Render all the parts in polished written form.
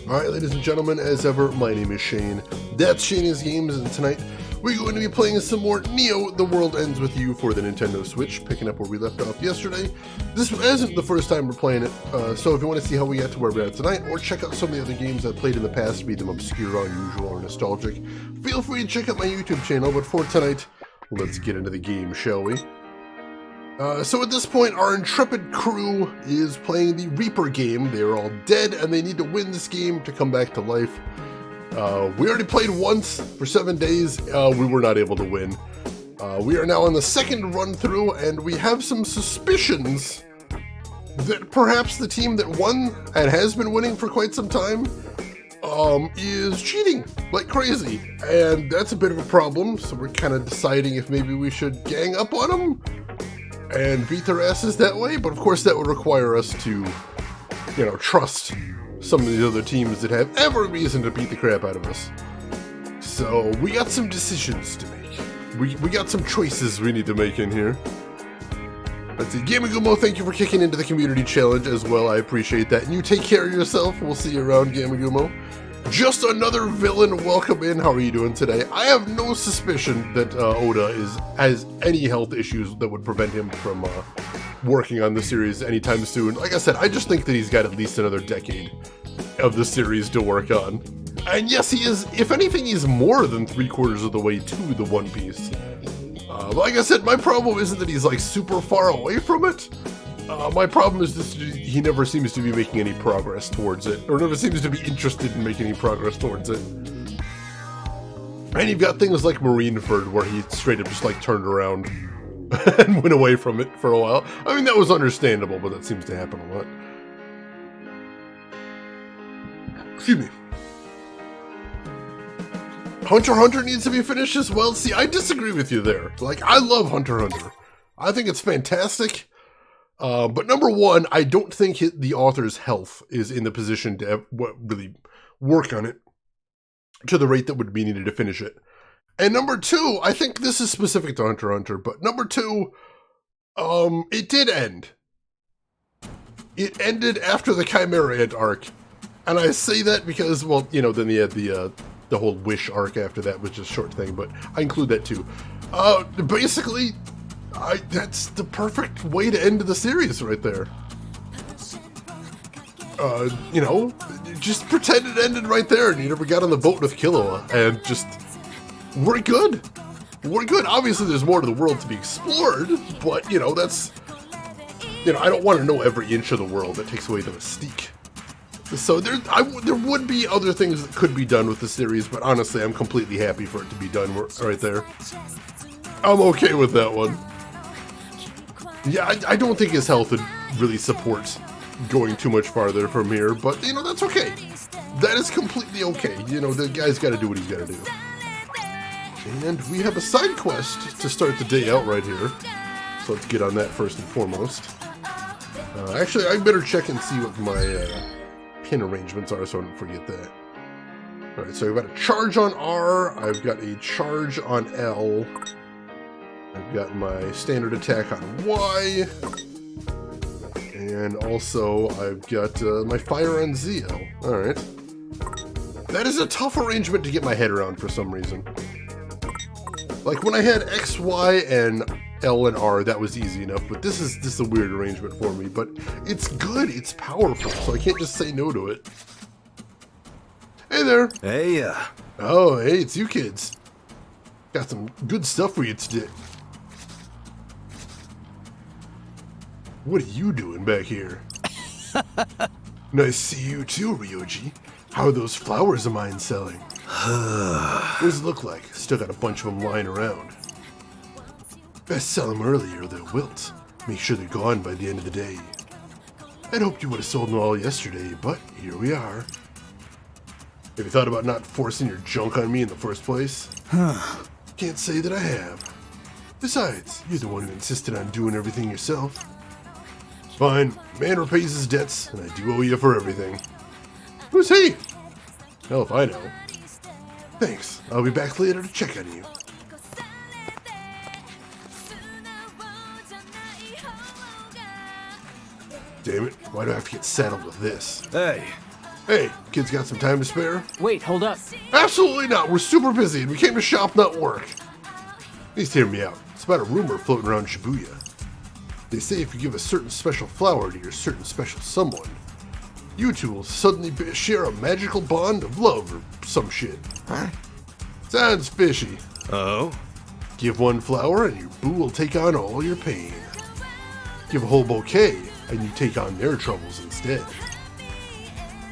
Alright, ladies and gentlemen, as ever, my name is Shane. That's Shane's Games, and tonight we're going to be playing some more Neo The World Ends With You for the Nintendo Switch, picking up where we left off yesterday. This isn't the first time we're playing it, so if you want to see how we got to where we're at tonight, or check out some of the other games I've played in the past, be them obscure, unusual, or nostalgic, feel free to check out my YouTube channel, but for tonight, let's get into the game, shall we? So at this point, our intrepid crew is playing the Reaper game. They're all dead, and they need to win this game to come back to life. We already played once for 7 days. We were not able to win. We are now on the second run through, and we have some suspicions that perhaps the team that won and has been winning for quite some time is cheating like crazy. And that's a bit of a problem, so we're kind of deciding if maybe we should gang up on them and beat their asses that way, but of course that would require us to, trust some of the other teams that have every reason to beat the crap out of us. So we got some decisions to make. We got some choices we need to make in here. Let's see, Gamagumo, thank you for kicking into the community challenge as well. I appreciate that. And you take care of yourself. We'll see you around, Gamagumo. Just another villain, welcome in. How are you doing today? I have no suspicion that Oda has any health issues that would prevent him from working on the series anytime soon. Like I said, I just think that he's got at least another decade of the series to work on. And yes, he is, if anything, he's more than 3/4 of the way to the One Piece. Like I said, my problem isn't that he's like super far away from it. My problem is this: he never seems to be making any progress towards it, or never seems to be interested in making any progress towards it. And you've got things like Marineford, where he straight up just like turned around and went away from it for a while. I mean, that was understandable, but that seems to happen a lot. Excuse me. Hunter x Hunter needs to be finished as well. See, I disagree with you there. Like, I love Hunter x Hunter. I think it's fantastic. But number one, I don't think the author's health is in the position to really work on it to the rate that would be needed to finish it. And number two, I think this is specific to Hunter x Hunter, but number two, it did end. It ended after the Chimera Ant arc. And I say that because, well, then they had the whole Wish arc after that, which is a short thing, but I include that too. Basically, that's the perfect way to end the series right there. Just pretend it ended right there and you never got on the boat with Killua and just, we're good. We're good. Obviously there's more to the world to be explored, but that's, I don't want to know every inch of the world. That takes away the mystique. So there would be other things that could be done with the series, but honestly I'm completely happy for it to be done right there. I'm okay with that one. Yeah, I don't think his health would really support going too much farther from here, but, that's okay. That is completely okay. The guy's got to do what he's got to do. And we have a side quest to start the day out right here. So let's get on that first and foremost. Actually, I better check and see what my pin arrangements are so I don't forget that. Alright, so I've got a charge on R, I've got a charge on L. I've got my standard attack on Y, and also I've got my fire on ZL. Alright. That is a tough arrangement to get my head around for some reason. Like when I had X, Y, and L and R, that was easy enough, but this is a weird arrangement for me, but it's good, it's powerful, so I can't just say no to it. Hey there! Hey, Oh, hey, it's you kids. Got some good stuff for you today. What are you doing back here? Nice to see you too, Ryoji. How are those flowers of mine selling? What does it look like? Still got a bunch of them lying around. Best sell them early or they'll wilt. Make sure they're gone by the end of the day. I'd hoped you would have sold them all yesterday, but here we are. Have you thought about not forcing your junk on me in the first place? Can't say that I have. Besides, you're the one who insisted on doing everything yourself. Fine, man repays his debts, and I do owe you for everything. Who's he? Hell if I know. Thanks, I'll be back later to check on you. Damn it, why do I have to get saddled with this? Hey, Hey, kids got some time to spare? Wait, hold up. Absolutely not. We're super busy and we came to shop, not work. Please hear me out. It's about a rumor floating around Shibuya. They say if you give a certain special flower to your certain special someone, you two will suddenly share a magical bond of love or some shit. Huh? Sounds fishy. Oh? Give one flower and your boo will take on all your pain. Give a whole bouquet and you take on their troubles instead.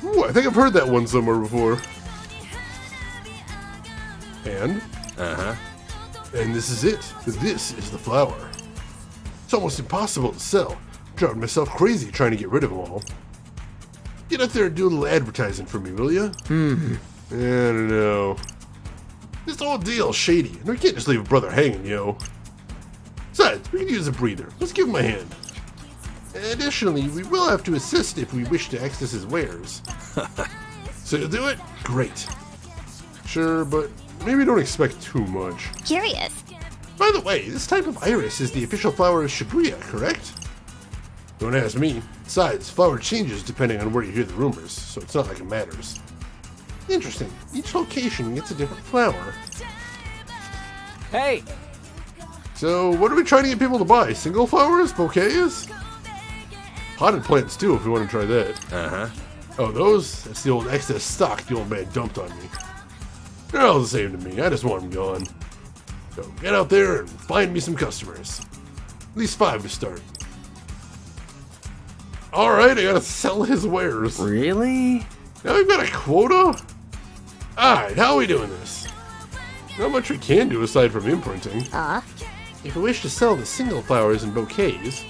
Ooh, I think I've heard that one somewhere before. And? Uh-huh. And this is it. This is the flower. It's almost impossible to sell. I'm driving myself crazy trying to get rid of them all. Get out there and do a little advertising for me, will ya? I don't know. This whole deal's shady, and we can't just leave a brother hanging, yo. Besides, we can use a breather. Let's give him a hand. Additionally, we will have to assist if we wish to access his wares. So you'll do it? Great. Sure, but maybe don't expect too much. Curious. By the way, this type of iris is the official flower of Shibuya, correct? Don't ask me. Besides, flower changes depending on where you hear the rumors, so it's not like it matters. Interesting. Each location gets a different flower. Hey, So, what are we trying to get people to buy? Single flowers? Bouquets? Potted plants, too, if you want to try that. Uh-huh. Oh, those? That's the old excess stock the old man dumped on me. They're all the same to me. I just want them gone. So, get out there and find me some customers. At least 5 to start. Alright, I gotta sell his wares. Really? Now we've got a quota? Alright, how are we doing this? Not much we can do aside from imprinting. If we wish to sell the single flowers and bouquets,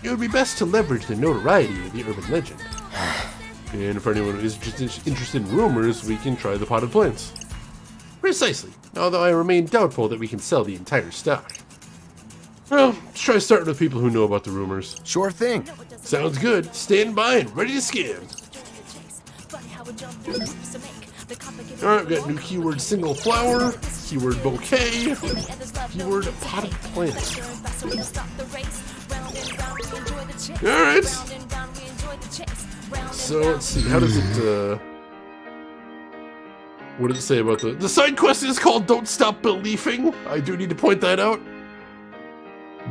it would be best to leverage the notoriety of the urban legend. And for anyone who is interested in rumors, we can try the potted plants. Precisely, although I remain doubtful that we can sell the entire stock. Well, let's try starting with people who know about the rumors. Sure thing. Sounds good. Stand by and ready to scan. Alright, we've got new keyword single flower, keyword bouquet, keyword potted plant. Alright. So let's see, how does it what does it say about the side quest is called Don't Stop Believing. I do need to point that out.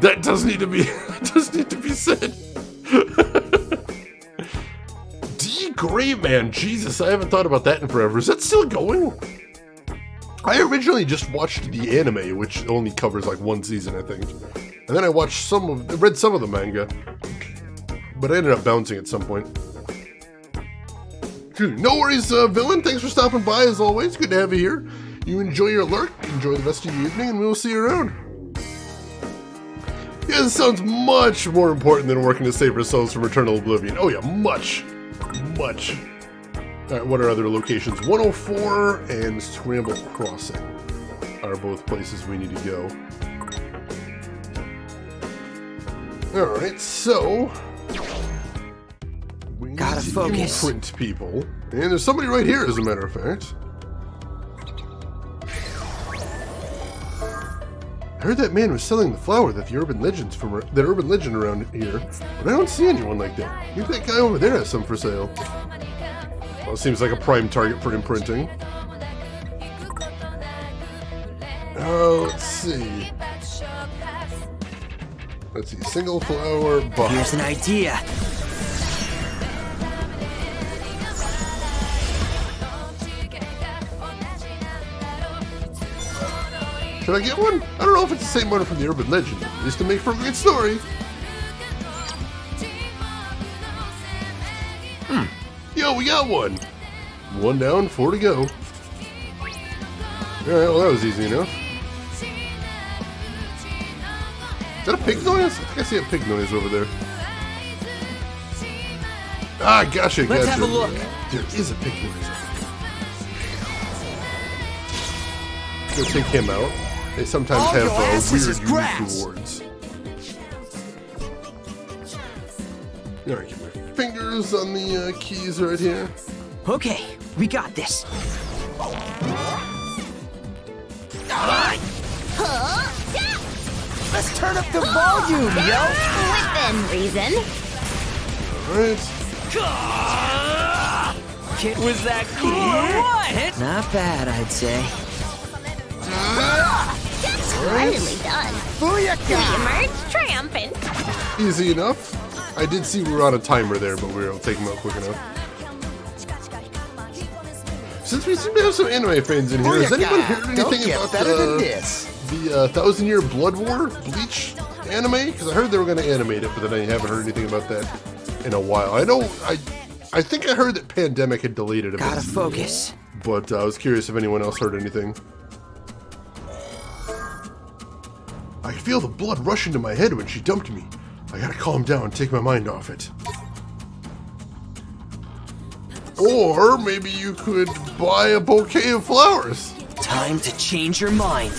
That does need to be said. D Gray Man, Jesus, I haven't thought about that in forever. Is that still going? I originally just watched the anime, which only covers like 1 season, I think. And then I read some of the manga. But I ended up bouncing at some point. No worries, villain. Thanks for stopping by as always. Good to have you here. You enjoy your lurk, enjoy the rest of your evening, and we'll see you around. Yeah, this sounds much more important than working to save ourselves from eternal oblivion. Oh yeah, much. Much. Alright, what are other locations? 104 and Scramble Crossing are both places we need to go. Alright, so we Gotta need to focus. imprint people. And there's somebody right here, as a matter of fact. I heard that man was selling the flower that the urban legend around here, but I don't see anyone like that. Maybe that guy over there has some for sale. Well, it seems like a prime target for imprinting. Let's see. Let's see, single flower box. Here's an idea. Should I get one? I don't know if it's the same one from the urban legend. At least to make for a good story. Yo, we got one. 1 down, 4 to go. Alright, well that was easy enough. Is that a pig noise? I think I see a pig noise over there. Ah, gotcha, Let's have a look. There is a pig noise over there. Go take him out. They sometimes All have your asses weird is unique grass. rewards. Alright, get my fingers on the keys right here. Okay, we got this. Let's turn up the volume, yo! Within reason. Alright. kid, was that cool or what? Not bad, I'd say. Splendidly done. We emerged triumphant. Easy enough. I did see we were on a timer there, but we were able to take them out quick enough. Since we seem to have some anime fans in here, has anyone heard anything about the 1,000-Year Blood War Bleach anime? Because I heard they were going to animate it, but then I haven't heard anything about that in a while. I think I heard that Pandemic had delayed it a bit. Gotta focus. But I was curious if anyone else heard anything. I feel the blood rush into my head when she dumped me. I gotta calm down and take my mind off it. Or maybe you could buy a bouquet of flowers. Time to change your mind.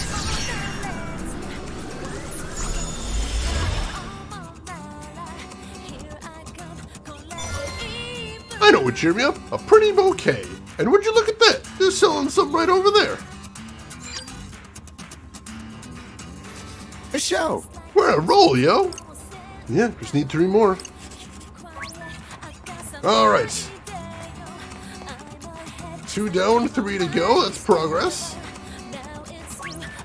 I know what would cheer me up. A pretty bouquet. And would you look at that? They're selling some right over there. A show. We're a roll, yo. Yeah, just need 3 more. All right. 2 down, 3 to go. That's progress.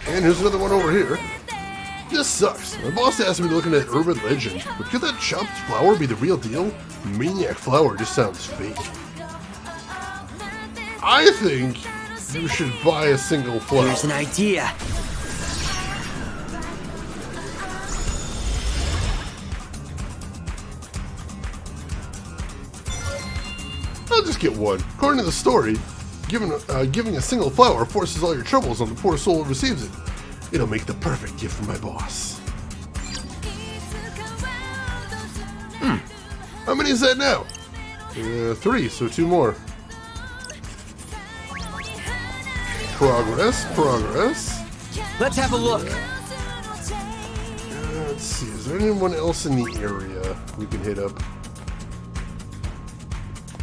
And here's another one over here. This sucks. My boss asked me to look into that urban legend, but could that chopped flower be the real deal? Maniac flower just sounds fake. I think you should buy a single flower. Here's an idea. I'll just get one. According to the story, giving a single flower forces all your troubles on the poor soul who receives it. It'll make the perfect gift for my boss. How many is that now? 3, so 2 more. Progress, progress. Let's have a look. Let's see, is there anyone else in the area we can hit up?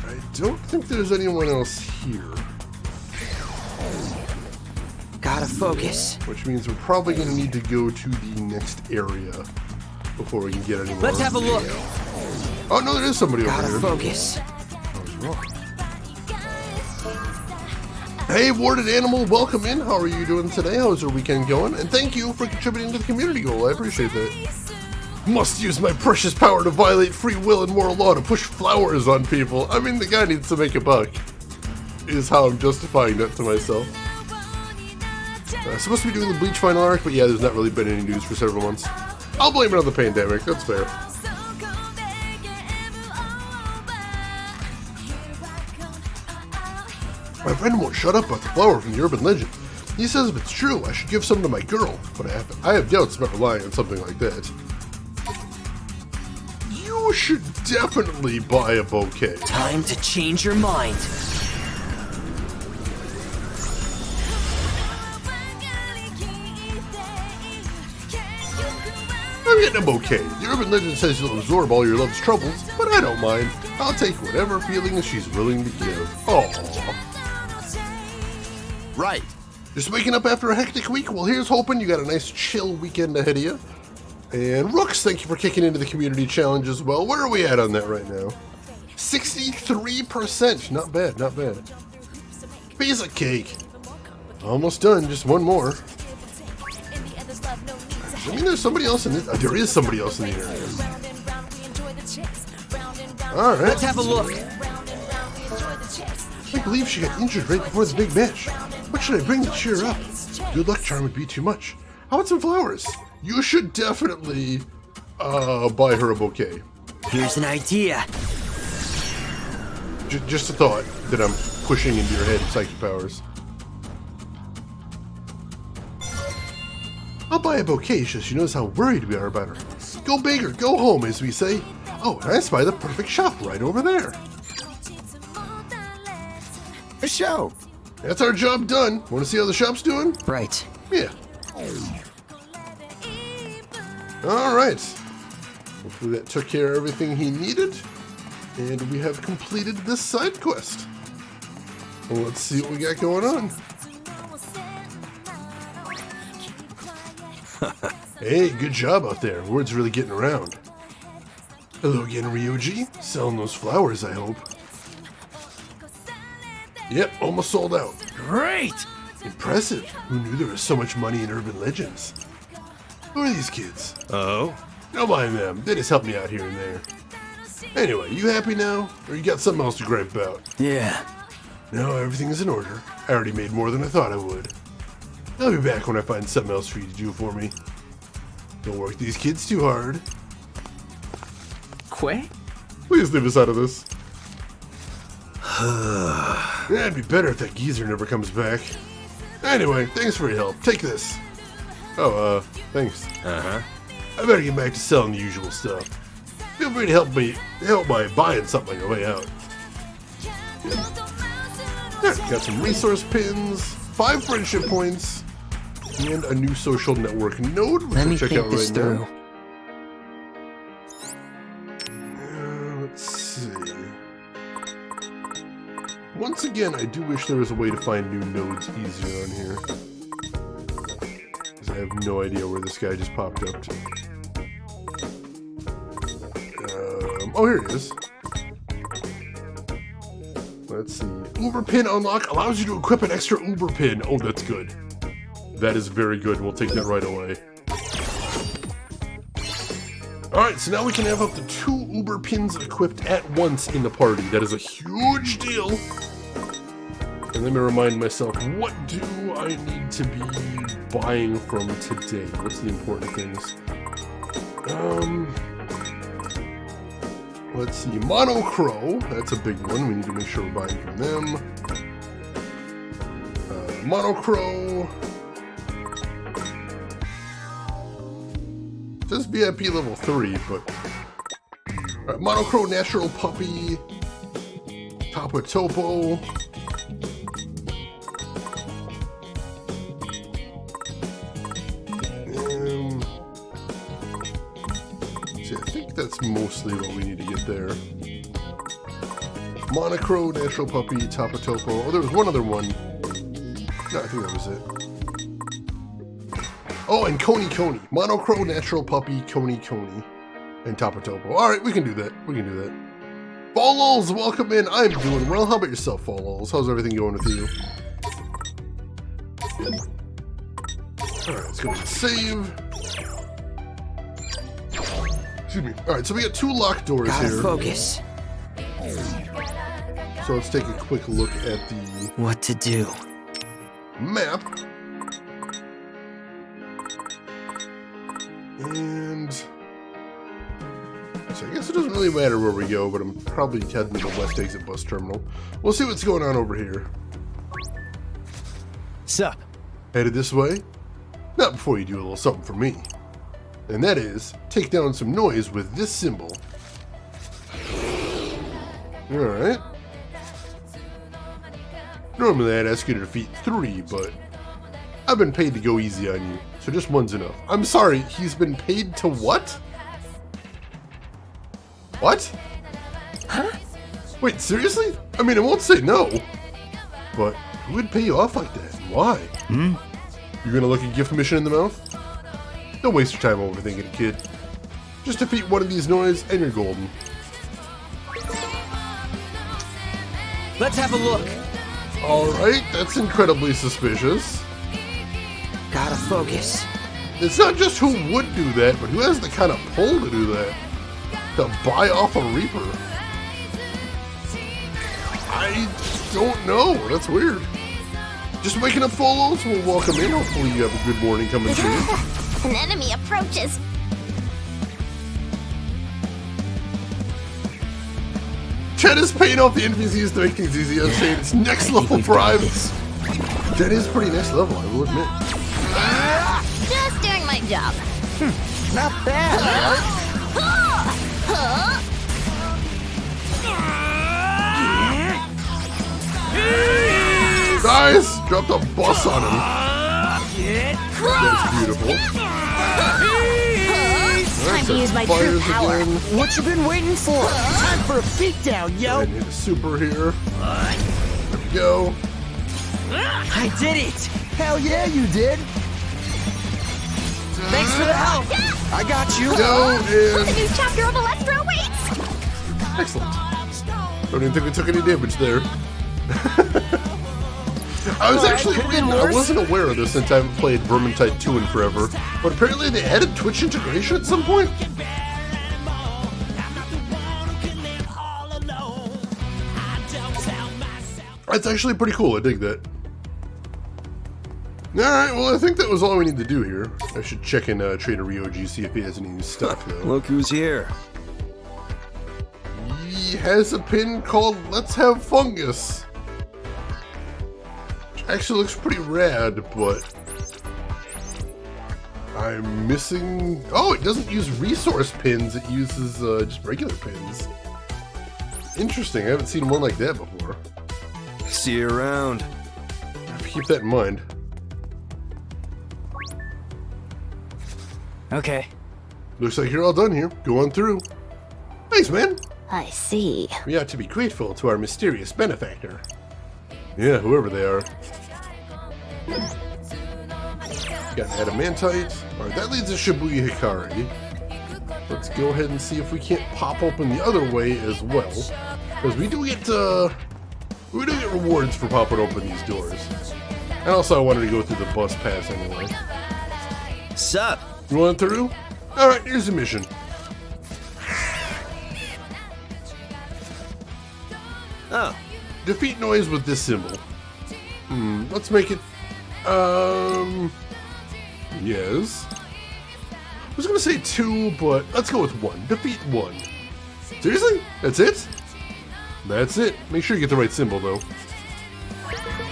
I don't think there's anyone else here. Gotta focus. Which means we're probably going to need to go to the next area before we can get any more. Let's have a look. Oh, no, there is somebody over Gotta here. focus. I was wrong. Hey, Warded Animal, welcome in. How are you doing today? How's your weekend going? And thank you for contributing to the community goal. I appreciate that. Must use my precious power to violate free will and moral law to push flowers on people. I mean, the guy needs to make a buck, is how I'm justifying that to myself. Supposed to be doing the Bleach final arc, but yeah, there's not really been any news for several months. I'll blame it on the pandemic, that's fair. My friend won't shut up about the flower from the urban legend. He says if it's true, I should give some to my girl, but I have doubts about relying on something like that. You should definitely buy a bouquet. Time to change your mind. I'm getting a bouquet. The urban legend says you'll absorb all your love's troubles, but I don't mind. I'll take whatever feelings she's willing to give. Aww. Right. Just waking up after a hectic week? Well, here's hoping you got a nice chill weekend ahead of you. And Rooks, thank you for kicking into the community challenge as well. Where are we at on that right now? 63%. Not bad, not bad. Piece of cake. Almost done, just one more. I mean, there's somebody else in this. There is somebody else in the area. Alright. Let's have a look. I believe she got injured right before the big match. What should I bring to cheer her up? Good luck charm would be too much. How about some flowers? You should definitely buy her a bouquet. Here's an idea. Just a thought that I'm pushing into your head, psychic powers. I'll buy a bouquet so she knows how worried we are about her. Go big or go home, as we say. Oh, and I spy the perfect shop right over there. A show. That's our job done. Want to see how the shop's doing? Right. Yeah. All right. Hopefully that took care of everything he needed. And we have completed this side quest. Well, let's see what we got going on. Hey, good job out there. Word's really getting around. Hello again, Ryoji. Selling those flowers, I hope. Yep, almost sold out. Great! Impressive. Who knew there was so much money in urban legends? Who are these kids? Oh? Don't mind them. They just help me out here and there. Anyway, you happy now? Or you got something else to gripe about? Yeah. No, everything is in order. I already made more than I thought I would. I'll be back when I find something else for you to do for me. Don't work these kids too hard. Quay? Please leave us out of this. It'd be better if that geezer never comes back. Anyway, thanks for your help. Take this. Oh, thanks. Uh-huh. I better get back to selling the usual stuff. Feel free to help by buying something on your way out. Alright, got some resource pins, 5 friendship points, and a new social network node, which Let we'll me check think out this right through. now. Let's see. Once again, I do wish there was a way to find new nodes easier on here. Because I have no idea where this guy just popped up to. Oh, here it is. Let's see. Uber pin unlock allows you to equip an extra Uber pin. Oh, that's good. That is very good. We'll take that right away. Alright, so now we can have up to 2 Uber pins equipped at once in the party. That is a huge deal. And let me remind myself, what do I need to be buying from today? What's the important things? Let's see, Monocro, that's a big one. We need to make sure we're buying from them. Monocro. It says VIP level 3, but... Alright, Monocro, Natural Puppy, Tapu Topo. See, I think that's mostly what we need to get there. Monocro, Natural Puppy, Tapu Topo. Oh, there was one other one. No, I think that was it. Oh, and Coney. Monocro, Natural Puppy, Coney, and Tapu Topo. Alright, we can do that. Fallols, welcome in. I'm doing well. How about yourself, Fallols? How's everything going with you? Alright, let's go ahead and save. Excuse me. Alright, so we got 2 locked doors Gotta here. focus. So let's take a quick look at the What to do? map. And so I guess it doesn't really matter where we go, but I'm probably heading to the west exit bus terminal. We'll see what's going on over here. Sup? Headed this way? Not before you do a little something for me. And that is, take down some noise with this symbol. Alright. Normally I'd ask you to defeat 3, but I've been paid to go easy on you, so just one's enough. I'm sorry, he's been paid to what? What? Huh? Wait, seriously? I mean, I won't say no, but who would pay you off like that, and why? You're gonna look a gift mission in the mouth? Don't waste your time overthinking it, kid. Just defeat one of these noise and you're golden. Let's have a look. Alright, that's incredibly suspicious. Gotta focus. It's not just who would do that, but who has the kind of pull to do that. To buy off a Reaper. I don't know. That's weird. Just waking up Folos. We'll welcome in. Hopefully you have a good morning coming soon. An enemy approaches. Chet is paying off the NPCs to make things easy. I'm saying it's next level bribes. That is pretty next level, I will admit. Just doing my job. Not bad. Nice! Dropped a bus on him. That's beautiful. Time to use my true power. Again. What you been waiting for? Time for a beatdown, yo! I need a super here. There we go. I did it. Hell yeah, you did! Thanks for the help. I got you! Go The and... new chapter of Electro waits. Excellent. Don't even think we took any damage there. I was Alright, actually could've reading, been I worse. wasn't aware of this since I haven't played Vermintide 2 in forever, but apparently they added Twitch integration at some point. That's actually pretty cool, I dig that. Alright, well I think that was all we need to do here. I should check in Trader Ryoji, see if he has any new stuff though. Look who's here. He has a pin called Let's Have Fungus. Which actually looks pretty rad, but I'm missing... Oh, it doesn't use resource pins, it uses just regular pins. Interesting, I haven't seen one like that before. See you around. I have to keep that in mind. Okay. Looks like you're all done here. Go on through. Thanks, man. I see. We ought to be grateful to our mysterious benefactor. Yeah, whoever they are. Got adamantite. Alright, that leads to Shibuya Hikari. Let's go ahead and see if we can't pop open the other way as well. Because we do get rewards for popping open these doors. And also I wanted to go through the bus pass anyway. Sup? You want through? Alright, here's the mission. Oh, Defeat noise with this symbol. Let's make it, yes. I was gonna say 2, but let's go with 1. Defeat 1. Seriously? That's it? That's it. Make sure you get the right symbol, though.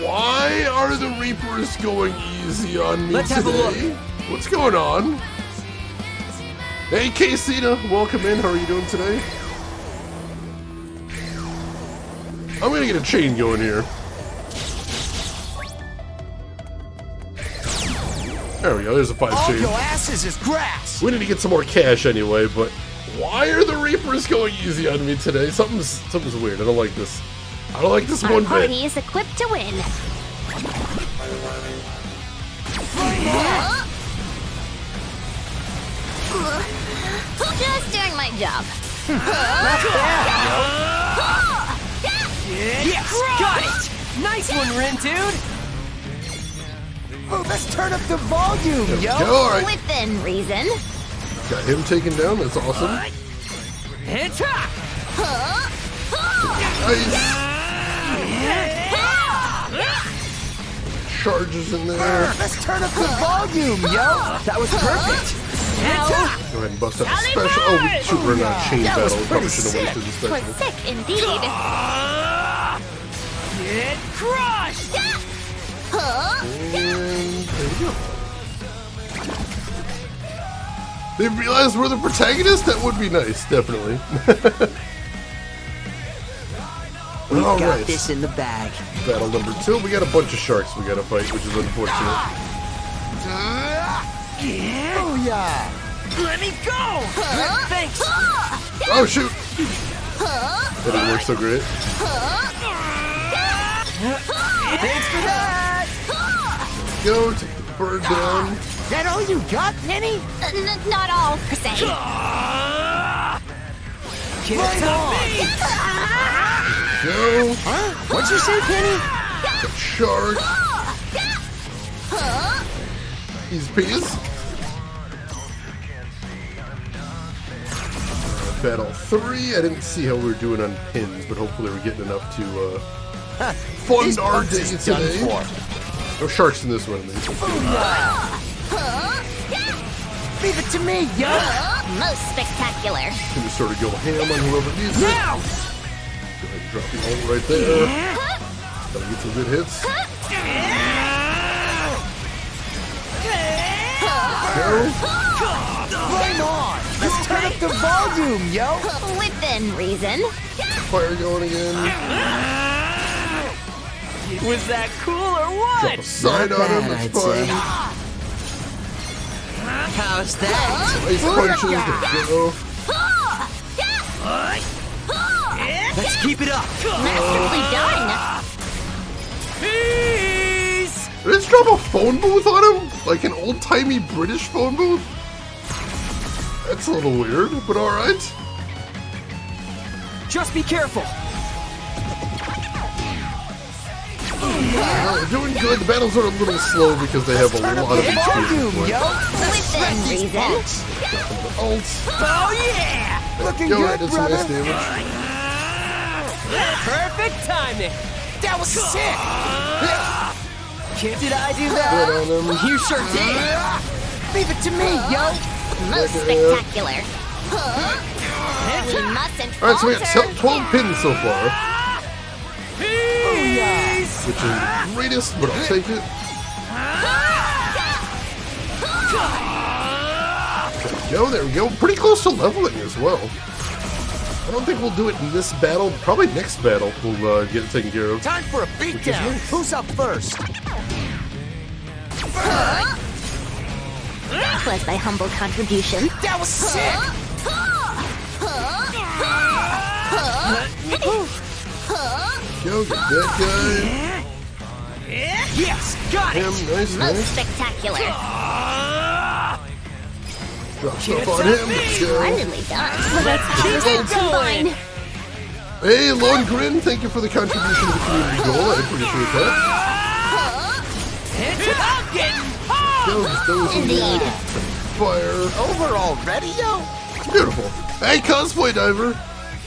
Why are the Reapers going easy on me Let's today? have a look. What's going on? Hey, Casita, welcome in. How are you doing today? I'm gonna get a chain going here. There we go, there's a 5 All chain. your asses is grass. We need to get some more cash anyway, but why are the Reapers going easy on me today? Something's weird. I don't like this. I don't like this Our one bit. party is equipped to win. Just doing my job. Yes, got it. Nice one, Rin, dude. Oh, let's turn up the volume, There we yo. go, alright. Within reason. Got him taken down, that's awesome. Hit top. Nice. Charges in there. Let's turn up the volume, yo. That was perfect. Hit top. Go ahead and bust out a special. Oh, shoot, we're not chain That was battle. Probably pretty should have wasted the Twas special. sick indeed. Get crushed. And there we go. They've realized we're the protagonist? That would be nice, definitely. we got Alright, this in the bag. battle number 2. We got a bunch of sharks we gotta fight, which is unfortunate. Oh yeah. Let me go. Thanks. Oh, shoot! That didn't work so great. Thanks for that. Go, take the bird down. That all you got, Penny? Not all, per se. Get it on. Go. What'd you say, Penny? That shark. These piggies. Battle 3. I didn't see how we were doing on pins, but hopefully we're getting enough to fund These our punks day is done today. for. No sharks in this one, at least. Leave it to me, yo. Most spectacular. Can just sort of go ham on whoever needs it. Now. Go ahead and drop the ult right there. Gotta get some good hits. Go. Flame on. Let's turn up the volume, yo. Within reason. Fire going again. Was that cool or Drop what? a side Not on him, bad, that's I'd fine. say. How's that? Nice punches, there we go. Let's keep it up. Masterfully done. Peace. Did I just drop a phone booth on him? Like an old-timey British phone booth? That's a little weird, but alright. Just be careful. we're doing good. The battles are a little slow because they have a Turn up lot the of volume, experience. yo. Within reason. Ults. Oh yeah! Looking Go good, ahead, did some brother. nice damage. Perfect timing. That was sick. Did I do Good that? on them. You sure did. Leave it to me, yo. Most spectacular. We mustn't Alright, so we got falter. 12 pins so far, Peace. which is the greatest, but I'll take it. There we go. Pretty close to leveling as well. I don't think we'll do it in this battle. Probably next battle we'll get it taken care of. Time for a beatdown. nice. Who's up first? That was my humble contribution. That was sick. Go get that guy. Yes, got Him, it. nice, Most nice. spectacular. Drop stuff on him. Let's go. Splendidly done. Let's combine. Hey, Lone Grin, thank you for the contribution to the community goal. I appreciate that. It's about getting Go, just throw some Indeed. fire. Over already, yo? Beautiful. Hey, Cosplay Diver.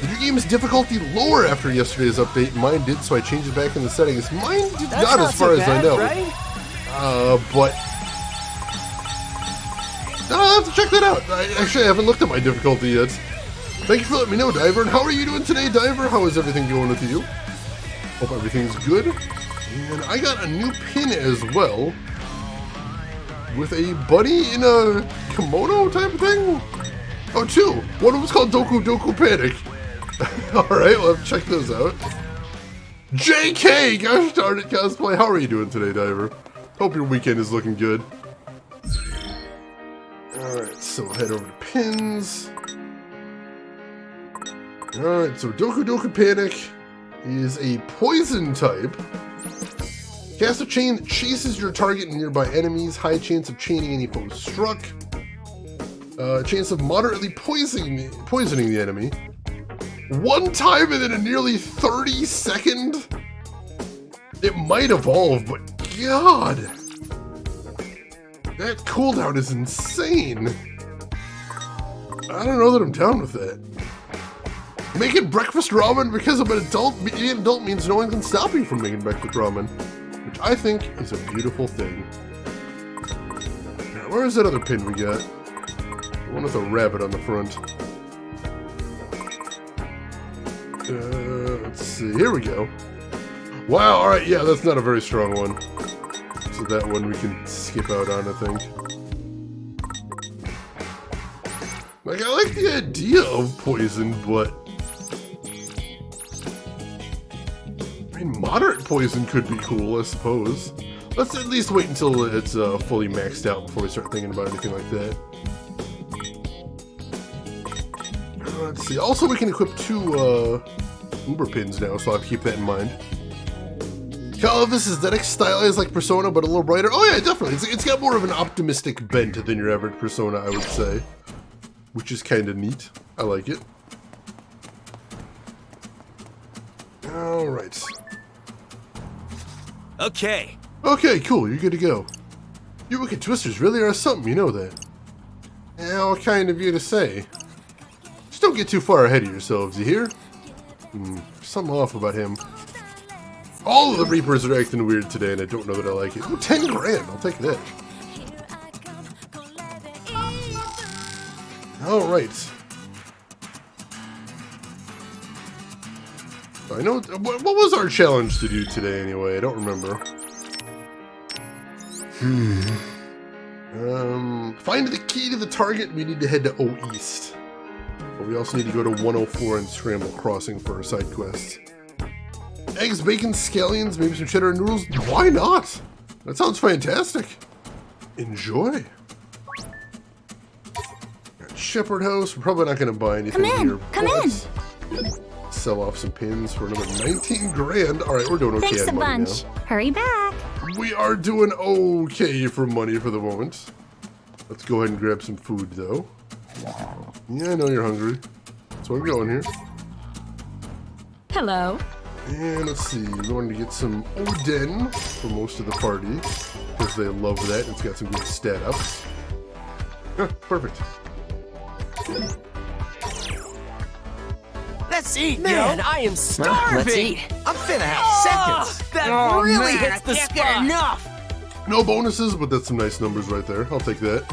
Did your game's difficulty lower after yesterday's update? Mine did, so I changed it back in the settings. Mine did That's not, as far so as bad, I know. Right? But I'll have to check that out. I haven't looked at my difficulty yet. Thank you for letting me know, Diver. And how are you doing today, Diver? How is everything going with you? Hope everything's good. And I got a new pin as well, with a buddy in a kimono type of thing. Oh, two. One of them's called Doku Doku Panic. Alright, we'll have to check those out. JK! Gosh darn it, Cosplay. How are you doing today, Diver? Hope your weekend is looking good. Alright, so we'll head over to pins. Alright, so Doku Doku Panic is a poison type. Cast a chain that chases your target and nearby enemies. High chance of chaining any foe struck. Chance of moderately poisoning the enemy. One time and then a nearly 30-second. It might evolve, but God, that cooldown is insane. I don't know that I'm down with that. Making breakfast ramen because I'm an adult. Being an adult means no one can stop you from making breakfast ramen, which I think is a beautiful thing. Now, where is that other pin we got? The one with a rabbit on the front. Let's see. Here we go. Wow. All right. Yeah, that's not a very strong one. So that one we can skip out on, I think. Like, I like the idea of poison, but I mean, moderate poison could be cool, I suppose. Let's at least wait until it's fully maxed out before we start thinking about anything like that. Let's see. Also, we can equip two Uber pins now, so I'll have to keep that in mind. Call of this aesthetic stylized like Persona, but a little brighter. Oh yeah, definitely. It's got more of an optimistic bent than your average Persona, I would say, which is kind of neat. I like it. All right. Okay. Okay, cool. You're good to go. You wicked twisters really are something, you know that. How kind of you to say. Just don't get too far ahead of yourselves, you hear? Something off about him. All of the Reapers are acting weird today, and I don't know that I like it. Ooh, 10 grand. I'll take that. All right. I know. What was our challenge to do today, anyway? I don't remember. Find the key to the target. We need to head to O East. But we also need to go to 104 and Scramble Crossing for our side quests. Eggs, bacon, scallions, maybe some cheddar and noodles. Why not? That sounds fantastic. Enjoy. Got Shepherd House. We're probably not going to buy anything here. Come in. Sell off some pins for another 19 grand. All right, we're doing okay Thanks a on money bunch. now. Hurry back. We are doing okay for money for the moment. Let's go ahead and grab some food, though. Yeah, I know you're hungry. That's where we're going here. Hello. And let's see, we're going to get some Oden for most of the party, because they love that. It's got some good stat ups. Yeah, perfect. Let's eat, Man, yo. I am starving. Let's eat. I'm finna have seconds. That really man, hits the I can't spot. get enough. No bonuses, but that's some nice numbers right there. I'll take that.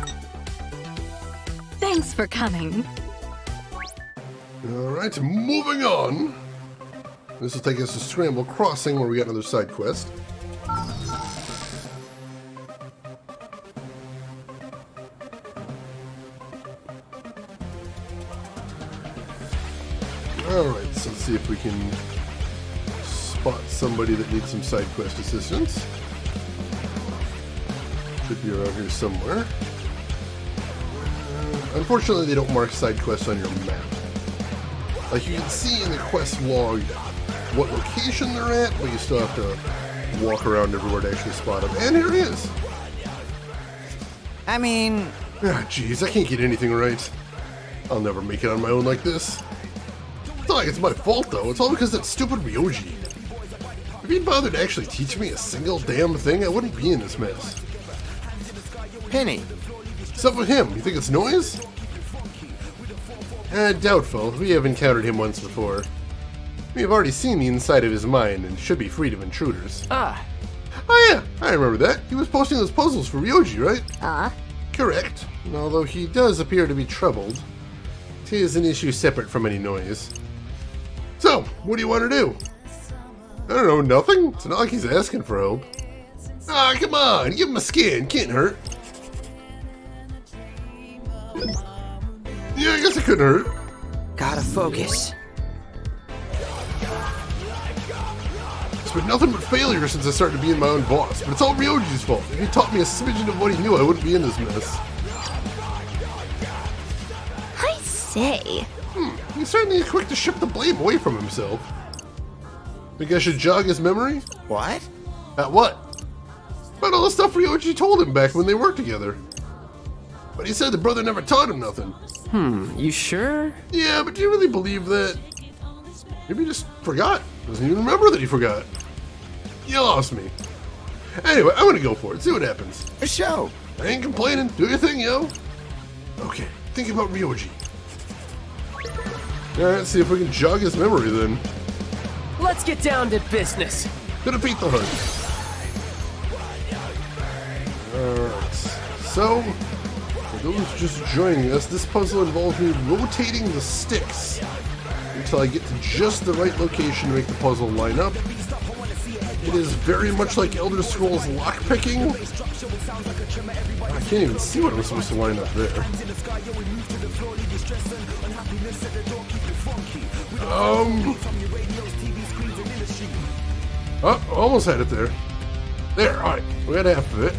Thanks for coming. Alright, moving on. This will take us to Scramble Crossing, where we got another side quest. Alright, so let's see if we can spot somebody that needs some side quest assistance. Should be around here somewhere. Unfortunately, they don't mark side quests on your map. Like, you can see in the quest log what location they're at, but you still have to walk around everywhere to actually spot them. And here he is! I mean, Ah, jeez, I can't get anything right. I'll never make it on my own like this. It's not like it's my fault, though. It's all because of that stupid Ryoji. If he'd bothered to actually teach me a single damn thing, I wouldn't be in this mess. Penny. What's up with him? You think it's noise? Doubtful. We have encountered him once before. We have already seen the inside of his mind and should be freed of intruders. Ah, Oh yeah, I remember that. He was posting those puzzles for Ryoji, right? Correct. Although he does appear to be troubled. 'Tis an issue separate from any noise. So, what do you want to do? I don't know, nothing? It's not like he's asking for help. Ah, come on, give him a scan, can't hurt. Yeah, I guess it couldn't hurt. Gotta focus. It's been nothing but failure since I started being my own boss, but it's all Ryoji's fault. If he taught me a smidgen of what he knew, I wouldn't be in this mess. I say. He's certainly quick to ship the blame away from himself. Think I should jog his memory? What? At what? About all the stuff Ryoji told him back when they worked together. But he said the brother never taught him nothing. you sure? Yeah, but do you really believe that? Maybe he just forgot. Doesn't even remember that he forgot. You lost me. Anyway, I'm gonna go for it. See what happens. A show. I ain't complaining. Do your thing, yo. Okay, think about Ryoji. Alright, see if we can jog his memory then. Let's get down to business. To defeat the hunt. Alright, so, for those just joining us, this puzzle involves me rotating the sticks until I get to just the right location to make the puzzle line up. It is very much like Elder Scrolls lockpicking. I can't even see what I'm supposed to line up there. Oh, almost had it there. There, alright, we got half of it.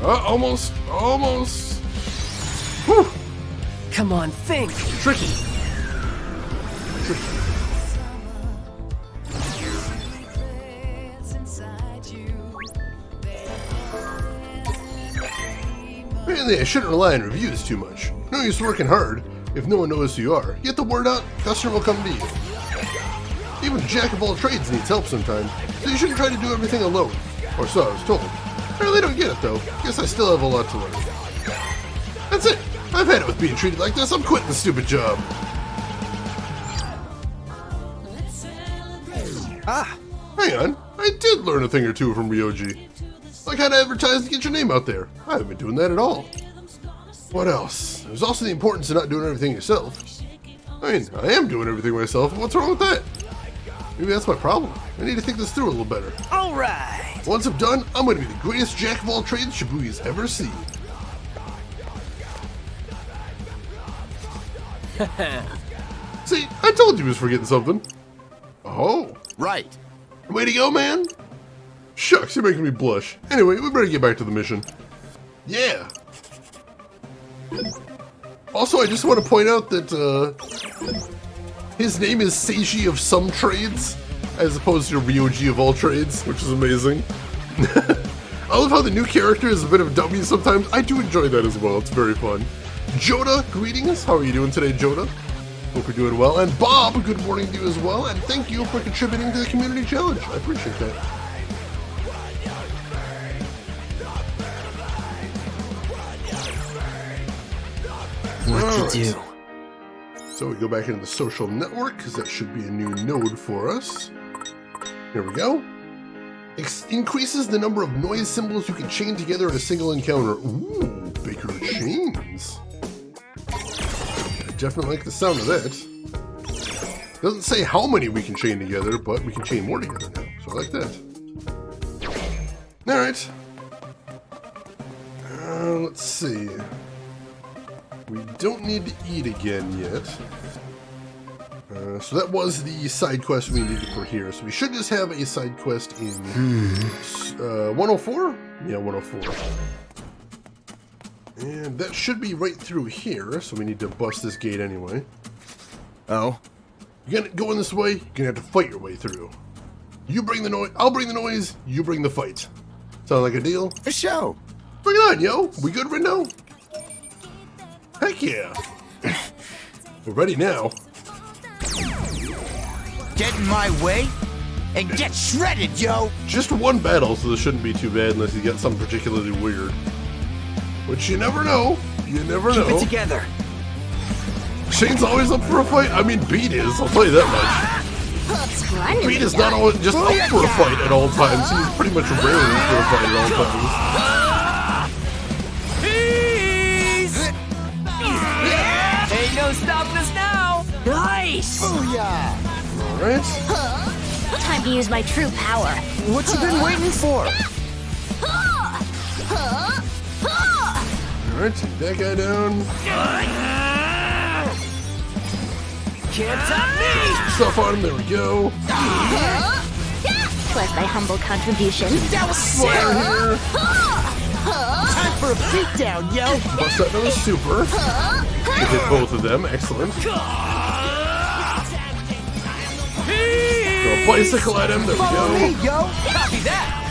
Almost. Whew, Come on, think. tricky. Mainly, I shouldn't rely on reviews too much. No use working hard if no one knows who you are. Get the word out, customer will come to you. Even the jack of all trades needs help sometimes, so you shouldn't try to do everything alone. Or so I was told. I really don't get it though. Guess I still have a lot to learn. That's it. I've had it with being treated like this. I'm quitting the stupid job. Ah, Hang on. I did learn a thing or two from Ryoji. Like how to advertise to get your name out there. I haven't been doing that at all. What else? There's also the importance of not doing everything yourself. I mean, I am doing everything myself. What's wrong with that? Maybe that's my problem. I need to think this through a little better. all right. Once I'm done, I'm going to be the greatest jack of all trades Shibuya's ever seen. See, I told you he was forgetting something. Oh, Right. way to go, man. Shucks, you're making me blush. Anyway, we better get back to the mission. Yeah. Also, I just want to point out that his name is Seiji of some trades, as opposed to Ryoji of all trades, which is amazing. I love how the new character is a bit of a dummy sometimes. I do enjoy that as well. It's very fun. Joda, greetings. How are you doing today, Joda? Hope you're doing well. And Bob, good morning to you as well. And thank you for contributing to the community challenge. I appreciate that. What to do? So we go back into the social network because that should be a new node for us. Here we go. Increases the number of noise symbols you can chain together in a single encounter. Ooh, bigger chains. I definitely like the sound of that. Doesn't say how many we can chain together, but we can chain more together now. So I like that. Alright. Let's see. We don't need to eat again yet. So that was the side quest we needed for here. So we should just have a side quest in 104? Yeah, 104. And that should be right through here. So we need to bust this gate anyway. Oh? You're gonna go in this way, you're gonna have to fight your way through. You bring the noise, I'll bring the noise, you bring the fight. Sound like a deal? A show. Bring it on, yo! We good right now? Heck yeah! We're ready now. Get in my way and get shredded, yo! Just one battle, so this shouldn't be too bad unless you get something particularly weird. Which you never know. You never know. Keep it together. Shane's always up for a fight. I mean, Beat is, I'll tell you that much. Beat is not always just up for a fight at all times. He's pretty much raring for a fight at all times. Ain't no stopping us now. Nice. Booyah! Alright. Time to use my true power. What you been waiting for? Alright, take that guy down. Can't top me. Stuff on him, there we go. Plus my humble contribution. That was Fire here. time for a beatdown, yo! Bust out another super. We hit both of them, excellent. Throw a bicycle at him, there we Follow me, go. yo! Copy that.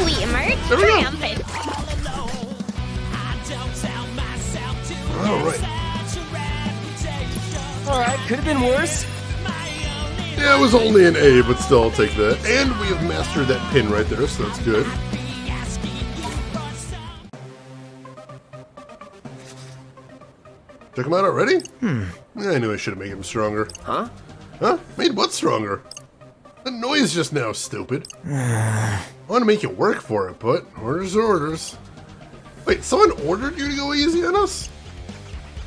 We emerge There we go. triumphant. Alright. Alright, could have been worse. Yeah, it was only an A, but still, I'll take that. And we have mastered that pin right there, so that's good. Check him out already? Yeah, I knew I should have made him stronger. Huh? Huh? Made what stronger? That noise just now, stupid. I want to make you work for it, but orders are orders. Wait, someone ordered you to go easy on us?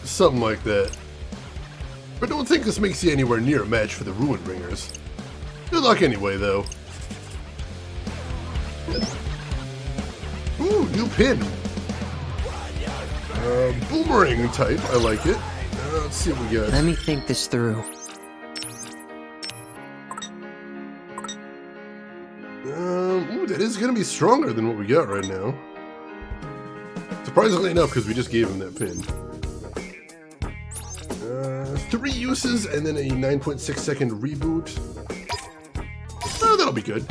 Something like that. But don't think this makes you anywhere near a match for the Ruinbringers. Good luck anyway, though. Ooh, new pin. Boomerang type, I like it. Let's see what we got. Let me think this through. Ooh, that is going to be stronger than what we got right now. Surprisingly enough, because we just gave him that pin. 3 uses and then a 9.6 second reboot. Oh, that'll be good.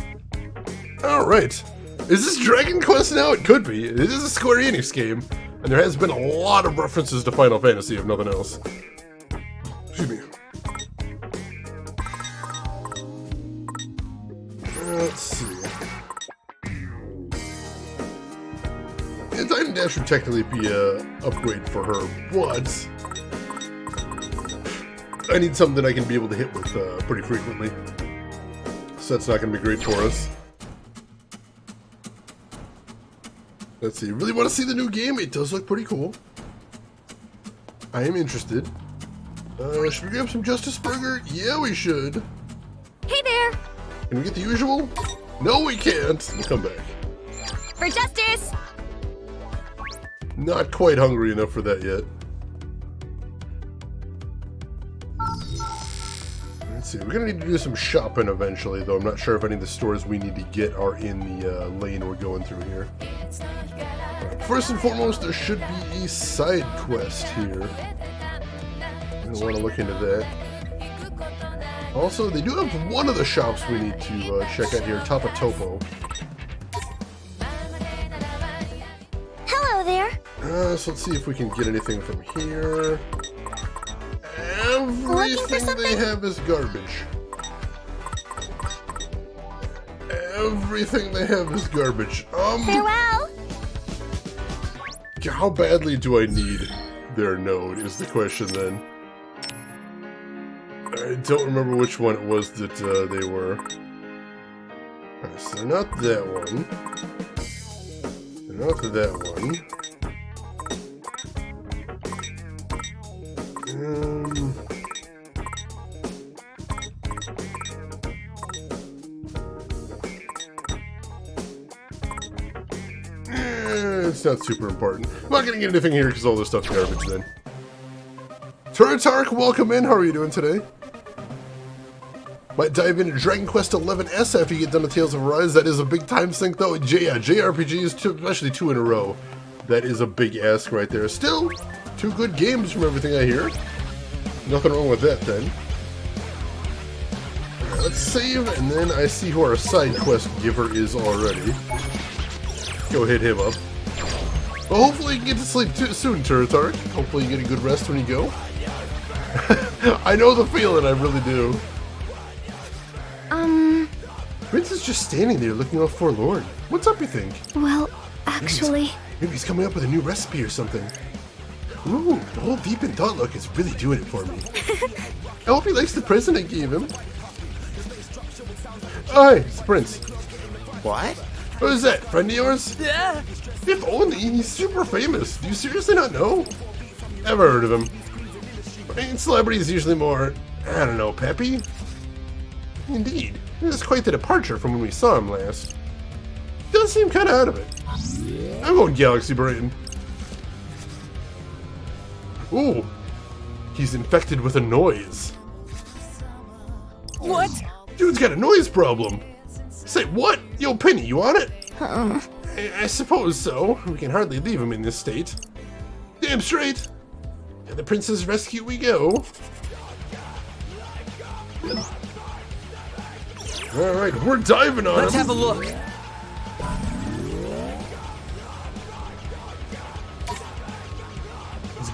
Alright. Is this Dragon Quest now? It could be. It is a Square Enix game. And there has been a lot of references to Final Fantasy, if nothing else. Excuse me. Let's see. Yeah, Titan Dash would technically be an upgrade for her, but I need something I can be able to hit with pretty frequently. So that's not going to be great for us. Let's see. Really want to see the new game? It does look pretty cool. I am interested. Should we grab some Justice Burger? Yeah, we should. Hey there! Can we get the usual? No, we can't. We'll come back. For justice! Not quite hungry enough for that yet. Let's see. We're going to need to do some shopping eventually, though. I'm not sure if any of the stores we need to get are in the lane we're going through here. Right, first and foremost, there should be a side quest here. I don't want to look into that. Also, they do have one of the shops we need to check out here, Tapa Topo. Hello there. So let's see if we can get anything from here. And Looking for Everything they something? have is garbage. Everything they have is garbage. Farewell. How badly do I need their node is the question then. I don't remember which one it was that they were. Alright, so they're not that one. They're not that one. It's not super important. I'm not gonna get anything here because all this stuff's garbage then. Turatark, welcome in. How are you doing today? Might dive into Dragon Quest XI S after you get done with Tales of Arise. That is a big time sink though. Yeah, JRPGs, especially 2 in a row. That is a big ask right there. Still, 2 good games from everything I hear. Nothing wrong with that then. Alright, let's save, and then I see who our side quest giver is already. Go hit him up. Well, hopefully you can get to sleep soon, Turatark. Hopefully you get a good rest when you go. I know the feeling, I really do. Prince is just standing there looking all forlorn. What's up, you think? Well, actually... Maybe he's coming up with a new recipe or something. Ooh, the whole deep in thought look is really doing it for me. I hope he likes the present I gave him. Oh, hey, it's the Prince. What? What is that, friend of yours? If only, he's super famous. Do you seriously not know? Never heard of him. I mean, celebrity is usually more, I don't know, peppy? Indeed. It's quite the departure from when we saw him last. Does seem kind of out of it. I'm going Galaxy Brain. Ooh. He's infected with a noise. What? Dude's got a noise problem. Say what? Yo, Penny, you on it? I suppose so. We can hardly leave him in this state. Damn straight. To the prince's rescue we go. Alright, we're diving on Let's him. have a look.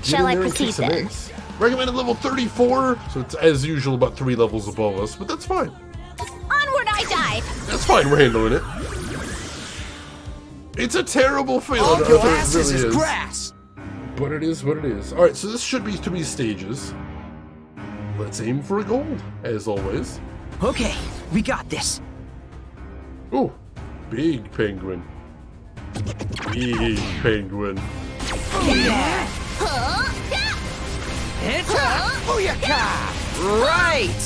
Shall I Get in there and proceed kick some then? ass. Recommended level 34, so it's as usual about 3 levels above us, but that's fine. Onward I dive. That's fine, we're handling it. It's a terrible feeling, All your Arthur, ass it is really is. grass. But it is what it is. Alright, so this should be 3 stages. Let's aim for a gold, as always. Okay, we got this. Ooh, big penguin. Big penguin. It's Booyaka! right.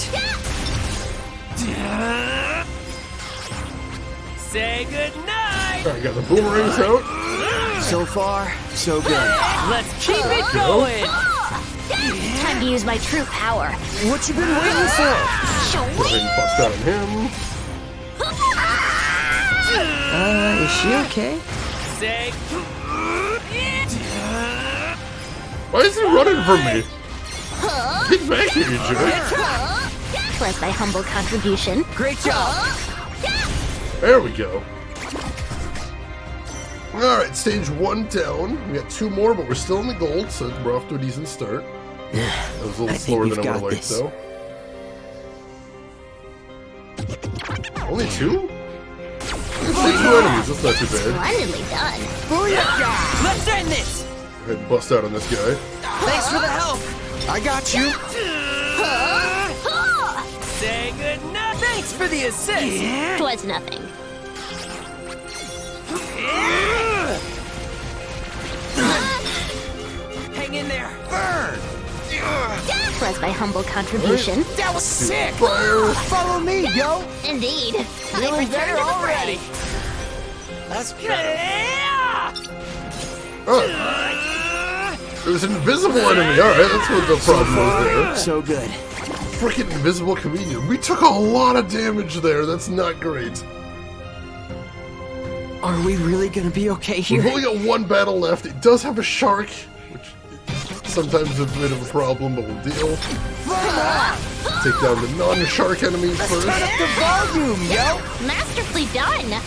Say goodnight. Alright, got the boomerangs out. So far, so good. Let's keep it going. Time to use my true power. What you been waiting for? Go ahead and bust out on him. Is she okay? Say. Why is he running from me? Get back here, you jerk. Was my humble contribution. Great job. There we go. Alright, stage 1 down. We got 2 more, but we're still in the gold, so we're off to a decent start. That was a little I think slower we've than I would have got liked, this. though. Only 2? Only 2 enemies, that's not too bad. Splendidly done. Booyaka! Let's end this. Go ahead and bust out on this guy. Thanks for the help. I got you. Say goodnight. Thanks for the assist. Twas nothing. Hang in there. Burn! Was my humble contribution. That was sick! Fire! Follow me, yo! Indeed. Feeling I better returned to the already. fray. That's better. There's an invisible enemy. Alright, that's what the problem was there. So good. Freaking invisible comedian. We took a lot of damage there. That's not great. Are we really gonna be okay We've here? only got 1 battle left. It does have a shark, which is sometimes a bit of a problem, but we'll deal. Take down the non-shark enemies first. Turn up the volume, yo! Masterfully done.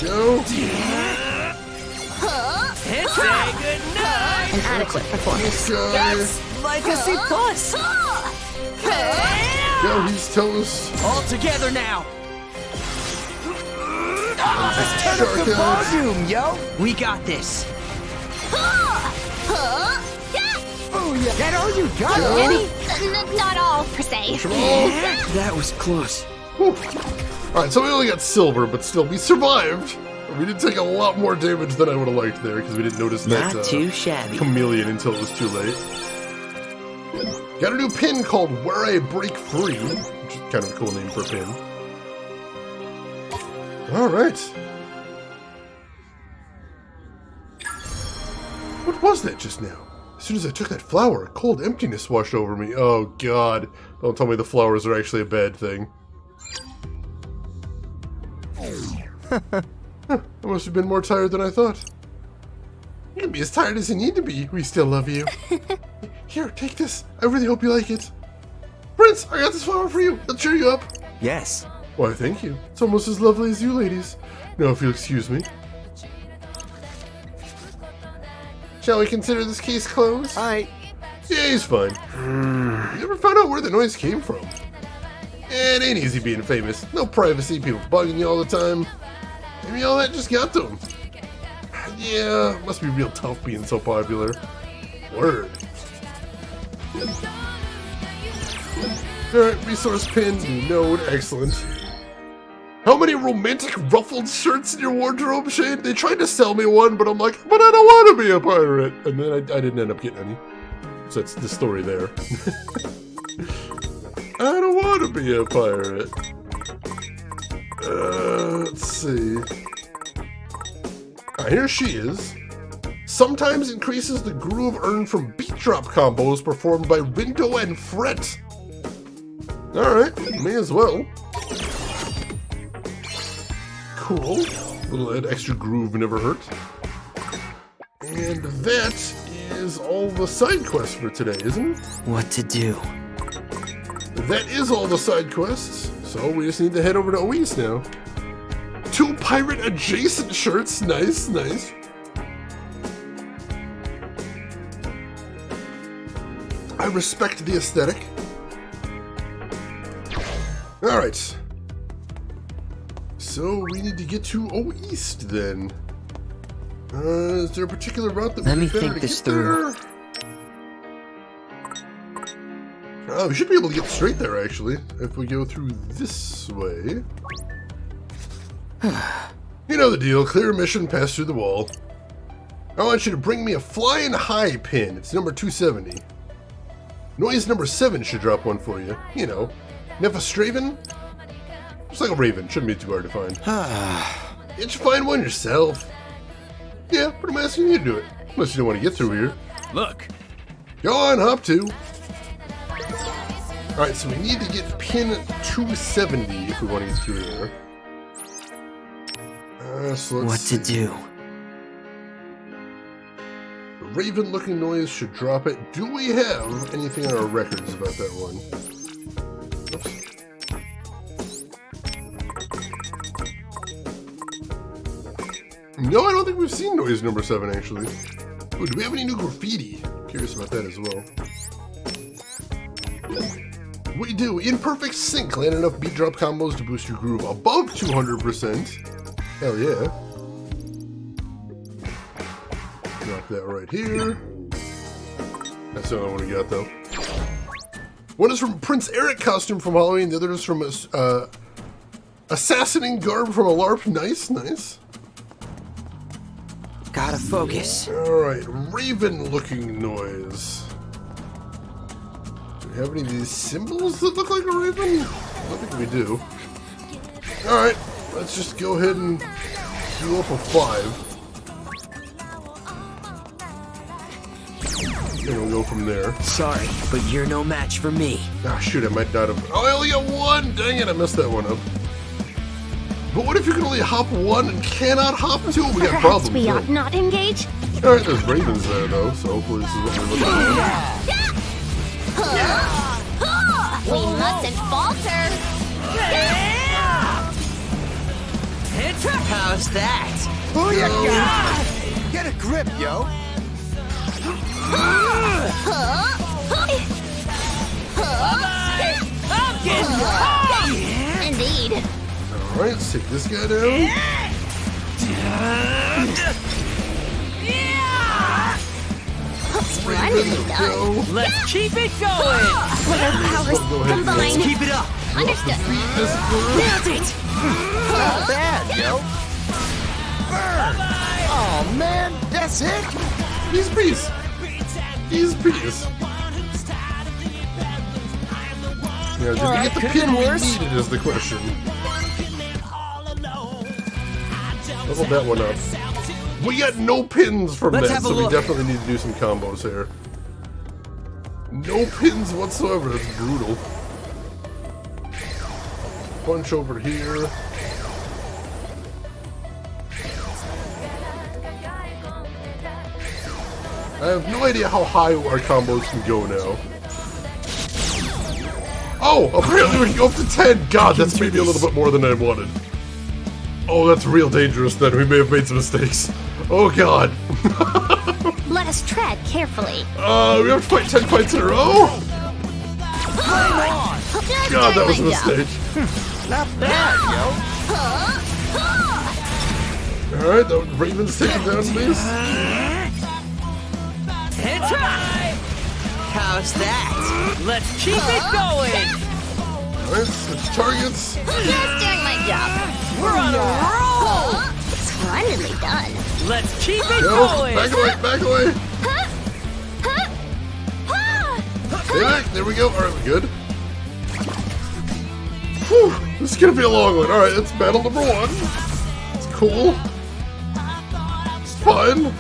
Go. Say goodnight. An adequate performance. This guy. Like a C+. Yeah, he's telling us. All together now. Let's turn up the Shark out. volume, yo. We got this. Oh, yeah. That all you got, Yeah. Annie? Not all, per se. Come on. That was close. Whew. Alright, so we only got silver, but still, we survived. We did take a lot more damage than I would have liked there, because we didn't notice that Not too shabby. chameleon until it was too late. Got a new pin called Where I Break Free, which is kind of a cool name for a pin. Alright. What was that just now? As soon as I took that flower, a cold emptiness washed over me. Oh god. Don't tell me the flowers are actually a bad thing. Huh, I must have been more tired than I thought. You can be as tired as you need to be. We still love you. Here, take this. I really hope you like it. Prince, I got this flower for you. It'll cheer you up. Yes. Why, thank you. It's almost as lovely as you ladies. Now, if you'll excuse me. Shall we consider this case closed? All right. Yeah, he's fine. You ever found out where the noise came from? It ain't easy being famous. No privacy, people bugging you all the time. Maybe all that just got to him. Yeah, must be real tough being so popular. Word. Alright, resource pin, new node, excellent. How many romantic ruffled shirts in your wardrobe, Shane? They tried to sell me one, but I'm like, but I don't want to be a pirate. And then I didn't end up getting any. So that's the story there. I don't want to be a pirate. Let's see. Here she is. Sometimes increases the groove earned from beat drop combos performed by Rinto and Fret. Alright, may as well. Cool. Little extra groove never hurt. And that is all the side quests for today, isn't it? What to do? That is all the side quests, so we just need to head over to Oise now. 2 pirate adjacent shirts, nice, nice. I respect the aesthetic. Alright. So we need to get to Oise then. Is there a particular route that Let would be me better think to this get through. there? Oh, we should be able to get straight there, actually, if we go through this way. You know the deal. Clear a mission, pass through the wall. I want you to bring me a flying high pin. It's number 270. Noise number 7 should drop one for you. You know, Nephistraven? Just like a raven. Shouldn't be too hard to find. You should find one yourself. Yeah, but I'm asking you to do it. Unless you don't want to get through here. Look. Go on, hop to. Alright, so we need to get pin 270 if we want to get through there. So let's What to do? The raven-looking noise should drop it. Do we have anything on our records about that one? Oops. No, I don't think we've seen noise number 7, actually. Ooh, do we have any new graffiti? Curious about that as well. We do. In perfect sync, land enough beat drop combos to boost your groove above 200%. Hell yeah. Drop that right here. That's the only one we got, though. One is from Prince Eric costume from Halloween. The other is from assassinating garb from a LARP. Nice, nice. Gotta focus. Alright, raven-looking noise. Do we have any of these symbols that look like a raven? I don't think we do. Alright, let's just go ahead and do up a 5. And we'll go from there. Sorry, but you're no match for me. Ah, shoot, I might not have... Oh, I only got 1! Dang it, I messed that one up. But what if you can only hop 1 and cannot hop 2? We got Perhaps problems. we there. ought not engage. Alright, there's ravens there, though, so hopefully this is what we're looking for. We mustn't falter. How's that? Booyah! Get a grip, yo. Indeed. Alright, let's take this guy down. Splendidly done. Go. Let's keep it going. Let our powers Go ahead and combine. Keep it up. Understood. This girl. Nailed it. Not bad, yo. Burn. Oh, man. That's it? He's peace. He's peace. Yeah, did we Alright, get the could've pin been we worse. needed is the question. Level that one up. We got no pins from Let's that, have a so we look. definitely need to do some combos here. No pins whatsoever, that's brutal. Punch over here. I have no idea how high our combos can go now. Oh, apparently we can go up to 10. God, that's maybe a little bit more than I wanted. Oh, that's real dangerous then. We may have made some mistakes. Oh, God. Let us tread carefully. We have to fight 10 fights in a row? God, that was a mistake. Not bad, yo. Alright, the Raven's taking down these. It's high. How's that? Let's keep it going. Alright, switch targets. Just doing my job. We're on a roll. Splendidly done. Let's keep it Go, going. back away, back away. Stay back, there we go. Alright, we're good. Whew, this is gonna be a long one. Alright, that's battle number 1. It's cool. It's fun.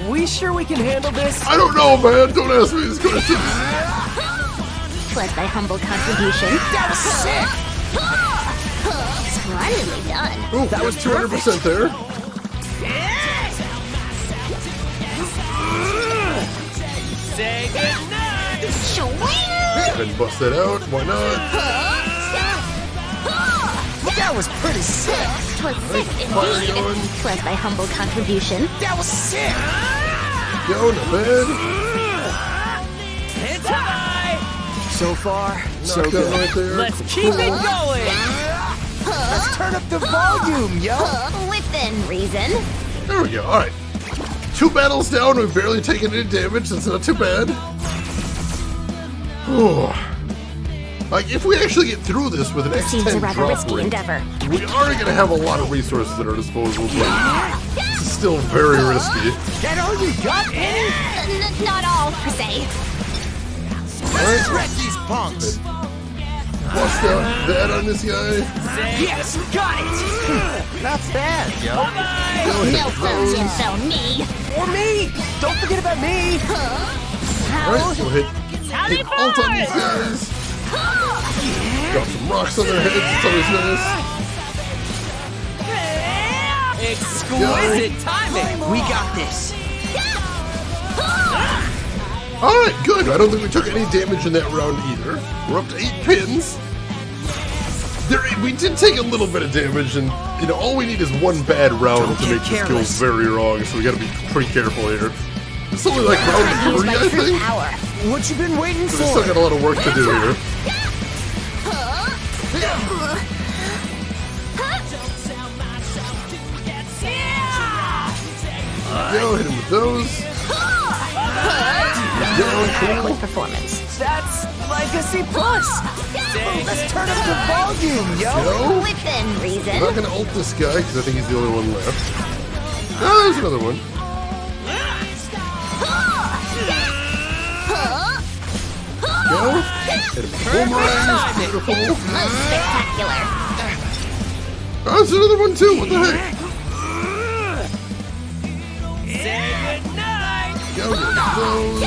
We sure we can handle this? I don't know, man. Don't ask me these questions. Was thy humble contribution. That was sick. Splendidly done. Ooh, that was 200% there. Say goodnight. Swing! And bust that out. Why not? That was pretty sick. 'Twas sick Fire indeed. going. 'Twas thy humble contribution. That was sick. Go, not bad. It's high. So far, so Knocked out good. right there. Let's keep it going. Let's turn up the volume, yo. Within reason. There we go. Alright. 2 battles down. We've barely taken any damage. That's not too bad. Ooh. Like, if we actually get through this with an This seems a X10 rather drop risky rate, endeavor. we are going to have a lot of resources at our disposal, but it's still very risky. That all you got, Annie? Not all, per se. Let's wreck these punks. Bust out that on this guy. Yes, got it. Not bad, yo. Go hit No foes those. info me. Or me. Don't forget about me. How? Alright, go hit ult on these guys. Drop some rocks on their heads. It's always nice. Exquisite timing. We got this. Alright, good. I don't think we took any damage in that round either. We're up to 8 pins. We did take a little bit of damage, and you know, all we need is one bad round Don't to get make this go careless. very wrong, so we gotta be pretty careful here. It's only like round Use 3, my I true think. power. What you been waiting So we still for? got a lot of work to do here. Go, hit him with those. Down, cool. Adequate performance. That's like a C+. Let's turn up the volume, yo. Go. Within I'm not reason. gonna ult this guy because I think he's the only one left. Oh, there's another one. Go. Hit him with boomerangs. Beautiful. Spectacular. Oh, there's another one too. What the heck? Say goodnight. Go get those.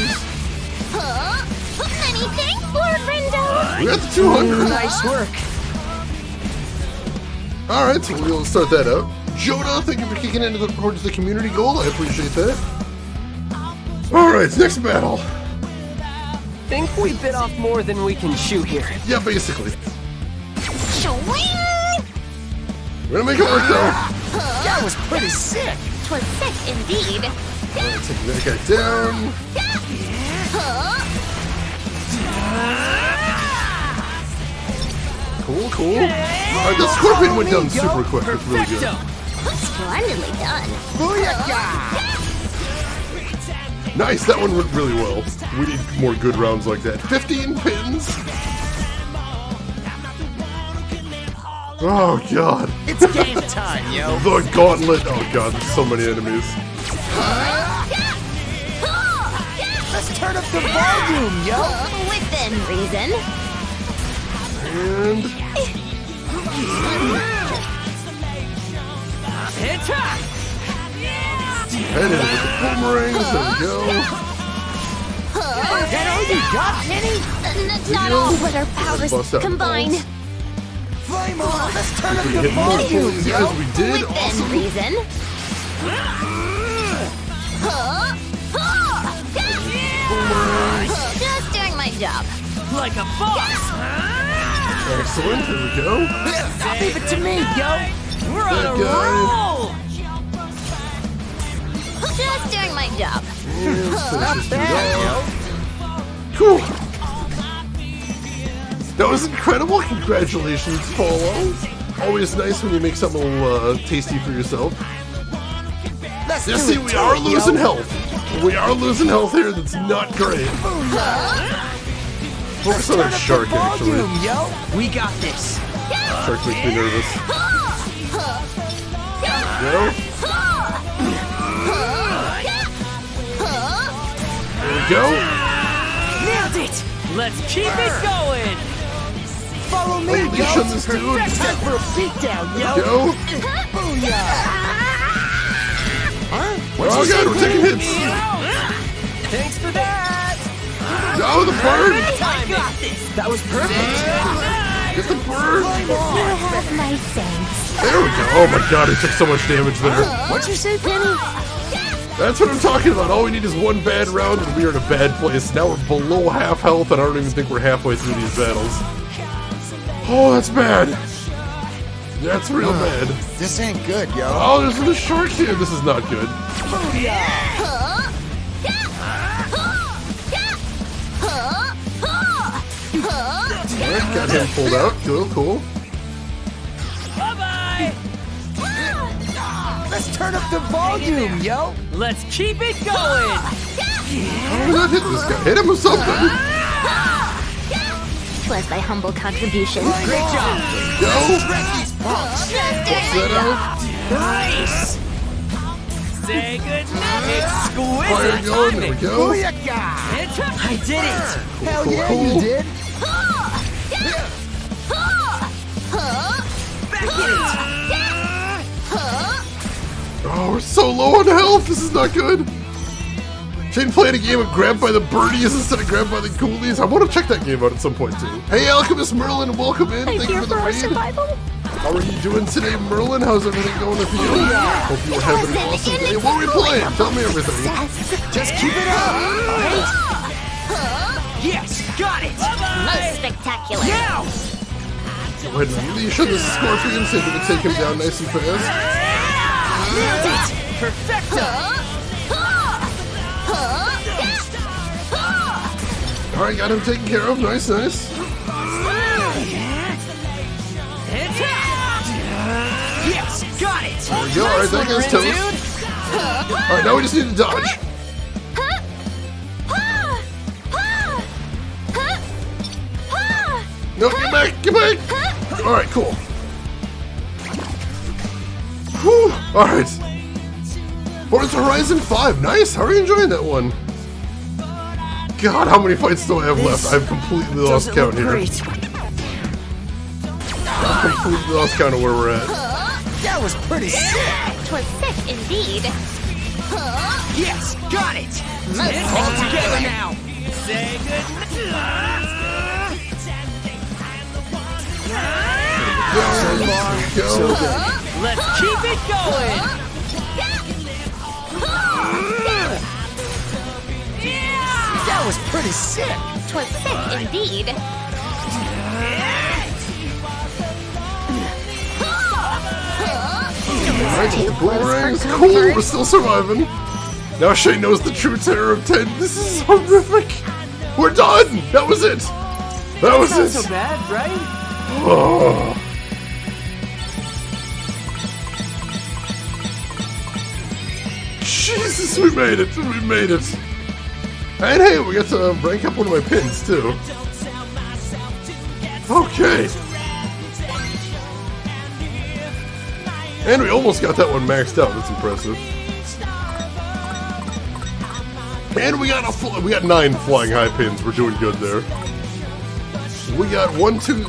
Many thanks, Lord Rindo. We got the 200. Nice work. Alright, so we'll start that out. Jonah, thank you for kicking into towards the community goal. I appreciate that. Alright, next battle. Think we bit off more than we can chew here. Yeah, basically. Swing! We're gonna make it work though. That was pretty sick. 'Twas sick indeed. Alright, take that guy down. Cool, cool. Alright, the scorpion went down super quick. That's really good. Splendidly done. Booyakah! Nice, that one went really well. We need more good rounds like that. 15 pins. Oh god. It's game time, yo. The gauntlet. Oh god, there's so many enemies. Let's turn up the volume, yo. Within reason. And Hit her! head in with the boomerangs. There we go. That all you got, Penny? Not all but our powers Bust out combined. balls. Flame on. Let's turn up We the hit multiple volume, of these yo. as we did. Within Awesome. reason. Just doing my job. Like a boss! Excellent. Here we go. Leave it to me, yo. We're on a That guy. roll! Just doing my job. Finish this dude Bad, off. yo. Cool. That was incredible. Congratulations, Follow. Always nice when you make something a little tasty for yourself. Let's You do see, it we to are it, losing yo. health. We are losing health here. That's not great. Focus on that shark, actually. Volume, yo. We got this! Shark makes me nervous. There we go. Nailed it! Let's keep it going! Follow me, Unleash yo. on this dude. Time for a beatdown, yo. Go. Booyah. Huh? Oh god, we're taking hits. Thanks for that! Oh, the bird. I got this! That was perfect! Get the bird. You have my thanks. There we go. Oh my god, he took so much damage there. What'd you say, Penny? That's what I'm talking about. All we need is one bad round and we are in a bad place. Now we're below half health and I don't even think we're halfway through these battles. Oh, that's bad. That's real bad. This ain't good, yo. Oh, there's the shark here. This is not good. Alright, got him pulled out. Cool, cool. Bye-bye! Let's turn up the volume, yo. Let's keep it going! How did I not hit this guy? Hit him with something. 'Twas thy humble contribution. Great job! Go. Just doing Bust my that job. out. Nice! Say goodnight! Fire Exquisite going. There we timing! go. Booyakah. I did it! Hell cool, yeah, cool. you did. Back in it! Oh, we're so low on health. This is not good. Shane played a game of Grabbed by the Birdies instead of Grabbed by the Ghoulies. I want to check that game out at some point too. Hey, Alchemist Merlin, welcome in. I'm Thank you here for the for our raid. survival. How are you doing today, Merlin? How's everything going with you? Hope you were having an awesome day. What are we playing? Tell me everything. Just keep it up. Yes! Got it! Most spectacular. Now! Go ahead and unleash on this scorpion so we can take him down nice and fast. Nailed it! Perfecto! Alright, got him taken care of. Nice, nice. Yes! Got it! There we go. Alright, that guy's toast. Alright, now we just need to dodge. No, get back! Get back! Alright, cool. Whew! Alright. Forza Horizon 5. Nice! How are you enjoying that one? God, how many fights do I have left? I've completely lost Doesn't count look here. great. I've completely lost count of where we're at. That was pretty sick. 'Twas sick indeed. Yes! Got it! Most All together spectacular. now! Say goodnight! Go, go. Let's keep it going! That was pretty sick. 'Twas sick indeed. Alright, the boomerangs. Cool, we're still surviving. Now Shane knows the true terror of 10. This is horrific. We're done. That was it. That was Not it. so bad, right? Oh. Jesus, we made it. We made it. And hey, we got to rank up one of my pins too. Okay. And we almost got that one maxed out. That's impressive. And we got 9 flying high pins. We're doing good there. We got 1, 2.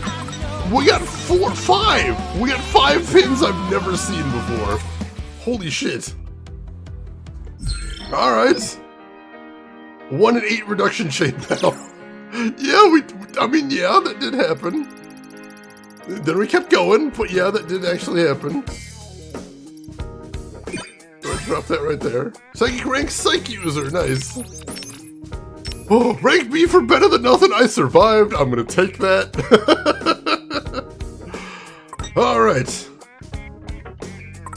We got 4, 5. We got 5 pins I've never seen before. Holy shit. All right. 1 in 8 reduction shade pal. Yeah, I mean, yeah, that did happen. Then we kept going, but yeah, that did actually happen. Drop that right there. Psychic rank psych user, nice. Oh, rank B for better than nothing. I survived. I'm gonna take that. All right.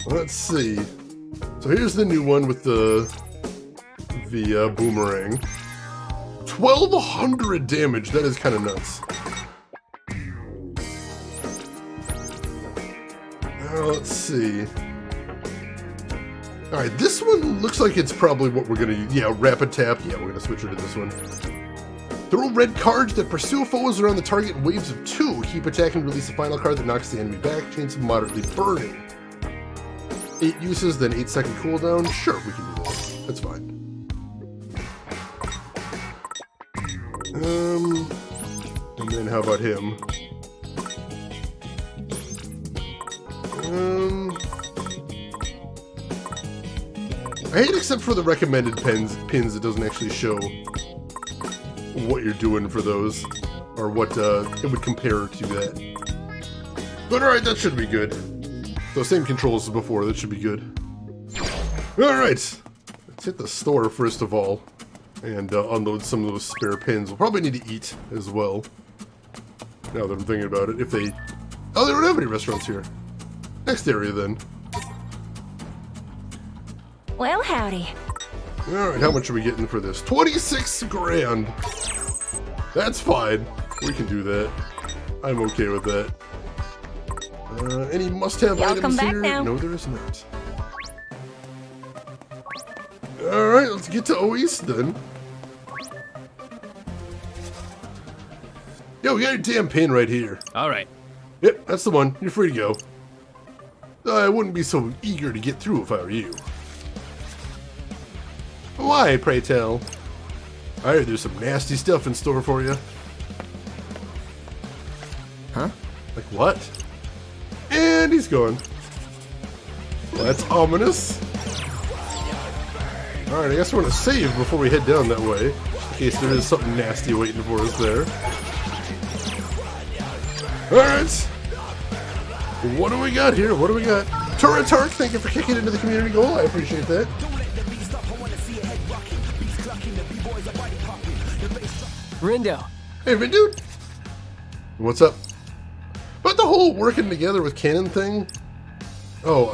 Let's see. So here's the new one with the boomerang. 1,200 damage. That is kind of nuts. Let's see. Alright, this one looks like it's probably what we're gonna use. Yeah, rapid tap. Yeah, we're gonna switch her to this one. Throw red cards that pursue foes around the target in waves of 2. Keep attacking to release a final card that knocks the enemy back. Chance of moderately burning. 8 uses, then 8-second cooldown. Sure, we can do that. That's fine. And then how about him? I hate except for the recommended pins, it doesn't actually show what you're doing for those, or what it would compare to that. But alright, that should be good. So same controls as before, that should be good. Alright, let's hit the store first of all, and unload some of those spare pins. We'll probably need to eat as well, now that I'm thinking about it. If they... Oh, they don't have any restaurants here. Next area then. Well, howdy. Alright, how much are we getting for this? 26 grand! That's fine. We can do that. I'm okay with that. Any must-have Y'all items come back here? now. No, there is not. Alright, let's get to Oasis then. Yo, we got your damn pin right here. All right. Yep, that's the one. You're free to go. I wouldn't be so eager to get through if I were you. Why, pray tell? I heard there's some nasty stuff in store for you. Huh? Like what? And he's gone. Well, that's ominous. Alright, I guess we're gonna save before we head down that way. In case there is something nasty waiting for us there. Alright. What do we got here? What do we got? Turatark, thank you for kicking into the community goal. I appreciate that. Rindo. Hey, dude. What's up? But the whole working together with Canon thing. Oh,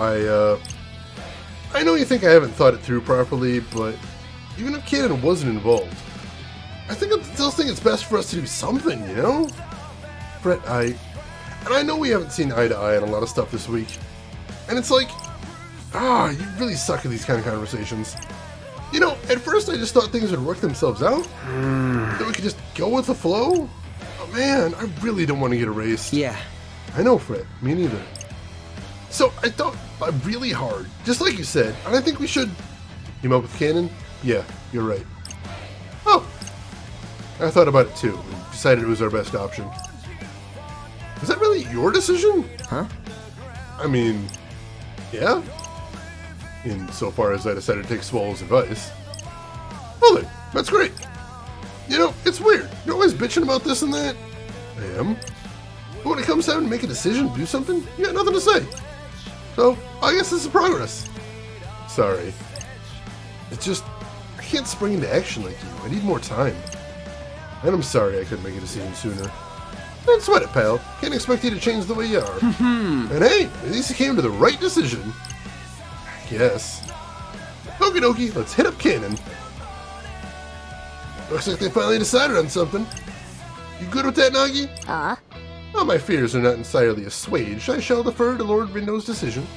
I know you think I haven't thought it through properly, but even if Canon wasn't involved, I still think it's best for us to do something, you know? Brett, and I know we haven't seen eye to eye on a lot of stuff this week, and it's like, you really suck at these kind of conversations. You know, at first I just thought things would work themselves out, that we could just go with the flow. But man, I really don't want to get erased. Yeah. I know, Fred. Me neither. So I thought really hard, just like you said, and I think we should team up with Canon. Yeah, you're right. Oh, I thought about it too, and decided it was our best option. Was that really your decision? Huh? I mean, yeah. Insofar as I decided to take Swallow's advice. Well then, that's great. You know, it's weird. You're always bitching about this and that. I am. But when it comes time to make a decision, do something, you got nothing to say. So, I guess this is progress. Sorry. It's just, I can't spring into action like you. I need more time. And I'm sorry I couldn't make a decision sooner. Don't sweat it, pal. Can't expect you to change the way you are. And hey, at least you came to the right decision. guess. Okie dokie, let's hit up Cannon. Looks like they finally decided on something. You good with that, Nagi? While my fears are not entirely assuaged, I shall defer to Lord Rindo's decision.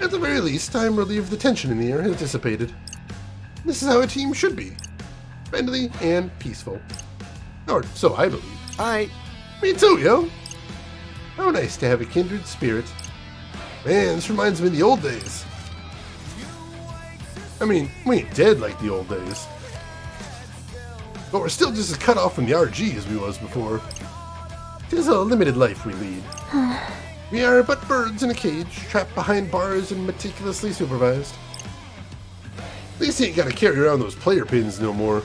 At the very least, I am relieved the tension in the air has dissipated. This is how a team should be. Friendly and peaceful. Or so I believe. Me too, yo. How nice to have a kindred spirit. Man, this reminds me of the old days. I mean, we ain't dead like the old days. But we're still just as cut off from the RG as we was before. 'Tis a limited life we lead. We are but birds in a cage, trapped behind bars and meticulously supervised. At least he ain't gotta carry around those player pins no more.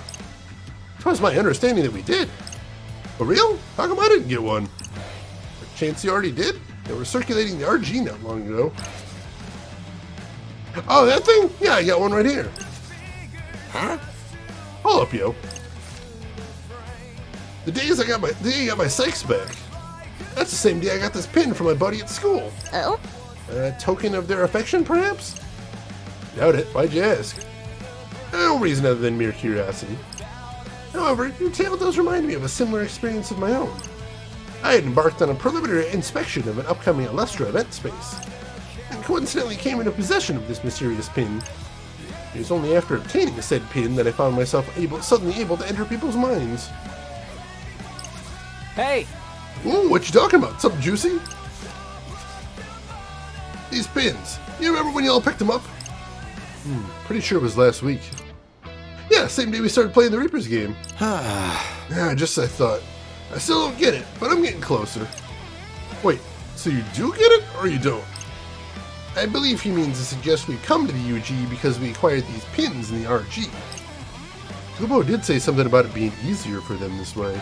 'Twas my understanding that we did. For real? How come I didn't get one? A chance you already did? They were circulating the RG not long ago. Oh, that thing? Yeah, I got one right here. Huh? Hold up, yo. The day I got my Sykes back. That's the same day I got this pin from my buddy at school. Oh? A token of their affection, perhaps? Doubt it. Why'd you ask? No reason other than mere curiosity. However, your tale does remind me of a similar experience of my own. I had embarked on a preliminary inspection of an upcoming Alestra event space, and coincidentally came into possession of this mysterious pin. It was only after obtaining a said pin that I found myself suddenly able to enter people's minds. Hey! Ooh, what you talking about? Something juicy? These pins. You remember when you all picked them up? Pretty sure it was last week. Yeah, same day we started playing the Reapers game. Yeah, just as I thought. I still don't get it, but I'm getting closer. Wait, so you do get it, or you don't? I believe he means to suggest we come to the UG because we acquired these pins in the RG. Kubo did say something about it being easier for them this way.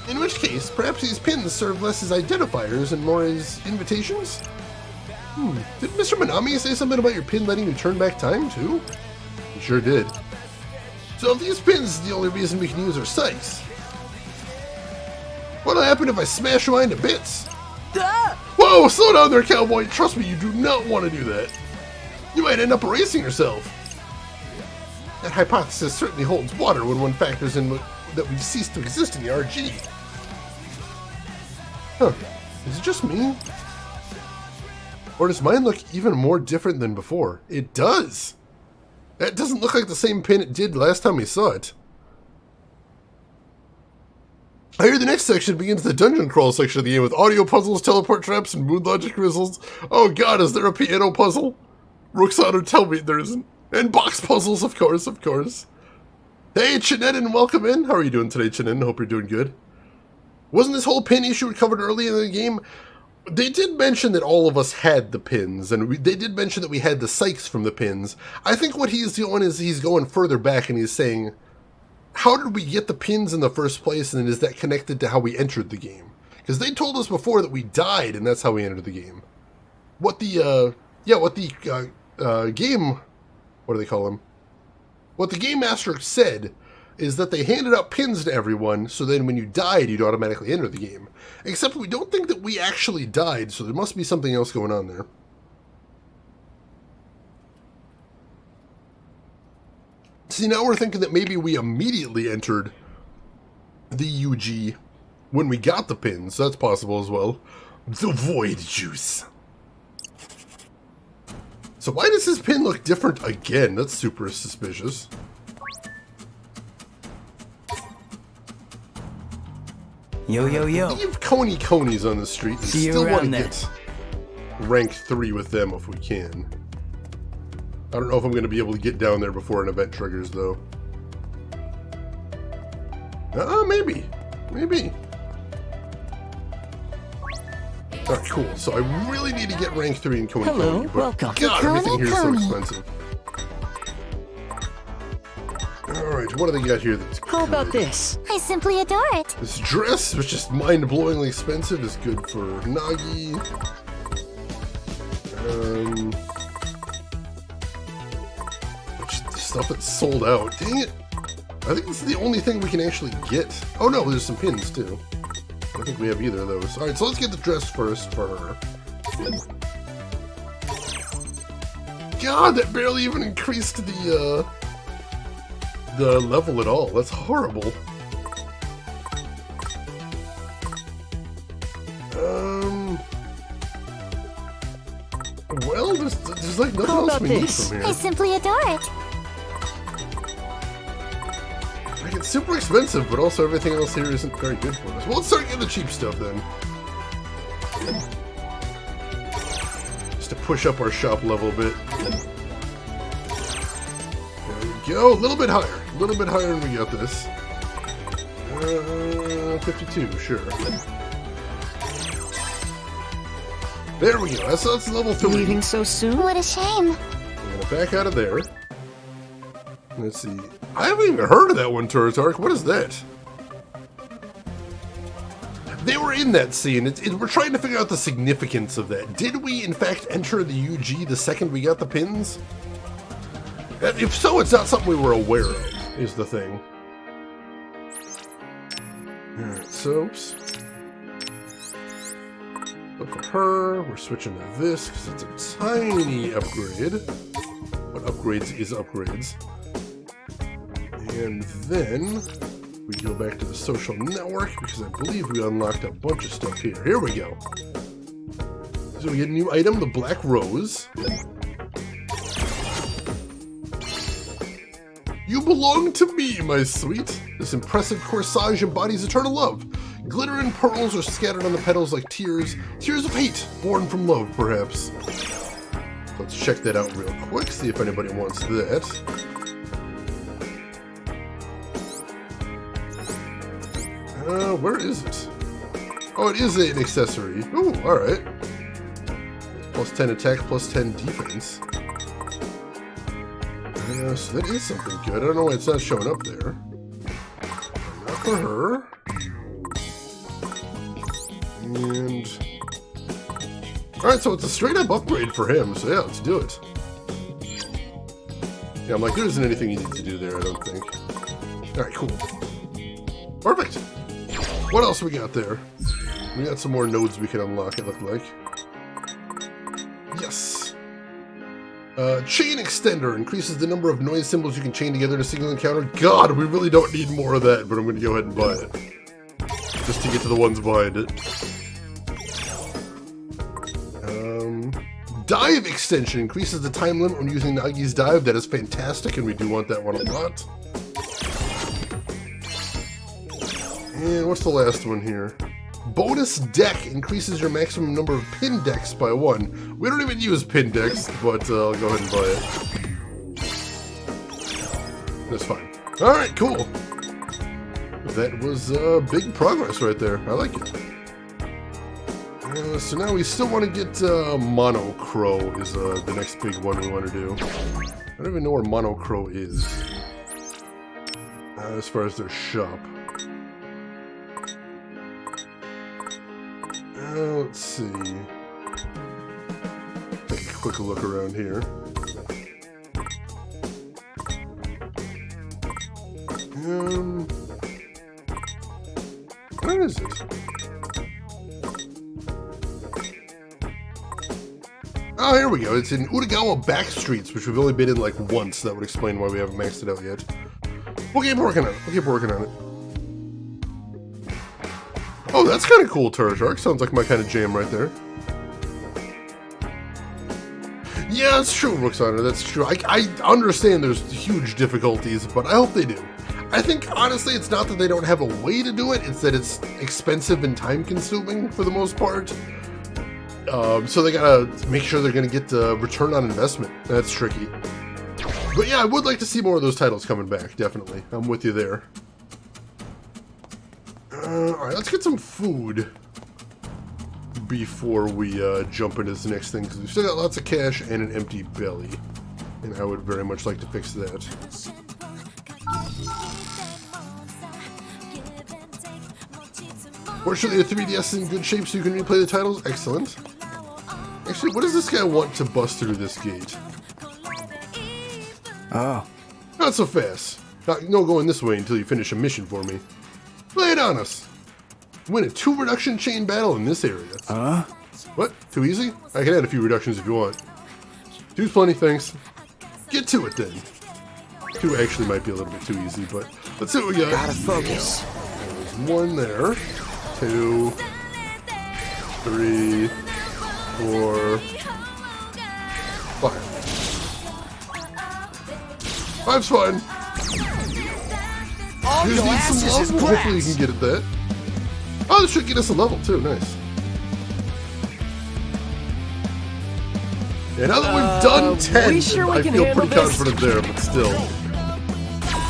In which case, perhaps these pins serve less as identifiers and more as invitations? Did Mr. Minami say something about your pin letting you turn back time, too? He sure did. So if these pins is the only reason we can use our Sykes, what'll happen if I smash mine to bits? Whoa, slow down there, cowboy! Trust me, you do not want to do that. You might end up erasing yourself. That hypothesis certainly holds water when one factors in that we've ceased to exist in the RG. Huh, is it just me? Or does mine look even more different than before? It does! That doesn't look like the same pin it did last time we saw it. I hear the next section begins the dungeon crawl section of the game with audio puzzles, teleport traps, and mood logic rizzles. Oh god, is there a piano puzzle? Roxana, tell me there isn't. And box puzzles, of course, of course. Hey, Chinenin, welcome in. How are you doing today, Chinen? Hope you're doing good. Wasn't this whole pin issue covered early in the game? They did mention that all of us had the pins, and they did mention that we had the Sykes from the pins. I think what he's doing is he's going further back and he's saying, how did we get the pins in the first place, and is that connected to how we entered the game? Because they told us before that we died, and that's how we entered the game. What the game, what do they call them? What the Game Master said is that they handed out pins to everyone, so then when you died, you'd automatically enter the game. Except we don't think that we actually died, so there must be something else going on there. See, now we're thinking that maybe we immediately entered the UG when we got the pins. That's possible as well. The Void Juice. So why does his pin look different again? That's super suspicious. Yo, yo, yo. We have Conies on the street and See you still want to around there. get rank 3 with them if we can. I don't know if I'm going to be able to get down there before an event triggers, though. Maybe. Maybe. Alright, cool. So I really need to get rank 3 in Coney Hello, Coney, but welcome. God, everything here is so Coney. expensive. Alright, what do they got here that's How about good? this? I simply adore it. This dress, which is mind-blowingly expensive, is good for Nagi. The stuff that's sold out. Dang it. I think this is the only thing we can actually get. Oh no, there's some pins too. I don't think we have either of those. Alright, so let's get the dress first for her. God, that barely even increased the level at all. That's horrible. Well, there's like nothing else we need from here. I simply adore it. Like, it's super expensive, but also everything else here isn't very good for us. Well, let's start getting the cheap stuff then. Just to push up our shop level a bit. There we go. A little bit higher. A little bit higher and we got this. 52, sure. There we go. That's level 3. Leaving so soon? What a shame. I'm gonna back out of there. Let's see. I haven't even heard of that one, Turatark. What is that? They were in that scene. We're trying to figure out the significance of that. Did we, in fact, enter the UG the second we got the pins? If so, it's not something we were aware of, is the thing. Alright, soaps. Look for her. We're switching to this because it's a tiny upgrade. But upgrades is upgrades. And then we go back to the social network because I believe we unlocked a bunch of stuff here. Here we go. So we get a new item, the Black Rose. You belong to me, my sweet. This impressive corsage embodies eternal love. Glitter and pearls are scattered on the petals like tears. Tears of hate, born from love, perhaps. Let's check that out real quick, see if anybody wants that. Where is it? Oh, it is an accessory. Ooh, alright. Plus 10 attack, plus 10 defense. So that is something good. I don't know why it's not showing up there. Not for her. And... Alright, so it's a straight up upgrade for him, so yeah, let's do it. Yeah, I'm like, there isn't anything you need to do there, I don't think. Alright, cool. Perfect! What else we got there? We got some more nodes we can unlock, it looked like. Yes! Chain Extender increases the number of noise symbols you can chain together in a single encounter. God, we really don't need more of that, but I'm going to go ahead and buy it. Just to get to the ones behind it. Dive Extension increases the time limit when using Nagi's dive. That is fantastic, and we do want that one a lot. And what's the last one here? Bonus Deck increases your maximum number of pin decks by 1. We don't even use pin decks, but I'll go ahead and buy it. That's fine. Alright, cool. That was big progress right there. I like it. So now we still want to get Monocro is the next big one we want to do. I don't even know where Monocro is. As far as their shop. Let's see. Take a quick look around here. Where is it? Oh, here we go. It's in Utagawa Back Streets, which we've only been in like once. That would explain why we haven't maxed it out yet. We'll keep working on it. We'll keep working on it. Oh, that's kind of cool, Turatark. Sounds like my kind of jam right there. Yeah, that's true, Roxana. That's true. I understand there's huge difficulties, but I hope they do. I think, honestly, it's not that they don't have a way to do it. It's that it's expensive and time-consuming for the most part. So they gotta make sure they're gonna get the return on investment. That's tricky. But yeah, I would like to see more of those titles coming back, definitely. I'm with you there. Alright, let's get some food before we jump into this next thing, because we've still got lots of cash and an empty belly. And I would very much like to fix that. Fortunately, the 3DS is in good shape so you can replay the titles. Excellent. Actually, what does this guy want to bust through this gate? Oh. Not so fast. No going this way until you finish a mission for me. Lay it on us. Win a 2 reduction chain battle in this area. Huh? What? Too easy? I can add a few reductions if you want. Two's plenty, thanks. Get to it then. 2 actually might be a little bit too easy, but let's see what we got. Gotta focus. There's 1 there. 2, 3, 4, 5. 5's fine. All Just your need asses some is level. Hopefully you grass. can get at that. Oh, this should get us a level too. Nice. Yeah, now that we've done 10, sure we I can feel handle pretty this? confident there, but still.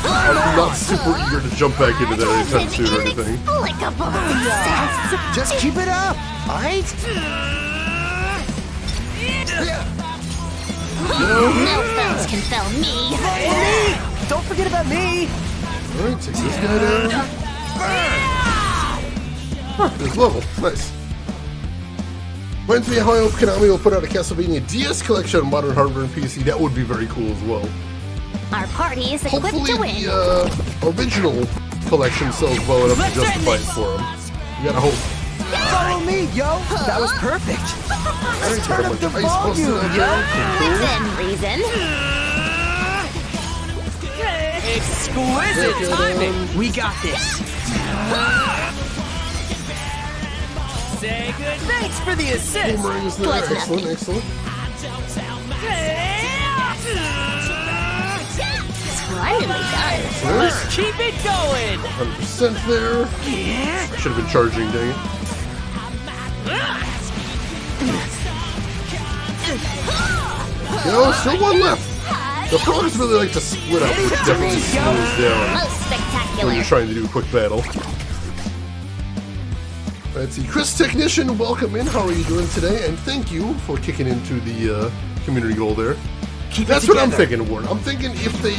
I'm not super eager to jump back into that anytime soon or anything. Inexplicable. Just keep it up, alright? No foes can fell me. Me! Don't forget about me! Alright, take this guy down. Huh, there's level. Nice. Reminds me of how I hope Konami will put out a Castlevania DS collection on modern hardware and PC. That would be very cool as well. Our party is equipped Hopefully to win. the original collection sells well enough to justify it for them. You gotta hope. Follow me, yo! That was perfect! Let's turn up the Ice busted volume, out yo! there. Cool. Within reason. Exquisite Look at timing. him. We got this. Say good. Thanks for the assist. Boomerang's there. What's Excellent, nothing? excellent. Splendidly done. Let's keep it going. 100% there. Should have been charging, dang it. Still 1 left. The frogs really like to split up, which definitely slows down Most when spectacular. you're trying to do a quick battle. Let's see. Chris Technician, welcome in. How are you doing today? And thank you for kicking into the community goal there. Keep That's it what I'm together. thinking, Warren. I'm thinking if the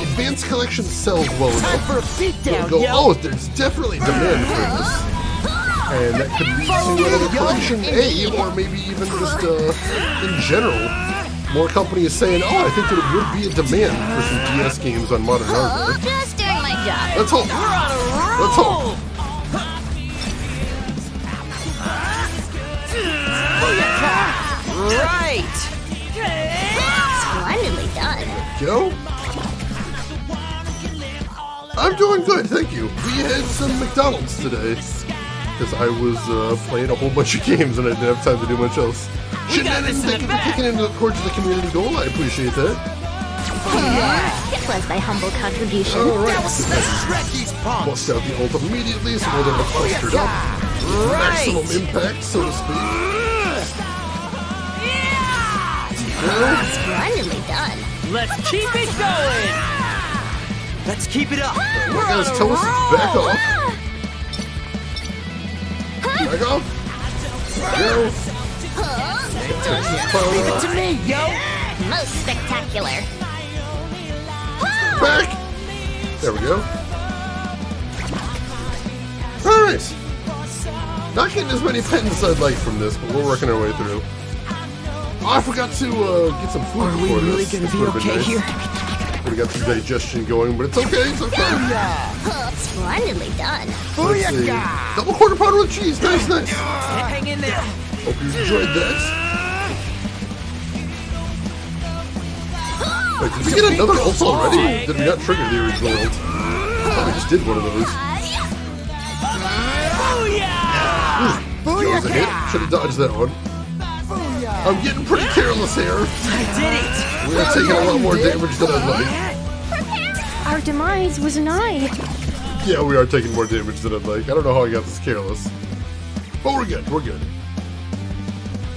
advanced collection sells well Time enough, for a beatdown, go, yo! oh, there's definitely demand for this. And that could lead to another collection A, or maybe even just in general, more companies saying, oh, I think there would be a demand for some DS games on modern hardware. Just doing my job. Let's hope. Let's hope. Right. Splendidly done. Go. I'm doing good, thank you. We had some McDonald's today because I was playing a whole bunch of games and I didn't have time to do much else. Shenanigans, thank you for kicking in towards the community goal. I appreciate that. It was thy humble contribution. All right, Let's shred these punks! bust out the ult immediately, so we'll get it clustered up. Maximum impact, so to speak. Well, Splendidly done. Let's keep it going. Let's keep it up. you guys tell us to back off. Back off. Go. Texas power Leave it up. to me, yo! Most spectacular. Back! There we go. Alright. Not getting as many pens as I'd like from this, but we're working our way through. Oh, I forgot to get some food Are we before really this. gonna This be would've been okay nice. here? We got some digestion going, but it's okay, it's okay. Yeah! Splendidly done. Let's see. Booyaka! Double quarter pounder with cheese, nice, nice. Hang in there. Hope you enjoyed that. Wait, did we get another ult already? Did we not trigger the original ult? I thought we just did one of those. That was a hit. Should have dodged that one. I'm getting pretty careless here. I did it. We're taking a lot more damage than I'd like. Our demise was nigh. Yeah, we are taking more damage than I'd like. I don't know how I got this careless. But we're good, we're good.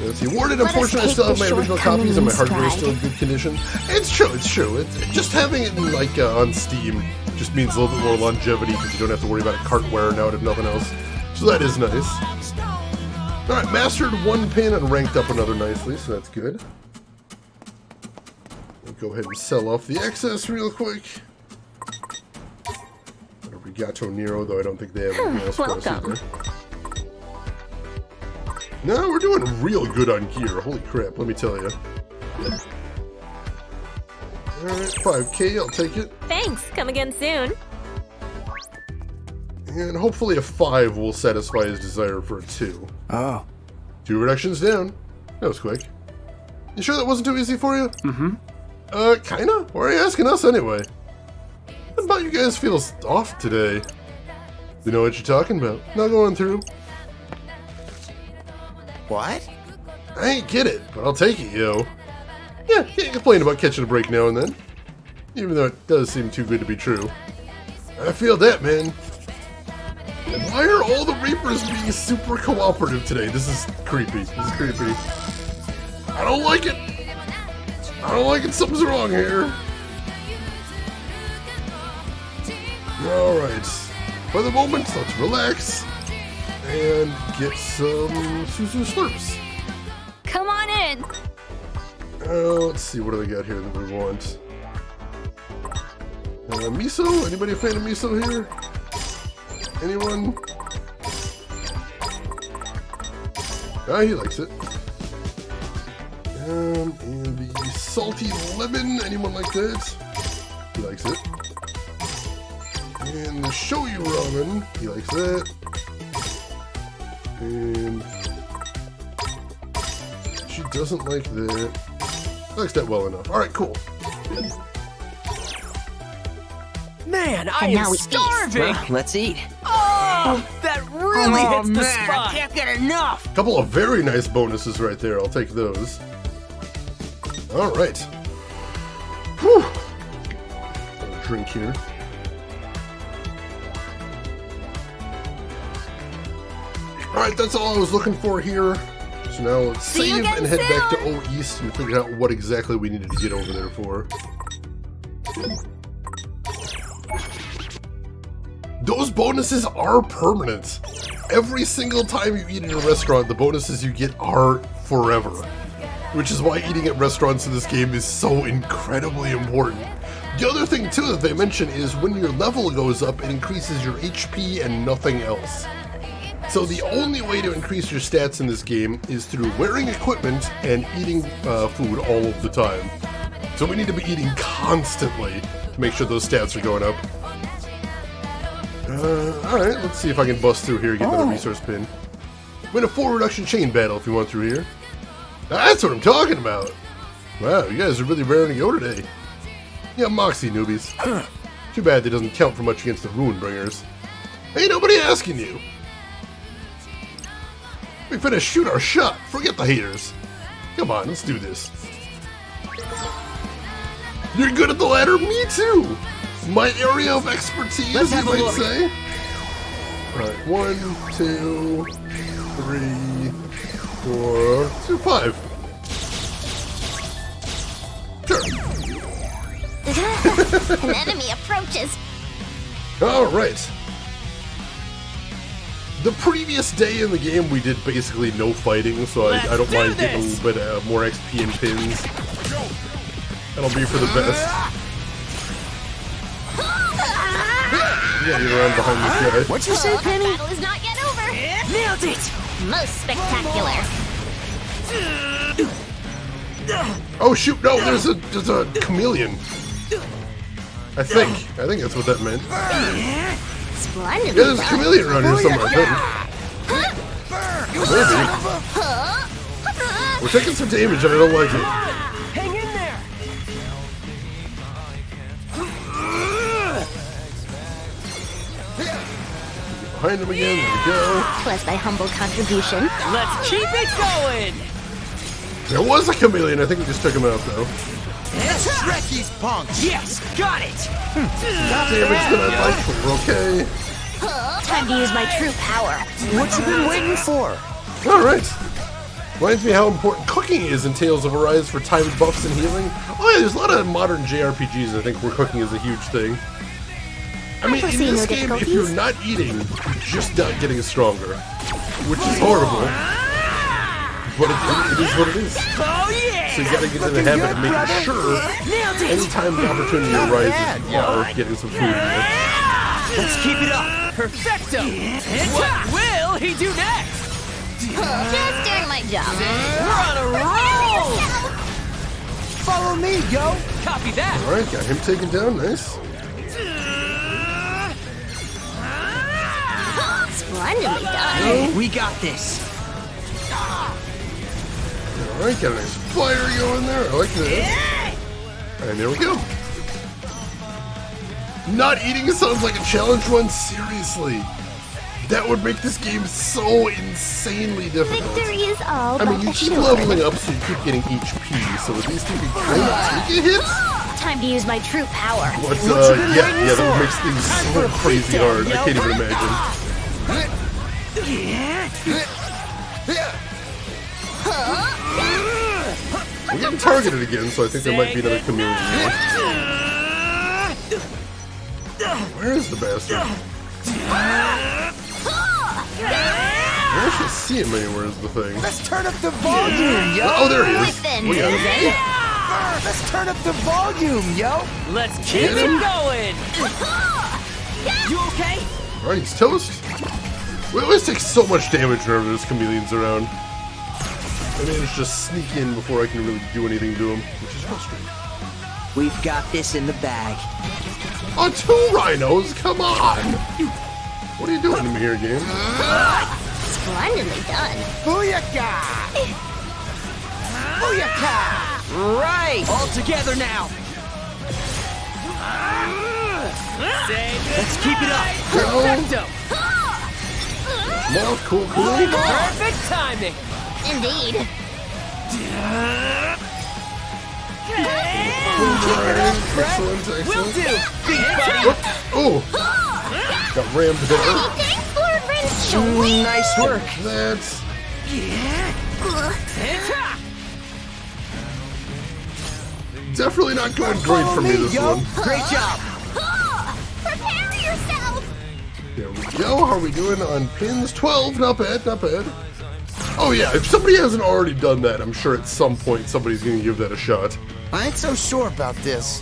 Let's see. Warded, Let us unfortunately, I take still have the my original copies and my hardware is shortcomings still in good condition. It's true, it's true. Just having it in, like on Steam just means a little bit more longevity because you don't have to worry about a cart wearing out if nothing else. So that is nice. Alright, mastered 1 pin and ranked up another nicely, so that's good. We'll go ahead and sell off the excess real quick. Arigato Nero, though I don't think they have anything else for us Welcome. either. No, we're doing real good on gear. Holy crap, let me tell you. Alright, 5k, I'll take it. Thanks. Come again soon. And hopefully a 5 will satisfy his desire for a 2. Oh. 2 reductions down. That was quick. You sure that wasn't too easy for you? Mm-hmm. Kinda? Why are you asking us anyway? What about you guys feel off today? We know what you're talking about. Not going through. What? I ain't get it, but I'll take it, yo. Yeah, can't complain about catching a break now and then. Even though it does seem too good to be true. I feel that, man. Why are all the Reapers being super cooperative today? This is creepy. This is creepy. I don't like it. I don't like it. Something's wrong here. Alright. For the moment, let's relax and get some Suzu Slurps. Come on in. Let's see, what do we got here that we want? Miso? Anybody a fan of miso here? Anyone? Ah, he likes it. And the salty lemon, anyone like that? He likes it. And the shoyu ramen, he likes that. And she doesn't like that. Likes that well enough. Alright, cool. Man, I And now am we feast. starving! Well, let's eat. Oh, that really hits the man, spot! I can't get enough. Couple of very nice bonuses right there. I'll take those. Alright. Whew. Got a drink here. Alright, that's all I was looking for here. So now let's See you save again and head back to soon. O East and figure out what exactly we needed to get over there for. Those bonuses are permanent. Every single time you eat in a restaurant, the bonuses you get are forever. Which is why eating at restaurants in this game is so incredibly important. The other thing too that they mention is when your level goes up, it increases your HP and nothing else. So the only way to increase your stats in this game is through wearing equipment and eating food all of the time. So we need to be eating constantly to make sure those stats are going up. Alright, let's see if I can bust through here and get another resource pin. Win a full reduction chain battle if you want through here. That's what I'm talking about! Wow, you guys are really raring to go today. Yeah, Moxie newbies. Too bad that doesn't count for much against the Ruinbringers. Ain't nobody asking you! We finna shoot our shot, forget the haters. Come on, let's do this. You're good at the ladder? Me too! My area of expertise, Let's you have a might look. say. Alright, 1, 2, 3, 4, 5. Sure. An enemy approaches. Alright. The previous day in the game we did basically no fighting, so I don't Let's do mind getting a this. little bit more XP and pins. That'll be for the best. Yeah, you're around behind this guy. What'd you say, Our Penny? battle is not yet over. Nailed it! Most spectacular. Oh shoot, no, there's a chameleon. I think that's what that meant. Yeah, Splendidly there's a done. chameleon around here somewhere, I think. Maybe. We're taking some damage and I don't like it. Hang in there! Behind him again, there we go. Was thy humble contribution. Let's keep it going! There was a chameleon, I think we just took him out though. Shrek these punks. Yes, got it! Damage that I like, but we're okay. Time to use my true power. What you been waiting for? Alright. Reminds me how important cooking is in Tales of Arise for timed buffs and healing. Oh yeah, there's a lot of modern JRPGs I think where cooking is a huge thing. I mean, in foresee this no game, if difficulties. you're not eating, you're just not getting stronger. Which is horrible. But it is what it is. Oh yeah! So you gotta get in the habit of making sure Nailed it! anytime the opportunity arises, you are getting some food in there. Let's keep it up! Perfecto! What will he do next? Just doing my job. We're on a roll! Follow me, yo. Copy that! Alright, got him taken down, nice. Splendidly done. We got this! Alright, got a nice fire going there. I like that. And there we go. Not eating sounds like a challenge run, seriously. That would make this game so insanely difficult. Victory is all I mean, but you keep assured. leveling up so you keep getting HP, so at least you can kind of take a hit. Time to use my true power. But, you been yeah, waiting that for? makes things so crazy hard. I can't even imagine. We're getting targeted again, so I think there might be another chameleon here. Where is the bastard? I don't actually see him anywhere is the thing. Let's turn up the volume, yo. Oh, there he is. Listen, We got him. Let's turn up the volume, yo. Let's keep Get him. it going. You okay? Alright, he's toast. We always take so much damage whenever there's chameleons around. I managed to just sneak in before I can really do anything to him, which is frustrating. We've got this in the bag. Oh, 2 rhinos? Come on! What are you doing to me here, game? Splendidly done. Booyaka! Booyaka! Right. All together now. Let's keep it up. Go! Perfecto. Well, cool. Perfect timing. Indeed. Excellent, Will excellent. do. Big buddy. Oh! Got rammed there. Thanks, Lord Rinch. Nice work. That's... Definitely not going great for me this one. Great job. Prepare yourself. There we go. How are we doing on pins? 12. Not bad, not bad. Oh yeah, if somebody hasn't already done that, I'm sure at some point somebody's going to give that a shot. I ain't so sure about this.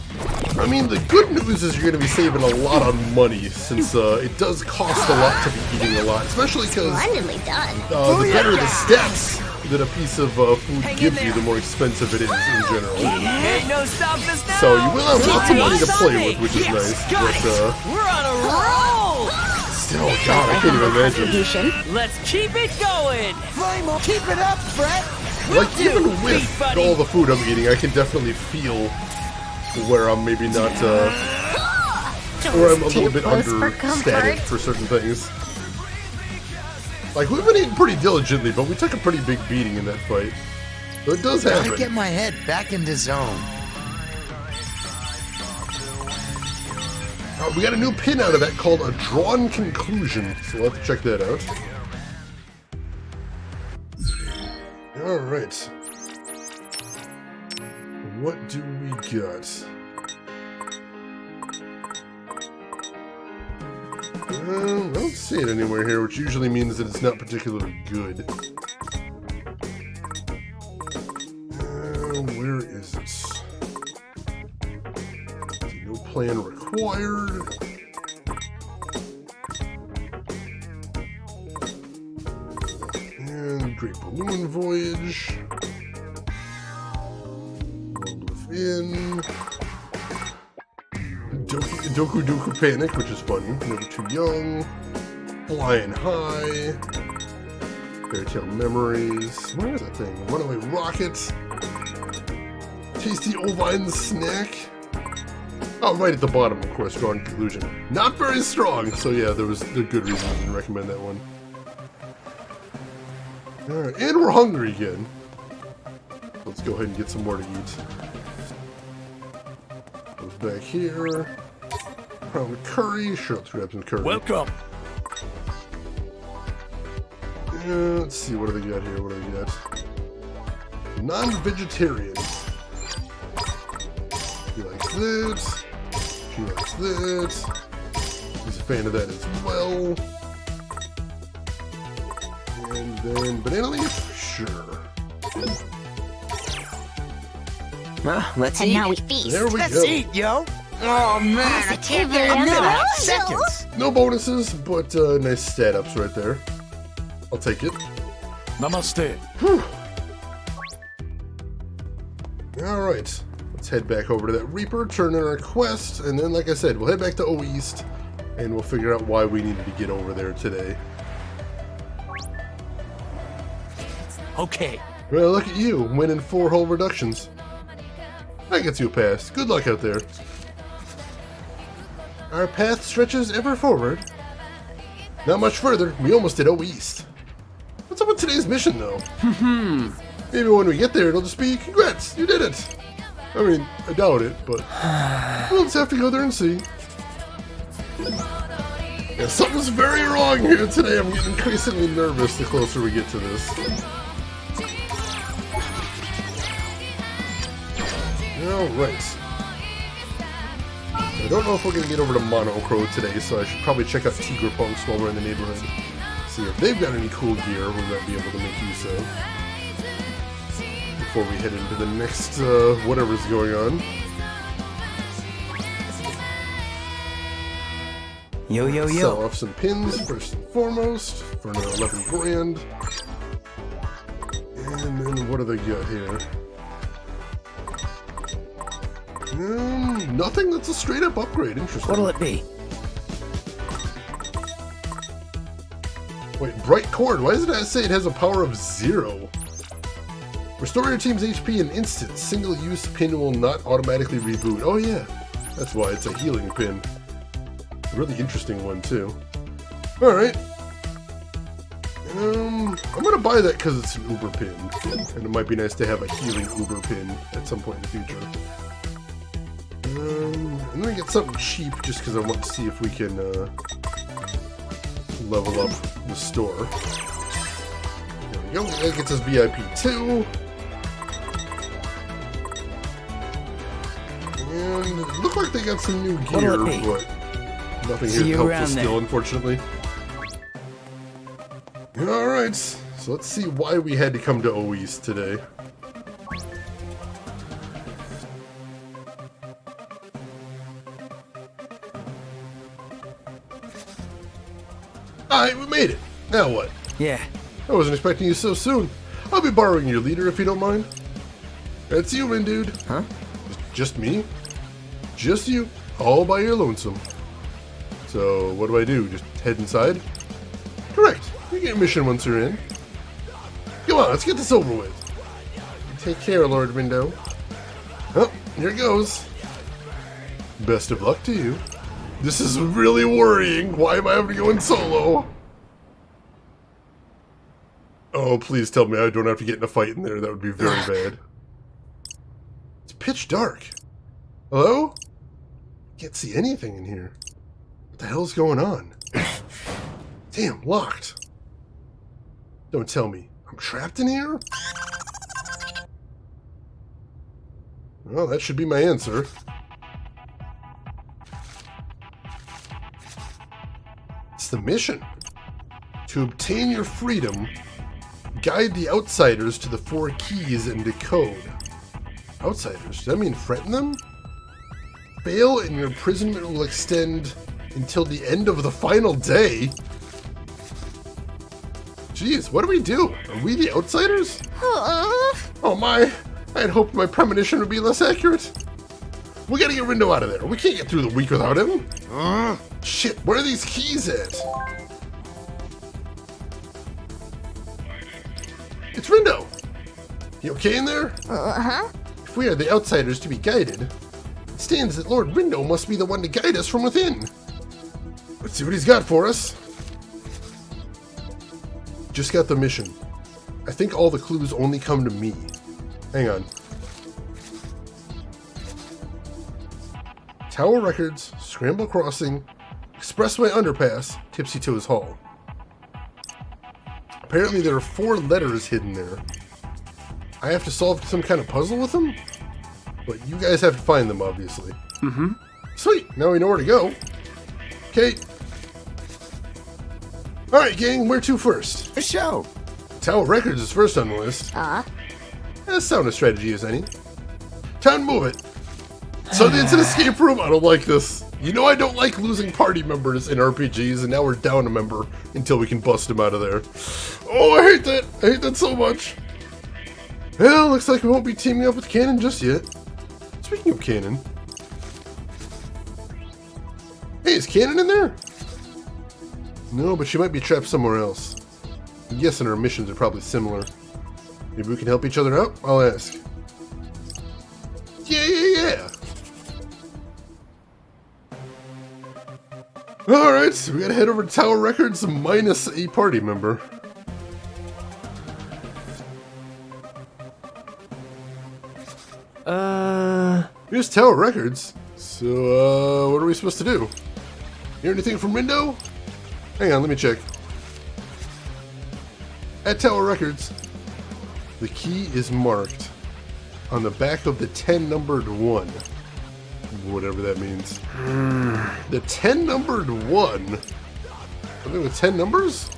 I mean, the good news is you're going to be saving a lot on money, since it does cost a lot to be eating a lot, especially because Splendidly done. the better the stats that a piece of food Hang in gives you, there. the more expensive it is in general. Ain't no stopping us now. So you will have lots of money to play Sunday. with, which is Yes, nice. guys, But we're on a roll. still, God, I can't even imagine. Contribution. Let's keep it going. Flame on. Keep it up, Brett. Like do, even big with buddy. all the food I'm eating, I can definitely feel where I'm maybe not, where I'm a little bit close for understated comfort. for certain things. Like we've been eating pretty diligently, but we took a pretty big beating in that fight. So it does Gotta happen. get my head back into zone. We got a new pin out of that called a drawn conclusion, so we'll have to check that out. Alright. What do we got? I don't see it anywhere here, which usually means that it's not particularly good. Where is it? No plan required. And Great Balloon Voyage. World Within. Doku Doku Panic, which is fun. Never Too Young. Flying High. Fairy Tale Memories. What is that thing? Runaway Rocket. Tasty Ovine Snack. Oh, right at the bottom, of course, Drawn Conclusion. Not very strong, so yeah, there was a good reason I didn't recommend that one. Alright, and we're hungry again. Let's go ahead and get some more to eat. Goes back here. Pound of curry. Sure, let's grab some curry. Welcome. Let's see, what do they got here? What do they got? Non-vegetarian. He likes that. She likes that. He's a fan of that as well. And then banana leaf? Sure. Well, let's And eat. now we feast. There we Let's go. eat, yo. Oh man, I can't get Positively enough. amazing. Seconds. No bonuses, but nice stat ups right there. I'll take it. Namaste. Alright. Let's head back over to that Reaper, turn in our quest, and then, like I said, we'll head back to O East, and we'll figure out why we needed to get over there today. Okay, Well, look at you, winning 4 hull reductions. That gets you a pass. Good luck out there. Our path stretches ever forward. Not much further. We almost did O East. What's up with today's mission, though? Maybe when we get there, it'll just be, congrats, you did it. I mean, I doubt it, but we'll just have to go there and see. Yeah, something's very wrong here today. I'm getting increasingly nervous the closer we get to this. Alright. I don't know if we're going to get over to Monocro today, so I should probably check out Tigerpunks while we're in the neighborhood. See if they've got any cool gear we might be able to make use of. Before we head into the next, whatever's going on. Yo, yo, yo. Sell off some pins, first and foremost, for another 11 grand. And then what do they got here? Nothing. That's a straight up upgrade. Interesting. What'll it be? Wait, Bright Cord. Why does it say it has a power of 0? Restore your team's HP in an instant. Single-use pin will not automatically reboot. Oh yeah, that's why it's a healing pin. A really interesting one too. All right. I'm gonna buy that because it's an Uber pin, and it might be nice to have a healing Uber pin at some point in the future. I'm gonna get something cheap just because I want to see if we can level up the store. There we go. That gets us VIP 2. And it looked like they got some new gear, but nothing here to help us still, unfortunately. Alright, so let's see why we had to come to O East today. Alright, we made it. Now what? Yeah. I wasn't expecting you so soon. I'll be borrowing your leader if you don't mind. That's you, Rin Dude. Huh? Just me? Just you. All by your lonesome. So, what do? Just head inside? Correct. You get a mission once you're in. Come on, let's get this over with. Take care, Lord Rindo. Oh, here it goes. Best of luck to you. This is really worrying. Why am I having to go in solo? Oh, please tell me I don't have to get in a fight in there. That would be very bad. It's pitch dark. Hello? Can't see anything in here. What the hell's going on? Damn, locked. Don't tell me. I'm trapped in here? Well, that should be my answer. It's the mission. To obtain your freedom, guide the outsiders to the 4 keys and decode. Outsiders? Does that mean threaten them? Fail and your imprisonment will extend until the end of the final day? Jeez, what do we do? Are we the outsiders? Oh my, I had hoped my premonition would be less accurate. We gotta get Rindo out of there. We can't get through the week without him. Shit, where are these keys at? It's Rindo. You okay in there? If we are the outsiders to be guided, it stands that Lord Rindo must be the one to guide us from within. Let's see what he's got for us. Just got the mission. I think all the clues only come to me. Hang on. Tower Records, Scramble Crossing, Expressway Underpass, Tipsy Toes Hall. Apparently there are 4 letters hidden there. I have to solve some kind of puzzle with them? But you guys have to find them, obviously. Sweet, now we know where to go. Okay. Alright, gang, where to first? A show. Tower Records is first on the list. As sound a strategy as any. Time to move it. So it's an escape room. I don't like this. You know I don't like losing party members in RPGs, and now we're down a member until we can bust them out of there. Oh, I hate that. I hate that so much. Well, looks like we won't be teaming up with Cannon just yet. Speaking of Cannon. Hey, is Cannon in there? No, but she might be trapped somewhere else. I'm guessing her missions are probably similar. Maybe we can help each other out? I'll ask. Yeah. Alright, so we gotta head over to Tower Records minus a party member. Here's Tower Records. So, what are we supposed to do? Hear anything from Rindo? Hang on, let me check. At Tower Records, the key is marked on the back of the 10 numbered 1. Whatever that means. The 10 numbered 1? Something with 10 numbers?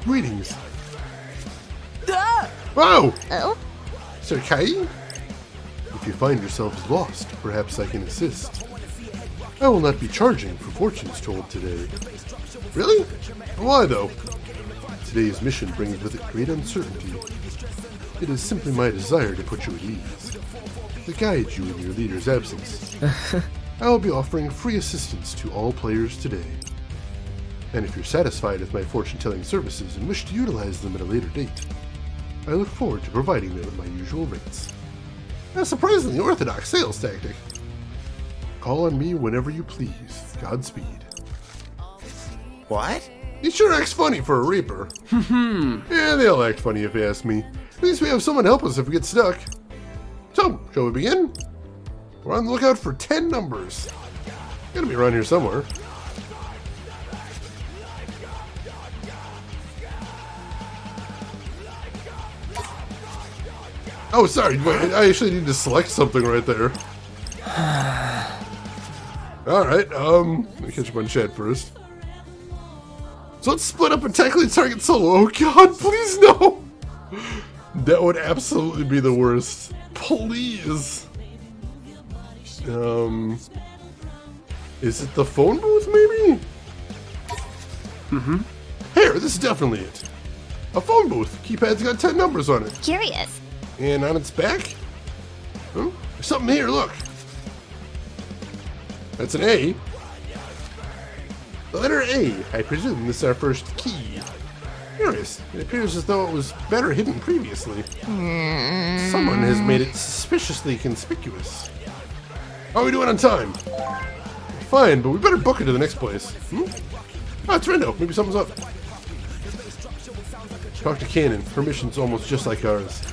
Greetings. Whoa! Oh? Sir Kai? If you find yourselves lost, perhaps I can assist. I will not be charging for fortunes told today. Really? Why though? Today's mission brings with it great uncertainty. It is simply my desire to put you at ease, to guide you in your leader's absence. I will be offering free assistance to all players today. And if you're satisfied with my fortune-telling services and wish to utilize them at a later date, I look forward to providing them at my usual rates. A surprisingly orthodox sales tactic. Call on me whenever you please. Godspeed. What? He sure acts funny for a Reaper. Yeah, they all act funny if you ask me. At least we have someone to help us if we get stuck. So, shall we begin? We're on the lookout for 10 numbers. Gotta be around here somewhere. Oh, sorry. Wait, I actually need to select something right there. Alright, let me catch up on chat first. So let's split up and tackle the target solo. Oh god, please no! That would absolutely be the worst. Please. Is it the phone booth, maybe? Here, this is definitely it. A phone booth. Keypad's got 10 numbers on it. Curious. And on its back? Oh, there's something here, look. That's an A. The letter A. I presume this is our first key. Curious. It appears as though it was better hidden previously. Someone has made it suspiciously conspicuous. How are we doing on time? Fine, but we better book it to the next place. Ah, it's Rindo. Maybe something's up. Talk to Cannon. Her mission's almost just like ours.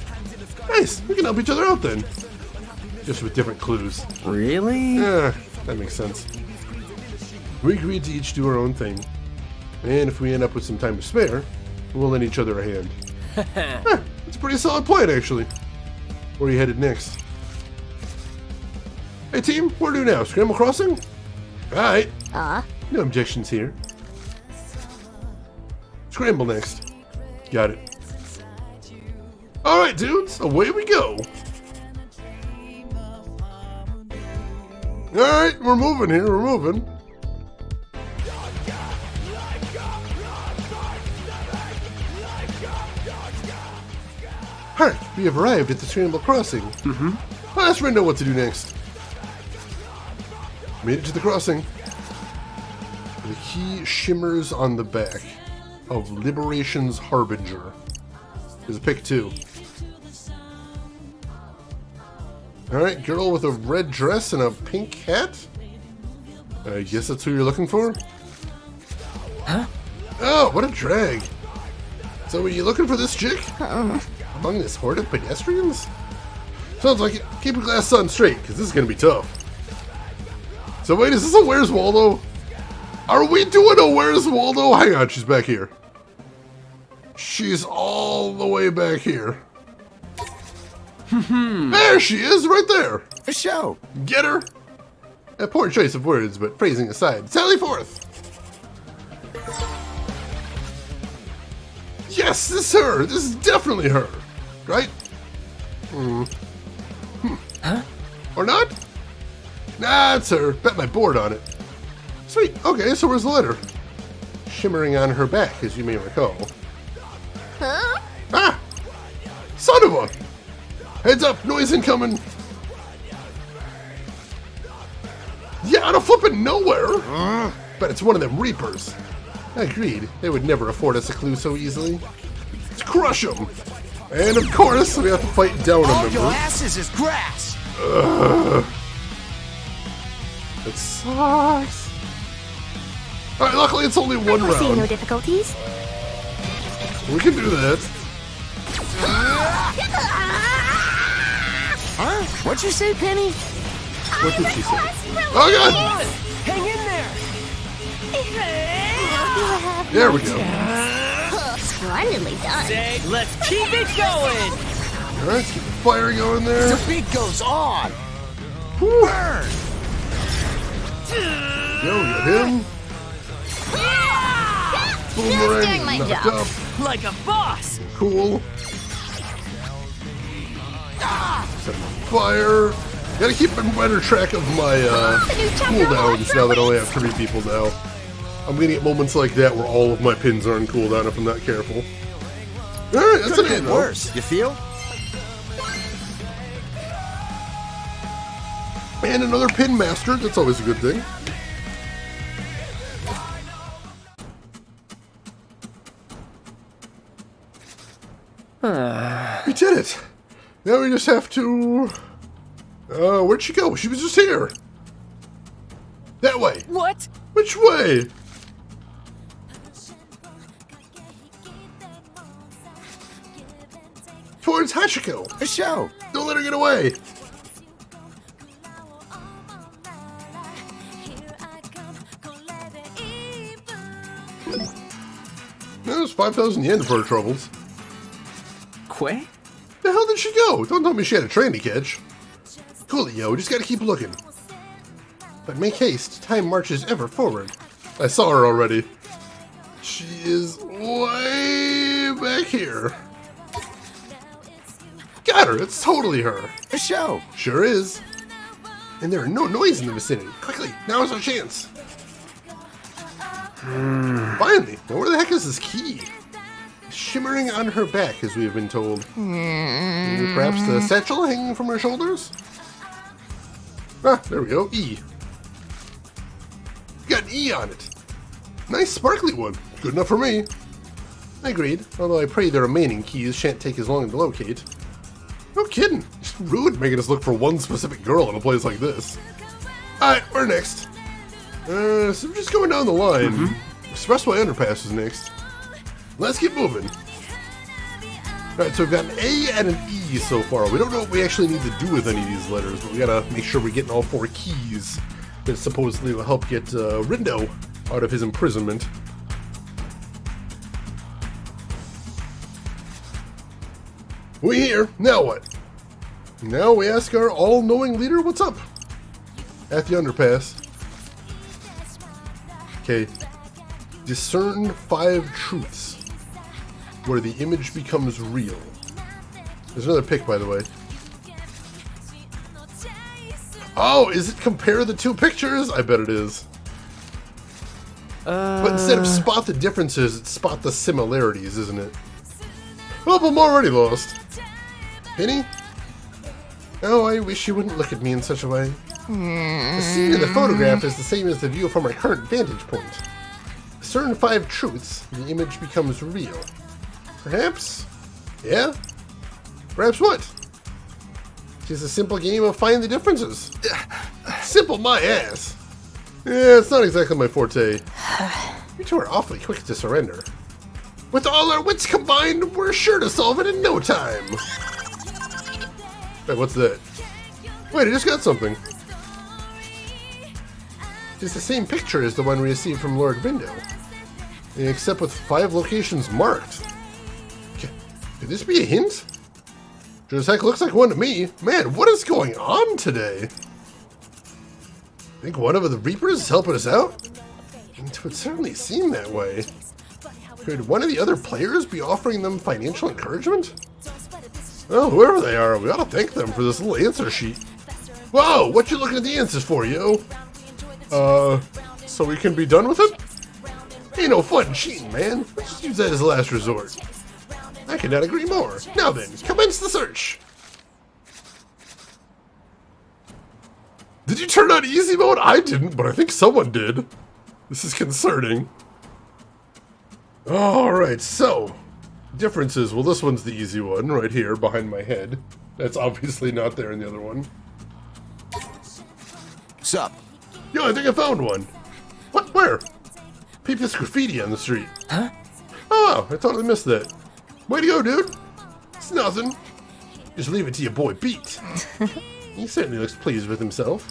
Nice. We can help each other out then. Just with different clues. Really? Yeah, that makes sense. We agreed to each do our own thing. And if we end up with some time to spare, we'll lend each other a hand. It's a pretty solid plan, actually. Where are you headed next? Hey team, what do we do now? Scramble crossing? Alright. No objections here. Scramble next. Got it. Alright dudes, away we go. Alright, we're moving here, we're moving. Hark, we have arrived at the Scramble Crossing. I'll ask Rindo what to do next. Made it to the crossing. The key shimmers on the back of Liberation's Harbinger. There's a pick too. Alright, girl with a red dress and a pink hat? I guess that's who you're looking for? Huh? Oh, what a drag. So are you looking for this chick? Among this horde of pedestrians? Sounds like it. Keep your glass on straight, because this is going to be tough. So wait, is this a Where's Waldo? Are we doing a Where's Waldo? Hang on, she's back here. She's all the way back here. There she is, right there. A show. Get her. A poor choice of words, but phrasing aside, sally forth. Yes, this is her. This is definitely her. Right? Huh? Or not? Nah, it's her. Bet my board on it. Sweet. Okay, so where's the letter? Shimmering on her back, as you may recall. Huh? Ah! Son of a! Heads up, noise incoming! Yeah, out of flippin' nowhere! Bet it's one of them Reapers. Agreed. They would never afford us a clue so easily. Let's crush them! And of course, we have to fight down a All your member. asses is grass. It sucks. Alright, luckily it's only one I see no round. difficulties. We can do that. Huh? What'd you say, Penny? What did she say? Oh god! Hang in there. There we go. Splendidly done. Say, let's keep it going. Alright, let's keep the fire going there. The beat goes on. Whew. Burn. There we got him. Boomerang doing my knocked job. up. Like a boss. Cool. Set fire. Gotta keep a better track of my cooldowns now that I only have 3 people now. I'm gonna get moments like that where all of my pins are on cooldown if I'm not careful. Alright, that's Could an get end though. worse. You feel? And another pin mastered, that's always a good thing. We did it! Now we just have to... where'd she go? She was just here! That way! What? Which way? Towards Hachiko! A show. Don't let her get away! That was 5,000 yen for her troubles. Quay? The hell did she go? Don't tell me she had a train to catch. Coolio, just gotta keep looking. But make haste, time marches ever forward. I saw her already. She is way back here. Got her, it's totally her. A show. Sure is. And there are no noise in the vicinity. Quickly, now is our chance. Finally, now where the heck is this key? Shimmering on her back, as we have been told. Perhaps the satchel hanging from her shoulders? Ah, there we go. E. Got an E on it. Nice sparkly one. Good enough for me. Agreed, although I pray the remaining keys shan't take as long to locate. No kidding. It's rude making us look for one specific girl in a place like this. Alright, we're next. So we're just going down the line. Expressway Underpass is next. Let's keep moving. Alright, so we've got an A and an E so far. We don't know what we actually need to do with any of these letters, but we gotta make sure we're getting all 4 keys that supposedly will help get Rindo out of his imprisonment. We here. Now what? Now we ask our all-knowing leader what's up. At the underpass. Okay. Discern 5 truths where the image becomes real. There's another pick, by the way. Oh, is it compare the 2 pictures? I bet it is. But instead of spot the differences, it's spot the similarities, isn't it? Oh, but I'm already lost. Penny? Oh, I wish you wouldn't look at me in such a way. The scene in the photograph is the same as the view from our current vantage point. Certain 5 truths, the image becomes real. Perhaps? Yeah? Perhaps what? Just a simple game of find the differences. Simple my ass. Yeah, it's not exactly my forte. You two are awfully quick to surrender. With all our wits combined, we're sure to solve it in no time. Wait, what's that? Wait, I just got something. It's the same picture as the one we received from Lord Rindo, except with 5 locations marked. Could this be a hint? Sure as heck looks like one to me. Man, what is going on today? Think one of the Reapers is helping us out? It would certainly seem that way. Could one of the other players be offering them financial encouragement? Well, whoever they are, we ought to thank them for this little answer sheet. Whoa, what you looking at the answers for, yo? So we can be done with it? Ain't no fun cheating, man. Let's just use that as a last resort. I cannot agree more. Now then, commence the search. Did you turn on easy mode? I didn't, but I think someone did. This is concerning. Alright, so, differences. Well, this one's the easy one, right here, behind my head. That's obviously not there in the other one. Sup? Yo, I think I found one. What? Where? Peep this graffiti on the street. Huh? Oh, wow, I totally missed that. Way to go, dude. It's nothing. Just leave it to your boy, Pete. He certainly looks pleased with himself.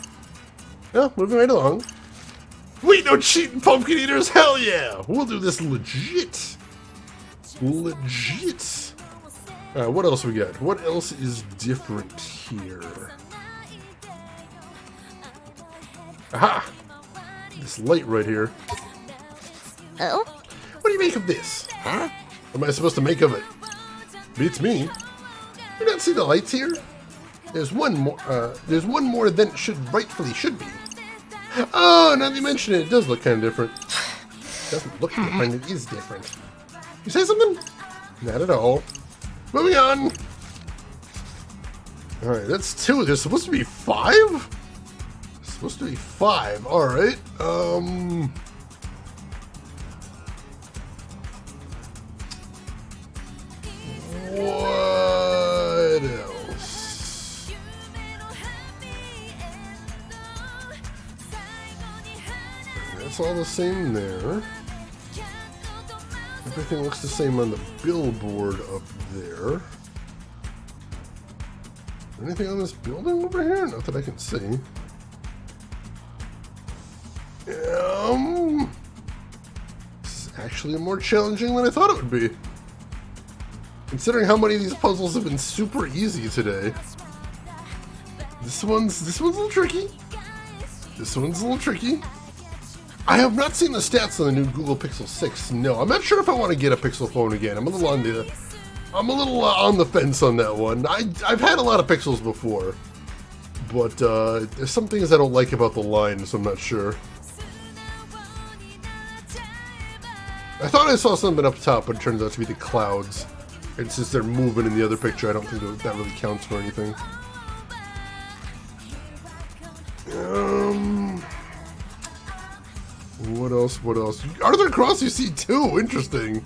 Well, moving right along. We no cheating pumpkin eaters, hell yeah! We'll do this legit. Legit. What else we got? What else is different here? Aha! This light right here. Oh? What do you make of this? Huh? What am I supposed to make of it? Beats me. You don't see the lights here? There's one more than it rightfully should be. Oh, now that you mention it, it does look kind of different. It doesn't look different, it is different. You say something? Not at all. Moving on. Alright, that's 2. There's supposed to be 5? Supposed to be 5. Alright. What else? That's all the same there. Everything looks the same on the billboard up there. Anything on this building over here? Not that I can see. This is actually more challenging than I thought it would be. Considering how many of these puzzles have been super easy today. This one's a little tricky. This one's a little tricky. I have not seen the stats on the new Google Pixel 6. No, I'm not sure if I want to get a Pixel phone again. I'm a little on the fence on that one. I've had a lot of Pixels before, but there's some things I don't like about the line, so I'm not sure. I thought I saw something up top, but it turns out to be the clouds. And since they're moving in the other picture, I don't think that really counts for anything. What else? What else? Arthur Cross you see too. Interesting. You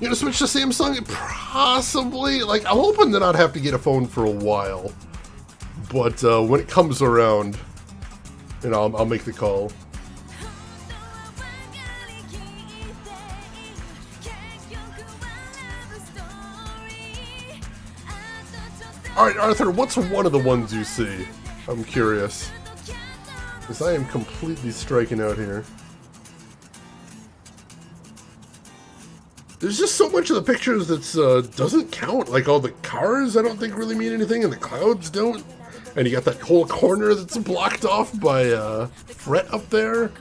gonna switch to Samsung? Possibly. Like, I'm hoping that I'd have to get a phone for a while. But when it comes around, you know, I'll make the call. Alright, Arthur, what's one of the ones you see? I'm curious. Because I am completely striking out here. There's just so much of the pictures that doesn't count. Like all the cars I don't think really mean anything, and the clouds don't. And you got that whole corner that's blocked off by fret up there.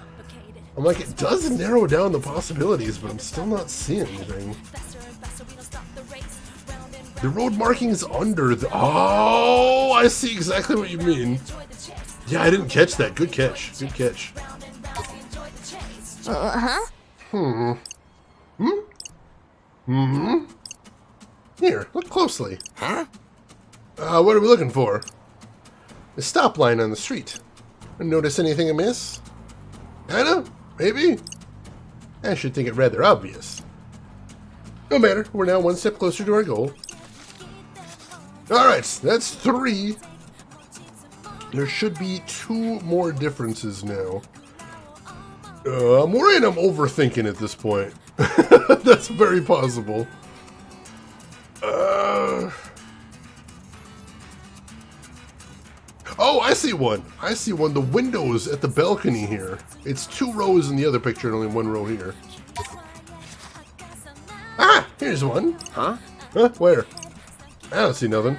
I'm like, it does narrow down the possibilities, but I'm still not seeing anything. The road markings under the... Oh, I see exactly what you mean. Yeah, I didn't catch that. Good catch. Good catch. Here, look closely. Huh? What are we looking for? The stop line on the street. Notice anything amiss? Kinda? Maybe? I should think it rather obvious. No matter, we're now one step closer to our goal. Alright, that's 3. There should be 2 more differences now. I'm worried I'm overthinking at this point. That's very possible. Oh, I see one. I see one. The windows at the balcony here. It's 2 rows in the other picture and only 1 row here. Ah, here's one. Huh? Huh? Where? I don't see nothing.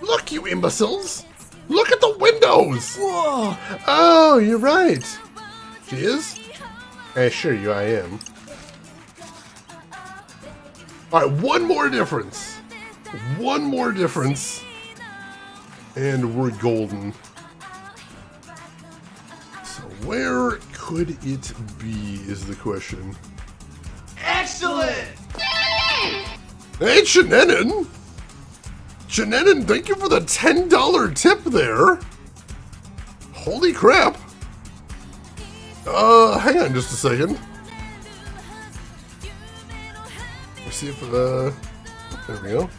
Look, you imbeciles! Look at the windows! Whoa! Oh, you're right. She is? I assure you I am. Alright, 1 more difference. 1 more difference. And we're golden. So where could it be is the question. Excellent! Hey, Shenanigans! Shenanigans, thank you for the $10 tip there. Holy crap. Hang on just a second. see if, there we go.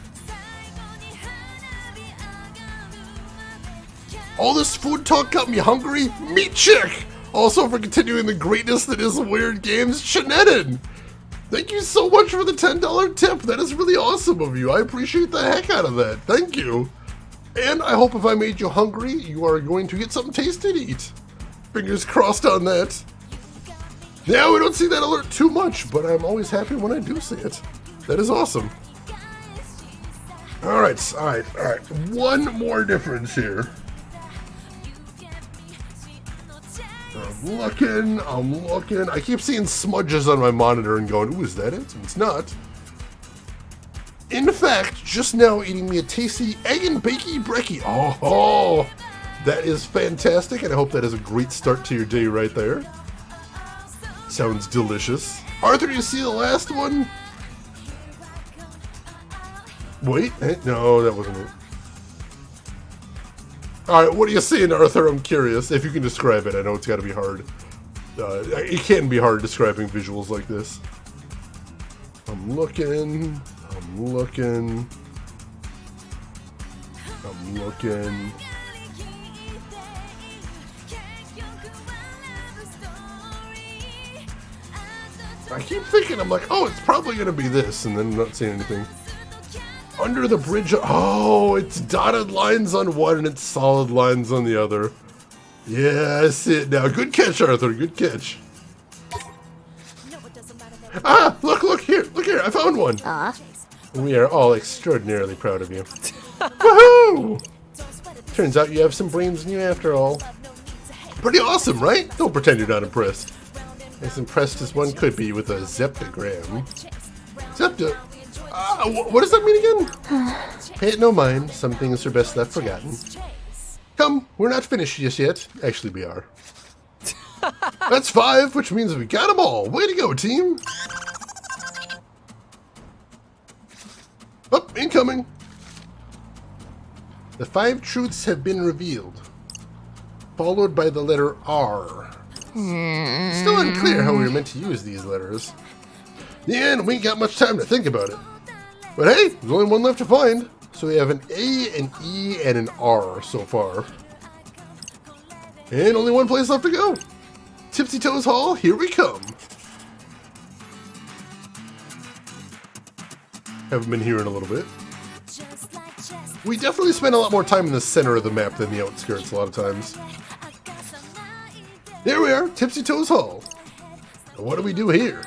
All this food talk got me hungry. Meat chick! Also for continuing the greatness that is Weird Games, Shenanigans. Thank you so much for the $10 tip. That is really awesome of you. I appreciate the heck out of that. Thank you. And I hope if I made you hungry, you are going to get something tasty to eat. Fingers crossed on that. Yeah, we don't see that alert too much, but I'm always happy when I do see it. That is awesome. All right. One more difference here. I'm looking. I keep seeing smudges on my monitor and going, ooh, is that it? And it's not. In fact, just now eating me a tasty egg and bakey brekkie. Oh, that is fantastic, and I hope that is a great start to your day right there. Sounds delicious. Arthur, you see the last one? Wait, no, that wasn't it. Alright, what are you seeing, Arthur? I'm curious. If you can describe it, I know it's got to be hard. It can be hard describing visuals like this. I'm looking. I keep thinking, I'm like, oh, it's probably going to be this, and then I'm not seeing anything. Under the bridge, oh, it's dotted lines on one and it's solid lines on the other. Yeah, I see it now. Good catch, Arthur, good catch. Ah, look here, I found one. We are all extraordinarily proud of you. Woohoo! Turns out you have some brains in you after all. Pretty awesome, right? Don't pretend you're not impressed. As impressed as one could be with a zeptagram. What does that mean again? Pay it no mind. Some things are best left forgotten. Come, we're not finished just yet. Actually, we are. That's 5, which means we got them all. Way to go, team. Oh, incoming. The 5 truths have been revealed, followed by the letter R. Still unclear how we were meant to use these letters. In the end, we ain't got much time to think about it. But hey, there's only one left to find. So we have an A, an E, and an R so far. And only one place left to go. Tipsy Toes Hall, here we come. Haven't been here in a little bit. We definitely spend a lot more time in the center of the map than the outskirts a lot of times. Here we are, Tipsy Toes Hall. Now what do we do here?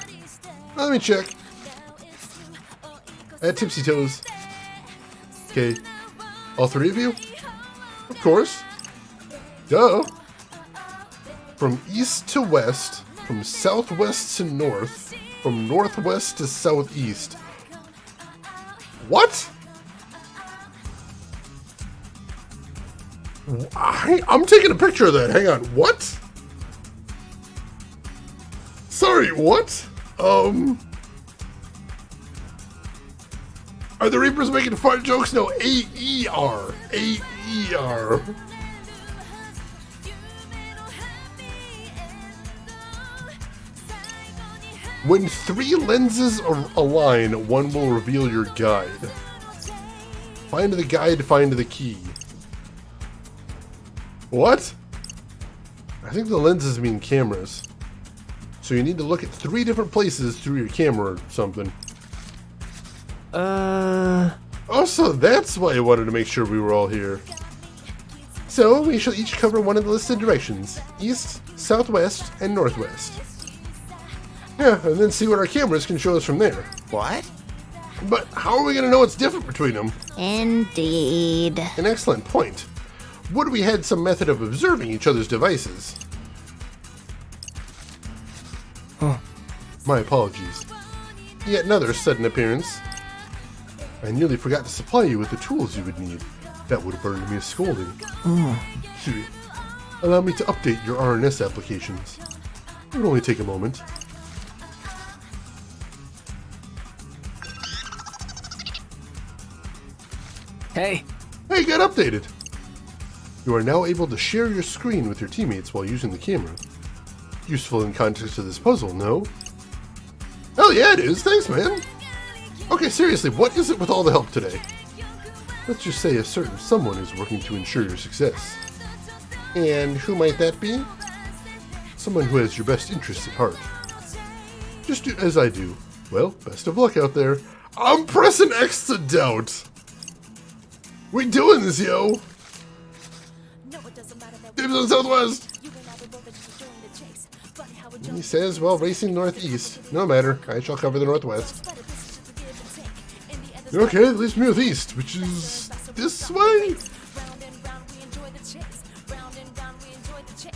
Let me check. At Tipsy Toes. Okay. All 3 of you? Of course. Duh. From east to west, from southwest to north, from northwest to southeast. What? I'm taking a picture of that. Hang on. What? Sorry, what? Are the Reapers making fart jokes? No, A-E-R. A-E-R. When 3 lenses align, one will reveal your guide. Find the guide, find the key. What? I think the lenses mean cameras. So you need to look at 3 different places through your camera or something. Oh, so that's why I wanted to make sure we were all here. So we shall each cover one of the listed directions. East, southwest, and northwest. Yeah, and then see what our cameras can show us from there. What? But how are we going to know what's different between them? Indeed. An excellent point. Would we had some method of observing each other's devices? My apologies. Yet another sudden appearance. I nearly forgot to supply you with the tools you would need. That would have earned me a scolding. Siri, allow me to update your RNS applications. It would only take a moment. Hey, Got updated. You are now able to share your screen with your teammates while using the camera. Useful in context of this puzzle, no? Hell yeah, it is. Thanks, man. Okay, seriously, what is it with all the help today? Let's just say a certain someone is working to ensure your success. And who might that be? Someone who has your best interests at heart. Just do as I do. Well, best of luck out there. I'm pressing X to doubt. We doing this, yo. Dibs on Southwest. He says, well, racing northeast. No matter, I shall cover the northwest. Okay, at least northeast, which is this way?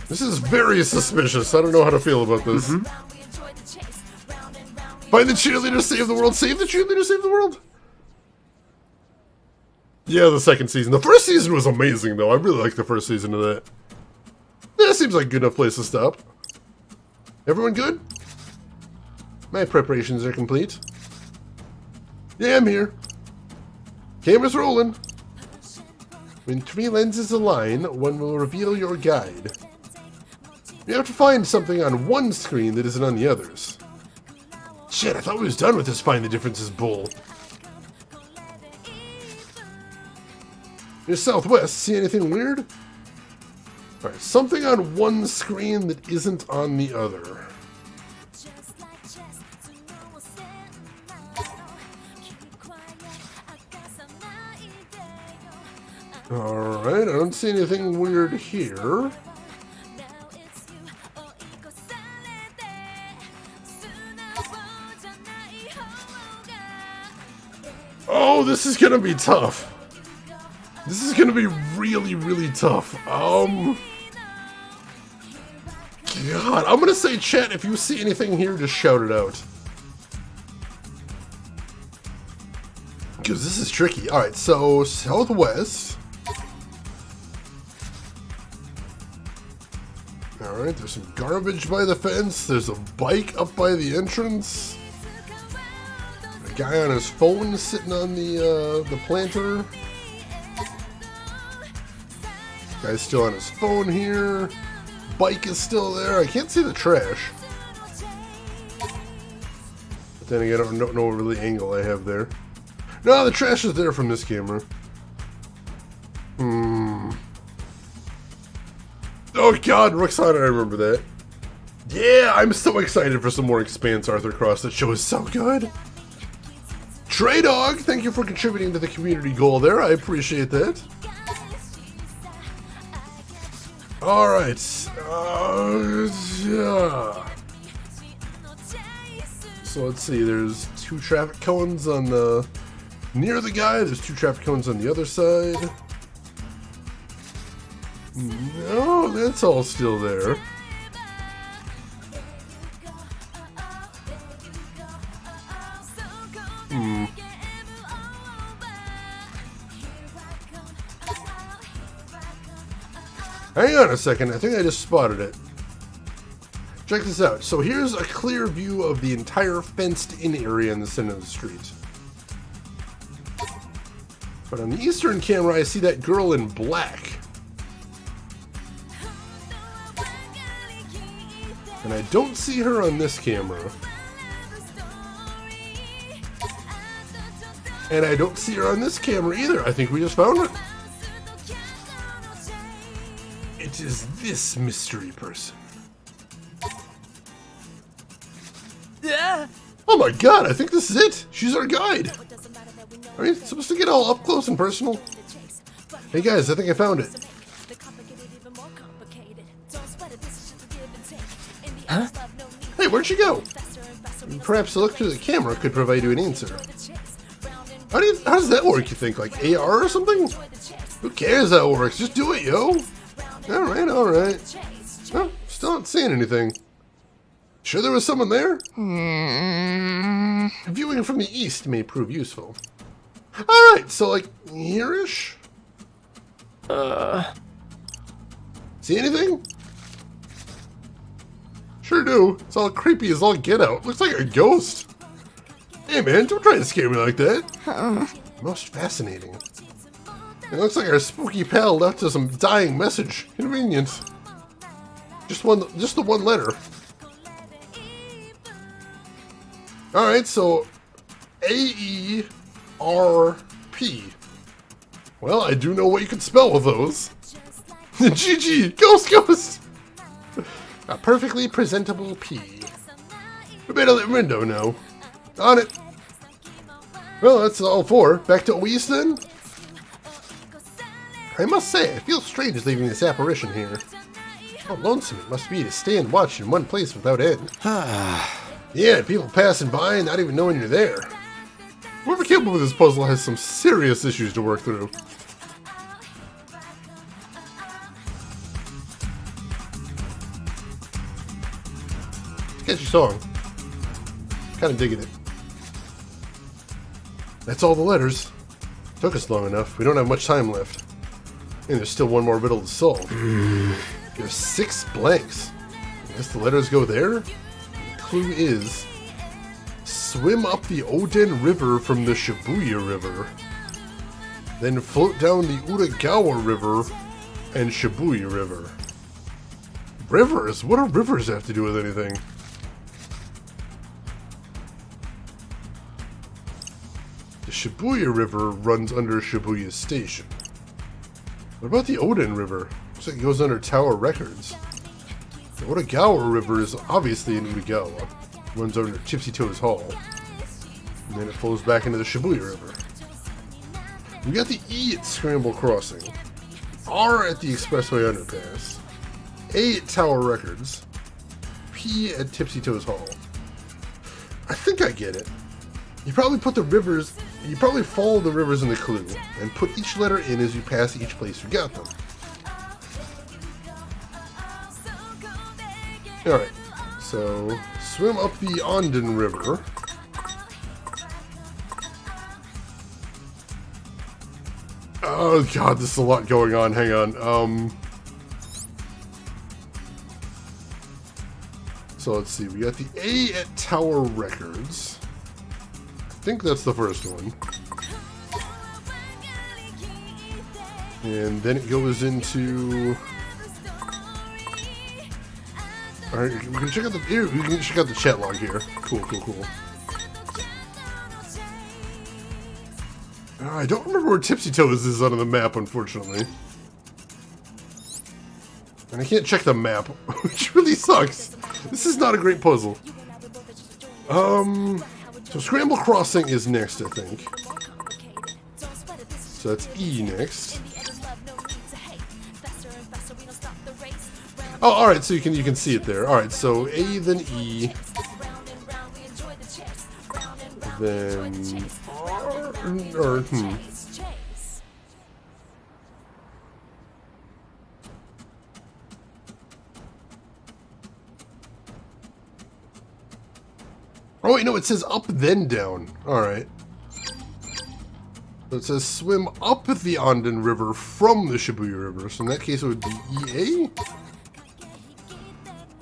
This is very suspicious. I don't know how to feel about this. Find the cheerleader, save the world. Save the cheerleader, save the world? Yeah, the second season. The first season was amazing, though. I really liked the first season of that. That seems like a good enough place to stop. Everyone good? My preparations are complete. Yeah, I'm here. Camera's rolling. When 3 lenses align, one will reveal your guide. You have to find something on one screen that isn't on the others. Shit, I thought we was done with this find the differences bull. Near southwest, see anything weird? Alright, something on one screen that isn't on the other. Alright, I don't see anything weird here. Oh, this is gonna be tough. This is gonna be really, really tough. God, I'm gonna say, chat, if you see anything here, just shout it out. Because this is tricky. Alright, so southwest. Alright, there's some garbage by the fence. There's a bike up by the entrance. A guy on his phone sitting on the planter. Guy's still on his phone here. Bike is still there. I can't see the trash. But then again, I don't know what really angle I have there. No, the trash is there from this camera. Oh god, Roxana, I remember that. Yeah, I'm so excited for some more Expanse Arthur Cross. That show is so good. Trey Dog, thank you for contributing to the community goal there. I appreciate that. Alright. Yeah. So let's see, there's 2 traffic cones on the near the guy, there's 2 traffic cones on the other side. No, that's all still there. Hang on a second, I think I just spotted it. Check this out. So here's a clear view of the entire fenced-in area in the center of the street. But on the eastern camera, I see that girl in black. And I don't see her on this camera. And I don't see her on this camera either. I think we just found her. It is this mystery person. Oh my god, I think this is it. She's our guide. Are you supposed to get all up close and personal? Hey guys, I think I found it. Huh? Hey, where'd she go? Perhaps a look through the camera could provide you an answer. How does that work, you think? Like AR or something? Who cares how it works? Just do it, yo. Alright, alright. Well, still not seeing anything. Sure there was someone there? Viewing from the east may prove useful. Alright, so like, here-ish? See anything? Sure do. It's all creepy as all get out. Looks like a ghost. Hey man, don't try to scare me like that. Most fascinating. It looks like our spooky pal left us some dying message. Convenient. Just the one letter. Alright, so A-E-R-P. Well, I do know what you can spell with those. GG! Ghost! A perfectly presentable P. We better let Rindo know. On it. Well, that's all four. Back to Oise then? I must say, I feel strange leaving this apparition here. How lonesome it must be to stay and watch in one place without end. Yeah, people passing by and not even knowing you're there. Whoever came up with this puzzle has some serious issues to work through. Catchy song. Kind of digging it. That's all the letters. Took us long enough. We don't have much time left. And there's still one more riddle to solve. There's 6 blanks. I guess the letters go there? The clue is... swim up the Oden River from the Shibuya River. Then float down the Utagawa River and Shibuya River. Rivers? What do rivers have to do with anything? The Shibuya River runs under Shibuya Station. What about the Oden River? Looks like it goes under Tower Records. The Utagawa River is obviously in Utagawa. Runs under Tipsy Toes Hall. And then it flows back into the Shibuya River. We got the E at Scramble Crossing. R at the Expressway Underpass. A at Tower Records. P at Tipsy Toes Hall. I think I get it. You probably put the rivers... You probably follow the rivers in the clue, and put each letter in as you pass each place you got them. Alright, so swim up the Onden River. Oh god, this is a lot going on, hang on. So let's see, we got the A at Tower Records. I think that's the first one. And then it goes into... Alright, we can check out the chat log here. Cool. I don't remember where Tipsy Toes is on the map, unfortunately. And I can't check the map, which really sucks. This is not a great puzzle. So Scramble Crossing is next, I think. So that's E next. Oh, alright, so you can see it there. Alright, so A, then E. Then R, Oh wait, no, it says up then down. Alright. So it says swim up the Onden River from the Shibuya River. So in that case it would be EA.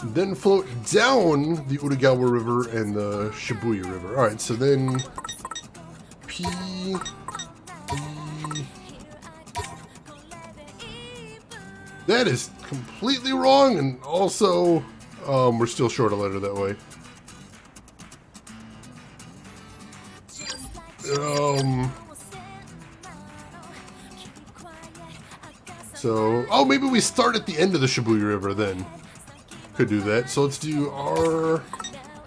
Then float down the Utagawa River and the Shibuya River. Alright, so then P, E. That is completely wrong, and also we're still short a letter that way. So, oh, maybe we start at the end of the Shibuya River then. Could do that. So let's do R,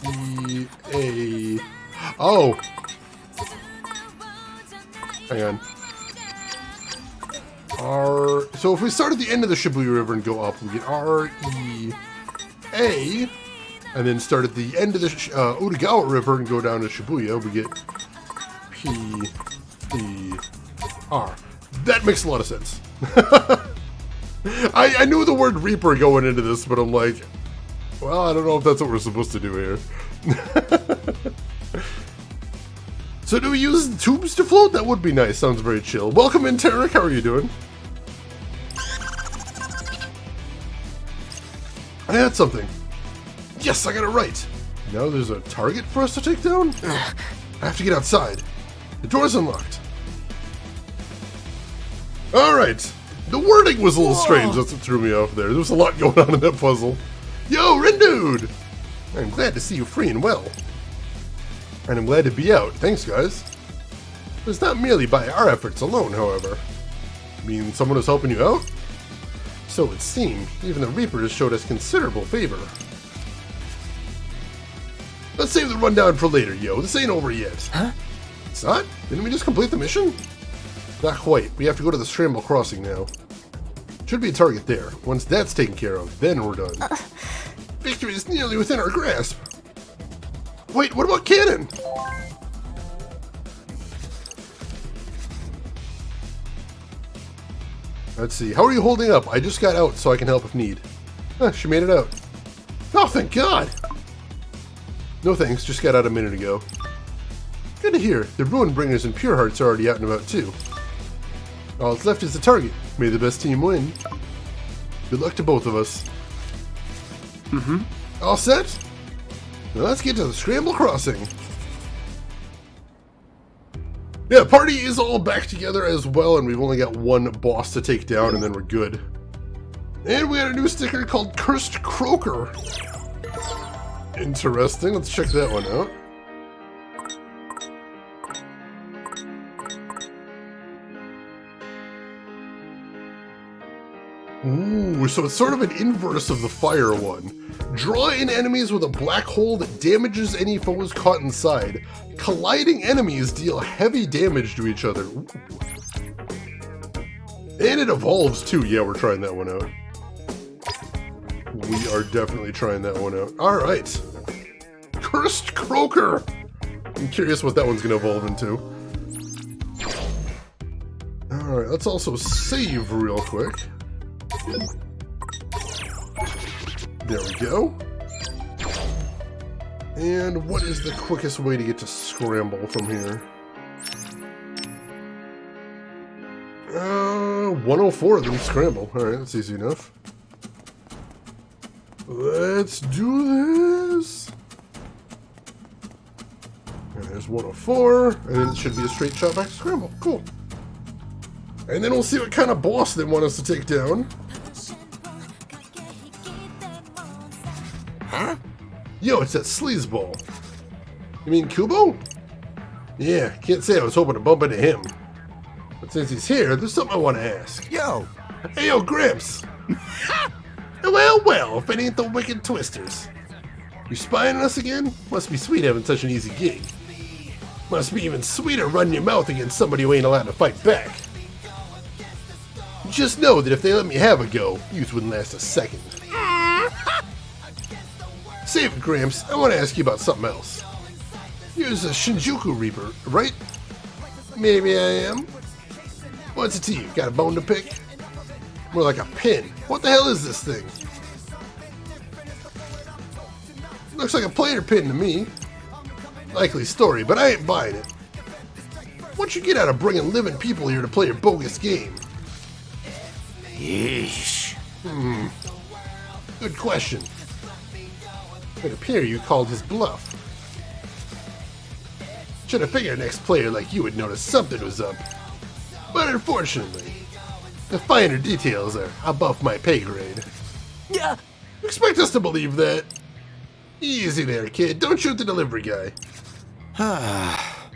E, A. Oh! Hang on. R. So if we start at the end of the Shibuya River and go up, we get R, E, A. And then start at the end of the Utagawa River and go down to Shibuya, we get P, E, R. That makes a lot of sense. I knew the word Reaper going into this, but I'm like, well, I don't know if that's what we're supposed to do here. So do we use tubes to float? That would be nice. Sounds very chill. Welcome in, Tarek. How are you doing? I had something. Yes, I got it right. Now there's a target for us to take down? I have to get outside. The door's unlocked. Alright. The wording was a little strange. That's what threw me off there. There was a lot going on in that puzzle. Yo, Rindude! I'm glad to see you free and well. and I'm glad to be out. Thanks, guys. It's not merely by our efforts alone, however. I mean, someone was helping you out? So it would seem. Even the Reapers showed us considerable favor. Let's save the rundown for later, yo. This ain't over yet. Huh? It's not? Didn't we just complete the mission? Not quite. We have to go to the Scramble Crossing now. Should be a target there. Once that's taken care of, then we're done. Victory is nearly within our grasp. Wait, what about Cannon? Let's see. How are you holding up? I just got out so I can help if need. She made it out. Oh, thank God. No thanks. Just got out a minute ago. Good to hear. The Ruinbringers and Pure Hearts are already out and about too. All that's left is the target. May the best team win. Good luck to both of us. All set? Now let's get to the Scramble Crossing. Yeah, party is all back together as well, and we've only got one boss to take down, and then we're good. And we got a new sticker called Cursed Croaker. Interesting. Let's check that one out. Ooh, so it's sort of an inverse of the fire one. Draw in enemies with a black hole that damages any foes caught inside. Colliding enemies deal heavy damage to each other. Ooh. And it evolves too. Yeah, we're trying that one out. We are definitely trying that one out. Alright. Cursed Croaker! I'm curious what that one's going to evolve into. Alright, let's also save real quick. There we go. And what is the quickest way to get to Scramble from here? 104, then Scramble. Alright, that's easy enough. Let's do this. And there's 104, and then it should be a straight shot back to Scramble. Cool. And then we'll see what kind of boss they want us to take down. Huh? Yo, it's that sleazeball. You mean Kubo? Yeah, can't say I was hoping to bump into him. But since he's here, there's something I want to ask. Yo! Hey, yo, Gramps! Well, if it ain't the Wicked Twisters. You spying on us again? Must be sweet having such an easy gig. Must be even sweeter running your mouth against somebody who ain't allowed to fight back. Just know that if they let me have a go, youth wouldn't last a second. Save it, Gramps. I want to ask you about something else. You're a Shinjuku Reaper, right? Maybe I am. What's it to you? Got a bone to pick? More like a pin. What the hell is this thing? Looks like a player pin to me. Likely story, but I ain't buying it. What'd you get out of bringing living people here to play your bogus game? Yeesh. Good question. It appears you called his bluff. Should have figured an ex-player like you would notice something was up. But unfortunately, the finer details are above my pay grade. Yeah. Expect us to believe that? Easy there, kid. Don't shoot the delivery guy.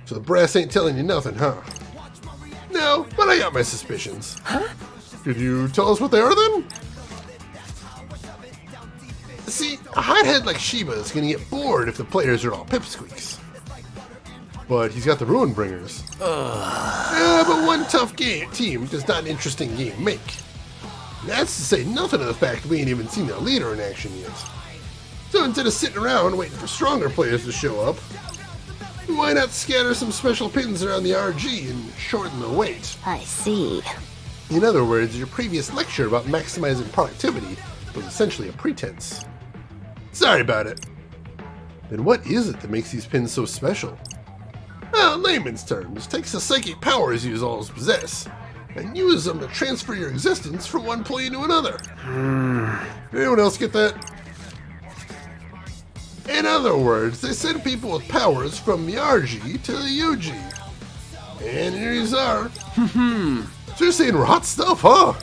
So the brass ain't telling you nothing, huh? No, but I got my suspicions. Huh? Could you tell us what they are then? See, a hothead like Shiba is gonna get bored if the players are all pipsqueaks. But he's got the Ruinbringers. But one tough team does not an interesting game make. That's to say nothing of the fact we ain't even seen their leader in action yet. So instead of sitting around waiting for stronger players to show up, why not scatter some special pins around the RG and shorten the wait? I see. In other words, your previous lecture about maximizing productivity was essentially a pretense. Sorry about it. Then what is it that makes these pins so special? Well, in layman's terms, takes the psychic powers you all possess, and use them to transfer your existence from one plane to another. Anyone else get that? In other words, they send people with powers from the RG to the UG. And here these are. So you're saying we're hot stuff, huh?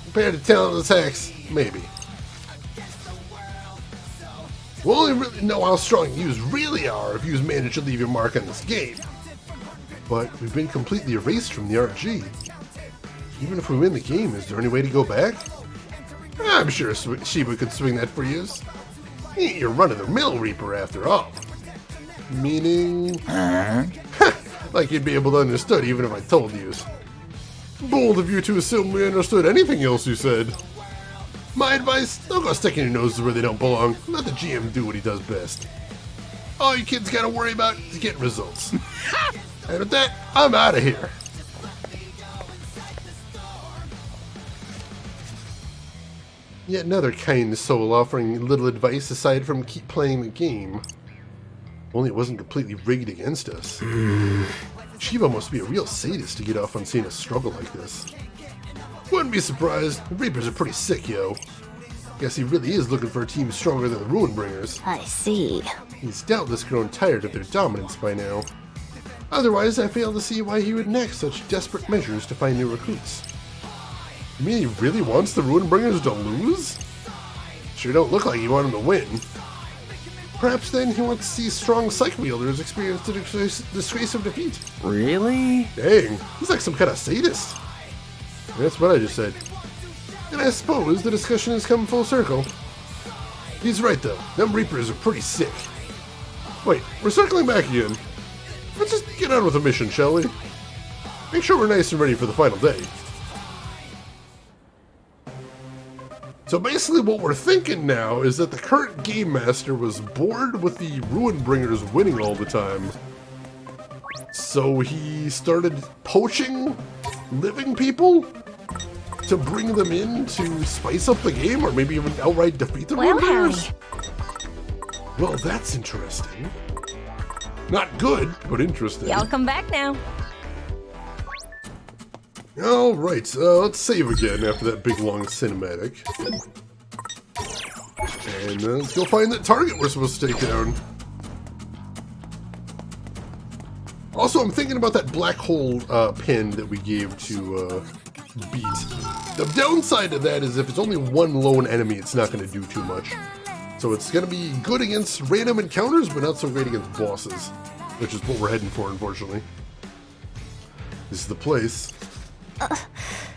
Compared to talent attacks, maybe. We'll only really know how strong yous really are if yous manage to leave your mark on this game. But we've been completely erased from the RG. Even if we win the game, is there any way to go back? I'm sure Shiba could swing that for yous. He ain't your run-of-the-mill Reaper after all. Meaning... like you'd be able to understand even if I told yous. Bold of you to assume we understood anything else you said. My advice, don't go sticking your noses where they don't belong. Let the GM do what he does best. All you kids gotta worry about is getting results. And with that, I'm out of here. Yet another kind soul offering little advice aside from keep playing the game. Only it wasn't completely rigged against us. Shiva must be a real sadist to get off on seeing us struggle like this. Wouldn't be surprised. The Reapers are pretty sick, yo. Guess he really is looking for a team stronger than the Ruinbringers. I see. He's doubtless grown tired of their dominance by now. Otherwise, I fail to see why he would enact such desperate measures to find new recruits. You mean he really wants the Ruinbringers to lose? Sure don't look like he wanted them to win. Perhaps then he wants to see strong Psych Wielders experience the disgrace of defeat. Really? Dang, he's like some kind of sadist. That's what I just said. And I suppose the discussion has come full circle. He's right though, them Reapers are pretty sick. Wait, we're circling back again. Let's just get on with the mission, shall we? Make sure we're nice and ready for the final day. So basically what we're thinking now is that the current Game Master was bored with the Ruinbringers winning all the time. So he started poaching living people to bring them in to spice up the game or maybe even outright defeat the Ruinbringers. Well, that's interesting. Not good, but interesting. Y'all come back now. Alright, let's save again after that big long cinematic. And let's go find that target we're supposed to take down. Also, I'm thinking about that black hole pin that we gave to Beat. The downside to that is if it's only one lone enemy, it's not going to do too much. So it's going to be good against random encounters, but not so great against bosses. Which is what we're heading for, unfortunately. This is the place.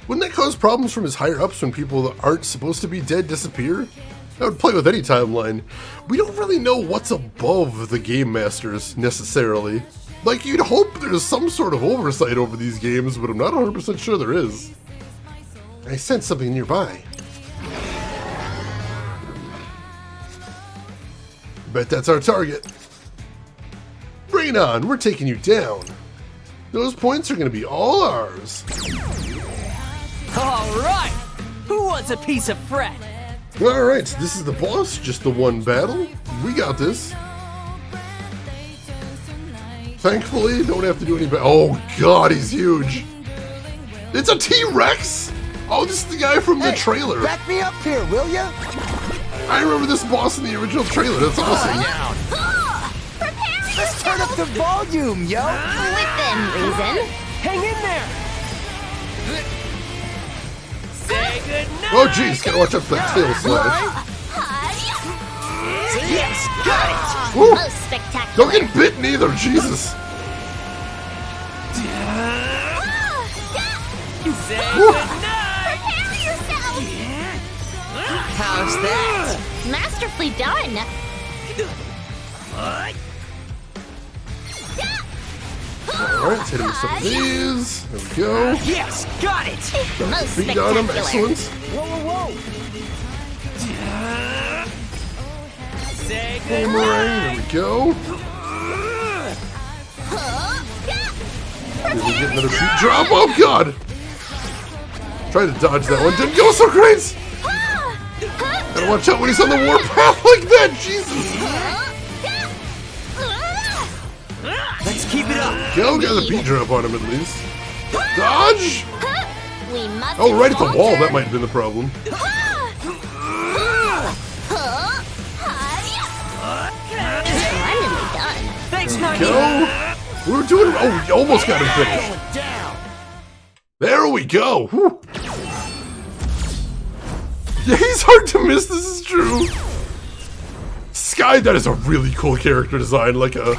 Wouldn't that cause problems from his higher-ups when people that aren't supposed to be dead disappear? That would play with any timeline. We don't really know what's above the Game Masters, necessarily. Like, you'd hope there's some sort of oversight over these games, but I'm not 100% sure there is. I sense something nearby. Bet that's our target. Bring it on, we're taking you down. Those points are going to be all ours. All right. Who wants a piece of Fred? Alright, this is the boss, just the one battle. We got this. Thankfully, don't have to do any Oh god, he's huge. It's a T-Rex? Oh, this is the guy from the trailer. Back me up here, will ya? I remember this boss in the original trailer, that's awesome. Let's turn up the volume, yo! Within reason. Hang in there. Say goodnight. Oh jeez, gotta watch out for that tail slash. Yes, got it. Woo. Most spectacular. Don't get bitten either, Jesus. Say Woo. goodnight. Prepare yourself. How's that? Masterfully done. Alright, hit him with some of these. There we go. Yes, got it. Most Beat on him, spectacular. excellent. Whoa, whoa, whoa! Say Boomerang, there we goodnight. go. Did we get another feet drop? Oh god! Tried to dodge that one, didn't go so great! Gotta watch out when he's on the warpath like that, Jesus! Let's keep it up. Go, got the beat drop on him at least. Dodge! We must. Oh, right at the wall, that might have been the problem. Splendidly done. Thanks, Nugget. Go! We were doing. Oh, we almost got him finished. There we go! Whew. Yeah, he's hard to miss, this is true. guy, that is a really cool character design, like a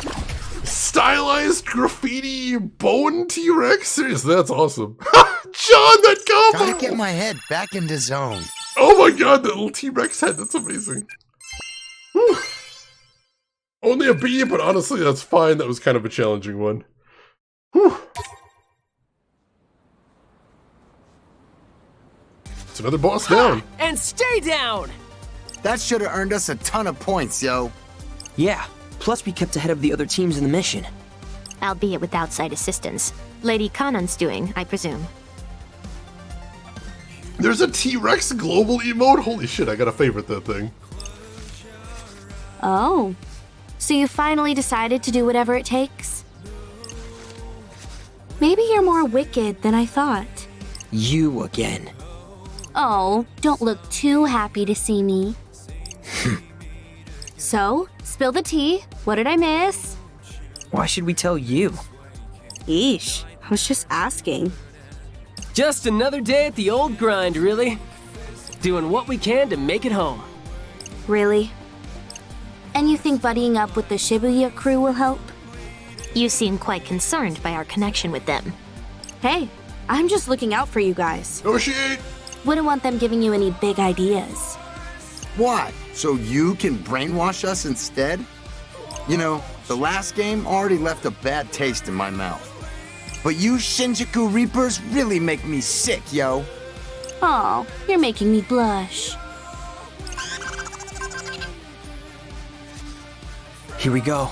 stylized graffiti bone T-Rex. Seriously, that's awesome. John, that combo! Gotta get my head back into zone. Oh my god, that little T-Rex head, that's amazing. Whew. Only a B, but honestly, that's fine. That was kind of a challenging one. Whew. It's another boss down. And stay down! That should have earned us a ton of points, yo. Yeah, plus we kept ahead of the other teams in the mission. Albeit with outside assistance. Lady Kanon's doing, I presume. There's a T-Rex global emote? Holy shit, I gotta favorite that thing. Oh, so you finally decided to do whatever it takes? Maybe you're more wicked than I thought. You again. Oh, don't look too happy to see me. So, spill the tea. What did I miss? Why should we tell you? Eesh, I was just asking. Just another day at the old grind, really. Doing what we can to make it home. Really? And you think buddying up with the Shibuya crew will help? You seem quite concerned by our connection with them. Hey, I'm just looking out for you guys. Negotiate! Wouldn't want them giving you any big ideas. Why? So you can brainwash us instead? You know, the last game already left a bad taste in my mouth. But you Shinjuku Reapers really make me sick, yo. Oh, you're making me blush. Here we go.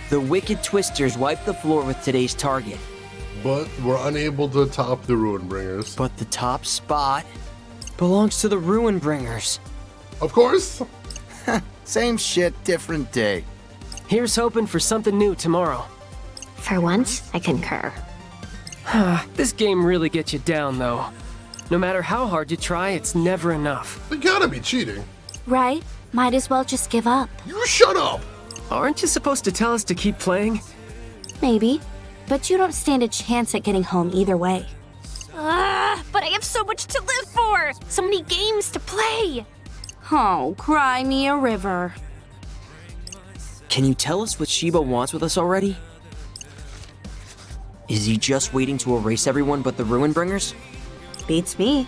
The Wicked Twisters wiped the floor with today's target. But we're unable to top the Ruinbringers. But the top spot belongs to the Ruinbringers. Of course! Same shit, different day. Here's hoping for something new tomorrow. For once, I concur. This game really gets you down, though. No matter how hard you try, it's never enough. They gotta be cheating. Right? Might as well just give up. You shut up! Aren't you supposed to tell us to keep playing? Maybe. But you don't stand a chance at getting home either way. But I have so much to live for! So many games to play! Oh, cry me a river. Can you tell us what Shiba wants with us already? Is he just waiting to erase everyone but the Ruinbringers? Beats me.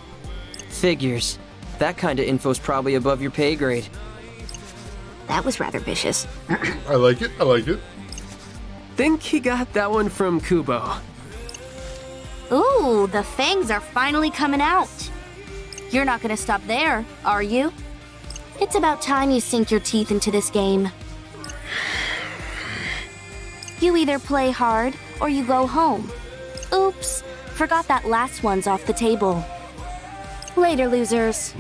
Figures. That kind of info's probably above your pay grade. That was rather vicious. I like it, I like it. Think he got that one from Kubo. Ooh, the fangs are finally coming out. You're not gonna stop there, are you? It's about time you sink your teeth into this game. You either play hard or you go home. Oops, forgot that last one's off the table. Later, losers.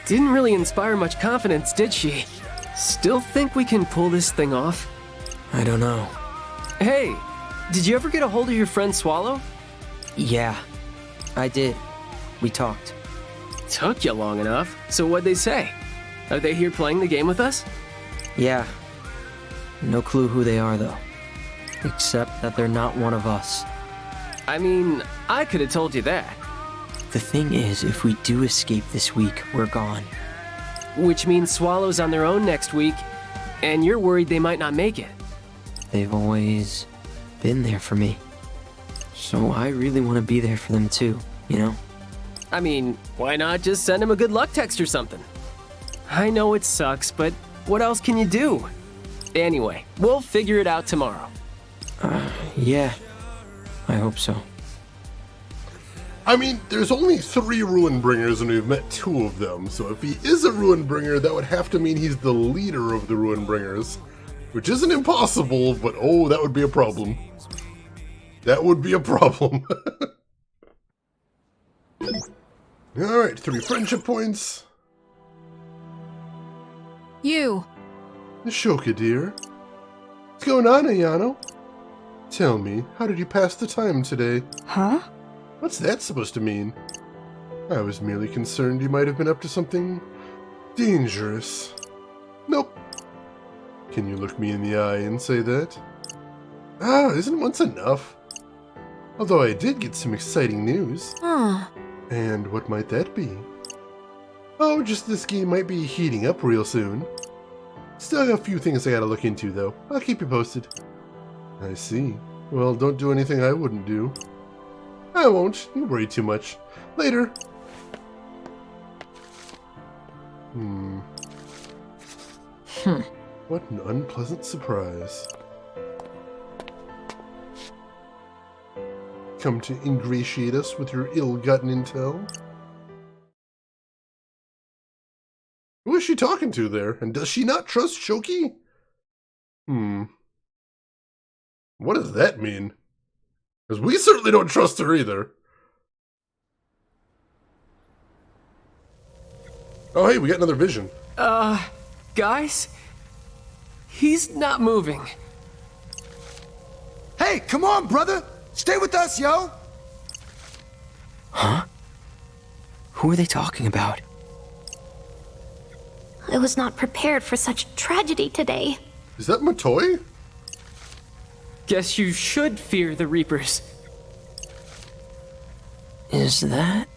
Didn't really inspire much confidence, did she? Still think we can pull this thing off? I don't know. Hey, did you ever get a hold of your friend Swallow? Yeah, I did. We talked. Took you long enough. So what'd they say? Are they here playing the game with us? Yeah. No clue who they are, though. Except that they're not one of us. I mean, I could have told you that. The thing is, if we do escape this week, we're gone. Which means Swallow's on their own next week, and you're worried they might not make it. They've always been there for me. So I really want to be there for them too, you know? I mean, why not just send him a good luck text or something? I know it sucks, but what else can you do? Anyway, we'll figure it out tomorrow. Yeah. I hope so. I mean, there's only 3 Ruinbringers and we've met 2 of them, so if he is a Ruinbringer, that would have to mean he's the leader of the Ruinbringers. Which isn't impossible, but oh, that would be a problem. That would be a problem. Alright, 3 friendship points. You. Ashoka, dear. What's going on, Ayano? Tell me, how did you pass the time today? Huh? What's that supposed to mean? I was merely concerned you might have been up to something dangerous. Nope. Can you look me in the eye and say that? Ah, isn't once enough? Although I did get some exciting news. And what might that be? Oh, just this game might be heating up real soon. Still got a few things I gotta look into, though. I'll keep you posted. I see. Well, don't do anything I wouldn't do. I won't. You worry too much. Later. What an unpleasant surprise. Come to ingratiate us with your ill-gotten intel? Who is she talking to there? And does she not trust Shoki? What does that mean? Because we certainly don't trust her either. Oh, hey, we got another vision. Guys? He's not moving. Hey, come on, brother! Stay with us, yo! Huh? Who are they talking about? I was not prepared for such tragedy today. Is that Matoi? Guess you should fear the Reapers. Is that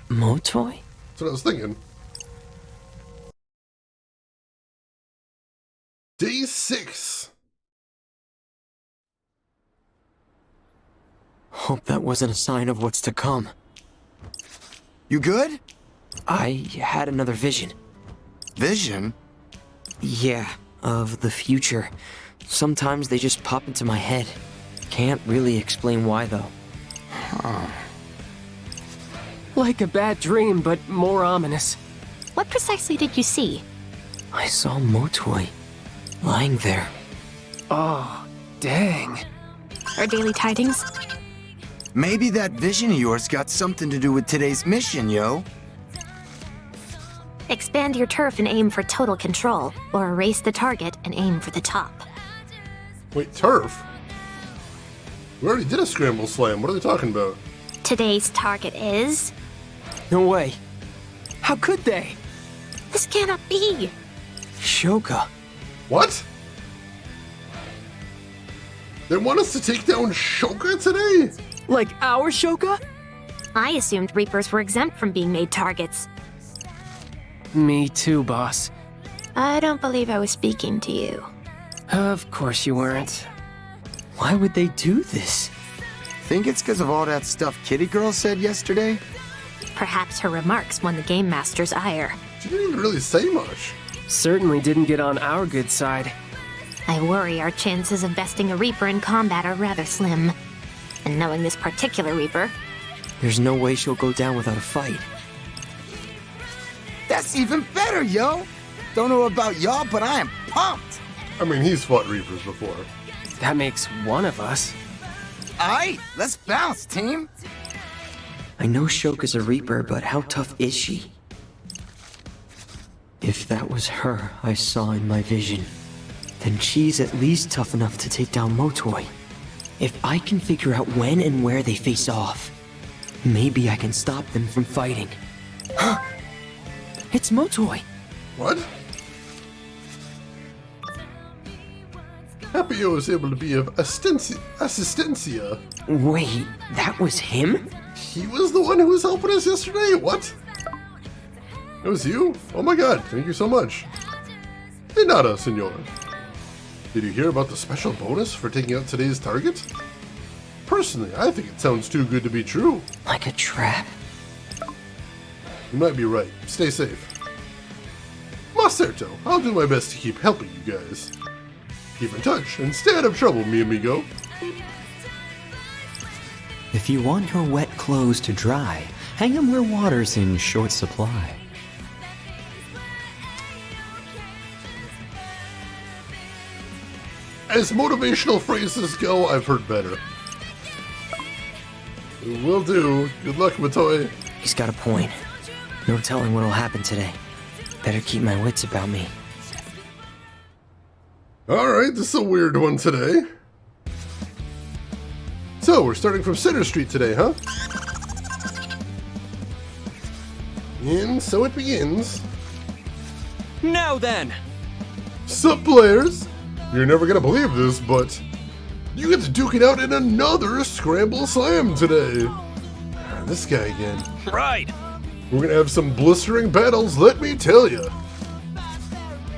Motoi? That's what I was thinking. Day 6. Hope that wasn't a sign of what's to come. You good? I had another vision. Vision? Yeah, of the future. Sometimes they just pop into my head. Can't really explain why, though. Like a bad dream, but more ominous. What precisely did you see? I saw Motoi lying there. Oh, dang. Our daily tidings? Maybe that vision of yours got something to do with today's mission, yo. Expand your turf and aim for total control, or erase the target and aim for the top. Wait, turf? We already did a scramble slam. What are they talking about? Today's target is... No way. How could they? This cannot be! Shoka. What? They want us to take down Shoka today? Like our Shoka? I assumed Reapers were exempt from being made targets. Me too, boss. I don't believe I was speaking to you. Of course you weren't. Why would they do this? Think it's because of all that stuff Kitty Girl said yesterday? Perhaps her remarks won the Game Master's ire. She didn't even really say much. Certainly didn't get on our good side. I worry our chances of besting a Reaper in combat are rather slim. And knowing this particular Reaper, There's no way she'll go down without a fight. That's even better, yo! Don't know about y'all, but I am pumped! I mean, he's fought Reapers before. That makes one of us. Aight, let's bounce, team! I know Shoka's a Reaper, but how tough is she? If that was her I saw in my vision, then she's at least tough enough to take down Motoi. If I can figure out when and where they face off, maybe I can stop them from fighting. Huh! It's Motoi! What? Happio is able to be of assistencia. Wait, that was him? He was the one who was helping us yesterday? What? It was you? Oh my god, thank you so much. De nada, senor. Did you hear about the special bonus for taking out today's target? Personally, I think it sounds too good to be true. Like a trap? You might be right. Stay safe. Macerto, I'll do my best to keep helping you guys. Keep in touch and stay out of trouble, mi amigo. If you want your wet clothes to dry, hang them where water's in short supply. As motivational phrases go, I've heard better. Will do. Good luck, Matoi. He's got a point. No telling what'll happen today. Better keep my wits about me. Alright, this is a weird one today. So, we're starting from Center Street today, huh? And so it begins. Now then! Sup, players? You're never gonna believe this, but you get to duke it out in another Scramble Slam today. this guy again. Right. We're gonna have some blistering battles, let me tell you.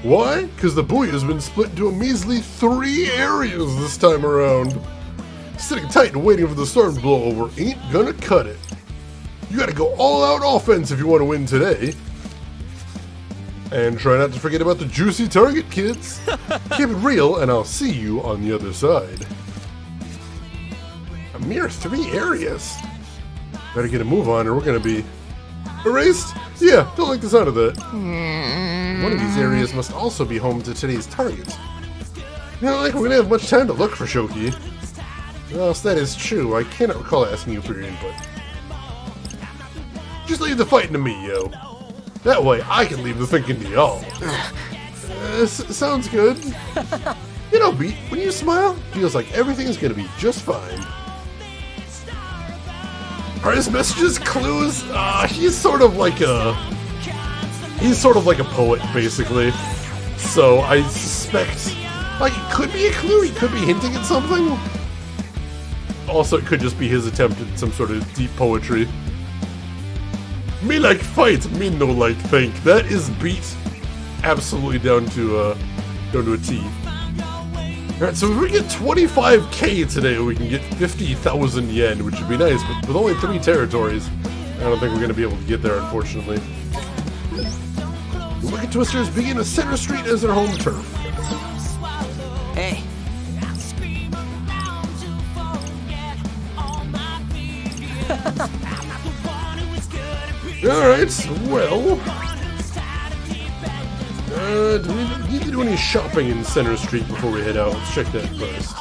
Why? Because the buoy has been split into a measly 3 areas this time around. Sitting tight and waiting for the storm to blow over ain't gonna cut it. You gotta go all out offense if you want to win today. And try not to forget about the juicy target, kids. Keep it real, and I'll see you on the other side. A mere 3 areas. Better get a move on or we're gonna be erased? Yeah, don't like the sound of that. One of these areas must also be home to today's target. Not like we're gonna have much time to look for Shoki. Well, if that is true, I cannot recall asking you for your input. Just leave the fighting to me, yo. That way I can leave the thinking to y'all. Sounds good. You know, Beat, when you smile, feels like everything's gonna be just fine. Are his messages clues? He's sort of like a poet, basically. So I suspect, like, it could be a clue. He could be hinting at something. Also, it could just be his attempt at some sort of deep poetry. Me like fight, me no like think. That is Beat absolutely down to a T. Alright, so if we get 25k today, we can get 50,000 yen, which would be nice, but with only 3 territories, I don't think we're going to be able to get there, unfortunately. The Wicked Twisters begin with Center Street as their home turf. Hey. Alright, well... do we need to do any shopping in Center Street before we head out? Let's check that first.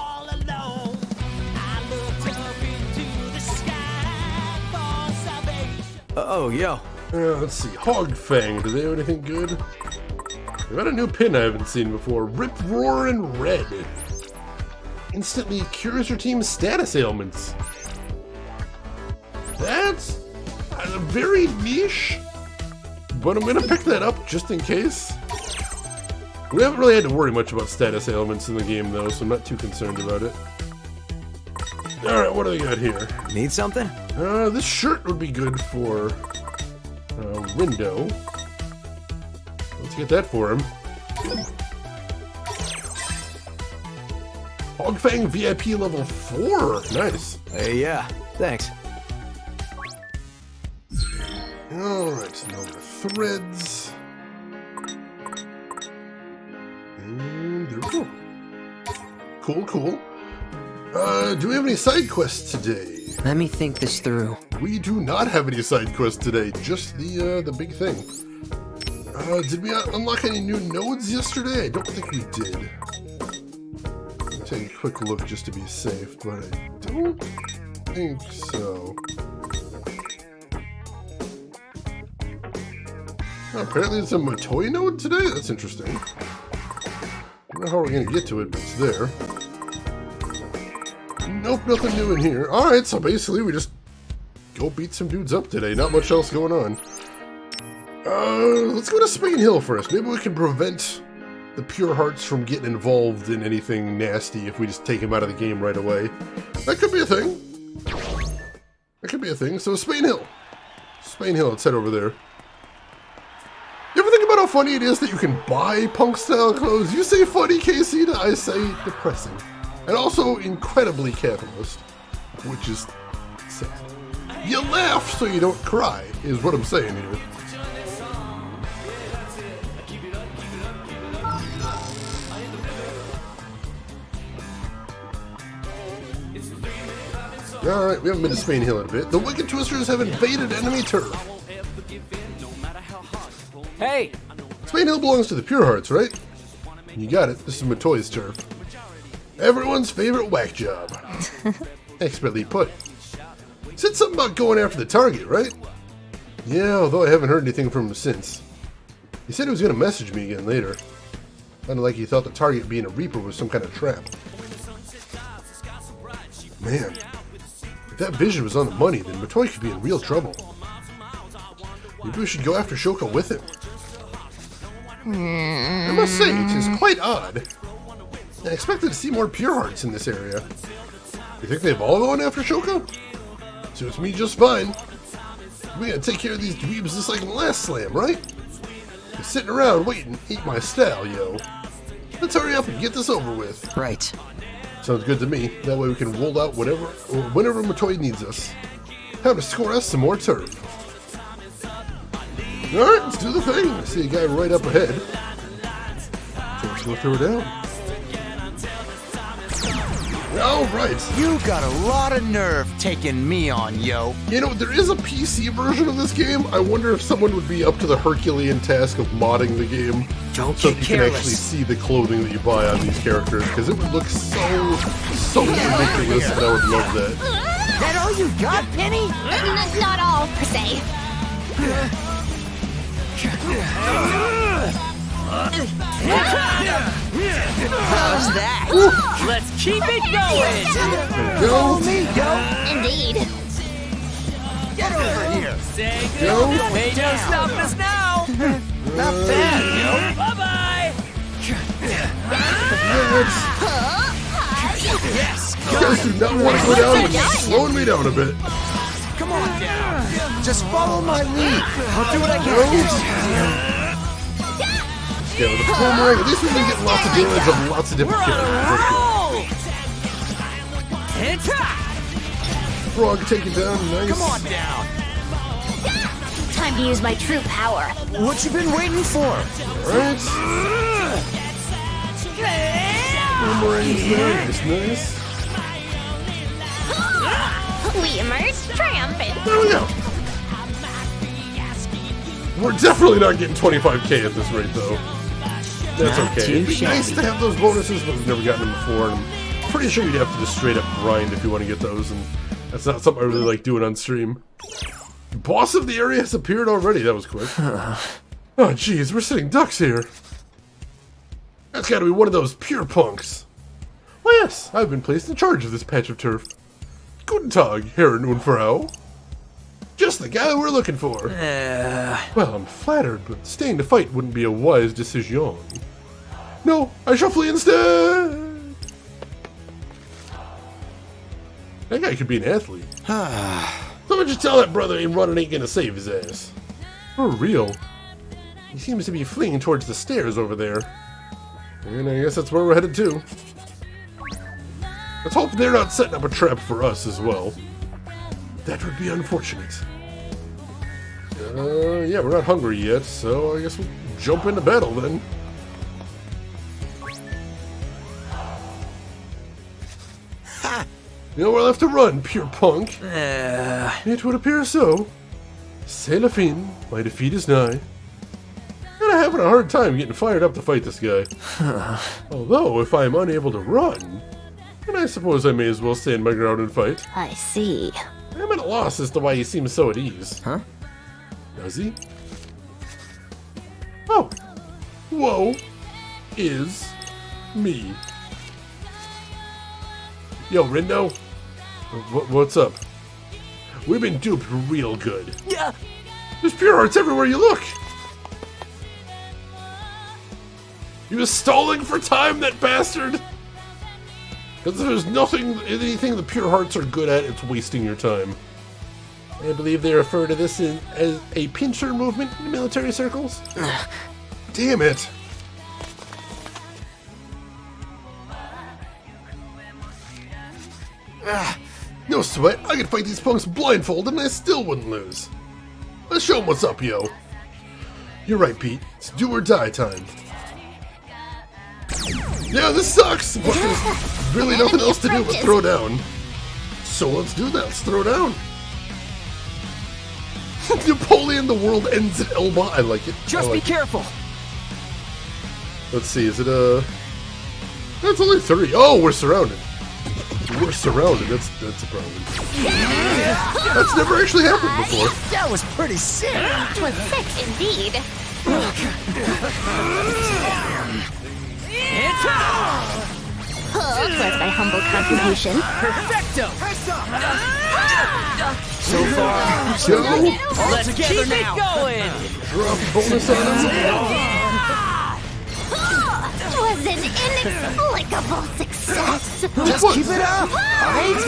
Oh, yo. Let's see, Hogfang, do they have anything good? They've got a new pin I haven't seen before, Rip Roar in Red. Instantly cures your team's status ailments. That's very niche, but I'm gonna pick that up just in case. We haven't really had to worry much about status ailments in the game though, so I'm not too concerned about it. Alright, what do they got here? Need something? This shirt would be good for Rindo. Let's get that for him. Hogfang VIP level 4. Nice. Hey, yeah. Thanks. Alright, so now the threads. And there we go. Cool, cool. Do we have any side quests today? Let me think this through. We do not have any side quests today, just the big thing. Did we unlock any new nodes yesterday? I don't think we did. I'll take a quick look just to be safe, but I don't think so. Oh, apparently it's a Matoi node today? That's interesting. I don't know how we're going to get to it, but it's there. Nope, nothing new in here. Alright, so basically we just go beat some dudes up today. Not much else going on. Let's go to Spain Hill first. Maybe we can prevent the Pure Hearts from getting involved in anything nasty if we just take them out of the game right away. That could be a thing. That could be a thing. So Spain Hill. Spain Hill, let's head over there. You ever think about how funny it is that you can buy punk-style clothes? You say funny, Casey, I say depressing. And also incredibly capitalist, which is sad. You laugh so you don't cry, is what I'm saying here. Alright, we haven't been to Spain Hill in a bit. The Wicked Twisters have invaded enemy turf. Hey! Spain Hill belongs to the Pure Hearts, right? You got it, this is Matoi's turf. Everyone's favorite whack job. Expertly put. Said something about going after the target, right? Yeah, although I haven't heard anything from him since. He said he was going to message me again later. Sounded like he thought the target being a Reaper was some kind of trap. Man, if that vision was on the money, then Matoi could be in real trouble. Maybe we should go after Shoko with him. I must say, it is quite odd. I expected to see more Pure Hearts in this area. You think they've all gone after Shoko? Suits me just fine. We gotta take care of these dweebs just like in the last slam, right? You're sitting around waiting ain't my style, yo. Let's hurry up and get this over with. Right. Sounds good to me. That way we can roll out whenever Matoy needs us. Time to score us some more turf. Alright, let's do the thing. I see a guy right up ahead. So let's go throw her down. Alright. You got a lot of nerve taking me on, yo. You know, there is a PC version of this game. I wonder if someone would be up to the Herculean task of modding the game. Don't so get you can careless. actually see the clothing that you buy on these characters, because it would look so ridiculous, and I would love that. That all you got, Penny? Not all, per se. How's that? Let's keep it going! Go, Indeed. Get over here. Say go. Ain't no stopping us now! Not bad, Bye-bye! Yes. You guys do not want to go down, but you're slowing me down a bit. Come on down. Just follow my lead. I'll do what I can. Yeah, with the boomerang, at least we're gonna get lots of damage on lots of different characters. That's good. Frog taken down, nice. Come on down. Time to use my true power. What you been waiting for? Alright. Boomerang's there, it's nice. We emerge triumphant. There we go. We're definitely not getting 25k at this rate, though. That's Not okay. too It'd be nice shabby. to have those bonuses, but we've never gotten them before. And I'm pretty sure you'd have to just straight up grind if you want to get those, and that's not something I really like doing on stream. Boss of the area has appeared already. That was quick. Oh, jeez, we're sitting ducks here. That's got to be one of those pure punks. Well, yes, I've been placed in charge of this patch of turf. Guten Tag, Herren und Frau. Just the guy we're looking for. Well, I'm flattered, but staying to fight wouldn't be a wise decision. No, I shall flee instead. That guy could be an athlete. Someone just tell that brother ain't running ain't gonna save his ass. For real. He seems to be fleeing towards the stairs over there. And I guess that's where we're headed to. Let's hope they're not setting up a trap for us as well. That would be unfortunate. Yeah, we're not hungry yet, so I guess we'll jump into battle then. Nowhere left to run, pure punk. It would appear so. C'est la fin. My defeat is nigh. And I'm having a hard time getting fired up to fight this guy. Although, if I'm unable to run, then I suppose I may as well stand my ground and fight. I see. I'm at a loss as to why he seems so at ease. Huh? Does he? Oh. Woe is me. Yo, Rindo. What's up? We've been duped real good. Yeah. There's pure hearts everywhere you look. He was stalling for time, that bastard. Because there's anything the pure hearts are good at, it's wasting your time. I believe they refer to this as a pincer movement in military circles. Damn it. No sweat, I could fight these punks blindfolded and I still wouldn't lose. Let's show them what's up, yo. You're right, Pete. It's do or die time. Yeah, this sucks, but there's really nothing else to do but throw down. So let's do that, let's throw down. Napoleon, the world ends at Elba. I like it. Just be careful. Let's see, is it that's only 3. Oh, we're surrounded. We're surrounded, that's a problem. That's never actually happened before. That was pretty sick. 'Twas sick indeed. Oh, was my humble contribution. Perfecto. So far, Go! Let's keep it going. Drop bonus on him. Was an inexplicable success. Just Keep it up, alright?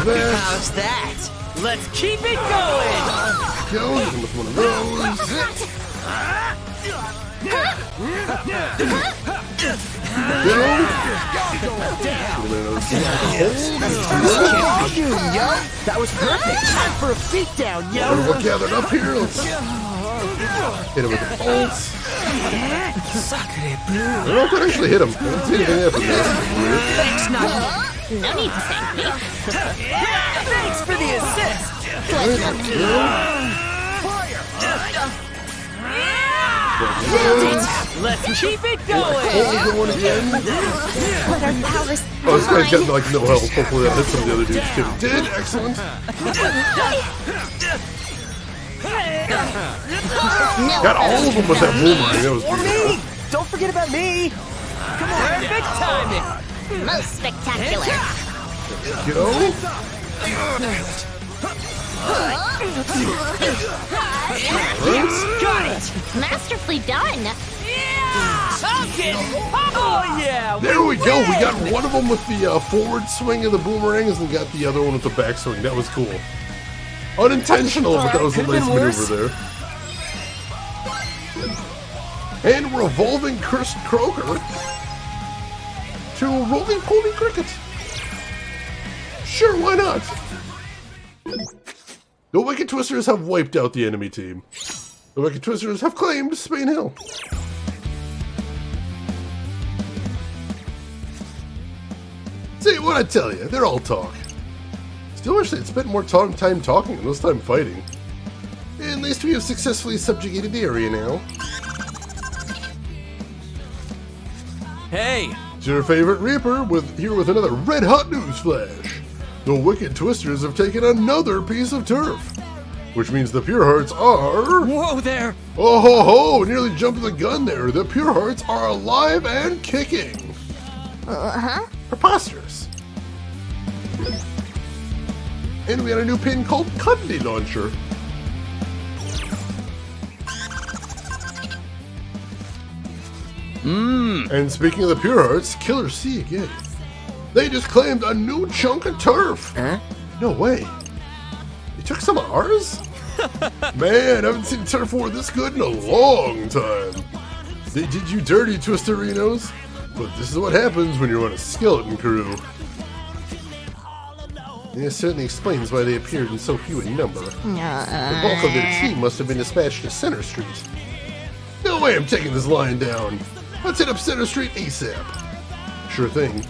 There How's that? Let's keep it going! goes with one of those. That was perfect! Time for a beat down, Everyone gathered up here. Let's hit him with the bolts. I don't know if that actually hit him. I didn't see anything happen there. Thanks, Nagi. No need to thank me. Thanks for the assist! Let's keep it going! Holy going again. Let our powers Oh, this guy's getting like no health. Hopefully that hits some of the other dudes too. Did excellent. Got all of them with that boomerang. That was beautiful. Me! Don't forget about me! Come on! Perfect timing! most spectacular. Go. Got it! Masterfully done. Oh yeah! There we go. We got one of them with the forward swing of the boomerangs and got the other one with the back swing. That was cool. Unintentional, but that was a nice maneuver there. And revolving Cursed Croaker to Rolling Pony Cricket. Sure, why not? The Wicked Twisters have wiped out the enemy team. The Wicked Twisters have claimed Spain Hill. See, what I tell you, they're all talk. Still wish they'd spent more time talking and less time fighting. At least we have successfully subjugated the area now. Hey! It's your favorite Reaper here with another red-hot news flash. The Wicked Twisters have taken another piece of turf, which means the Pure Hearts are... Whoa there! Oh ho ho! Nearly jumped the gun there. The Pure Hearts are alive and kicking. Preposterous. And we had a new pin called Cuddly Launcher. And speaking of the Pure Hearts, Killer C again. They just claimed a new chunk of turf. Huh? No way. They took some of ours? Man, I haven't seen turf war this good in a long time. They did you dirty, Twisterinos. But this is what happens when you're on a skeleton crew. And it certainly explains why they appeared in so few in number. The bulk of their team must have been dispatched to Center Street. No way I'm taking this line down. Let's hit up Center Street ASAP. Sure thing.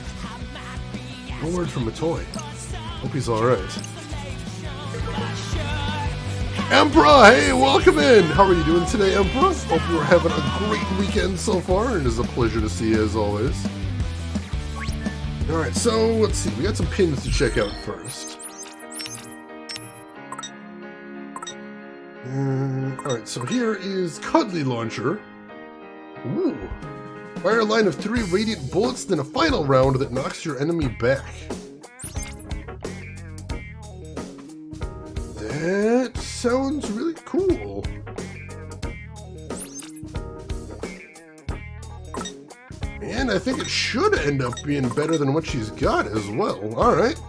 No word from Matoy. Hope he's alright. Emperor, hey, welcome in! How are you doing today, Emperor? Hope you're having a great weekend so far, and it's a pleasure to see you as always. Alright, so let's see. We got some pins to check out first. Alright, so here is Cuddly Launcher. Ooh. Fire a line of 3 radiant bullets, then a final round that knocks your enemy back. That sounds really cool. And I think it should end up being better than what she's got as well. Alright.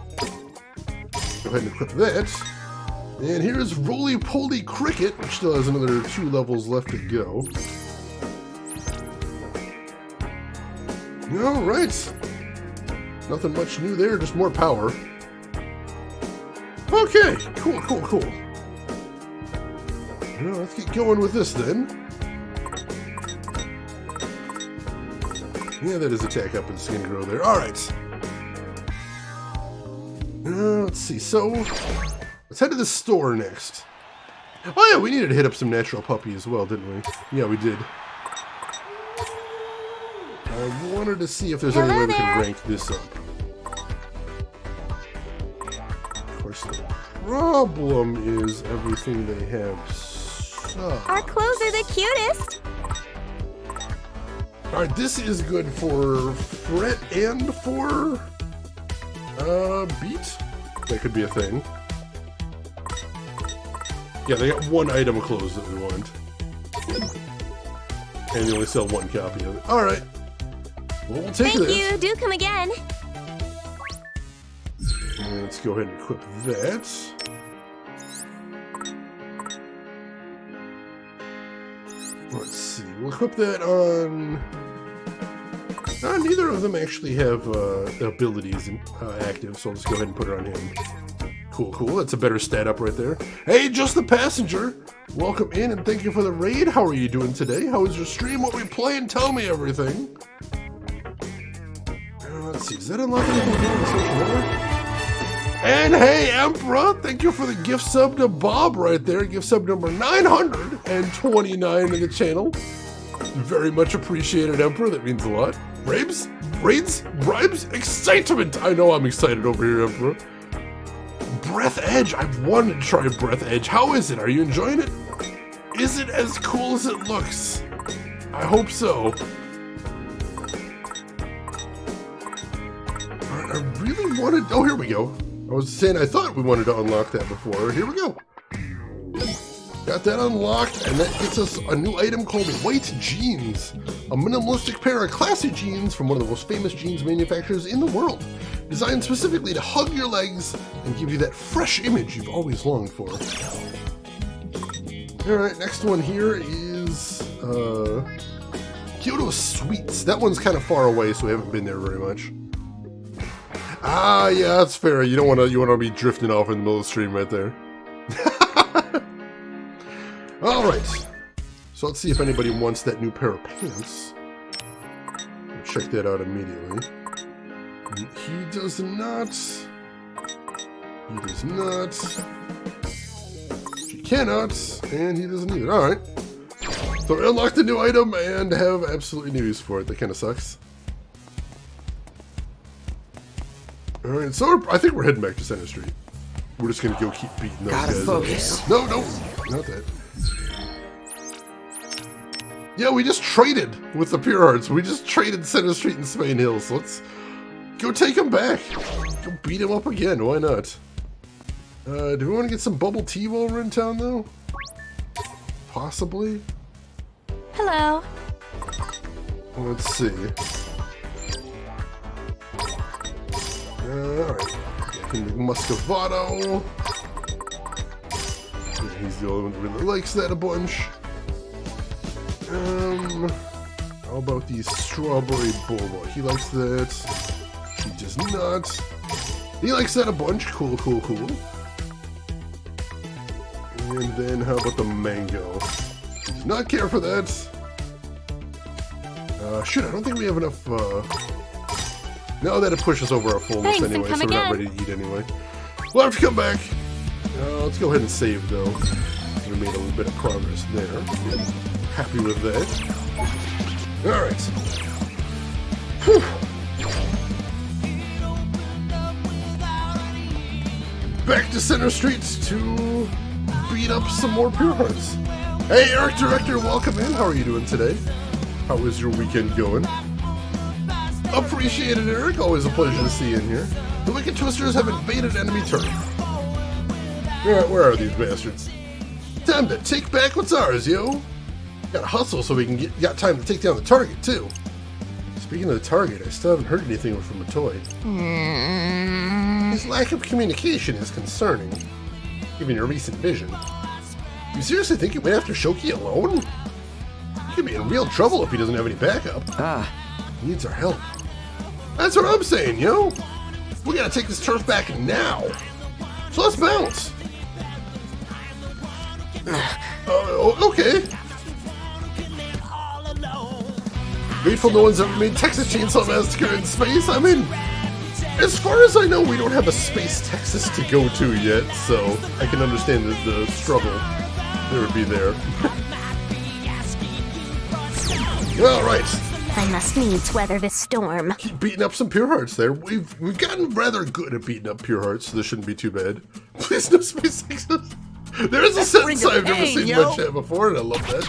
Go ahead and equip that. And here's Roly Poly Cricket, which still has another 2 levels left to go. Alright. Nothing much new there, just more power. Okay, cool. Well, let's get going with this then. Yeah, that is attack up and skin grow there. Alright. Let's see, so let's head to the store next. Oh yeah, we needed to hit up some natural puppy as well, didn't we? Yeah, we did. I wanted to see if there's any way we can rank this up. Of course, the problem is everything they have sucks. Our clothes are the cutest. Alright, this is good for Fret and for Beat. That could be a thing. Yeah, they got one item of clothes that we want. And they only sell one copy of it. Alright. Well, we'll take Thank this. you. Do come again. And let's go ahead and equip that. Let's see. We'll equip that on... neither of them actually have abilities active, so I'll just go ahead and put it on him. Cool, cool. That's a better stat up right there. Hey, Just the Passenger! Welcome in and thank you for the raid. How are you doing today? How was your stream? What we playing? Tell me everything. Let's see. Does that unlock anything new in social network? And hey, Emperor! Thank you for the gift sub to Bob right there. Gift sub number 929 in the channel. Very much appreciated, Emperor. That means a lot. Raids, excitement! I know I'm excited over here, Emperor. Breath Edge. I've wanted to try Breath Edge. How is it? Are you enjoying it? Is it as cool as it looks? I hope so. Alright, I really wanted... Oh, here we go. I was saying I thought we wanted to unlock that before. Here we go. Got that unlocked, and that gets us a new item called White Jeans. A minimalistic pair of classy jeans from one of the most famous jeans manufacturers in the world. Designed specifically to hug your legs and give you that fresh image you've always longed for. Alright, next one here is Kyoto Sweets. That one's kind of far away, so we haven't been there very much. Ah, yeah, that's fair. You don't want to be drifting off in the middle of the stream right there. Alright, so let's see if anybody wants that new pair of pants. We'll check that out immediately. He does not. He does not. He cannot, and he doesn't either. Alright. So we unlocked a new item and have absolutely no use for it. That kind of sucks. Alright, so I think we're heading back to Center Street. We're just gonna go keep beating those guys. Gotta focus. No, not that. Yeah, we just traded with the Pure Hearts. We just traded Center Street and Spain Hills. So let's go take him back. Go beat him up again. Why not? Do we want to get some bubble tea while we're in town, though? Possibly. Hello. Let's see. Alright. Muscovado. He's the only one who really likes that a bunch. How about the strawberry boba? He likes that. He does not. He likes that a bunch. Cool, cool, cool. And then how about the mango? He does not care for that. Shoot, I don't think we have enough, No, that'd push us over our fullness Thanks, anyway, and so come we're not again. ready to eat anyway. We'll have to come back. Let's go ahead and save, though. We made a little bit of progress there. Happy with that. Alright. Whew. Back to Center Street to beat up some more Pure Hearts. Hey, Eric Director, welcome in. How are you doing today? How is your weekend going? Appreciate it, Eric. Always a pleasure to see you in here. The Wicked Twisters have invaded enemy turf. Alright, where are these bastards? Time to take back what's ours, yo. Gotta hustle so we can got time to take down the target, too. Speaking of the target, I still haven't heard anything from Matoy. His lack of communication is concerning, given your recent vision. You seriously think you went after Shoki alone? He could be in real trouble if he doesn't have any backup. He needs our help. That's what I'm saying, yo. We gotta take this turf back now. So let's bounce. Okay. Grateful no one's ever made Texas Chainsaw Massacre in space. I mean, as far as I know, we don't have a space Texas to go to yet, so I can understand the struggle there would be there. All right. I must needs weather this storm. Keep beating up some Pure Hearts there. We've gotten rather good at beating up Pure Hearts, so this shouldn't be too bad. Please no space Texas. There is a sentence I've never seen in my chat before, and I love that.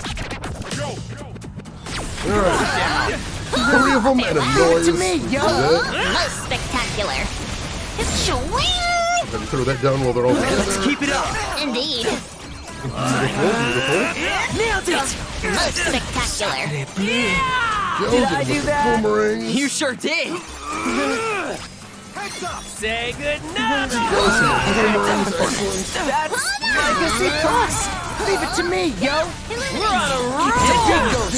Alright. 3 of them and a noise. Most spectacular. Swing! Gotta throw that down while they're all together. Keep it up. Indeed. Nailed it! Most spectacular. Did I do that? Boomerangs. You sure did! Say goodnight! Boomerangs, excellent. That's like a C+. Leave it to me, yo! We're on a roll!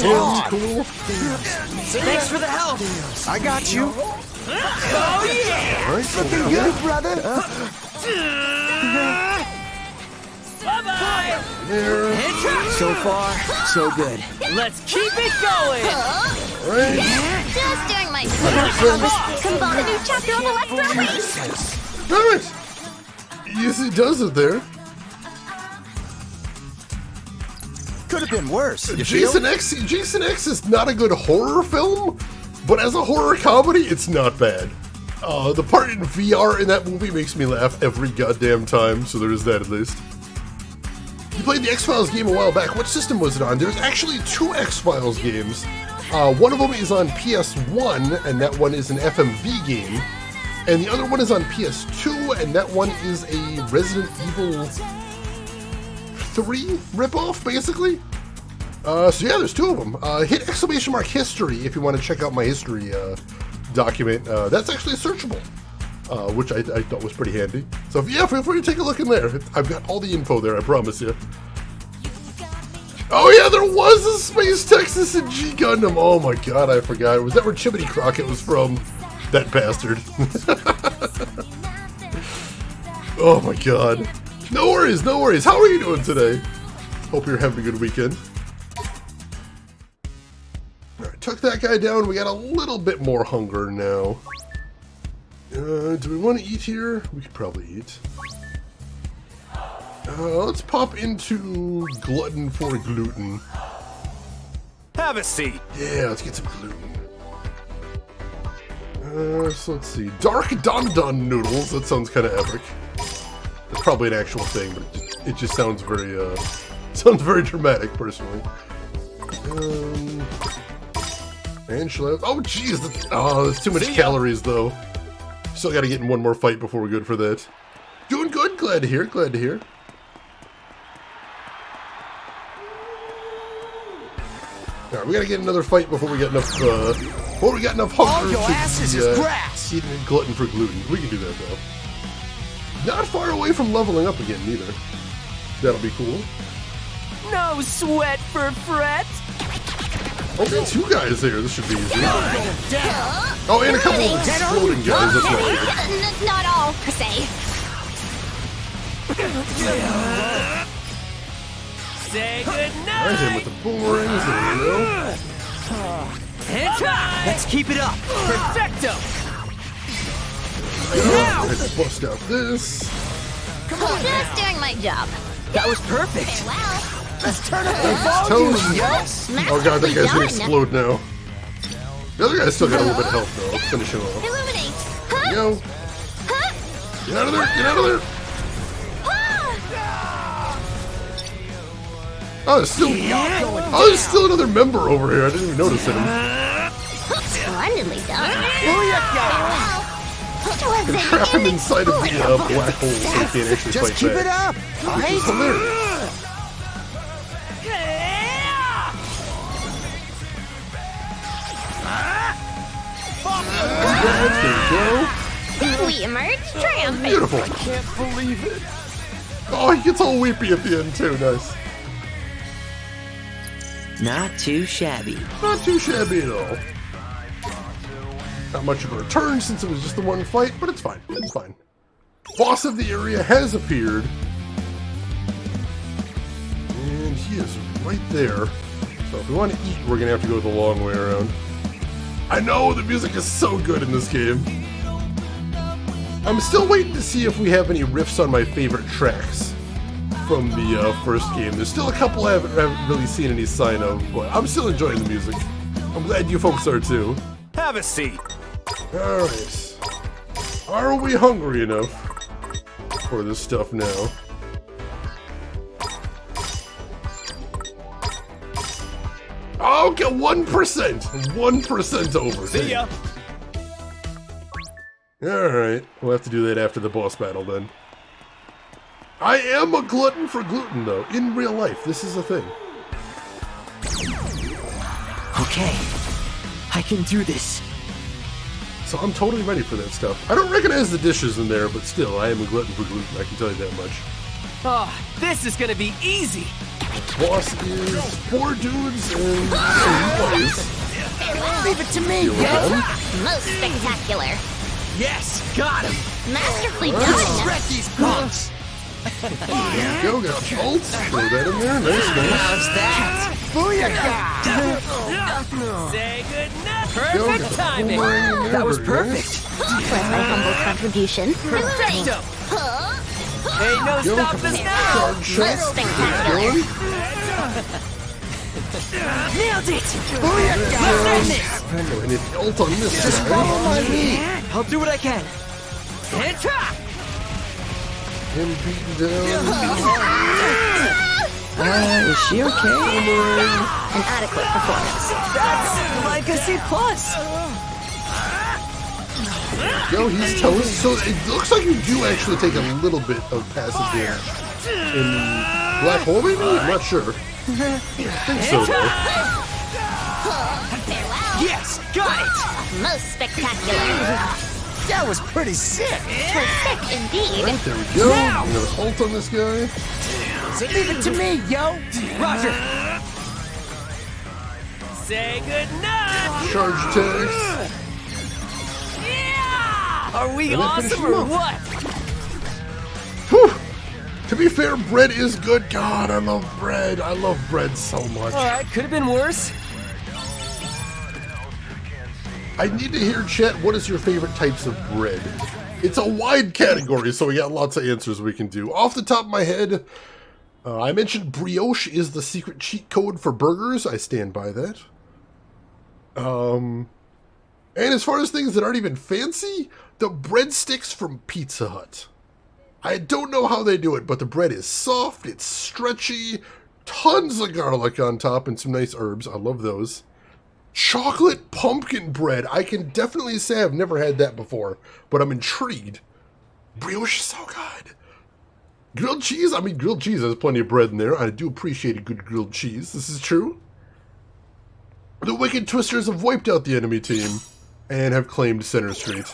And cool. Thanks for the help! I got you. Oh yeah! All right, so Good, brother. Bye-bye! there. So far, so good. Let's keep it going! Right. Just doing my come on, a new chapter on the Let's Throw All right. Yes, it does it there. Could have been worse. You feel? Jason X is not a good horror film, but as a horror comedy, it's not bad. The part in VR in that movie makes me laugh every goddamn time, so there is that at least. You played the X-Files game a while back. What system was it on? There's actually 2 X-Files games. One of them is on PS1, and that one is an FMV game. And the other one is on PS2, and that one is a Resident Evil 3 ripoff, basically. So yeah, there's 2 of them. Hit !history if you want to check out my history document. That's actually searchable, which I thought was pretty handy. So yeah, feel free to take a look in there. I've got all the info there, I promise you. Oh yeah, there was a Space Texas and G Gundam. Oh my god, I forgot. Was that where Chimney Crockett was from? That bastard. Oh my god. No worries, no worries. How are you doing today? Hope you're having a good weekend. Alright, took that guy down. We got a little bit more hunger now. Do we want to eat here? We could probably eat. Let's pop into Glutton for Gluten. Have a seat. Yeah, let's get some gluten. So let's see. Dark Dun Dun Noodles. That sounds kind of epic. That's probably an actual thing, but it just sounds very dramatic, personally. And oh, jeez. That's too much calories, though. Still got to get in one more fight before we're good for that. Doing good. Glad to hear. Glad to hear. All right, we gotta get another fight before we get enough. Before we got enough hunger your asses is grass. Eating Glutton for Gluten. We can do that though. Not far away from leveling up again, neither. That'll be cool. No sweat for Fret! Okay, 2 guys here. This should be easy. Oh, and a couple of exploding guys. That's right. Not all, per se. Say Alright, hit goodnight! him with the boomerangs. There we go. And time! Let's keep it up. Perfecto! Let's bust out this. Just doing my job. That was perfect. Well, Let's turn up the Toast. smash Oh god, that guy's gonna done. explode now. The other guy's still got a little bit of health though. Let's finish him off. Illuminate. There we go. Get out of there! Get out of there! Oh, there's still another member over here. I didn't even notice him. Splendidly done. Trap him inside of the black hole so he can't actually Just fight keep back. it up. Which is hilarious. There we go. We emerge triumphant. Beautiful. Can't believe it. Oh, he gets all weepy at the end too. Nice. Not too shabby. Not too shabby at all. Not much of a return since it was just the one fight, but it's fine. It's fine. Boss of the area has appeared. And he is right there. So if we want to eat, we're going to have to go the long way around. I know the music is so good in this game. I'm still waiting to see if we have any riffs on my favorite tracks from the first game. There's still a couple I haven't really seen any sign of, but I'm still enjoying the music. I'm glad you folks are too. Have a seat. Alright. Are we hungry enough for this stuff now? Okay, 1%! 1% over. See ya. Alright, we'll have to do that after the boss battle then. I am a glutton for gluten, though. In real life, this is a thing. Okay, I can do this. So I'm totally ready for that stuff. I don't recognize the dishes in there, but still, I am a glutton for gluten. I can tell you that much. Oh, this is gonna be easy. Boss is 4 dudes and some boys. Leave it to me, Most spectacular. Yes, got him. Masterfully done. Shred these punks! Go, got bolts. Throw that in there. Nice, nice. How's that? Booyah! Say goodnight. Go, Perfect got timing. boomerang in there. That was Very nice. perfect. For my humble contribution. Perfecto. Ain't no Go, stopping now. charge Most shot. spectacular. Nailed it. And it's ult on this guy. Follow my lead. I'll do what I can. Attack. Him beaten down. Is she okay? An adequate performance. That's like a C+. Go, he's toast. So it looks like you do actually take a little bit of passive damage. In Black Hole, maybe? I'm not sure. I think so, though. Yes, got it. Most spectacular. That was pretty sick! Sick indeed. Right, there we go. I'm gonna ult on this guy. So leave it to me, yo! Roger. Say goodnight. Charge attacks. Yeah. Are we And then finish awesome him or off. what? Whew. To be fair, bread is good. God, I love bread. I love bread so much. All right, could have been worse. I need to hear, chat, what is your favorite types of bread? It's a wide category, so we got lots of answers we can do. Off the top of my head, I mentioned brioche is the secret cheat code for burgers. I stand by that. And as far as things that aren't even fancy, the breadsticks from Pizza Hut. I don't know how they do it, but the bread is soft, it's stretchy, tons of garlic on top, and some nice herbs. I love those. Chocolate pumpkin bread. I can definitely say I've never had that before, but I'm intrigued. Brioche is so good. Grilled cheese? I mean, grilled cheese has plenty of bread in there. I do appreciate a good grilled cheese. This is true. The Wicked Twisters have wiped out the enemy team and have claimed Center Street.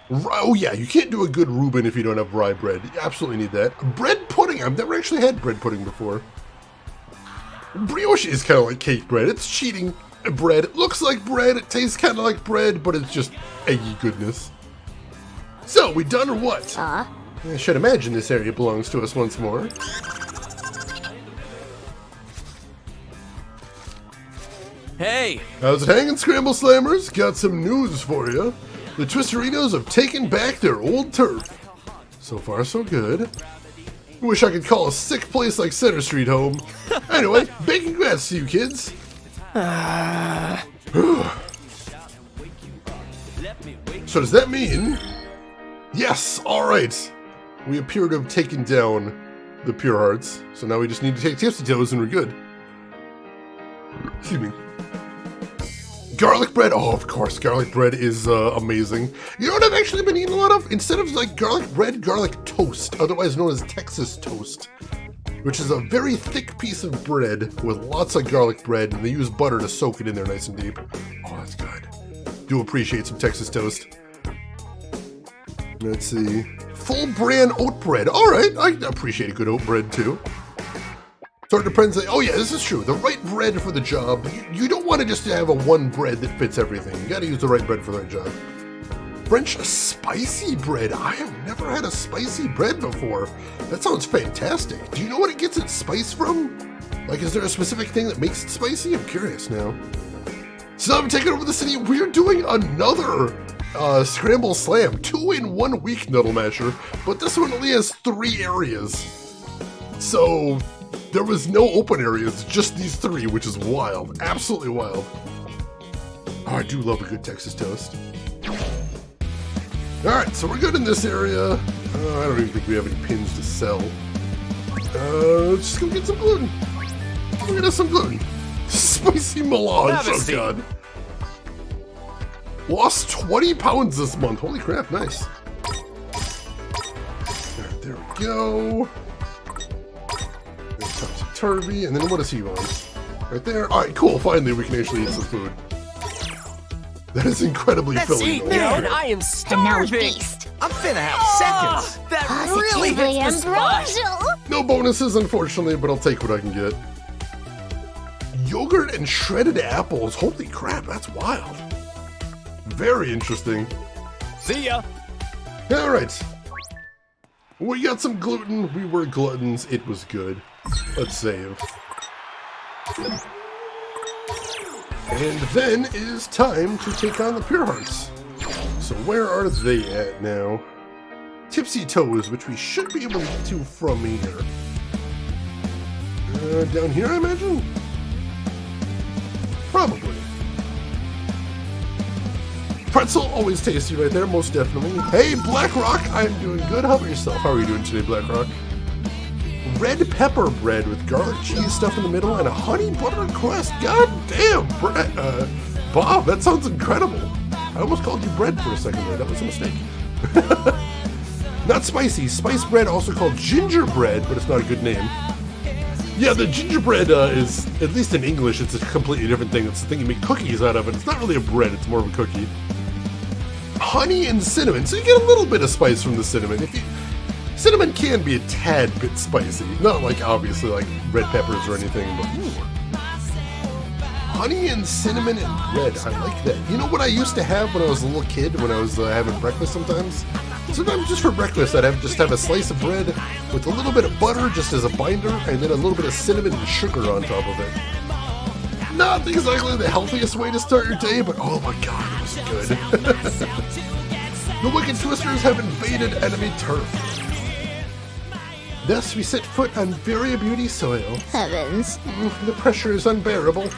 Oh yeah, you can't do a good Reuben if you don't have rye bread. You absolutely need that. Bread pudding. I've never actually had bread pudding before. Brioche is kind of like cake bread. It's cheating bread. It looks like bread. It tastes kind of like bread, but it's just eggy goodness. So, we done or what? I should imagine this area belongs to us once more. Hey, How's it hanging, Scramble Slammers? Got some news for you. The Twisterinos have taken back their old turf. So far, so good. Wish I could call a sick place like Center Street home. Anyway, big congrats to you kids. So does that mean... Yes, alright. We appear to have taken down the Pure Hearts. So now we just need to take Tipsy Toes and we're good. Excuse me. Garlic bread, oh of course, garlic bread is amazing. You know what I've actually been eating a lot of? Instead of like garlic bread, garlic toast, otherwise known as Texas toast, which is a very thick piece of bread with lots of garlic bread, and they use butter to soak it in there nice and deep. Oh, that's good. Do appreciate some Texas toast. Let's see. Full bran oat bread. All right, I appreciate a good oat bread too. Sort of depends. Oh yeah, this is true. The right bread for the job. You don't want to just have a one bread that fits everything. You got to use the right bread for the right job. French spicy bread. I have never had a spicy bread before. That sounds fantastic. Do you know what it gets its spice from? Like, is there a specific thing that makes it spicy? I'm curious now. So I'm taking over the city. We're doing another Scramble Slam. 2 in 1 week, Nuddle Masher. But this one only has 3 areas. So... there was no open areas, just these 3, which is wild. Absolutely wild. Oh, I do love a good Texas toast. Alright, so we're good in this area. I don't even think we have any pins to sell. Let's just go get some gluten. We're gonna have some gluten. Spicy melange, oh god. Lost 20 pounds this month. Holy crap, nice. There we go. There's Topsy-Turvy, and then what does he want? Right there. Alright, cool. Finally, we can actually eat some food. That is incredibly filling. Man, I am And now we starving. feast. I'm finna have seconds. That really Positively hits the spot. ambrosial. No bonuses, unfortunately, but I'll take what I can get. Yogurt and shredded apples. Holy crap, that's wild. Very interesting. See ya. Alright. We got some gluten. We were gluttons. It was good. Let's save. And then it is time to take on the Pure Hearts. So where are they at now? Tipsy Toes, which we should be able to get to from here. Down here, I imagine? Probably. Pretzel, always tasty right there, most definitely. Hey, Blackrock, I'm doing good. How about yourself? How are you doing today, Blackrock? Red pepper bread with garlic cheese stuff in the middle and a honey butter crust. God damn, Bob, that sounds incredible. I almost called you bread for a second there. That was a mistake. Not spicy. Spice bread, also called gingerbread, but it's not a good name. Yeah, the gingerbread is, at least in English, it's a completely different thing. It's the thing you make cookies out of, and it's not really a bread, it's more of a cookie. Honey and cinnamon, so you get a little bit of spice from the cinnamon. Cinnamon can be a tad bit spicy. Not like, obviously, like red peppers or anything, but ooh. Honey and cinnamon and bread, I like that. You know what I used to have when I was a little kid, when I was having breakfast sometimes? Sometimes just for breakfast, I'd have a slice of bread with a little bit of butter just as a binder, and then a little bit of cinnamon and sugar on top of it. Not exactly the healthiest way to start your day, but oh my god, it was good. The Wicked Twisters have invaded enemy turf. Thus, we set foot on Varia Beauty soil. Heavens. The pressure is unbearable.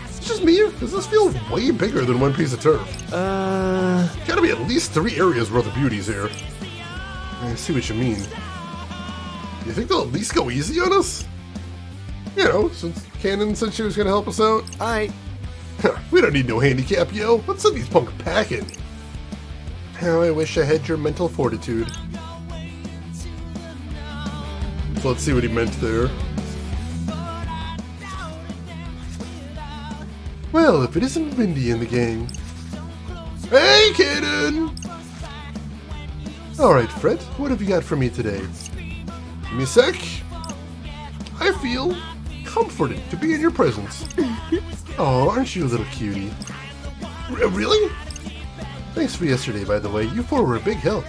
It's just me, or does this feel way bigger than one piece of turf? Gotta be at least 3 areas worth of beauties here. I see what you mean. You think they'll at least go easy on us? You know, since Cannon said she was gonna help us out. Alright. We don't need no handicap, yo. Let's send these punks packing. How I wish I had your mental fortitude. So let's see what he meant there. Well, if it isn't Vindy in the gang. Hey, Cannon! Alright, Fred, what have you got for me today? Give me a sec. I feel comforted to be in your presence. Oh, aren't you a little cutie? Really? Thanks for yesterday, by the way. You four were a big help.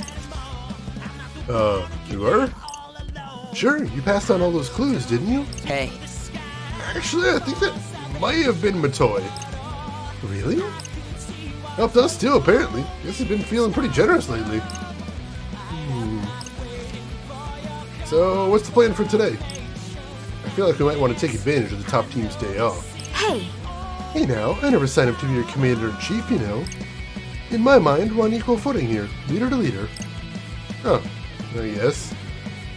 You were? Sure, you passed on all those clues, didn't you? Hey. Actually, I think that might have been Matoy. Really? Helped us too, apparently. Guess he's been feeling pretty generous lately. So, what's the plan for today? I feel like we might want to take advantage of the top team's day off. Hey, Hey now, I never signed up to be your commander-in-chief, you know. In my mind, we're on equal footing here, leader to leader. Oh, yes.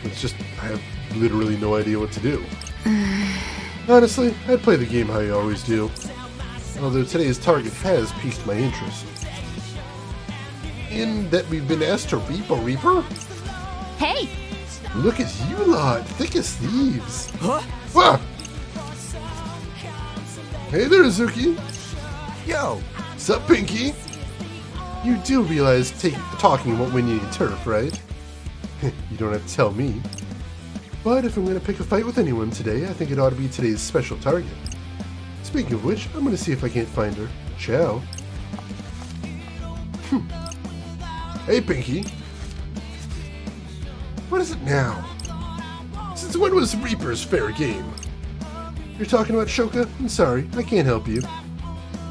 It's just, I have literally no idea what to do. Honestly, I'd play the game how you always do. Although today's target has piqued my interest. In that we've been asked to reap a reaper? hey, Look at you lot, thick as thieves. Huh? Ah! Hey there, Azuki. Yo. Sup, Pinky? You do realize talking won't win you any turf, right? You don't have to tell me. But if I'm going to pick a fight with anyone today, I think it ought to be today's special target. Speaking of which, I'm going to see if I can't find her. Ciao. Hey, Pinky. What is it now? Since when was Reaper's fair game? You're talking about Shoka? I'm sorry, I can't help you.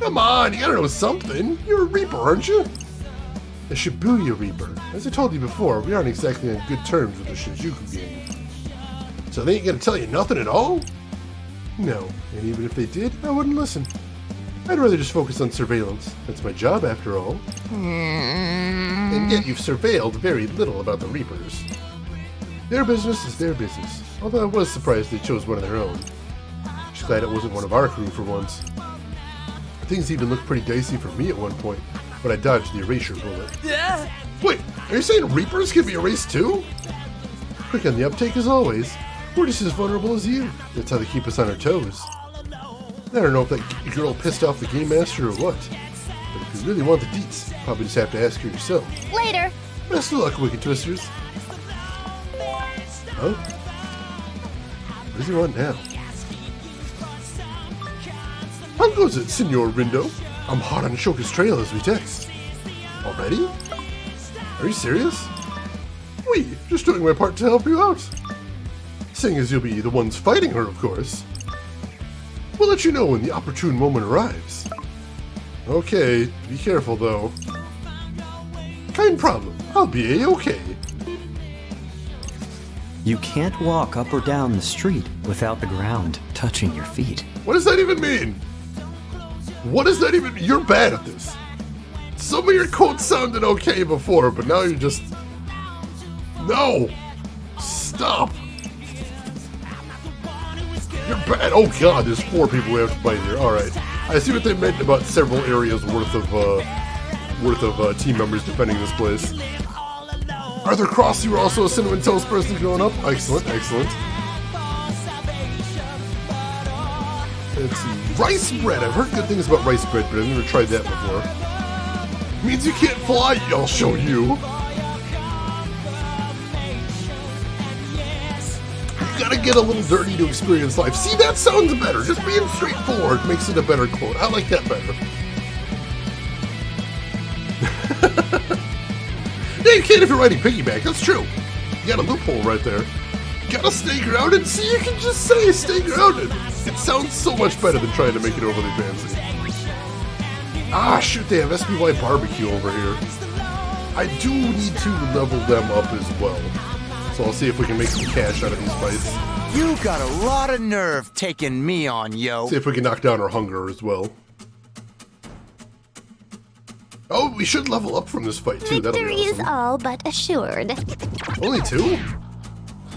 Come on, you gotta know something. You're a Reaper, aren't you? A Shibuya Reaper. As I told you before, we aren't exactly on good terms with the Shinjuku gang. So they ain't gonna tell you nothing at all? No, and even if they did, I wouldn't listen. I'd rather just focus on surveillance. That's my job, after all. And yet you've surveilled very little about the Reapers. Their business is their business, although I was surprised they chose one of their own. Just glad it wasn't one of our crew for once. Things even looked pretty dicey for me at one point, but I dodged the erasure bullet. Yeah. Wait, are you saying Reapers can be erased too? quick on the uptake as always. We're just as vulnerable as you. That's how they keep us on our toes. I don't know if that girl pissed off the game master or what. But if you really want the deets, you probably just have to ask her yourself. Later. Best of luck, Wicked Twisters. Huh? What does he want now? How goes it, Senor Rindo? I'm hot on Shoka's trail as we text. Already? Are you serious? Wait, just doing my part to help you out. Seeing as you'll be the ones fighting her, of course. We'll let you know when the opportune moment arrives. Okay, be careful though. Kind problem. I'll be A-okay. You can't walk up or down the street without the ground touching your feet. What does that even mean? What does that even... You're bad at this. Some of your quotes sounded okay before, but now you're just... No! Stop! You're bad. Oh god, there's 4 people we have to fight here. Alright. I see what they meant about several areas worth of team members defending this place. Arthur Cross, you were also a Cinnamon Toast person growing up? Excellent, excellent. Let's see. Rice bread. I've heard good things about rice bread, but I've never tried that before. Means you can't fly. I'll show you. You gotta get a little dirty to experience life. See, that sounds better. Just being straightforward makes it a better quote. I like that better. Yeah, you can if you're riding piggyback. That's true. You got a loophole right there. Gotta stay grounded. See, you can just say stay grounded. It sounds so much better than trying to make it overly fancy. Ah, shoot, they have SBY Barbecue over here. I do need to level them up as well. So I'll see if we can make some cash out of these fights. You got a lot of nerve taking me on, yo. See if we can knock down our hunger as well. Oh, we should level up from this fight too. That'll be Victory is awesome. all but assured. Only 2?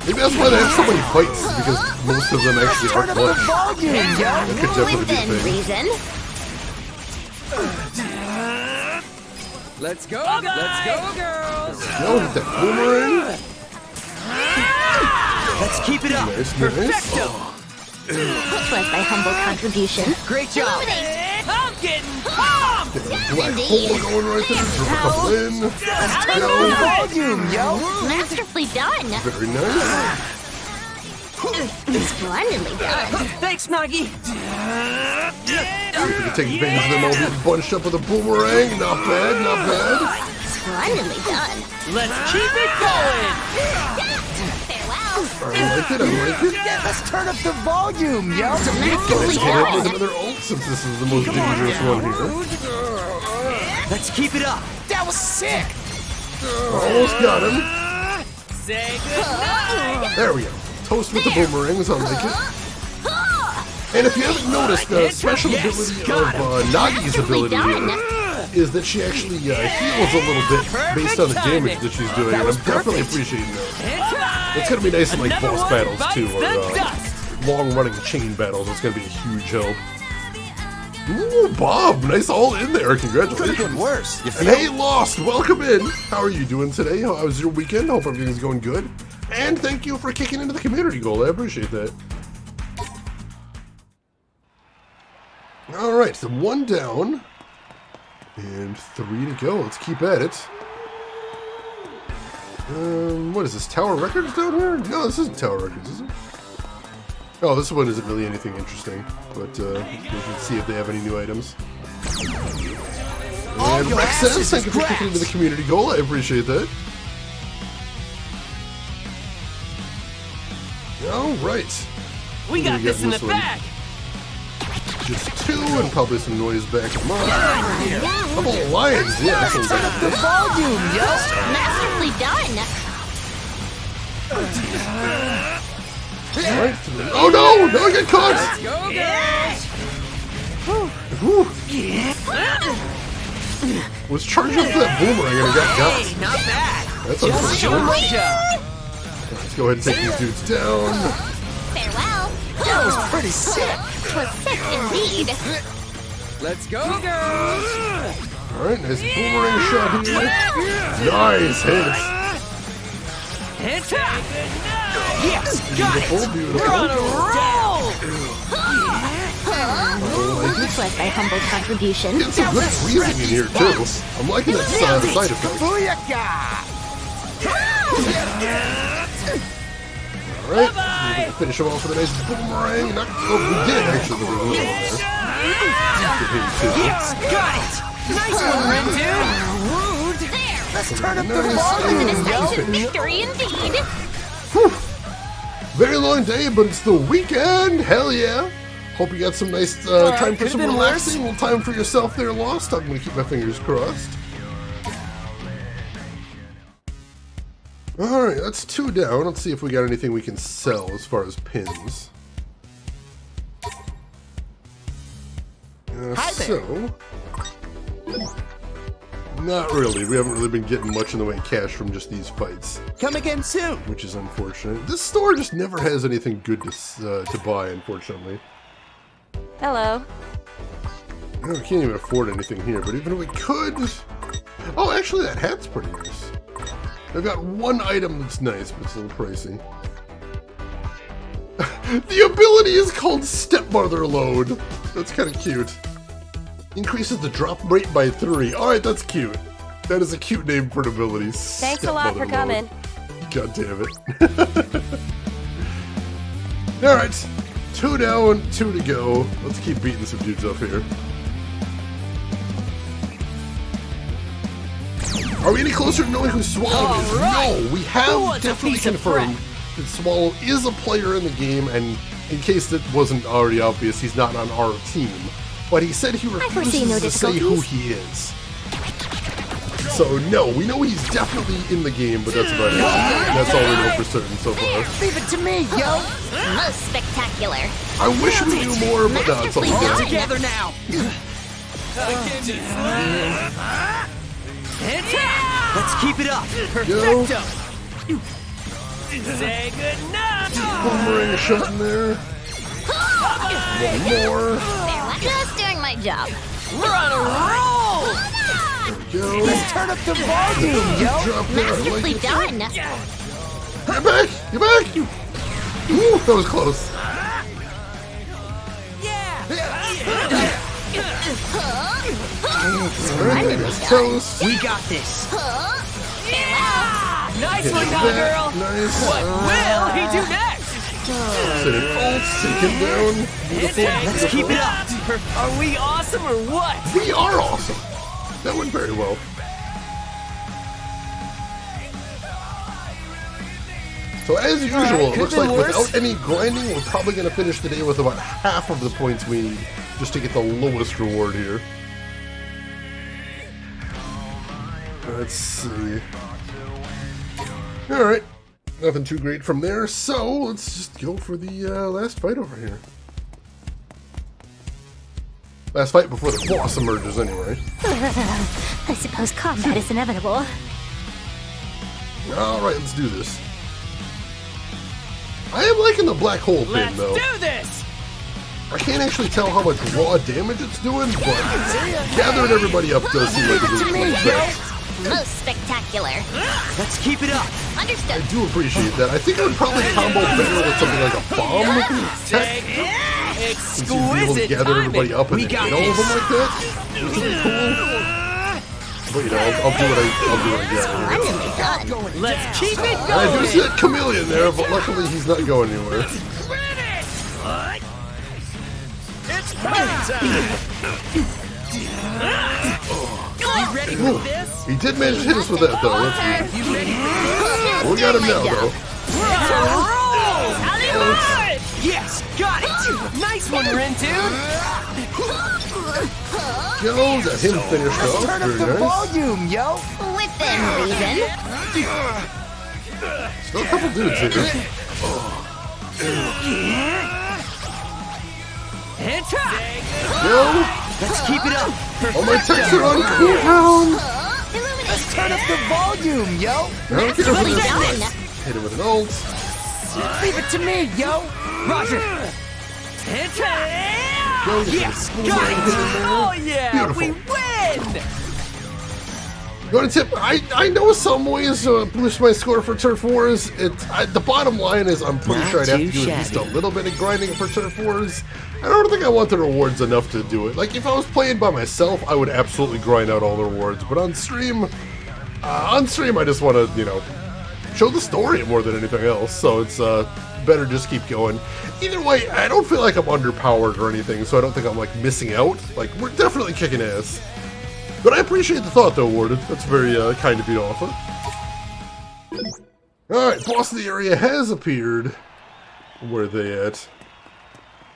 Maybe that's why they have so many fights, because most of them actually are clutch. That could definitely be a Within thing. reason. Let's go, guys. Let's go, girls. Go with that boomerang. Let's keep it up. Nice, nice. Which was thy humble contribution. Great job. I'm getting pumped. Get a black hole going right there. Drop a couple in. Turn up the Go. volume, yo. Masterfully done. Very nice. Splendidly done. Thanks, Nagi. See if we can take advantage of them all being bunched up with a boomerang. Not bad, not bad. Splendidly done. Let's keep it going. Farewell. I like it, I like it. Let's turn up the volume, yo. Masterfully Let's hit it with done. another ult since this is the most dangerous one here. Let's keep it up. That was sick. Almost got him. Say goodnight. There we go. Toast with the boomerangs, I like it. And if you haven't noticed, the special ability of Nagi's ability is that she actually heals a little bit based on the damage that she's doing, and I'm definitely appreciating that. It's gonna be nice in like boss battles too, or long-running chain battles. It's gonna be a huge help. Ooh, Bob, nice all in there. Could have Congratulations. been worse. You And hey, Lost, welcome in. How are you doing today? How was your weekend? Hope everything's going good. And thank you for kicking into the community goal. I appreciate that. All right, so 1 down and 3 to go. Let's keep at it. What is this? Tower Records down here? No, this isn't Tower Records, is it? Oh, this one isn't really anything interesting, but we can see if they have any new items. And Rex says, thank you for kicking into the community goal. I appreciate that. All right. We got this in the bag. Just 2 and probably some noise back in mine. Couple of lions, yeah. That sounds like a the volume, yo. Masterfully done. All right. Oh no! No, I got caught! Go, girls. Was charging up to that boomerang and I got got. Not bad. That's unfortunate. Great job. Let's go ahead and take these dudes down. Farewell. That was pretty sick. 'Twas sick indeed. Let's go, girls. All right, nice boomerang shot here. Nice hit. Yes, got it. Beautiful. We're on a roll. Looks like my humble contribution. Get some good freezing in here too. I'm liking that side effect. Booyaka! Alright, finish him off with a nice boomerang. We did actually. Yes, got it. Nice one, Rendu. Let's turn up the volume. Decisive victory indeed. Very long day, but it's the weekend. Hell yeah. Hope you got some nice time for could've some been relaxing. Little time for yourself there, Lost. I'm going to keep my fingers crossed. Alright, that's 2 down. Let's see if we got anything we can sell as far as pins. So, not really. We haven't really been getting much in the way of cash from just these fights, Come again soon. which is unfortunate. This store just never has anything good to buy, unfortunately. Hello. We can't even afford anything here, but even if we could... Oh, actually, that hat's pretty nice. I've got one item that's nice, but it's a little pricey. The ability is called Stepmother Load. That's kind of cute. Increases the drop rate by 3. Alright, that's cute. That is a cute name for an ability. Thanks a lot for coming. God damn it. Alright. 2 down, 2 to go. Let's keep beating some dudes up here. Are we any closer to knowing who Swallow is? Alright. No, we Who have wants a definitely piece of confirmed that Swallow is a player in the game, and in case that wasn't already obvious, he's not on our team. But he said he foresee no refuses to say who difficulties. he is. So no, we know he's definitely in the game, but that's about it. That's all we know for certain so far. Leave it to me, yo. Most spectacular. I wish we knew more, but no, it's all Masterfully good. done. Together now. Let's keep it up. Go. Say goodnight. Boomerang shot in there. One more. Just doing my job. We're on a roll. Go. Turn up the volume, yo. Drop there. I like Masterfully it. done. Get back! Get back! Ooh, that was close. Alright, that's toast. We got this. Nice Hit one, it cowgirl. back. Nice. What will he do next? Set it ult, take him down. Beautiful. Let's keep it up. Are we awesome or what? We are awesome. That went very well. So as usual, it looks like without any grinding, we're probably going to finish the day with about half of the points we need just to get the lowest reward here. Let's see. Alright, nothing too great from there, so let's just go for the last fight over here. Last fight before the boss emerges anyway. I suppose combat is inevitable. Alright, let's do this. I am liking the black hole pin Let's though. do this. I can't actually tell how much raw damage it's doing, but gathering everybody up does seem like a good plan. Most spectacular. Let's keep it up. I Understood. do appreciate that. I think it would probably combo better with something like a bomb tech. Since you'd be able to Exquisite gather everybody timing. up and We then got hit all of them this. like that, which would be cool. But you know, I'll do what I get. Splendidly done. Let's keep it And I do going. see that chameleon there, but luckily he's not going anywhere. It's party time. You ready for this? He did manage to hit us with that though. That's good. You ready? We got him now though. We're on a roll. Hollywood! Yes, got it. Nice one, Rendu. Yo, got him finished off. Very nice. volume, yo. Within reason. Still a couple dudes here. It's up. Yo, Let's keep it up. all my techs are on cooldown. Let's turn up the volume, yo. I don't care for Masterfully this. done. Hit him with an ult. Leave it to me, yo. Roger. It's up. Go, get Yes, some got it. boomerang hit in there. Oh yeah, Beautiful. we win. You want a tip? I know some ways to boost my score for Turf Wars. The bottom line is I'm pretty Not sure I'd have to too do at least a shabby. little bit of grinding for Turf Wars. I don't think I want the rewards enough to do it. Like, if I was playing by myself, I would absolutely grind out all the rewards. But on stream, I just want to, you know, show the story more than anything else. So it's better just keep going. Either way, I don't feel like I'm underpowered or anything, so I don't think I'm, like, missing out. Like, we're definitely kicking ass. But I appreciate the thought, though, Warden. That's very kind of you to offer. Alright, boss of the area has appeared. Where are they at?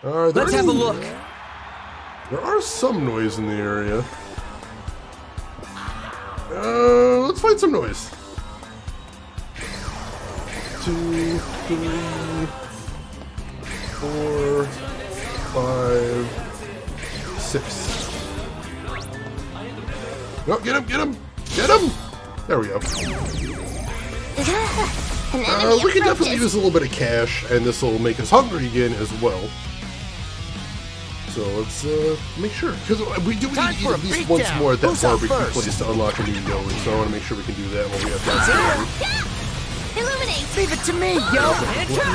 Let's have a look. There are some noise in the area. Let's find some noise. 2, 3, 4, 5, 6. No, get him! Get him! Get him! There we go. We can definitely use a little bit of cash, and this will make us hungry again as well. So let's make sure, because we do need to eat at least once more at that barbecue place to unlock a new node. So I want to make sure we can do that while we have time. Illuminate! Leave it to me, yo.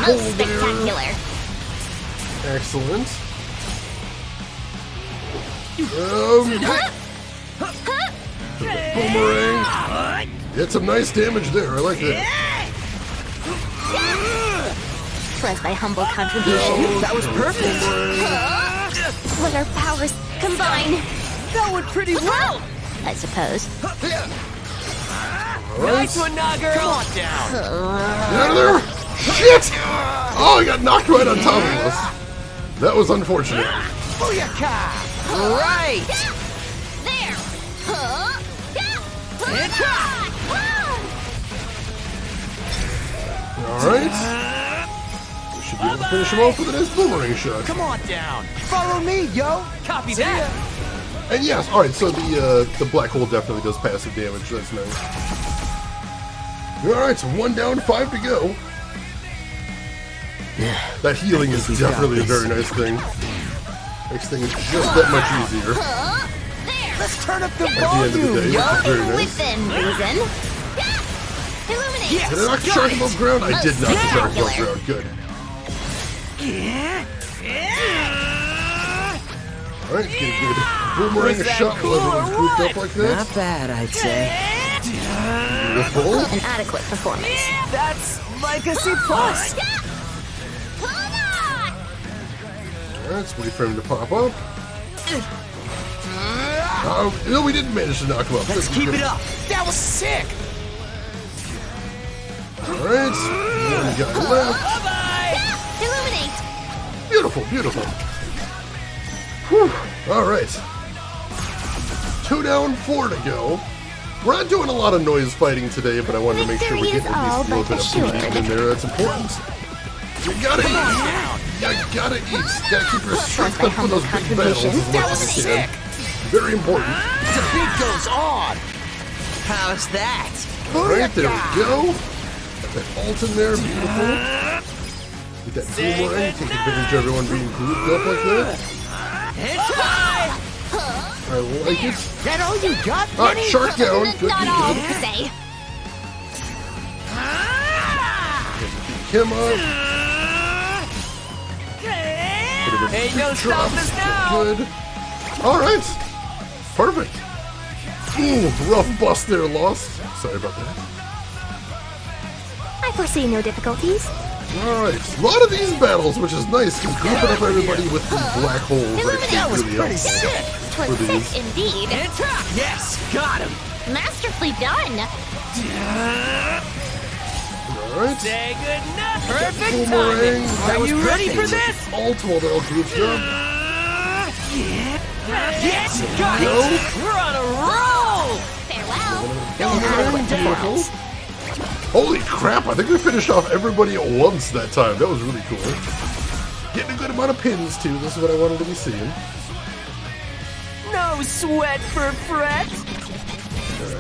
Most spectacular! Excellent. Boomerang. Did some nice damage there. I like that. Was thy humble contribution. That was perfect. Let our powers combine. That went pretty well. I suppose. Nice one, nah, girl. Come on down. Get out of there! Shit! Oh, I got knocked right on top of us. That was unfortunate. Booyaka! Right. There! Alright. We should be able to finish him off with a nice boomerang shot. Come on down. Follow me, yo. Copy that. And yes, alright, so the black hole definitely does passive damage. That's nice. Alright, so 1 down, 5 to go. That healing is definitely a very nice thing. Makes things just that much easier. Let's turn up the At the end of the day, volume, yo. which is very nice. Within reason. Illuminate! Yes. Did I knock the shark above ground? I did knock the shark above ground. Good. Alright, get a good boomerang shot while everyone's grouped up like that. Not bad, I'd say. Beautiful. An adequate performance. That's like a C+. plus. Alright, let's wait for him to pop up. No, we didn't manage to knock him up. Let's keep it up. That was sick. Alright, one guy left. Bye-bye. Illuminate! Beautiful, beautiful. Whew. Alright. 2 down, 4 to go. We're not doing a lot of noise fighting today, but I wanted to make sure we get at least a little bit of food in there. That's important. You gotta eat. You gotta eat. You gotta keep your strength up for those big battles as much as you can. Very important. The beat goes on. How's that? Alright, there we go. Got that ult in there, beautiful. Get that boomerang, take advantage of everyone being grouped up like that. It's time. I like it. That all you got? Alright, shark down. Good, Not good, all, good. per se. Pick him up. Put him in Ain't no the drop. stopping us now. Good. Alright. Perfect. Ooh, rough bust there, Lost. Sorry about that. I foresee no difficulties. Alright, a lot of these battles, which is nice, because grouping up everybody with the black holes That was actually pretty really helps. sick. For Twas these. sick indeed. Yes, got him. Masterfully done. Alright. Say good night. Perfect Boomerang. timing. Are you ready for this? Ult while they're all grouped up. Yes, got Go. it. We're on a roll. Farewell. Beautiful. Holy crap, I think we finished off everybody at once that time. That was really cool. Getting a good amount of pins, too. This is what I wanted to be seeing. No sweat for Fred.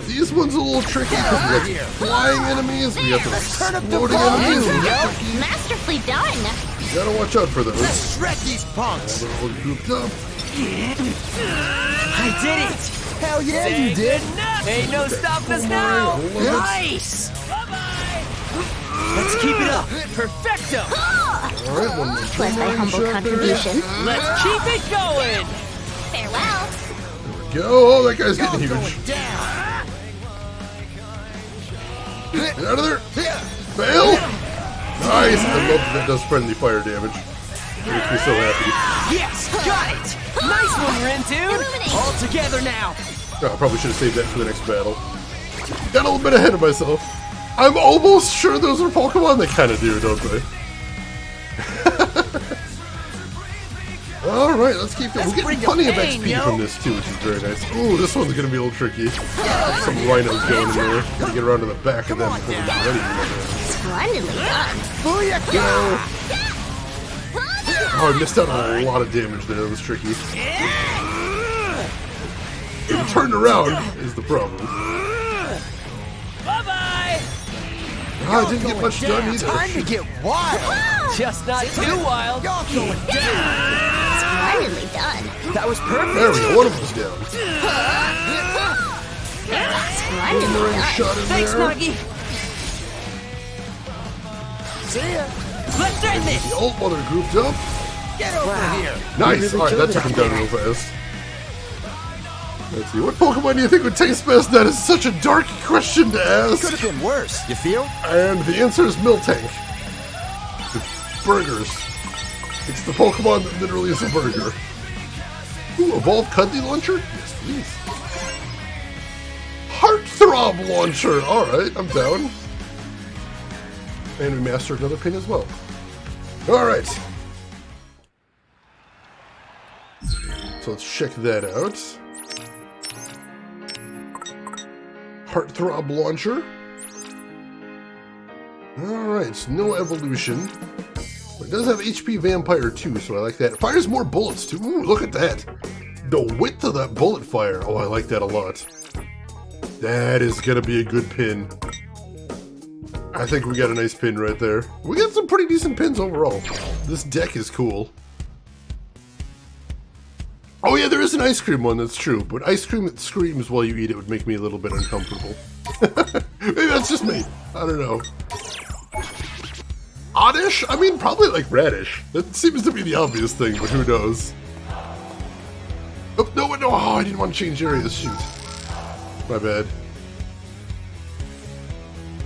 These ones are a little tricky because we have flying enemies, we have the Turn up the exploding volume, enemies. yo. Masterfully done. You gotta watch out for those. Shred these punks. They're all grouped up. I did it. Hell yeah, you did. Ain't no stopping us now. Nice! Let's keep it up. Perfecto. Alright, one more. Was thy humble contribution. Let's keep it going. Farewell. Go! Oh, that guy's getting huge. Get out of there! Fail! Nice! I love that does friendly fire damage. Makes me so happy. Yes, got it. Nice one, Rin, dude. All together now. Oh, I probably should have saved that for the next battle. Got a little bit ahead of myself. I'm almost sure those are Pokemon. They kind of do, don't they? Alright, let's keep going. We're getting plenty of XP from this too, which is very nice. Ooh, this one's gonna be a little tricky. Some rhinos going in there. Gotta get around to the back of them before we get ready. Splendidly done. Go! Oh, I missed out on a lot of damage there. That was tricky. Getting turned around is the problem. Bye-bye. Ah, I didn't get much done either. Time to get wild! Just not too wild. Y'all going down! Splendidly done. That was perfect. There we go, one of them's down. Splendidly Boomerang done. shot in Thanks, there. Nuggy. See ya! Let's threaten this. The ult while they're grouped up. Get over here! Nice! Alright, that took him down real fast. Let's see, what Pokemon do you think would taste best? That is such a dark question to ask. Could have been worse, you feel? And the answer is Miltank. The burgers. It's the Pokemon that literally is a burger. Ooh, Evolved Cuddy Launcher? Yes, please. Heartthrob Launcher! Alright, I'm down. And we mastered another pin as well. Alright. So let's check that out. Heartthrob Launcher. Alright, no evolution. But it does have HP Vampire too, so I like that. It fires more bullets too. Ooh, look at that. The width of that bullet fire. Oh, I like that a lot. That is gonna be a good pin. I think we got a nice pin right there. We got some pretty decent pins overall. This deck is cool. Oh yeah, there is an ice cream one, that's true. But ice cream that screams while you eat it would make me a little bit uncomfortable. Maybe that's just me. I don't know. Oddish? I mean, probably like Radish. That seems to be the obvious thing, but who knows? Oh, no, no, oh, I didn't want to change areas. Shoot. My bad.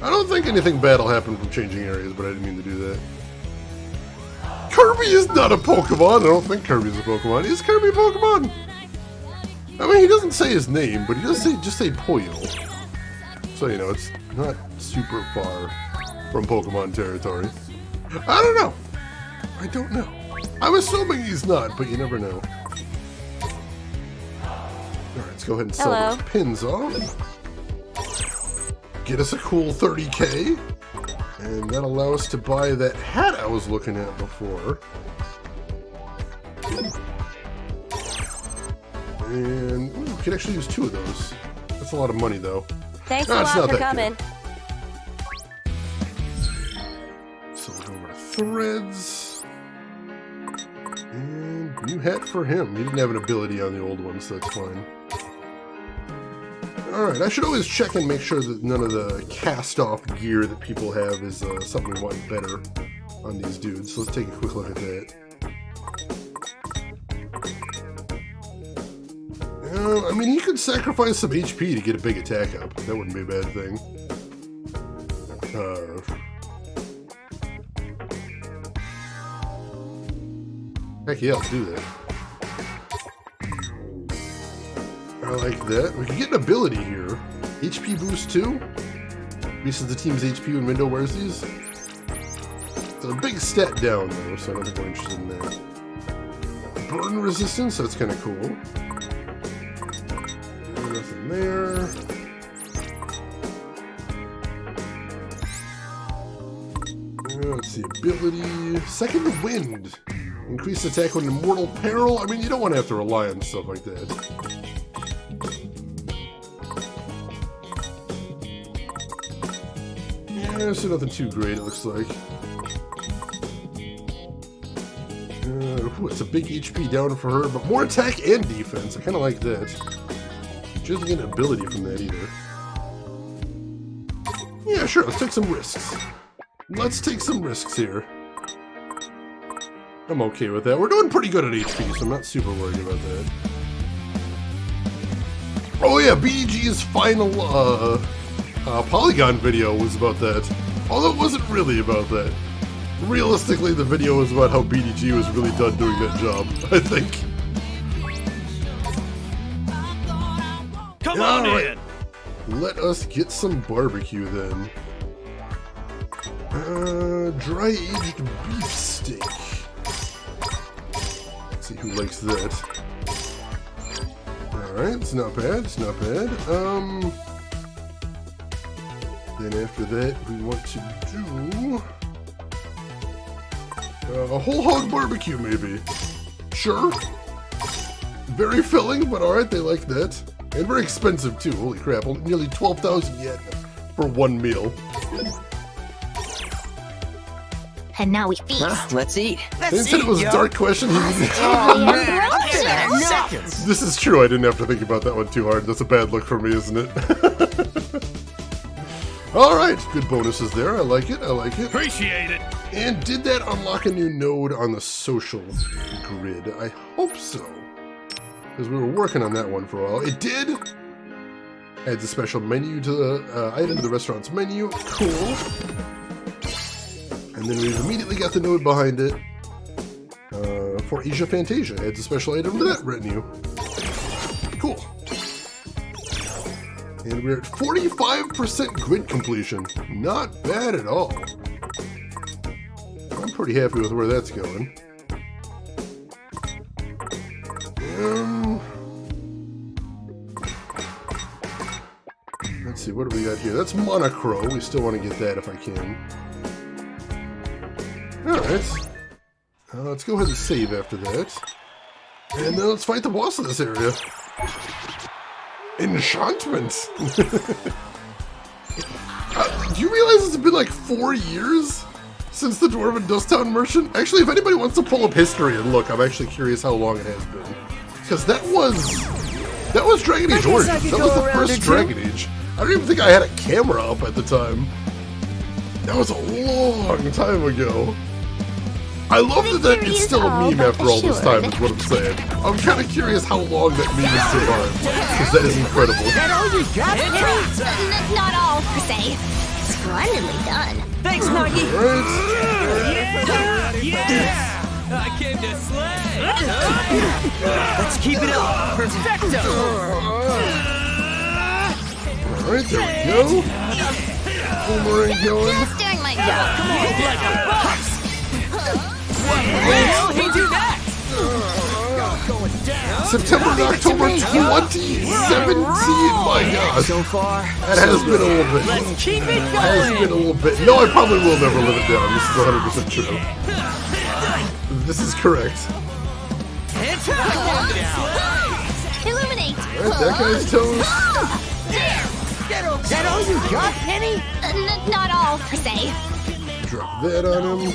I don't think anything bad will happen from changing areas, but I didn't mean to do that. Kirby is not a Pokemon. I don't think Kirby's a Pokemon. Is Kirby a Pokemon? I mean, he doesn't say his name, but he does say just say Poyo. So, you know, it's not super far from Pokemon territory. I don't know. I don't know. I'm assuming he's not, but you never know. Alright, let's go ahead and sell those pins off. Get us a cool 30k. And that'll allow us to buy that hat I was looking at before. And ooh, we can actually use 2 of those. That's a lot of money, though. Thanks Ah, a it's lot not for that coming. So we'll go over to Threads. And new hat for him. He didn't have an ability on the old one, so that's fine. Alright, I should always check and make sure that none of the cast-off gear that people have is something we want better on these dudes. So let's take a quick look at that. I mean, he could sacrifice some HP to get a big attack up. That wouldn't be a bad thing. Heck yeah, I'll do that. I like that. We can get an ability here. HP boost too. Increases the team's HP when Mindo wears these. It's a big stat down though, so I don't think we're interested in that. Burn resistance, that's kind of cool. Nothing there. Let's see, ability. Second Wind. Increased attack when in mortal peril. I mean, you don't want to have to rely on stuff like that. Yeah, so nothing too great, it looks like. Ooh, it's a big HP down for her, but more attack and defense. I kind of like that. She doesn't get an ability from that either. Yeah, sure, let's take some risks. Let's take some risks here. I'm okay with that. We're doing pretty good at HP, so I'm not super worried about that. Oh yeah, BDG's final Polygon video was about that. Although it wasn't really about that. Realistically, the video was about how BDG was really done doing that job, I think. Come on Alright. in. Let us get some barbecue then. Dry-aged beef steak. Let's see who likes that. Alright, it's not bad, it's not bad. Then after that, we want to do... a whole hog barbecue, maybe. Sure. Very filling, but alright, they like that. And very expensive, too. Holy crap, nearly 12,000 yen for one meal. And now we feast. Let's eat. They said it was a dark question. He needed Oh man, I'm getting that in seconds. This is true, I didn't have to think about that one too hard. That's a bad look for me, isn't it? Alright, good bonuses there. I like it, I like it. Appreciate it. And did that unlock a new node on the social grid? I hope so. Because we were working on that one for a while. It did! Adds a special menu to the item to the restaurant's menu. Cool. And then we've immediately got the node behind it. For Asia Fantasia. Adds a special item to that retinue. Cool. And we're at 45% grid completion. Not bad at all. I'm pretty happy with where that's going. Let's see, what do we got here? That's Monocro. We still want to get that if I can. Alright. Let's go ahead and save after that. And then let's fight the boss of this area. Enchantment! Do you realize it's been like 4 years since the Dwarven Dust Town Merchant? Actually, if anybody wants to pull up history and look, I'm actually curious how long it has been. Because that was Dragon Age Origins. That was the first Dragon Age. I don't even think I had a camera up at the time. That was a long time ago. I love that it's still a meme after all this time, is what I'm saying. I'm kind of curious how long that meme has survived, because that is incredible. That all you got, Penny? Not all, per se. Splendidly done. Thanks, Nagi. Alright. Yeah! I came to slay. Let's keep it up. Perfecto. Alright, there we go. Boomerang going. Just doing my job. Come on, like a boss. Well, he do that. September and October 2017. My gosh. So far, That has been a little bit. Let's keep it Has going. been a little bit. No, I probably will never live it down. This is 100% true. This is correct. It's on now. Illuminate. Alright, that guy's toast. That all you got, Penny? Not all, per se. Drop that on him.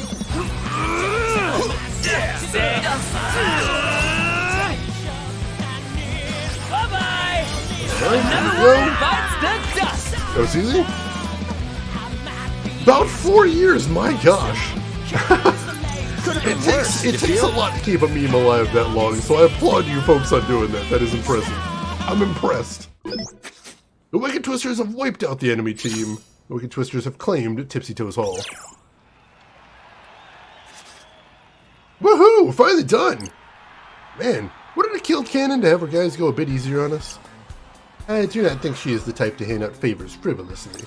Bye-bye. Alright, there we go. Bites the dust. That was easy. About 4 years, my gosh. It takes a lot to keep a meme alive that long, so I applaud you folks on doing that. That is impressive. I'm impressed. The Wicked Twisters have wiped out the enemy team. The Wicked Twisters have claimed Tipsy Toes Hall. Woohoo! Finally done! Man, wouldn't it kill Cannon to have her guys go a bit easier on us? I do not think she is the type to hand out favors frivolously.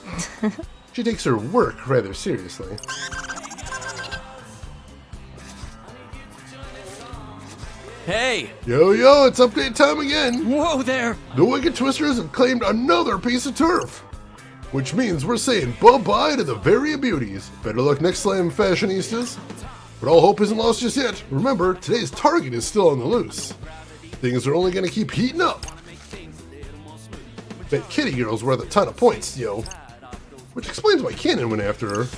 She takes her work rather seriously. Hey! Yo, it's update time again! Whoa there! The Wicked Twisters have claimed another piece of turf! Which means we're saying bye-bye to the Varia Beauties. Better luck next time, fashionistas. But all hope isn't lost just yet. Remember, today's target is still on the loose. Things are only gonna keep heating up. Bet Kitty Girl's worth a ton of points, yo. Which explains why Cannon went after her.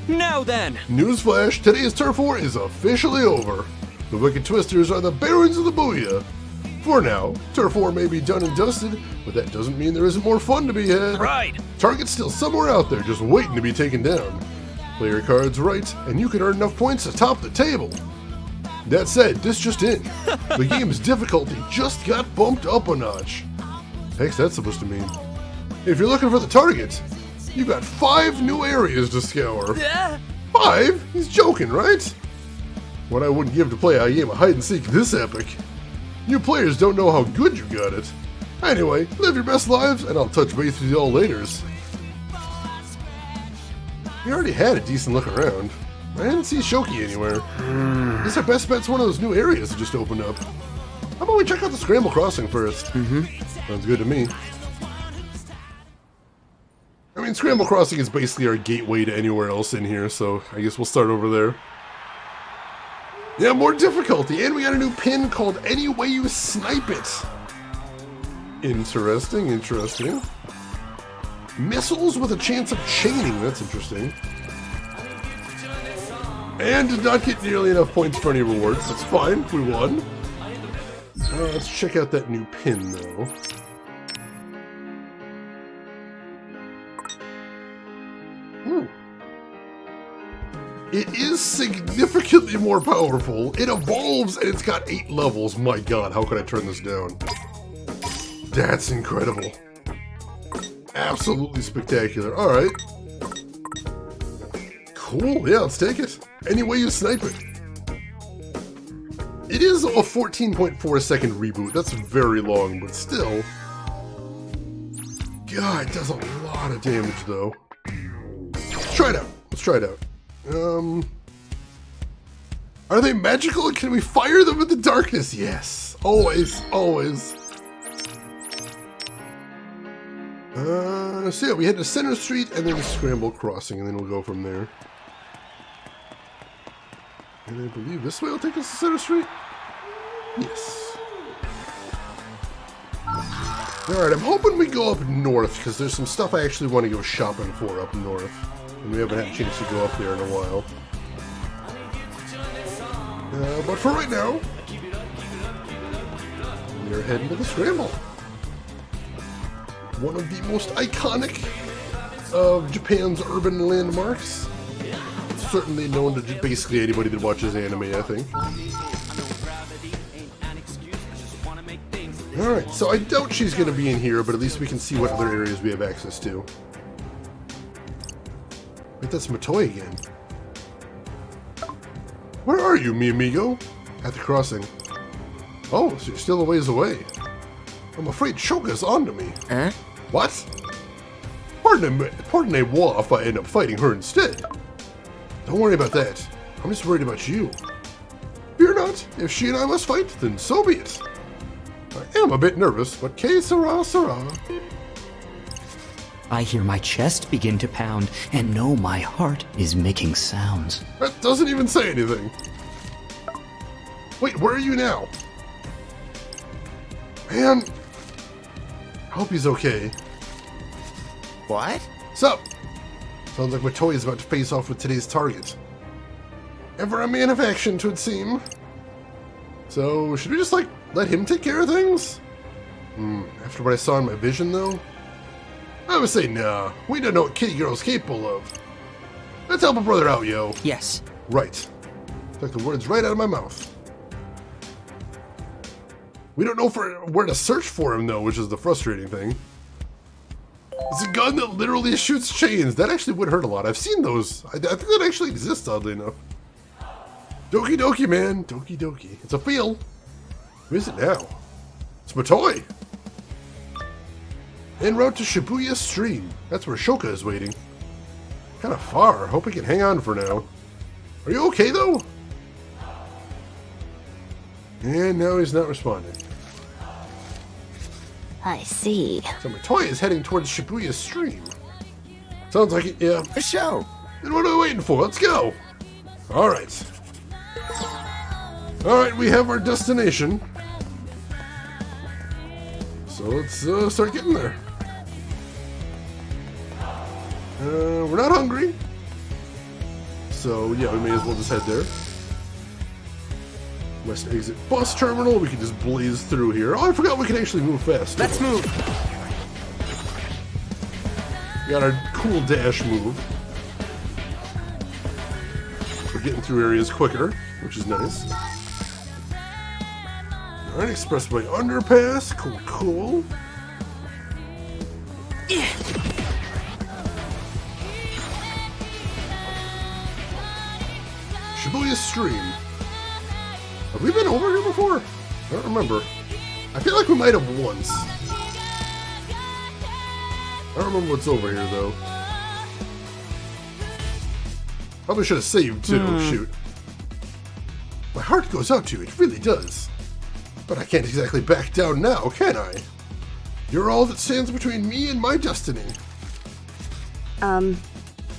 Now then! Newsflash, today's Turf War is officially over. The Wicked Twisters are the Barons of the Booyah. For now, Turf War may be done and dusted, but that doesn't mean there isn't more fun to be had. Right! Target's still somewhere out there just waiting to be taken down. Play your cards right, and you can earn enough points to top the table. That said, this just in. The game's difficulty just got bumped up a notch. Heck's that supposed to mean? If you're looking for the target, you got 5 new areas to scour. 5? He's joking, right? What I wouldn't give to play a game of hide and seek this epic. You players don't know how good you got it. Anyway, live your best lives, and I'll touch base with y'all laters. We already had a decent look around. I didn't see Shoki anywhere. Guess our best bet's one of those new areas that just opened up. How about we check out the Scramble Crossing first? Sounds good to me. I mean, Scramble Crossing is basically our gateway to anywhere else in here, so I guess we'll start over there. Yeah, more difficulty, and we got a new pin called Any Way You Snipe It. Interesting, interesting. Missiles with a chance of chaining, that's interesting. And did not get nearly enough points for any rewards. That's fine, we won. Let's check out that new pin, though. Ooh. It is significantly more powerful. It evolves and it's got 8 levels. My god, how could I turn this down? That's incredible. Absolutely spectacular. Alright. Cool, yeah, let's take it. Any way you snipe it. It is a 14.4 second reboot. That's very long, but still. God, it does a lot of damage, though. Let's try it out. Let's try it out. Are they magical? Can we fire them in the darkness? Yes. Always, always. So yeah, we head to Center Street and then Scramble Crossing, and then we'll go from there. And I believe this way will take us to Center Street? Yes. Alright, I'm hoping we go up north, because there's some stuff I actually want to go shopping for up north. And we haven't had a chance to go up there in a while. But for right now, we're heading to the Scramble. One of the most iconic of Japan's urban landmarks. Certainly known to basically anybody that watches anime, I think. Alright, so I doubt she's going to be in here, but at least we can see what other areas we have access to. Wait, that's Matoi again. Where are you, mi amigo? At the crossing. Oh, so you're still a ways away. I'm afraid Shoka's onto me. Huh? What? Pardonnez-moi if I end up fighting her instead. Don't worry about that. I'm just worried about you. Fear not. If she and I must fight, then so be it. I am a bit nervous, but que sera, sera. I hear my chest begin to pound and know my heart is making sounds. That doesn't even say anything. Wait, where are you now? Man. I hope he's okay. What? Sup? Sounds like Matoi is about to face off with today's target. Ever a man of action, 'twould seem. So, should we just, like, let him take care of things? After what I saw in my vision, though? I would say nah. We don't know what Kitty Girl's capable of. Let's help a brother out, yo. Yes. Right. Took the words right out of my mouth. We don't know where to search for him, though, which is the frustrating thing. It's a gun that literally shoots chains. That actually would hurt a lot. I've seen those. I think that actually exists, oddly enough. Doki doki, man. Doki doki. It's a feel. Who is it now? It's Matoi. En route to Shibuya Stream. That's where Shoka is waiting. Kind of far. Hope he can hang on for now. Are you okay, though? And now he's not responding. I see. So Matoi is heading towards Shibuya Stream. Sounds like it, yeah. The show. Then what are we waiting for? Let's go. Alright. Alright, we have our destination. So let's start getting there. We're not hungry. So yeah, we may as well just head there. West exit bus terminal. We can just blaze through here. Oh, I forgot we can actually move fast. Let's move. We got our cool dash move. We're getting through areas quicker, which is nice. Alright, expressway underpass. Cool, cool. Shibuya Stream. Have we been over here before? I don't remember. I feel like we might have once. I don't remember what's over here, though. Probably should have saved, too. Shoot. My heart goes out to you, it really does. But I can't exactly back down now, can I? You're all that stands between me and my destiny.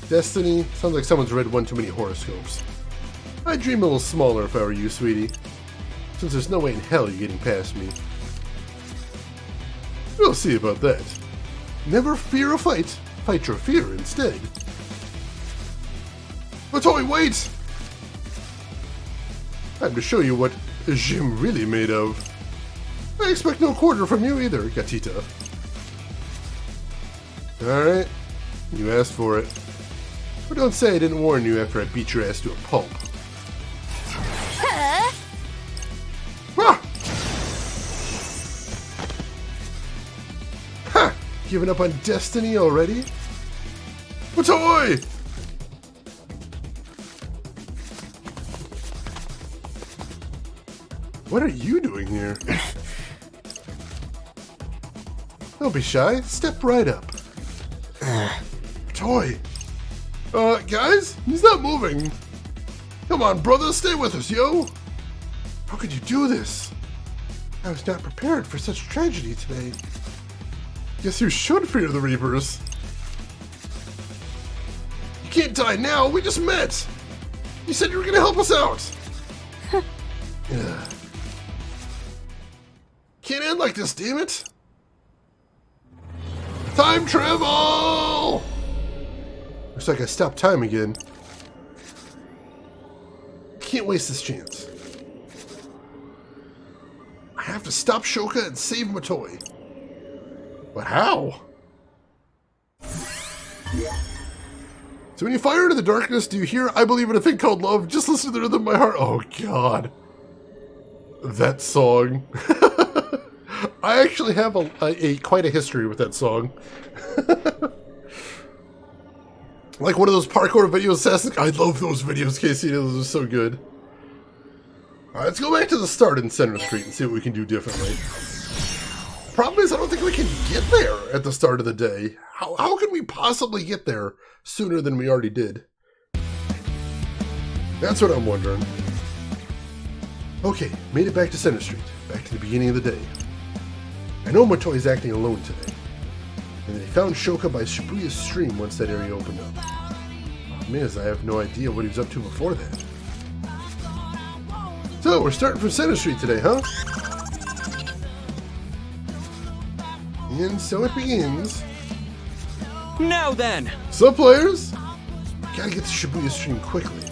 Destiny? Sounds like someone's read one too many horoscopes. I'd dream a little smaller if I were you, sweetie. Since there's no way in hell you're getting past me. We'll see about that. Never fear a fight. Fight your fear instead. Matoi, wait! Time to show you what Jim really made of. I expect no quarter from you either, Gatita. Alright. You asked for it. But don't say I didn't warn you after I beat your ass to a pulp. Ah! Ha! Giving up on destiny already? Matoi! What are you doing here? Don't be shy. Step right up. Toy. Guys? He's not moving. Come on, brother. Stay with us, yo. How could you do this? I was not prepared for such tragedy today. Guess you should fear the Reapers. You can't die now. We just met. You said you were going to help us out. Can't end like this, damn it! Time travel! Looks like I stopped time again. Can't waste this chance. I have to stop Shoka and save Matoi. But how? So when you fire into the darkness, do you hear I believe in a thing called love? Just listen to the rhythm of my heart. Oh god. That song. I actually have quite a history with that song. Like one of those parkour videos. I love those videos, Casey. Those are so good. Alright, let's go back to the start in Center Street and see what we can do differently. The problem is I don't think we can get there at the start of the day. How can we possibly get there sooner than we already did? That's what I'm wondering. Okay, made it back to Center Street. Back to the beginning of the day. I know Matoi is acting alone today, and that he found Shoka by Shibuya Stream once that area opened up. Miz, I have no idea what he was up to before that. So, we're starting from Center Street today, huh? And so it begins. Now then! So, players, gotta get to Shibuya Stream quickly.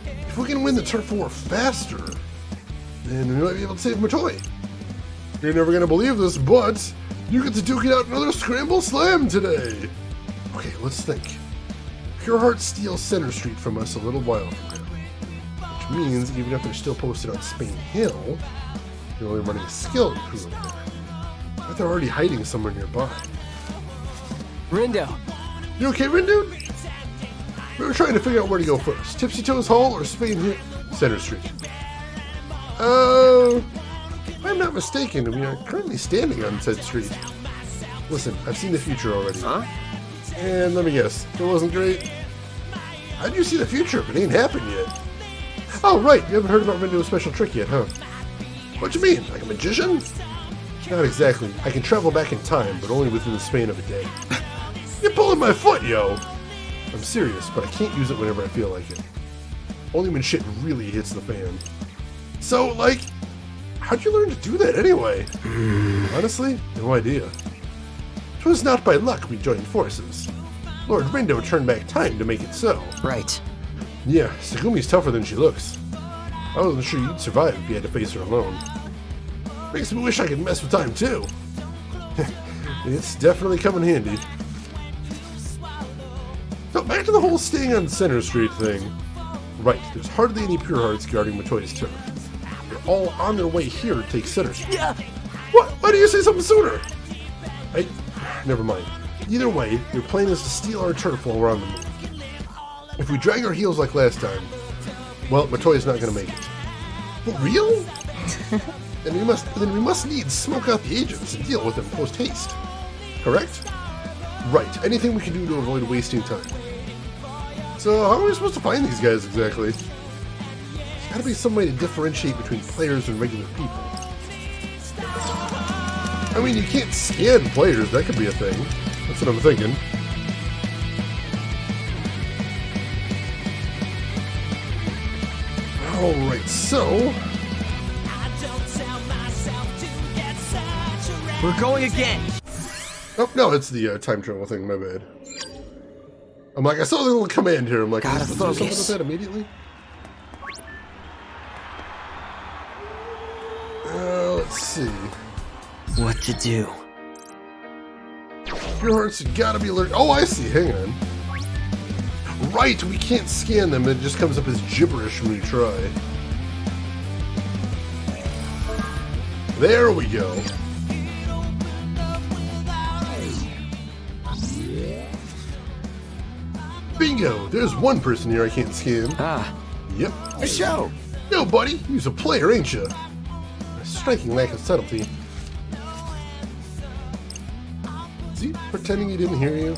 If we can win the turf war faster, then we might be able to save Matoi. You're never gonna believe this, but you get to duke it out another Scramble Slam today. Okay, let's think. Pure Heart steals Center Street from us a little while from now, which means even if they're still posted on Spain Hill, they're only running a skill improvement there. But they're already hiding somewhere nearby. Rindo. You okay, Rindo? We were trying to figure out where to go first. Tipsy Toes Hall or Spain Hill? Center Street. If I'm not mistaken, we are currently standing on said street. Listen, I've seen the future already. Huh? And let me guess, it wasn't great? How'd you see the future if it ain't happened yet? Oh, right, you haven't heard about Rindo's special trick yet, huh? What you mean, like a magician? Not exactly. I can travel back in time, but only within the span of a day. You're pulling my foot, yo! I'm serious, but I can't use it whenever I feel like it. Only when shit really hits the fan. So, like, how'd you learn to do that anyway? Honestly, no idea. 'Twas not by luck we joined forces. Lord Rindo turned back time to make it so. Right. Yeah, Segumi's tougher than she looks. I wasn't sure you'd survive if you had to face her alone. Makes me wish I could mess with time too. It's definitely come in handy. So back to the whole staying on Center Street thing. Right, there's hardly any Pure Hearts guarding Matoi's turf. They're all on their way here to take Center Street. What? Why do you say something sooner? Never mind. Either way, their plan is to steal our turf while we're on the move. If we drag our heels like last time, well, Matoi's not going to make it. For real? Then we must needs smoke out the agents and deal with them post-haste. Correct? Right. Anything we can do to avoid wasting time. So, how are we supposed to find these guys exactly? There's gotta be some way to differentiate between players and regular people. I mean, you can't scan players. That could be a thing. That's what I'm thinking. Alright, so... We're going again. Oh, no, it's the time travel thing, my bad. I'm like, I saw the little command here. I'm like, Gotta let's do something focus. with that immediately. Let's see. What to do? Pure Hearts gotta be alert. Oh, I see. Hang on. Right, we can't scan them. It just comes up as gibberish when we try. There we go. Bingo! There's one person here I can't scan. Ah, Yep. A show. No, buddy. You's a player, ain't you? A striking lack of subtlety. Is he pretending he didn't hear you?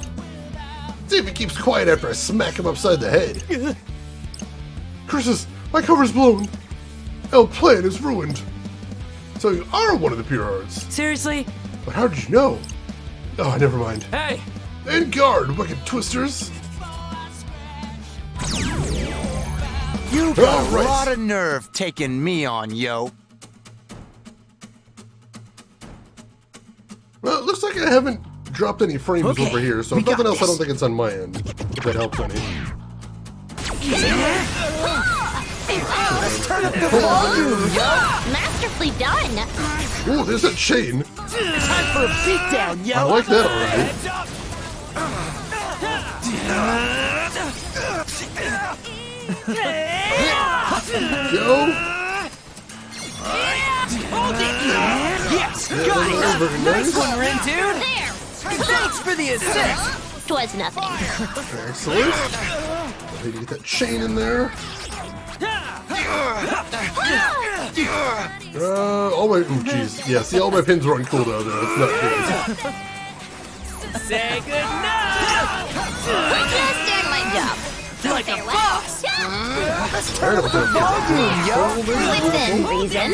See if he keeps quiet after I smack him upside the head. Curses! My cover's blown. El plan is ruined. So you are one of the Pure Hearts. Seriously? But how did you know? Oh, never mind. Hey! And guard, wicked twisters. You got All right. a lot of nerve taking me on, yo. Well, it looks like I haven't dropped any frames Okay, over here, so we if nothing got else, I don't this. think it's on my end. If that helps any. Let's turn up the volume, yo! Masterfully done. Ooh, there's that chain. Time for a beatdown, yo! I like that already. Go. Hold it! Yes, got it! Very Nice nice. one, Ren, dude! There. Thanks for the assist! Twas nothing. Excellent. I need to get that chain in there. All my, ooh, jeez. Yeah, see, all my pins were on cooldown there. That's not good. Say goodnight! Just did my job. Like a boss! Turn up the Within reason.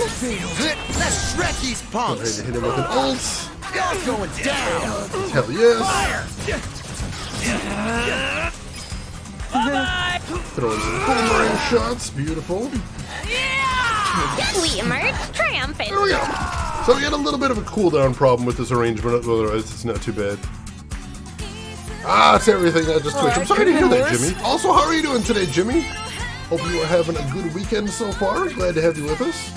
Let's shred these Go ahead punks. and hit him with an ult. Y'all going down. Hell yes. Throw in some boomerang shots. Beautiful. We emerge triumphant. There we go. So we had a little bit of a cooldown problem with this arrangement, otherwise it's not too bad. Ah, it's everything. I just twitched. I'm sorry to hear that, Jimmy. Also, how are you doing today, Jimmy? Hope you are having a good weekend so far. Glad to have you with us.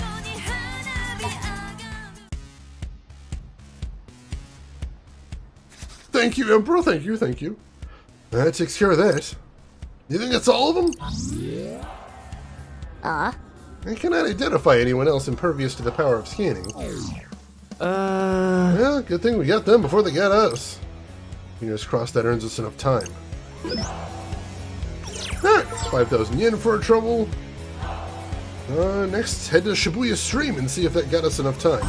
Thank you, Emperor. Thank you, thank you. That takes care of that. You think that's all of them? I cannot identify anyone else impervious to the power of scanning. Well, good thing we got them before they got us. Fingers crossed that earns us enough time. Alright, 5,000 yen for our trouble. Next, head to Shibuya Stream and see if that got us enough time.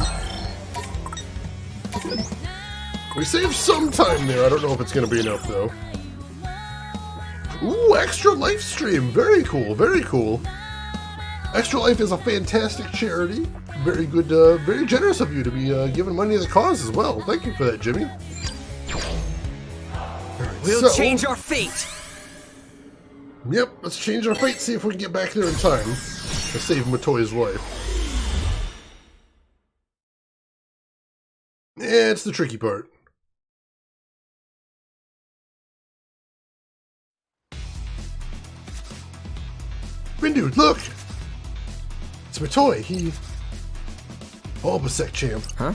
We saved some time there. I don't know if it's going to be enough, though. Ooh, Extra Life Stream. Very cool, very cool. Extra Life is a fantastic charity. Very good, very generous of you to be giving money to the cause as well. Thank you for that, Jimmy. We'll change our fate! Yep, let's change our fate, see if we can get back there in time to save Matoi's life. Yeah, it's the tricky part. Rindu, look! It's my toy, he... Bulbasec, champ. Huh?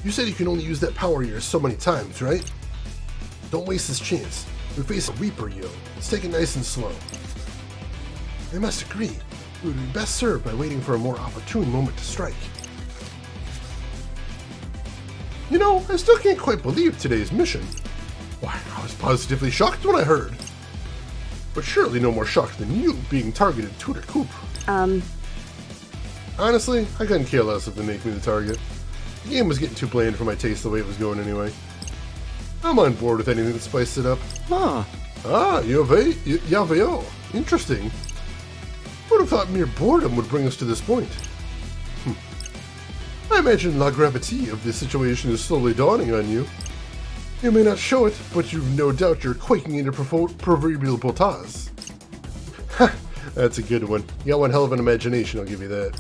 You said you can only use that power of yours so many times, right? Don't waste this chance. We face a Reaper, yo. Let's take it nice and slow. I must agree. We would be best served by waiting for a more opportune moment to strike. You know, I still can't quite believe today's mission. Why, I was positively shocked when I heard. But surely no more shocked than you being targeted to the coop. Honestly, I couldn't care less if they make me the target. The game was getting too bland for my taste the way it was going anyway. I'm on board with anything that spiced it up. Huh. Ah, Yaveo. Interesting. Would have thought mere boredom would bring us to this point. I imagine la gravity of the situation is slowly dawning on you. You may not show it, but you've no doubt you're quaking into proverbial potaz. Ha! That's a good one. You got one hell of an imagination, I'll give you that.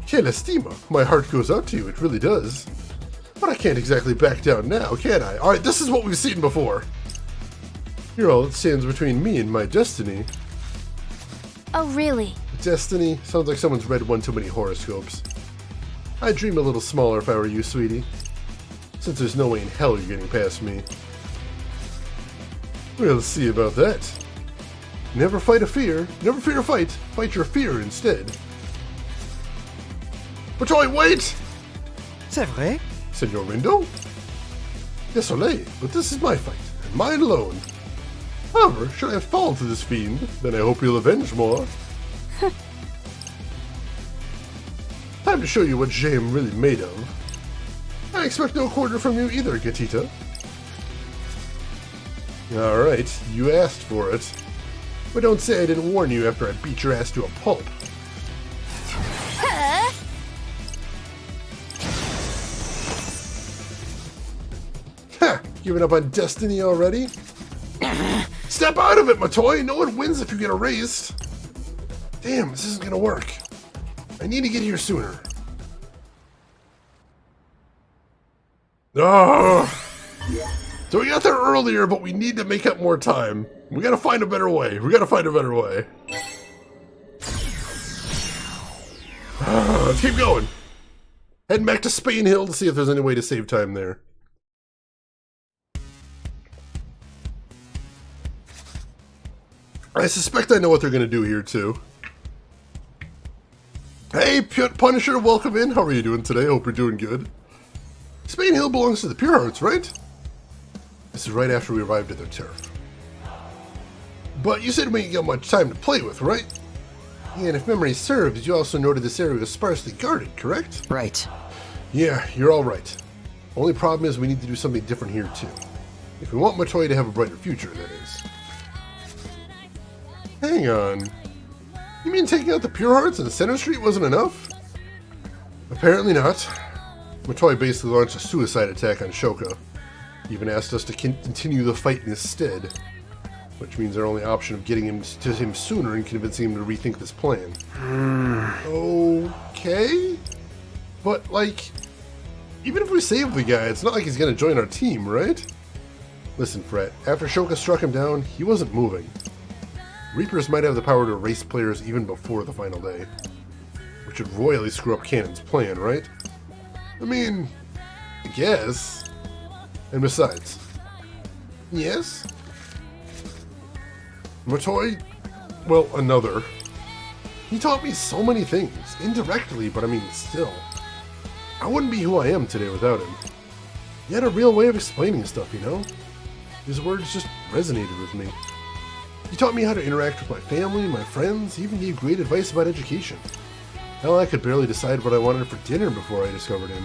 Que l'estima. My heart goes out to you, it really does. But I can't exactly back down now, can I? Alright, this is what we've seen before. You're all that stands between me and my destiny. Oh, really? Destiny? Sounds like someone's read one too many horoscopes. I'd dream a little smaller if I were you, sweetie. Since there's no way in hell you're getting past me. We'll see about that. Never fight a fear. Never fear a fight. Fight your fear instead. Patrol, wait! C'est vrai? Senor Rindo? Désolé, but this is my fight, and mine alone. However, should I fall to this fiend, then I hope you'll avenge more. Time to show you what I'm really made of. I expect no quarter from you either, Gatita. Alright, you asked for it. But don't say I didn't warn you after I beat your ass to a pulp. Ha! Giving up on destiny already? Step out of it, my toy! No one wins if you get erased! Damn, this isn't gonna work. I need to get here sooner. Oh! So we got there earlier, but we need to make up more time. We gotta find a better way. Let's keep going. Heading back to Spain Hill to see if there's any way to save time there. I suspect I know what they're gonna do here too. Hey, Punisher, welcome in. How are you doing today? Hope you're doing good. Spain Hill belongs to the Pure Hearts, right? This is right after we arrived at their turf. But you said we didn't get much time to play with, right? And if memory serves, you also noted this area was sparsely guarded, correct? Right. Yeah, you're all right. Only problem is we need to do something different here too. If we want Matoy to have a brighter future, that is. Hang on. You mean taking out the Pure Hearts and Center Street wasn't enough? Apparently not. Matoy basically launched a suicide attack on Shoka. He even asked us to continue the fight instead. Which means our only option of getting him to him sooner and convincing him to rethink this plan. Okay? But, like, even if we save the guy, it's not like he's gonna join our team, right? Listen, Fret, after Shoka struck him down, he wasn't moving. Reapers might have the power to erase players even before the final day. Which would royally screw up Canon's plan, right? I mean, I guess. And besides, yes? Matoy, well, another. He taught me so many things, indirectly, but I mean, still. I wouldn't be who I am today without him. He had a real way of explaining stuff, you know? His words just resonated with me. He taught me how to interact with my family, my friends, he even gave great advice about education. Hell, I could barely decide what I wanted for dinner before I discovered him.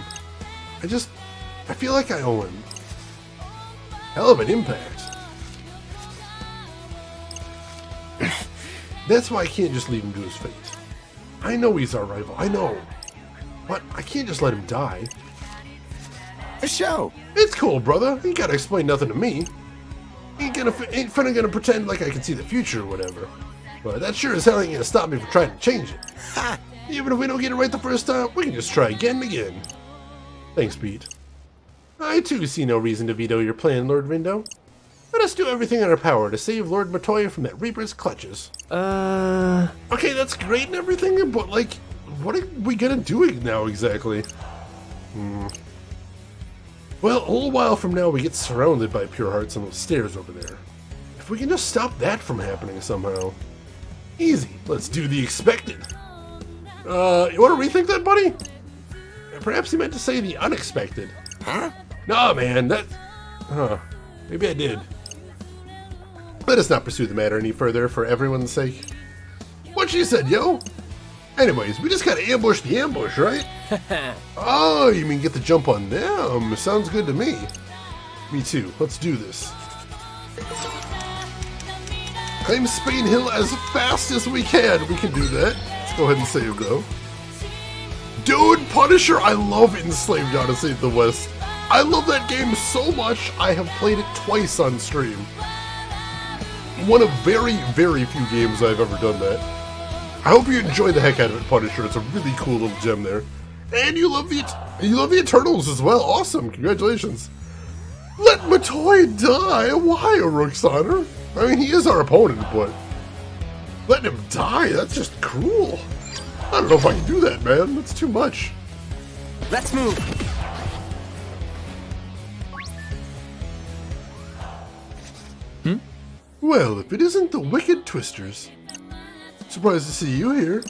I feel like I owe him. Hell of an impact. That's why I can't just leave him to his fate. I know he's our rival, I know. But I can't just let him die. A show. It's cool, brother. You ain't gotta explain nothing to me. Ain't finna gonna pretend like I can see the future or whatever. But that sure as hell ain't gonna stop me from trying to change it. Ha! Even if we don't get it right the first time, we can just try again and again. Thanks, Pete. I too see no reason to veto your plan, Lord Rindo. I Let us do everything in our power to save Lord Matoya from that Reaper's clutches. Okay, that's great and everything, but like, what are we gonna do now exactly? Well, a little while from now we get surrounded by pure hearts on those stairs over there. If we can just stop that from happening somehow. Easy, let's do the expected. You wanna rethink that, buddy? Perhaps you meant to say the unexpected. Huh? Nah, man, that... maybe I did. Let us not pursue the matter any further for everyone's sake. What she said, yo? Anyways, we just gotta ambush the ambush, right? Oh, you mean get the jump on them? Sounds good to me. Me too. Let's do this. Climb Spain Hill as fast as we can. We can do that. Let's go ahead and save, though. Dude, Punisher, I love Enslaved Odyssey of the West. I love that game so much, I have played it twice on stream. One of very, very few games I've ever done that. I hope you enjoy the heck out of it, Punisher. It's a really cool little gem there. And you love the Eternals as well. Awesome, congratulations. Let Matoy die? Why, Roxana? I mean, he is our opponent, but letting him die, that's just cruel. I don't know if I can do that, man. That's too much. Let's move. Well, if it isn't the Wicked Twisters. Surprised to see you here.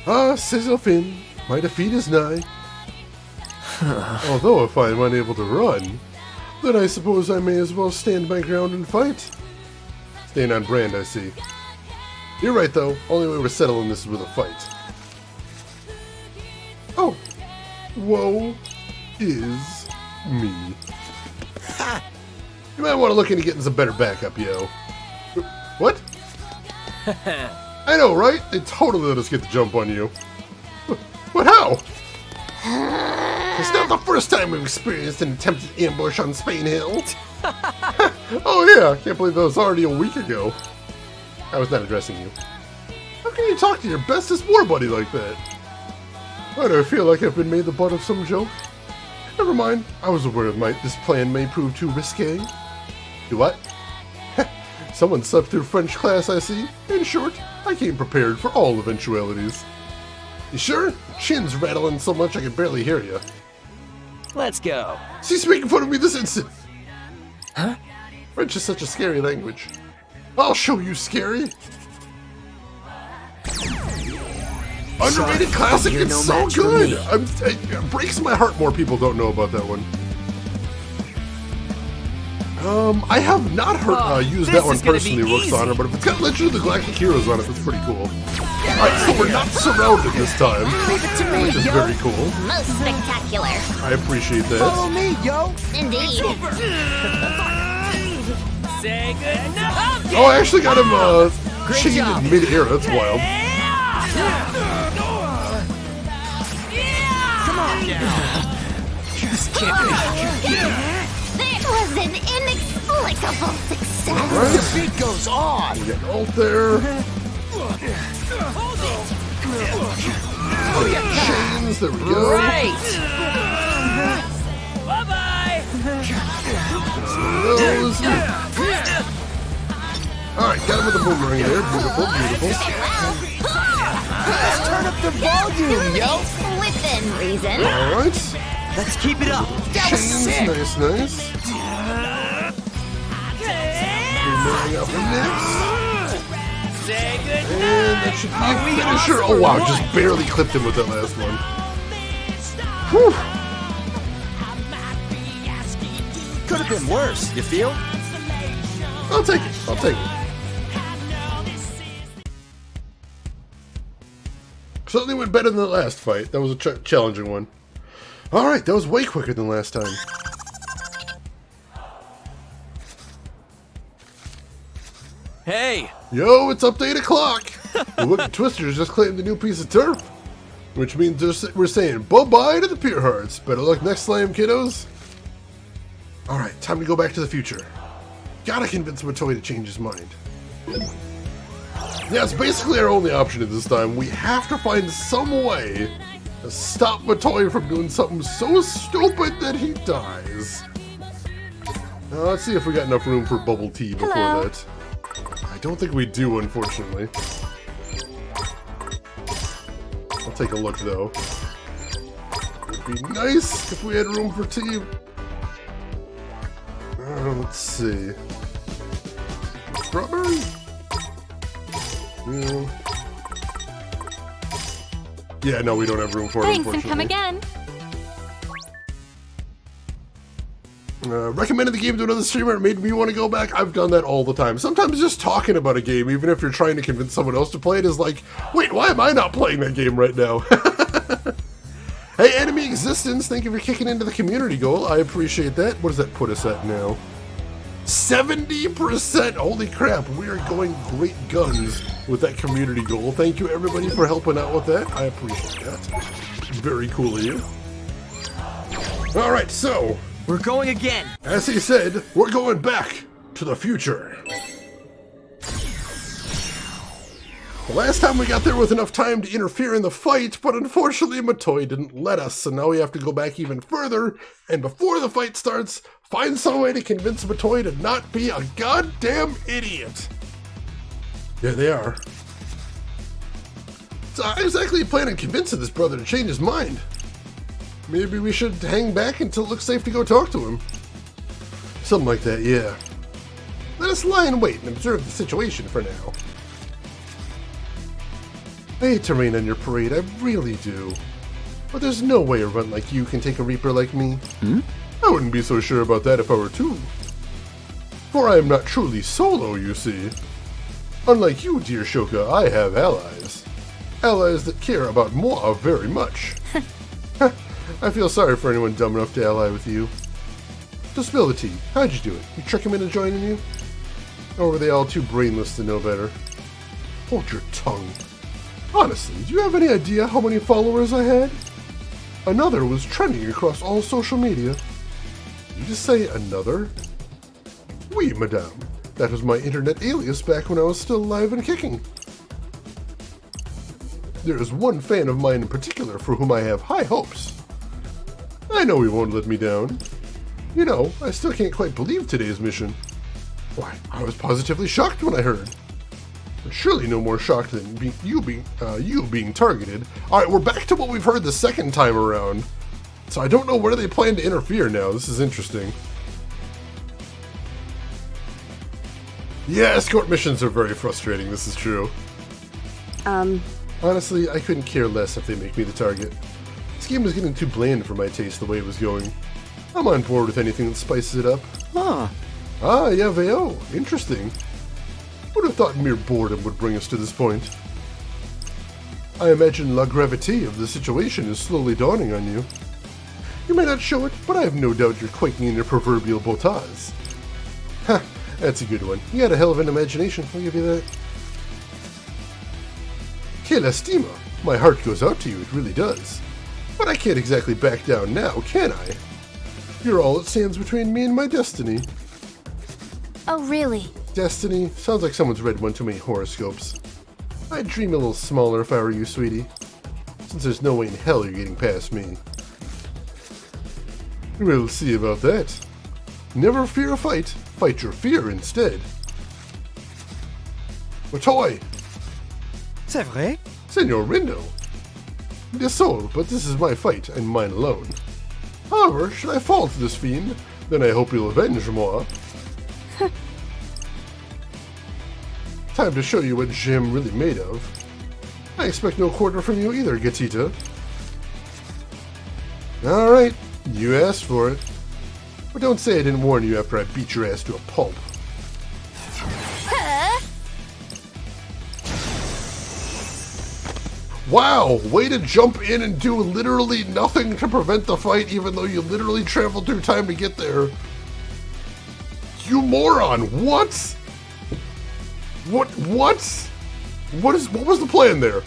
Ah, Cézanne, my defeat is nigh. Although if I am unable to run, then I suppose I may as well stand my ground and fight. Staying on brand, I see. You're right, though. Only way we're settling this is with a fight. Oh. Woe is me. Ha! You might want to look into getting some better backup, yo. What? I know, right? They totally let us get the jump on you. But how? It's not the first time we've experienced an attempted ambush on Spain Hill. Oh yeah, I can't believe that was already a week ago. I was not addressing you. How can you talk to your bestest war buddy like that? Why do I feel like I've been made the butt of some joke? Never mind, I was aware this plan may prove too risque. Do what? Someone slept through French class, I see. In short, I came prepared for all eventualities. You sure? Chin's rattling so much I can barely hear you. Let's go. She's making fun of me this instant. Huh? French is such a scary language. I'll show you, scary. Underrated classic, You're it's no so match for good. me. It breaks my heart more people don't know about that one. I have not used that one personally, Roxana, but if it's got Legend of the Galactic Heroes on it, that's pretty cool. Alright, so we're not surrounded this time, which is very cool. Most spectacular. I appreciate Follow that. me, yo. Indeed. Say good night. Oh, I actually got him chained job. in mid-air, that's wild. Come on now. That was an inexplicable success. Alright, Beat goes on. we got ult there. Chains, there we go. Right. Bye-bye. Those. Alright, got him with the boomerang there. Beautiful, beautiful. Let's turn up the volume, yo. Within reason. Alright. Let's keep it up. That was Chains, sick. nice, nice. Boomerang up next. Say good And that should be a finisher. Oh wow, just barely clipped him with that last one. Whew. Could have been worse, you feel? I'll take it. I'll take it. Certainly went better than the last fight. That was a challenging one. Alright, that was way quicker than last time. Hey. Yo, it's up to 8 o'clock. The Wicked Twisters just claimed a new piece of turf. Which means we're saying bye-bye to the Pure Hearts. Better luck next slam, kiddos. Alright, time to go back to the future. Gotta convince Matoy to change his mind. Yeah, it's basically our only option at this time. We have to find some way to stop Matoy from doing something so stupid that he dies. Let's see if we got enough room for bubble tea before Hello. that. I don't think we do, unfortunately. I'll take a look, though. It'd be nice if we had room for tea. Let's see. Strawberry? Yeah, no, we don't have room for it, Thanks and come unfortunately. again. Recommended the game to another streamer. It made me want to go back. I've done that all the time. Sometimes just talking about a game, even if you're trying to convince someone else to play it, is like, wait, why am I not playing that game right now? Hey, Enemy Existence, thank you for kicking into the community goal. I appreciate that. What does that put us at now? 70%! Holy crap, we are going great guns with that community goal. Thank you, everybody, for helping out with that. I appreciate that. Very cool of you. Alright, so, We're going again. as he said, we're going back to the future. The last time we got there with enough time to interfere in the fight, but unfortunately Matoi didn't let us, so now we have to go back even further, and before the fight starts, find some way to convince Matoi to not be a goddamn idiot. There they are. So I was actually planning on convincing this brother to change his mind. Maybe we should hang back until it looks safe to go talk to him. Something like that, yeah. Let us lie in wait and observe the situation for now. I hate to rain on your parade, I really do. But there's no way a runt like you can take a Reaper like me. I wouldn't be so sure about that if I were too. For I am not truly solo, you see. Unlike you, dear Shoka, I have allies. Allies that care about Moa very much. I feel sorry for anyone dumb enough to ally with you. So spill the tea. How'd you do it? You trick him into joining you? Or were they all too brainless to know better? Hold your tongue. Honestly, do you have any idea how many followers I had? Another was trending across all social media. Did you just say another? Oui, madame. That was my internet alias back when I was still alive and kicking. There is one fan of mine in particular for whom I have high hopes. I know he won't let me down. You know, I still can't quite believe today's mission. Why, I was positively shocked when I heard. Surely no more shocked than you being targeted. Alright, we're back to what we've heard the second time around. So I don't know where they plan to interfere now. This is interesting. Yeah, escort missions are very frustrating, this is true. Honestly, I couldn't care less if they make me the target. This game was getting too bland for my taste the way it was going. I'm on board with anything that spices it up. Ah, yeah, Veo. Interesting. Would have thought mere boredom would bring us to this point. I imagine la gravité of the situation is slowly dawning on you. You may not show it, but I have no doubt you're quaking in your proverbial botas. Ha, that's a good one. You had a hell of an imagination, I'll give you that. Que lastima. My heart goes out to you, it really does. But I can't exactly back down now, can I? You're all that stands between me and my destiny. Oh, really? Destiny? Sounds like someone's read one too many horoscopes. I'd dream a little smaller if I were you, sweetie. Since there's no way in hell you're getting past me. We'll see about that. Never fear a fight. Fight your fear instead. Matoi! C'est vrai? Senor Rindo. Désolé, but this is my fight, and mine alone. However, should I fall to this fiend, then I hope you'll avenge moi. Time to show you what Jim really made of. I expect no quarter from you either, Gatita. Alright, you asked for it. But don't say I didn't warn you after I beat your ass to a pulp. Wow, way to jump in and do literally nothing to prevent the fight even though you literally traveled through time to get there. You moron, what? What was the plan there?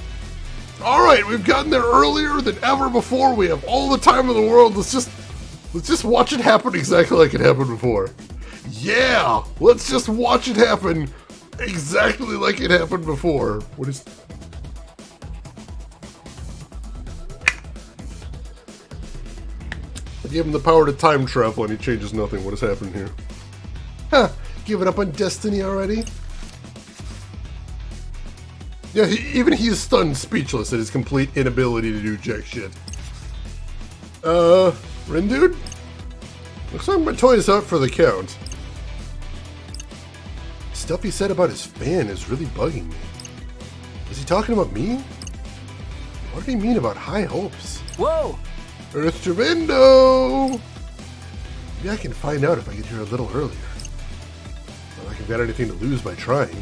Alright, we've gotten there earlier than ever before. We have all the time in the world. Let's just watch it happen exactly like it happened before. Yeah! Let's just watch it happen exactly like it happened before. What is... I gave him the power to time travel and he changes nothing. What has happened here? Huh, giving up on destiny already? Yeah, even he's stunned speechless at his complete inability to do jack shit. Rindude? Looks like my toy's out for the count. Stuff he said about his fan is really bugging me. Is he talking about me? What did he mean about high hopes? Whoa! Earth to window! Maybe I can find out if I get here a little earlier. Not like I've got anything to lose by trying.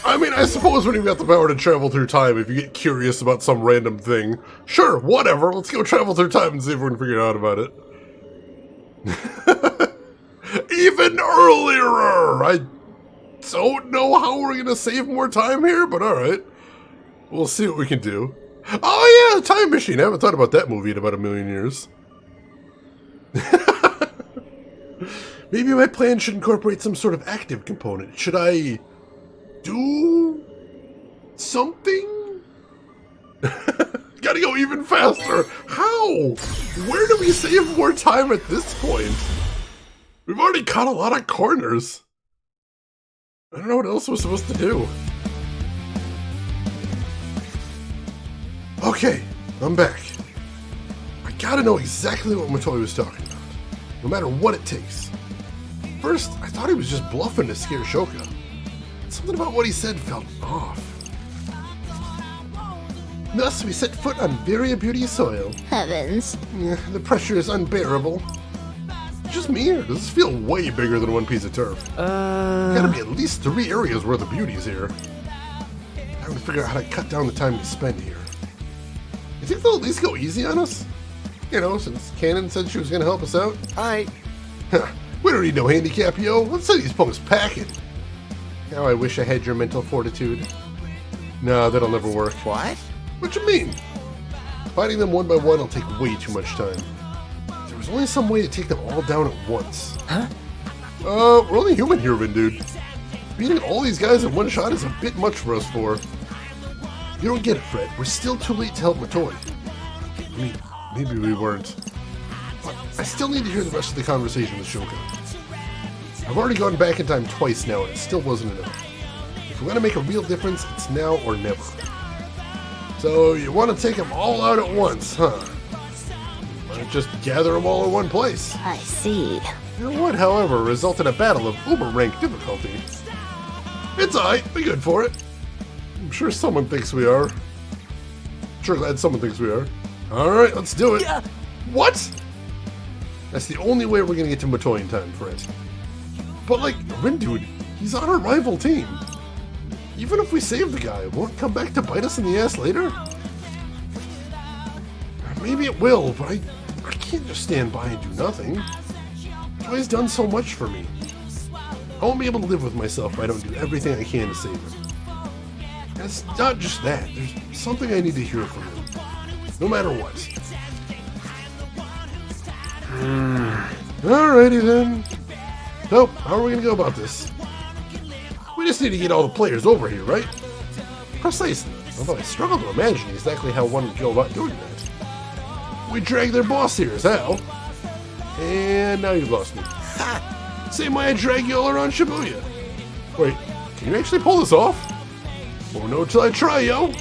I mean, I suppose when you've got the power to travel through time, if you get curious about some random thing, sure, whatever, let's go travel through time and see if we can figure out about it. Even earlier! I don't know how we're gonna save more time here, but alright. We'll see what we can do. Oh yeah, Time Machine! I haven't thought about that movie in about 1,000,000 years. Maybe my plan should incorporate some sort of active component. Should I do something? Gotta go even faster. How? Where do we save more time at this point? We've already cut a lot of corners. I don't know what else we're supposed to do. Okay, I'm back. I gotta know exactly what Matoi was talking about, no matter what it takes. First, I thought he was just bluffing to scare Shoka. Something about what he said felt off. Thus, we set foot on Viria Beauty soil. Heavens. The pressure is unbearable. Just me, or does this feel way bigger than one piece of turf? Gotta be at least 3 areas worth of beauties here. Time to figure out how to cut down the time we spend here. You think they'll at least go easy on us? You know, since Cannon said she was gonna help us out? Alright. We don't need no handicap, yo. Let's send these punks packing. How I wish I had your mental fortitude. No, that'll never work. What? What you mean? Fighting them one by one will take way too much time. If there was only some way to take them all down at once. Huh? We're only human here, dude. Beating all these guys in one shot is a bit much for us four. You don't get it, Fred. We're still too late to help Matoi. I mean, maybe we weren't. But I still need to hear the rest of the conversation with Shoka. I've already gone back in time twice now, and it still wasn't enough. If we're gonna make a real difference, it's now or never. So, you want to take them all out at once, huh? Why not just gather them all in one place? I see. It would, however, result in a battle of uber-rank difficulty. It's alright, we're good for it. I'm sure someone thinks we are. Sure glad someone thinks we are. Alright, let's do it. Yeah. What? That's the only way we're gonna get to Matoi in time, Fred. But like, Rindude, he's on our rival team. Even if we save the guy, won't it come back to bite us in the ass later? Maybe it will, but I can't just stand by and do nothing. Toy's done so much for me. I won't be able to live with myself if I don't do everything I can to save him. And it's not just that, there's something I need to hear from him. No matter what. Alrighty then. So, how are we gonna go about this? We just need to get all the players over here, right? Precisely, although I struggle to imagine exactly how one would go about doing that. We drag their boss here, is how. And now you've lost me. Same way I drag you all around Shibuya. Wait, can you actually pull this off? Won't know till I try, yo.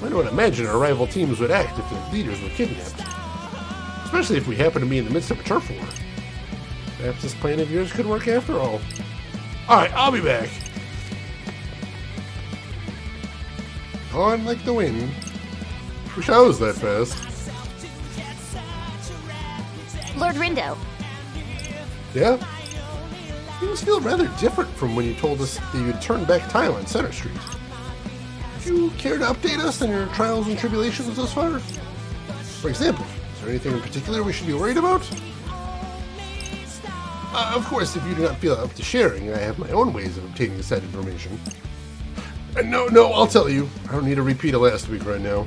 I don't imagine our rival teams would act if their leaders were kidnapped. Especially if we happen to be in the midst of a turf war. Perhaps this plan of yours could work after all. Alright, I'll be back. On like the wind. Wish I was that fast. Lord Rindo. Yeah? Things feel rather different from when you told us that you'd turn back time on Center Street. Would you care to update us on your trials and tribulations thus far? For example, is there anything in particular we should be worried about? Of course, if you do not feel up to sharing, I have my own ways of obtaining said information. No, I'll tell you. I don't need a repeat of last week right now.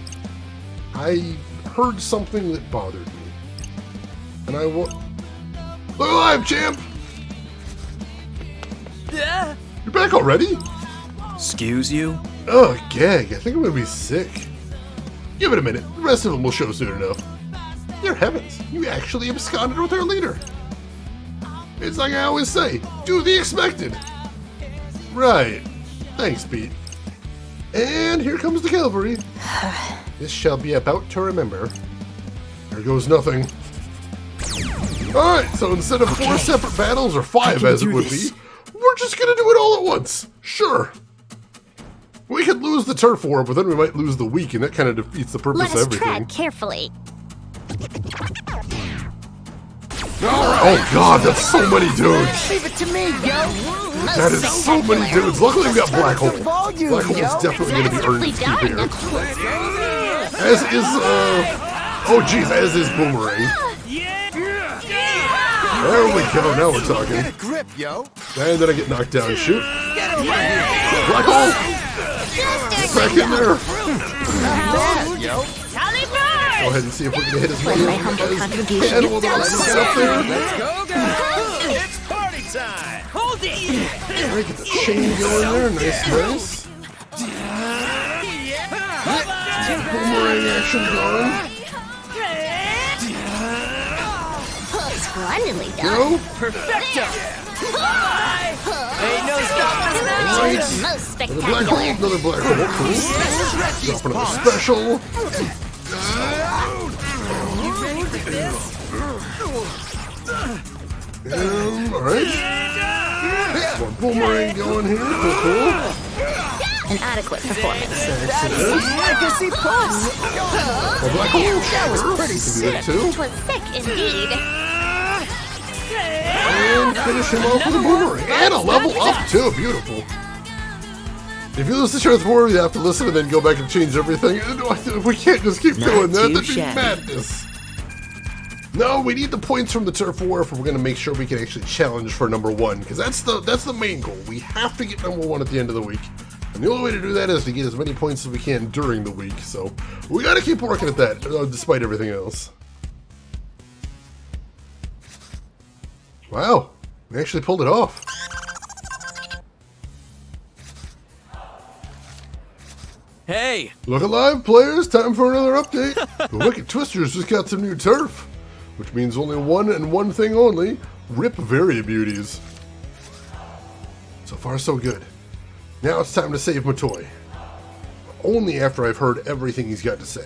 I heard something that bothered me. And I will... Look alive, champ! Yeah. You're back already? Excuse you? Oh, gag. I think I'm gonna be sick. Give it a minute. The rest of them will show soon enough. You're dear heavens, you actually absconded with our leader. It's like I always say, do the expected. Right. Thanks, Pete. And here comes the cavalry. This shall be about to remember. There goes nothing. Alright, so instead of 4 separate battles, or 5 as it would be, we're just gonna do it all at once. Sure. We could lose the turf war, but then we might lose the week, and that kind of defeats the purpose Let of us everything. tread carefully. Oh god, that's so many dudes. Leave it to me, yo. That is so many dudes. Luckily we got Black Hole. volume, Black Hole is yo. definitely going to be earned Nicely keep done. here. As is, oh jeez, as is Boomerang. There we go, now we're talking. Get a grip, yo. And then I get knocked down. Shoot. Black Hole! Get back in there! Yo. Go ahead and see if we can hit his Lend my money humble as contribution. can while they're outside up there. Let's go, girl. It's party time. Hold it. Alright, get the chain going there. Nice. Boomerang action going. Splendidly done. Go. Perfecto. Ain't no stopping us now. Right. Most Another black hole, spectacular. another black hole. Cool. Drop another special. Alright. More boomerang going here. Cool. An adequate performance. Legacy plus. More black hole. That was pretty sick. Too. It was sick indeed. And finish him off with a boomerang. And a level up too. Beautiful. If you lose the Turf War, you have to listen and then go back and change everything. We can't just keep doing that. too That'd be shabby. madness. No, we need the points from the Turf War if we're going to make sure we can actually challenge for number 1, because that's the main goal. We have to get number 1 at the end of the week. And the only way to do that is to get as many points as we can during the week. So we got to keep working at that, despite everything else. Wow, we actually pulled it off. Hey, Look alive, players! Time for another update. The Wicked Twisters just got some new turf, which means only one and one thing only: Rip Very Beauties. So far, so good. Now it's time to save Matoy. Only after I've heard everything he's got to say.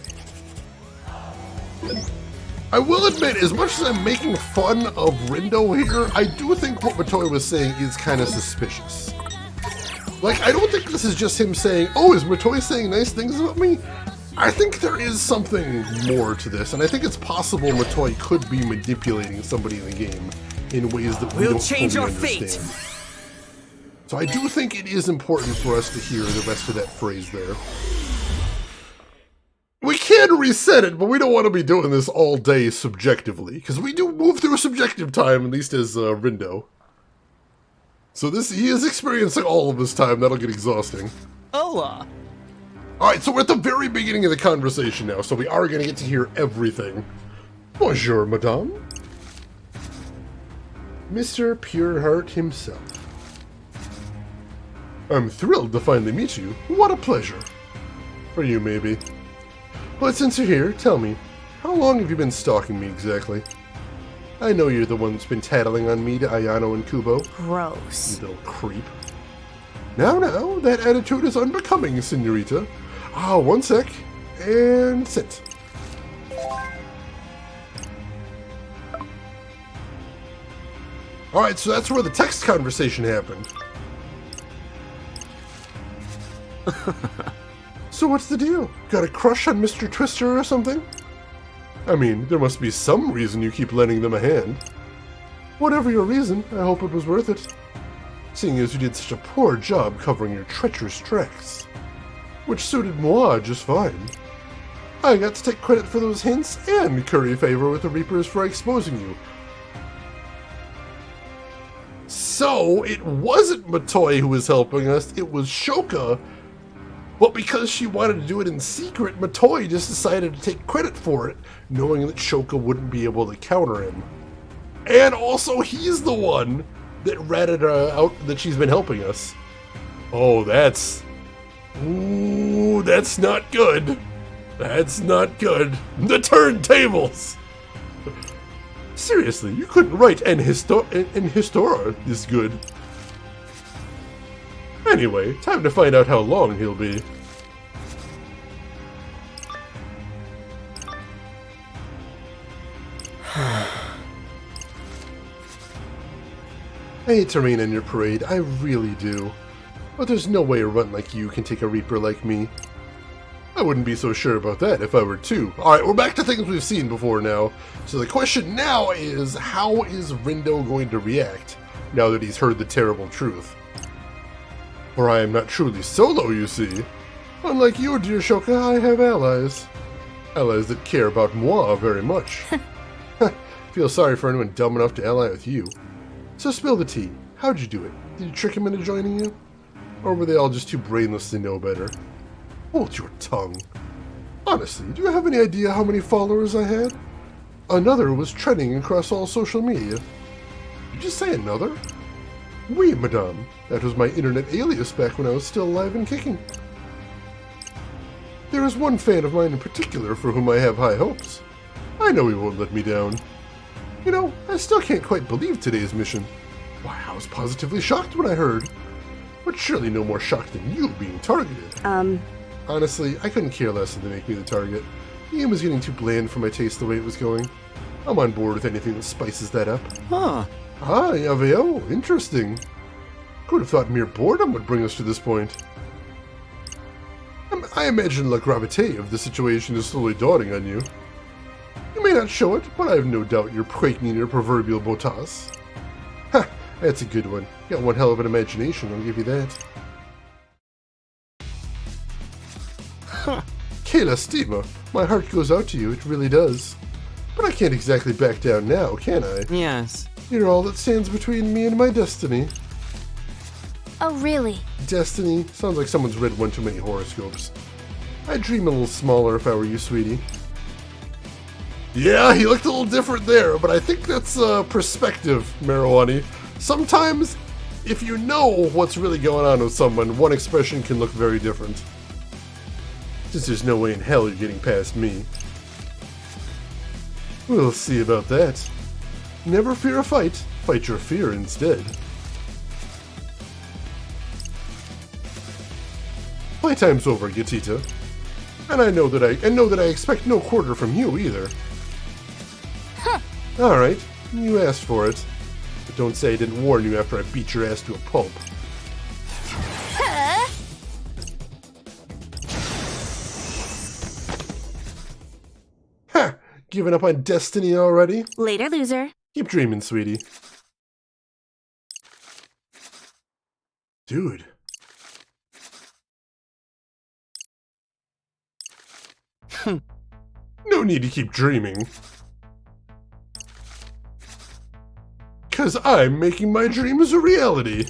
I will admit, as much as I'm making fun of Rindo here, I do think what Matoy was saying is kind of suspicious. Like, I don't think this is just him saying, oh, is Matoy saying nice things about me? I think there is something more to this, and I think it's possible Matoy could be manipulating somebody in the game in ways that we We'll don't change fully our fate. understand. So I do think it is important for us to hear the rest of that phrase there. We can reset it, but we don't want to be doing this all day subjectively, because we do move through subjective time, at least as Rindo. So he is experiencing all of this time. That'll get exhausting. Hola. Alright, so we're at the very beginning of the conversation now, so we are going to get to hear everything. Bonjour, madame. Mr. Pureheart himself. I'm thrilled to finally meet you. What a pleasure. For you, maybe. But since you're here, tell me, how long have you been stalking me exactly? I know you're the one that's been tattling on me to Ayano and Kubo. Gross. You little creep. Now, that attitude is unbecoming, senorita. Ah, one sec. And sit. Alright, so that's where the text conversation happened. So what's the deal? Got a crush on Mr. Twister or something? I mean, there must be some reason you keep lending them a hand. Whatever your reason, I hope it was worth it. Seeing as you did such a poor job covering your treacherous tracks. Which suited moi just fine. I got to take credit for those hints and curry favor with the Reapers for exposing you. So, it wasn't Matoy who was helping us, it was Shoka. But because she wanted to do it in secret, Matoy just decided to take credit for it, knowing that Shoka wouldn't be able to counter him. And also, he's the one that ratted out that she's been helping us. Oh, that's... Ooh, that's not good. That's not good. The turntables! Seriously, you couldn't write an Histora this good. Anyway, time to find out how long he'll be. I hate to rain on your parade, I really do. But there's no way a runt like you can take a Reaper like me. I wouldn't be so sure about that if I were too. Alright, we're back to things we've seen before now. So the question now is, how is Rindo going to react now that he's heard the terrible truth? For I am not truly solo, you see. Unlike you, dear Shoka, I have allies. Allies that care about moi very much. Feel sorry for anyone dumb enough to ally with you. So spill the tea. How'd you do it? Did you trick him into joining you? Or were they all just too brainless to know better? Hold your tongue. Honestly, do you have any idea how many followers I had? Another was trending across all social media. Did you say another? Oui, madame. That was my internet alias back when I was still alive and kicking. There is one fan of mine in particular for whom I have high hopes. I know he won't let me down. You know, I still can't quite believe today's mission. Why, I was positively shocked when I heard. But surely no more shocked than you being targeted. Honestly, I couldn't care less if they make me the target. The game was getting too bland for my taste the way it was going. I'm on board with anything that spices that up. Huh. Ah, Yaveo, interesting. Could have thought mere boredom would bring us to this point. I imagine la gravité of the situation is slowly dawning on you. You may not show it, but I have no doubt you're quaking in your proverbial botas. Ha, that's a good one. Got one hell of an imagination, I'll give you that. Kayla Stima, my heart goes out to you, it really does. But I can't exactly back down now, can I? Yes. You're all that stands between me and my destiny. Oh, really? Destiny? Sounds like someone's read one too many horoscopes. I'd dream a little smaller if I were you, sweetie. Yeah, he looked a little different there, but I think that's perspective, Marijuana. Sometimes, if you know what's really going on with someone, one expression can look very different. Since there's no way in hell you're getting past me. We'll see about that. Never fear a fight. Fight your fear instead. Playtime's over, Gatita. And I know that I expect no quarter from you either. Huh. Alright, you asked for it. But don't say I didn't warn you after I beat your ass to a pulp. Huh? Ha! Giving up on destiny already? Later, loser. Keep dreaming, sweetie. Dude. No need to keep dreaming. 'Cause I'm making my dreams a reality.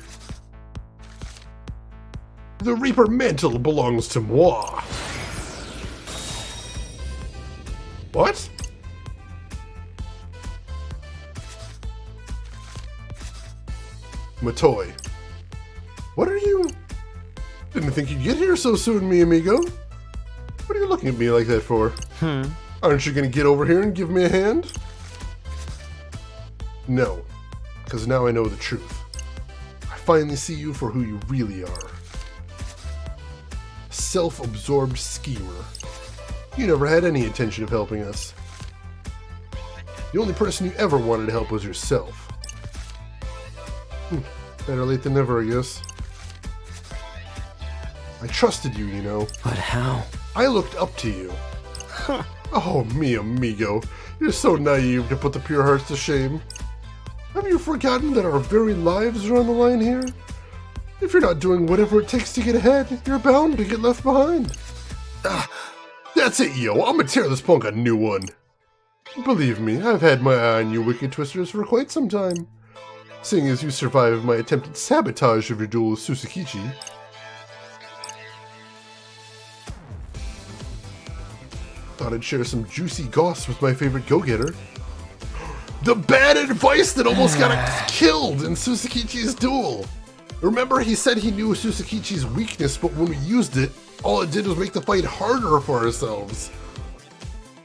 The Reaper mantle belongs to moi. What? Matoi. What are you? Didn't think you'd get here so soon, mi amigo. What are you looking at me like that for? Aren't you gonna get over here and give me a hand? No, because now I know the truth. I finally see you for who you really are. Self-absorbed schemer. You never had any intention of helping us. The only person you ever wanted to help was yourself. Better late than never, I guess. I trusted you, you know. But how? I looked up to you. Oh, mi amigo. You're so naive to put the pure hearts to shame. Have you forgotten that our very lives are on the line here? If you're not doing whatever it takes to get ahead, you're bound to get left behind. That's it, yo. I'm gonna tear this punk a new one. Believe me, I've had my eye on you wicked twisters for quite some time. Seeing as you survived my attempted sabotage of your duel with Susakichi. Thought I'd share some juicy goss with my favorite go-getter. The bad advice that almost got us killed in Susakichi's duel! Remember, he said he knew Susakichi's weakness, but when we used it, all it did was make the fight harder for ourselves.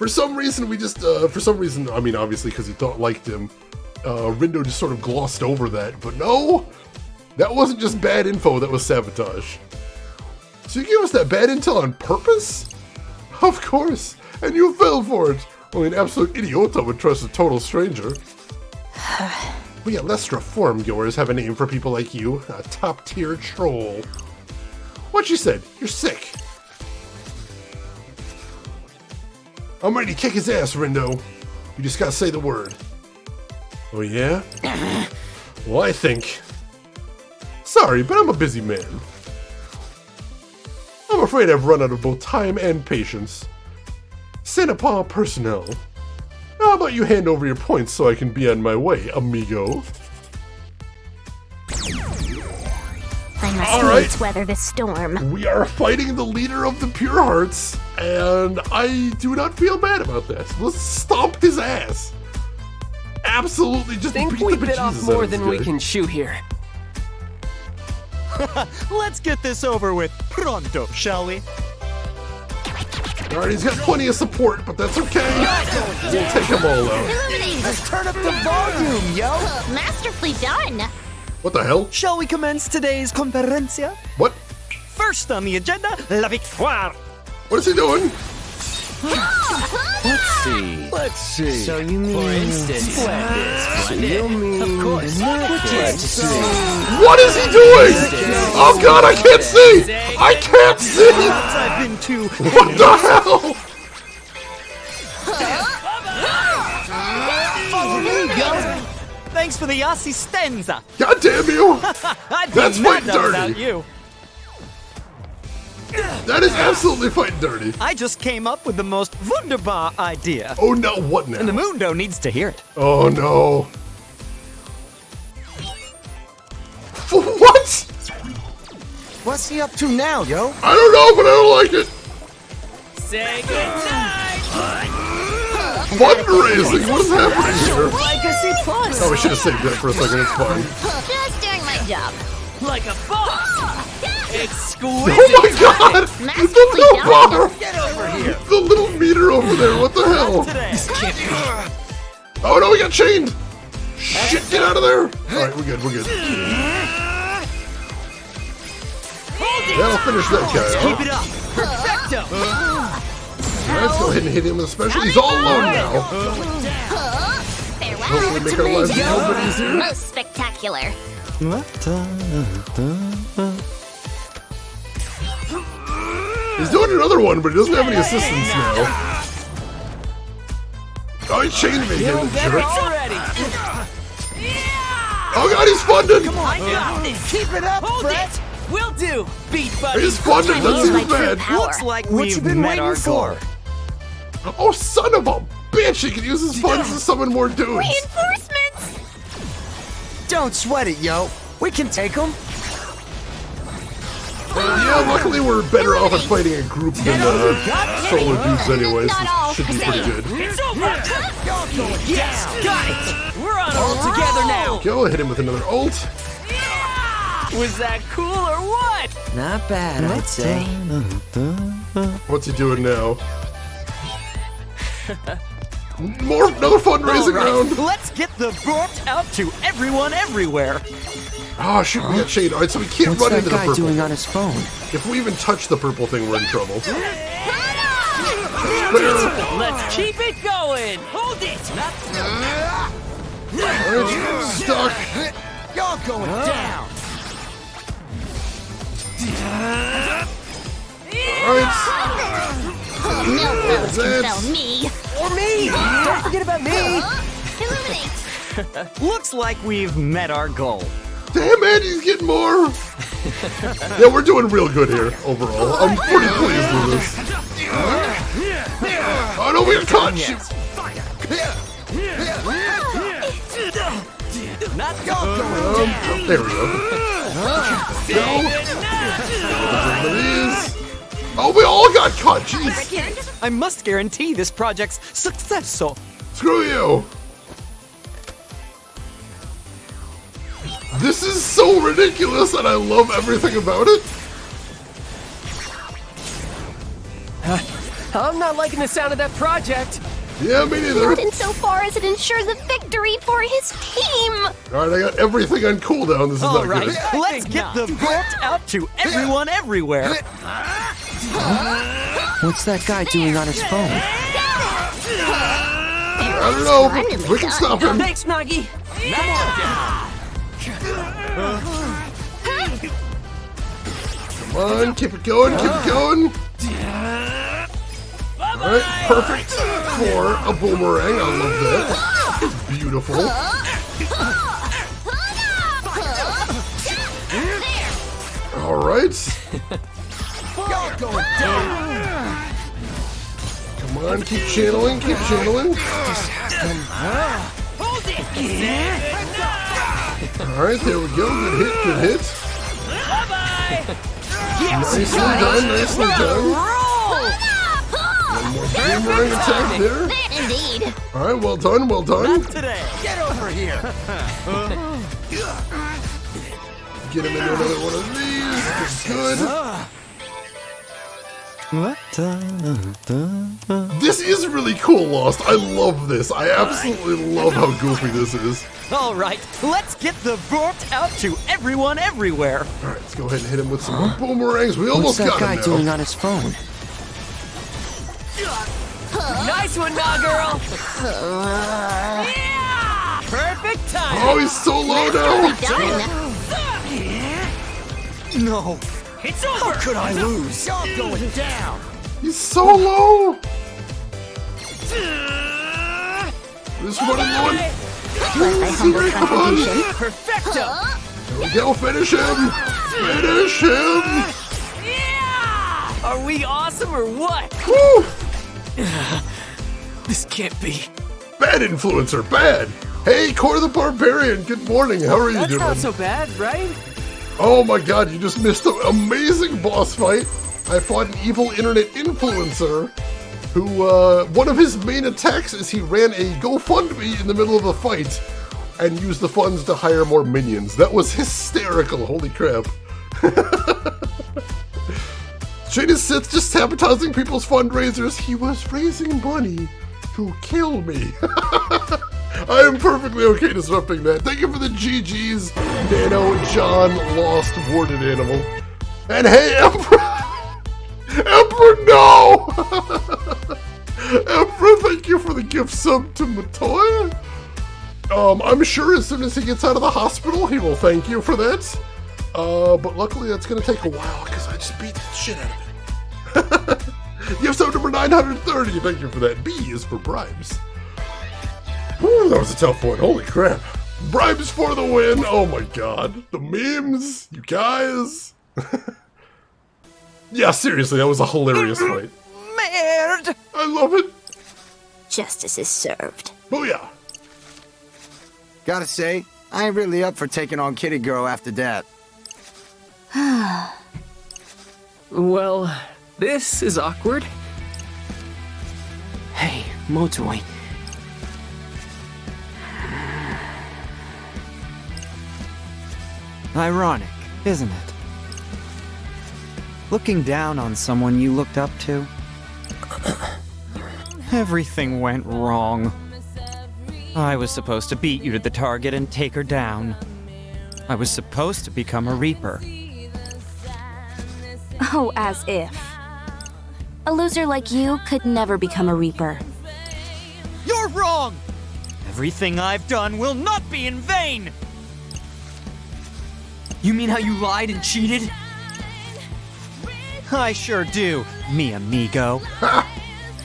For some reason, I mean, obviously because he liked him, Rindo just sort of glossed over that. But no, that wasn't just bad info, that was sabotage. So you gave us that bad intel on purpose? Of course, and you fell for it. Only an absolute idiota would trust a total stranger. We at Lestra Forum Goers have a name for people like you, a top-tier troll. What you said? You're sick. I'm ready to kick his ass, Rindo. You just gotta say the word. Oh yeah? Well, I think... Sorry, but I'm a busy man. I'm afraid I've run out of both time and patience. Senapa personnel. How about you hand over your points so I can be on my way, amigo? I must Alright. needs weather this storm. We are fighting the leader of the Pure Hearts, and I do not feel bad about that. Let's stomp his ass. Absolutely, just Think beat we the bit off bejesus out more of this than we guy. can chew here. Let's get this over with pronto, shall we? Alright, he's got plenty of support, but that's okay. We'll take them all out. Let's turn up the volume, yo! Masterfully done. What the hell? Shall we commence today's conferencia? What? First on the agenda, La Victoire. What is he doing? Let's see. So you mean... For instance, Of course. What is he doing? Oh god, I can't see! I can't see! I've been to... What the hell? Follow me, yo! Thanks for the assistenza. God damn you! I'd be That's mad fighting dirty. without you. That is absolutely fighting dirty. I just came up with the most wunderbar idea. Oh no, what now? And the Mundo needs to hear it. Oh no. What? What's he up to now, yo? I don't know, but I don't like it. say goodnight! Fundraising? What is happening here? Legacy Plus. Oh, we should have saved that for a second. It's fine. Just doing my job. Like a boss! Exquisite! Oh my god! The Masterfully little done. bar! Get over here. The little meter over there, what the hell? Today. Oh no, we got chained! Shit, get out of there! Alright, we're good, we're good. That'll finish that guy, Keep huh? it up! Perfecto! Alright, let's go ahead and hit him with a special. He's all alone now. Farewell Hopefully make our lives a little bit easier. Most spectacular. He's doing another one, but he doesn't have any assistance now. Oh, he chained me, him, jerk. Already! Oh god, he's funded! I got this! Keep it up, Hold Brett. it! Will do! Beat buddy! He's funded, that Use my seems true bad. power. Looks like What we've you been met waiting our for? goal. Oh, son of a bitch! He can use his funds to summon more dudes. Reinforcements! Don't sweat it, yo. We can take them. Yeah, luckily we're better off at fighting a group than solo dudes anyway, so this should be pretty good. It's over! Yes! Got it! We're on all together now! Go hit him with another ult. Was that cool or what? Not bad, I'd say. What's he doing now? Another fundraising round. Let's get the brought out to everyone everywhere. Oh shoot, we got chained. Alright, so we can't What's run that into the guy purple. doing on his phone? If we even touch the purple thing, we're in trouble. Let's keep it going! Hold it! Alright, stuck. You're going down. Alright. Millpounds can That's- fell me. Or me. Don't forget about me. Illuminate. Looks like we've met our goal. Damn it, he's getting more. Yeah, we're doing real good here overall. I'm pretty pleased with this. Oh no, we got caught. Shoot. Not going. There we go. Please. Oh, we all got caught. Jeez. I must guarantee this project's success. So Screw you. This is so ridiculous, and I love everything about it. I'm not liking the sound of that project. Yeah, me neither. Not insofar as it ensures a victory for his team. All right, I got everything on cooldown. This is All not right, good. let's get the bolt out to everyone everywhere. What's that guy doing on his phone? I don't know, but we can stop him. Thanks, Nagi. Come on, keep it going, keep it going. All right, perfect for a boomerang. I love that. Beautiful. All right. Come on, keep channeling, keep channeling. All right, there we go. Good hit, good hit. Nicely done, nicely done. One more boomerang attack there. Indeed. All right, well done, well done. Today. Get over here. Get him into another one of these. Good. This is really cool, Lost. I love this. I absolutely love how goofy this is. All right, let's get the bolt out to everyone everywhere. All right, let's go ahead and hit him with some more boomerangs. We What's almost that got guy him now. doing on his phone? Nice one, Nah Girl. Yeah! Perfect time. Oh, he's so low now. Done. No, It's over. how could I lose? You're going down. He's so low. This one alone. My humble contribution. Perfecto. There we go. Finish him. Finish him. Yeah! Are we awesome or what? Woo. This can't be. Bad influencer. Bad. Hey, Core the Barbarian. Good morning. How are you That's doing? not so bad, right? Oh my god, you just missed an amazing boss fight. I fought an evil internet influencer who, one of his main attacks is he ran a GoFundMe in the middle of a fight and used the funds to hire more minions. That was hysterical, holy crap. Shane is just sabotaging people's fundraisers. He was raising money to kill me. I am perfectly okay disrupting that. Thank you for the GGs, Nano, John, Lost, Warded Animal. And hey, Emperor! Emperor, no! Emperor, thank you for the gift sub to Matoya. I'm sure as soon as he gets out of the hospital, he will thank you for that. But luckily that's gonna take a while, because I just beat the shit out of it. Gift sub number 930, thank you for that. B is for bribes. Ooh, that was a tough one. Holy crap. Bribes for the win. Oh my god. The memes. You guys. Yeah, seriously, that was a hilarious fight. Merde! I love it. Justice is served. Booyah. Gotta say, I ain't really up for taking on Kitty Girl after that. Well, this is awkward. Hey, Motoi. Ironic, isn't it? Looking down on someone you looked up to. Everything went wrong. I was supposed to beat you to the target and take her down. I was supposed to become a Reaper. Oh, as if. A loser like you could never become a Reaper. You're wrong! Everything I've done will not be in vain! You mean how you lied and cheated? I sure do, mi amigo.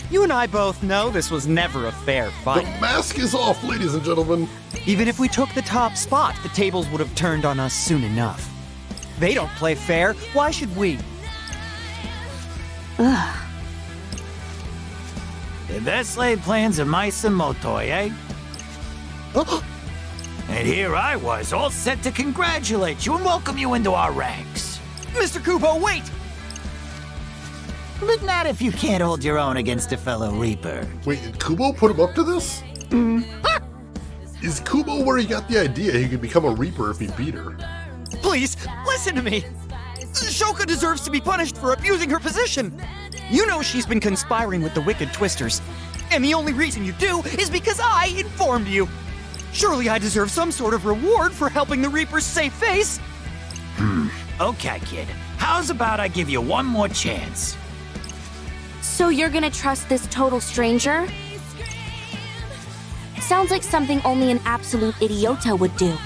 You and I both know this was never a fair The fight. mask is off, ladies and gentlemen. Even if we took the top spot, the tables would have turned on us soon enough. They don't play fair, why should we? Ugh. The best laid plans of mice and Motoi, eh? And here I was, all set to congratulate you and welcome you into our ranks. Mr. Kubo, wait! But not if you can't hold your own against a fellow Reaper. Wait, did Kubo put him up to this? Is Kubo where he got the idea he could become a Reaper if he beat her? Please, listen to me! Shoka deserves to be punished for abusing her position! You know she's been conspiring with the Wicked Twisters. And the only reason you do is because I informed you. Surely I deserve some sort of reward for helping the Reapers save face. Okay, kid. How's about I give you one more chance? So you're gonna trust this total stranger? Sounds like something only an absolute idiota would do.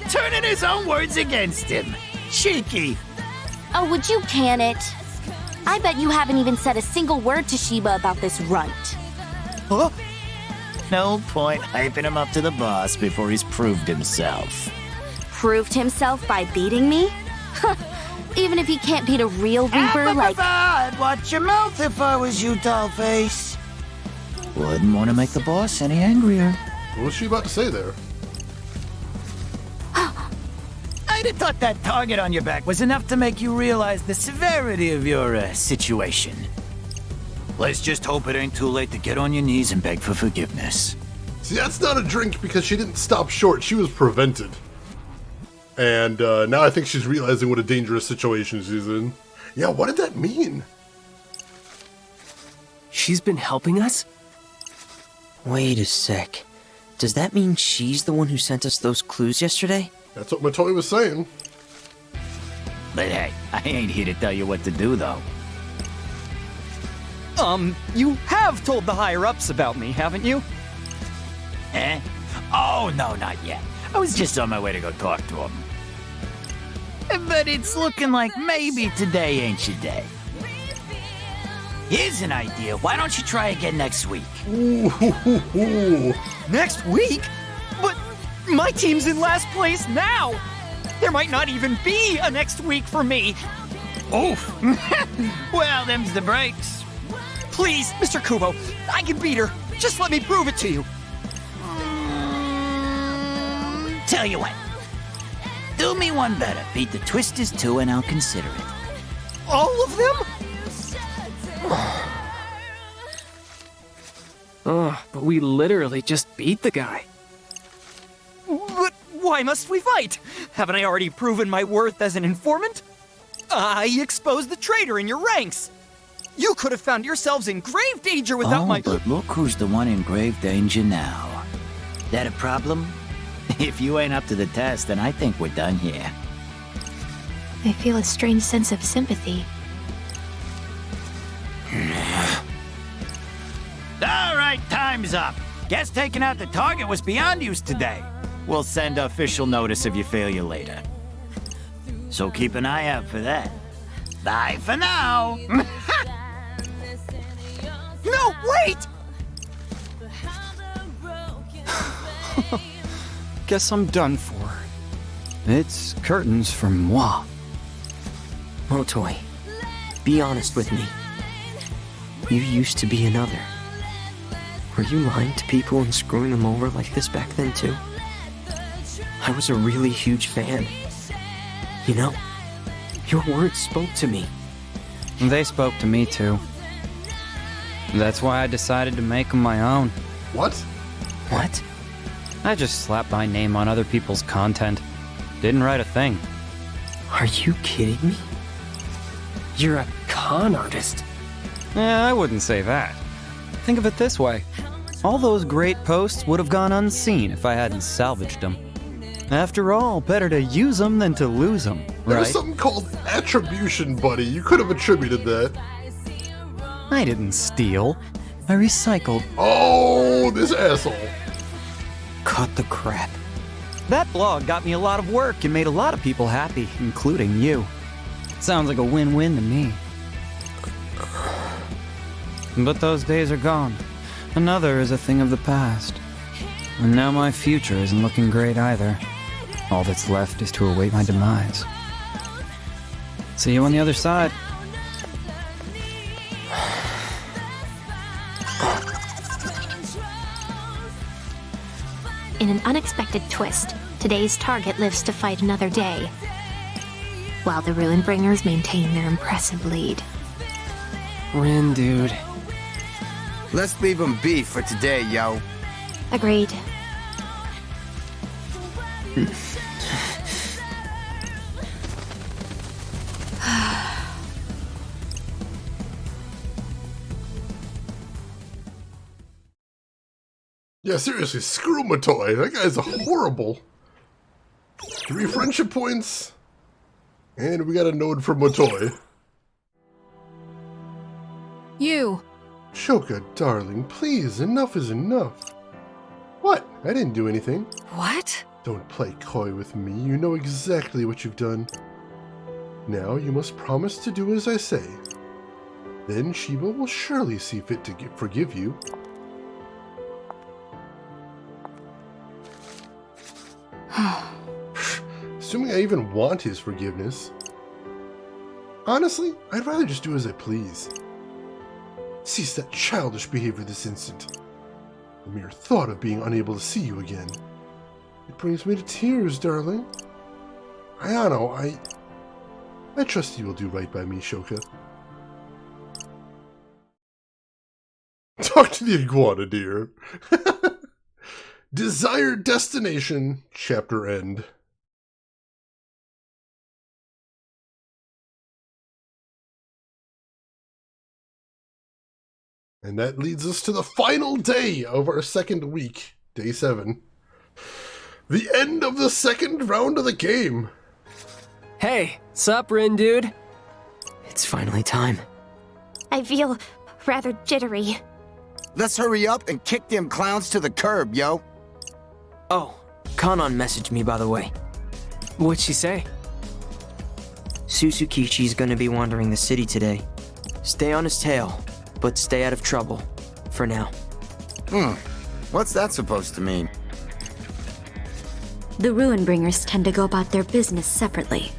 Turning his own words against him. Cheeky. Oh, would you can it? I bet you haven't even said a single word to Sheba about this runt. Huh? No point hyping him up to the boss before he's proved himself. Proved himself by beating me? Even if he can't beat a real Reaper like... I'd watch your mouth if I was you, Dollface. Wouldn't want to make the boss any angrier. What was she about to say there? I'd have thought that target on your back was enough to make you realize the severity of your situation. Let's just hope it ain't too late to get on your knees and beg for forgiveness. See, that's not a drink because she didn't stop short. She was prevented. And now I think she's realizing what a dangerous situation she's in. Yeah, what did that mean? She's been helping us? Wait a sec. Does that mean she's the one who sent us those clues yesterday? That's what Matoi was saying. But hey, I ain't here to tell you what to do, though. You have told the higher-ups about me, haven't you? Eh? Oh, no, not yet. I was just on my way to go talk to him. But it's looking like maybe today ain't your day. Here's an idea. Why don't you try again next week? Ooh. Next week? But my team's in last place now! There might not even be a next week for me! Oof. Well, them's the breaks. Please, Mr. Kubo, I can beat her. Just let me prove it to you. Tell you what. Do me one better. Beat the Twisters too, and I'll consider it. All of them? But we literally just beat the guy. But why must we fight? Haven't I already proven my worth as an informant? I exposed the traitor in your ranks. You could have found yourselves in grave danger without my... but look who's the one in grave danger now. That a problem? If you ain't up to the test, then I think we're done here. I feel a strange sense of sympathy. All right, time's up. Guess taking out the target was beyond use today. We'll send official notice of your failure later. So keep an eye out for that. Bye for now. No, wait! Guess I'm done for. It's curtains for moi. Motoi, be honest with me. You used to be another. Were you lying to people and screwing them over like this back then too? I was a really huge fan. You know, your words spoke to me. They spoke to me too. That's why I decided to make them my own. What? What? I just slapped my name on other people's content. Didn't write a thing. Are you kidding me? You're a con artist. I wouldn't say that. Think of it this way. All those great posts would have gone unseen if I hadn't salvaged them. After all, better to use them than to lose them, There's right? something called attribution, buddy. You could have attributed that. I didn't steal. I recycled. Oh, this asshole. Cut the crap. That blog got me a lot of work and made a lot of people happy, including you. Sounds like a win-win to me. But those days are gone. Another is a thing of the past. And now my future isn't looking great either. All that's left is to await my demise. See you on the other side. In an unexpected twist, today's target lives to fight another day, while the Ruinbringers maintain their impressive lead. Rin, dude. Let's leave him be for today, yo. Agreed. Yeah, seriously, screw Motoi. That guy's horrible. 3 friendship points. And we got a node for Motoi. You. Shoka, darling, please, enough is enough. What? I didn't do anything. What? Don't play coy with me. You know exactly what you've done. Now you must promise to do as I say. Then Shiba will surely see fit to forgive you. Assuming I even want his forgiveness. Honestly, I'd rather just do as I please. Cease that childish behavior this instant. The mere thought of being unable to see you again. It brings me to tears, darling. Ayano, I trust you will do right by me, Shoka. Talk to the iguana, dear. Desired destination, chapter end. And that leads us to the final day of our second week, day 7. The end of the second round of the game. Hey, sup, Rin dude? It's finally time. I feel rather jittery. Let's hurry up and kick them clowns to the curb, yo. Oh, Kanon messaged me, by the way. What'd she say? Susukichi's gonna be wandering the city today. Stay on his tail, but stay out of trouble. For now. What's that supposed to mean? The Ruin Bringers tend to go about their business separately.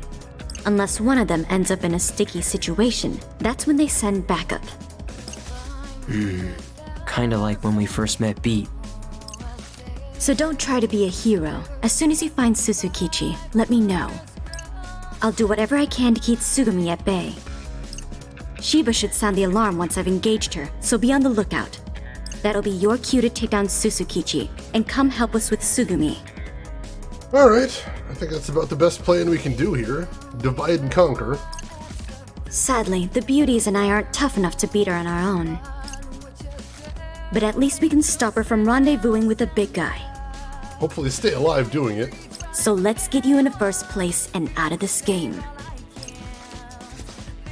Unless one of them ends up in a sticky situation, that's when they send backup. Kinda like when we first met Beat. So don't try to be a hero. As soon as you find Susukichi, let me know. I'll do whatever I can to keep Tsugumi at bay. Shiba should sound the alarm once I've engaged her, so be on the lookout. That'll be your cue to take down Susukichi, and come help us with Tsugumi. Alright, I think that's about the best plan we can do here. Divide and conquer. Sadly, the beauties and I aren't tough enough to beat her on our own. But at least we can stop her from rendezvousing with the big guy. Hopefully stay alive doing it. So let's get you in the first place and out of this game.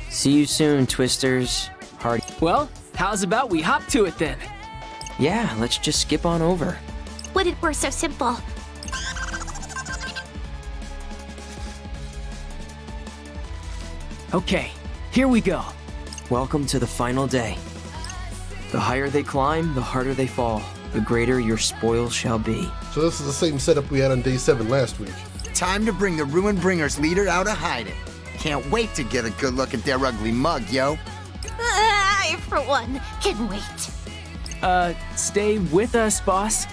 See you soon, Twisters. Hardy. Well, how's about we hop to it then? Yeah, let's just skip on over. What if we're so simple? Okay, here we go. Welcome to the final day. The higher they climb, the harder they fall. The greater your spoils shall be. So this is the same setup we had on day 7 last week. Time to bring the Ruin Bringers leader out of hiding. Can't wait to get a good look at their ugly mug, yo. I, for one, can wait. Stay with us, boss.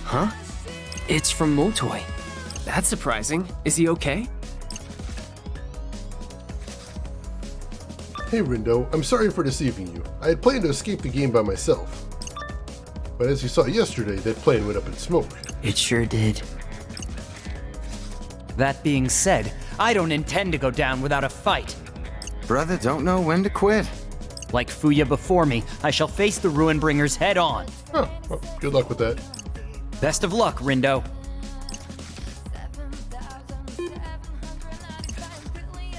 Huh? It's from Motoi. That's surprising. Is he okay? Hey Rindo, I'm sorry for deceiving you. I had planned to escape the game by myself. But as you saw yesterday, that plan went up in smoke. It sure did. That being said, I don't intend to go down without a fight. Brother don't know when to quit. Like Fuya before me, I shall face the Ruin Bringers head on. Huh, well, good luck with that. Best of luck, Rindo.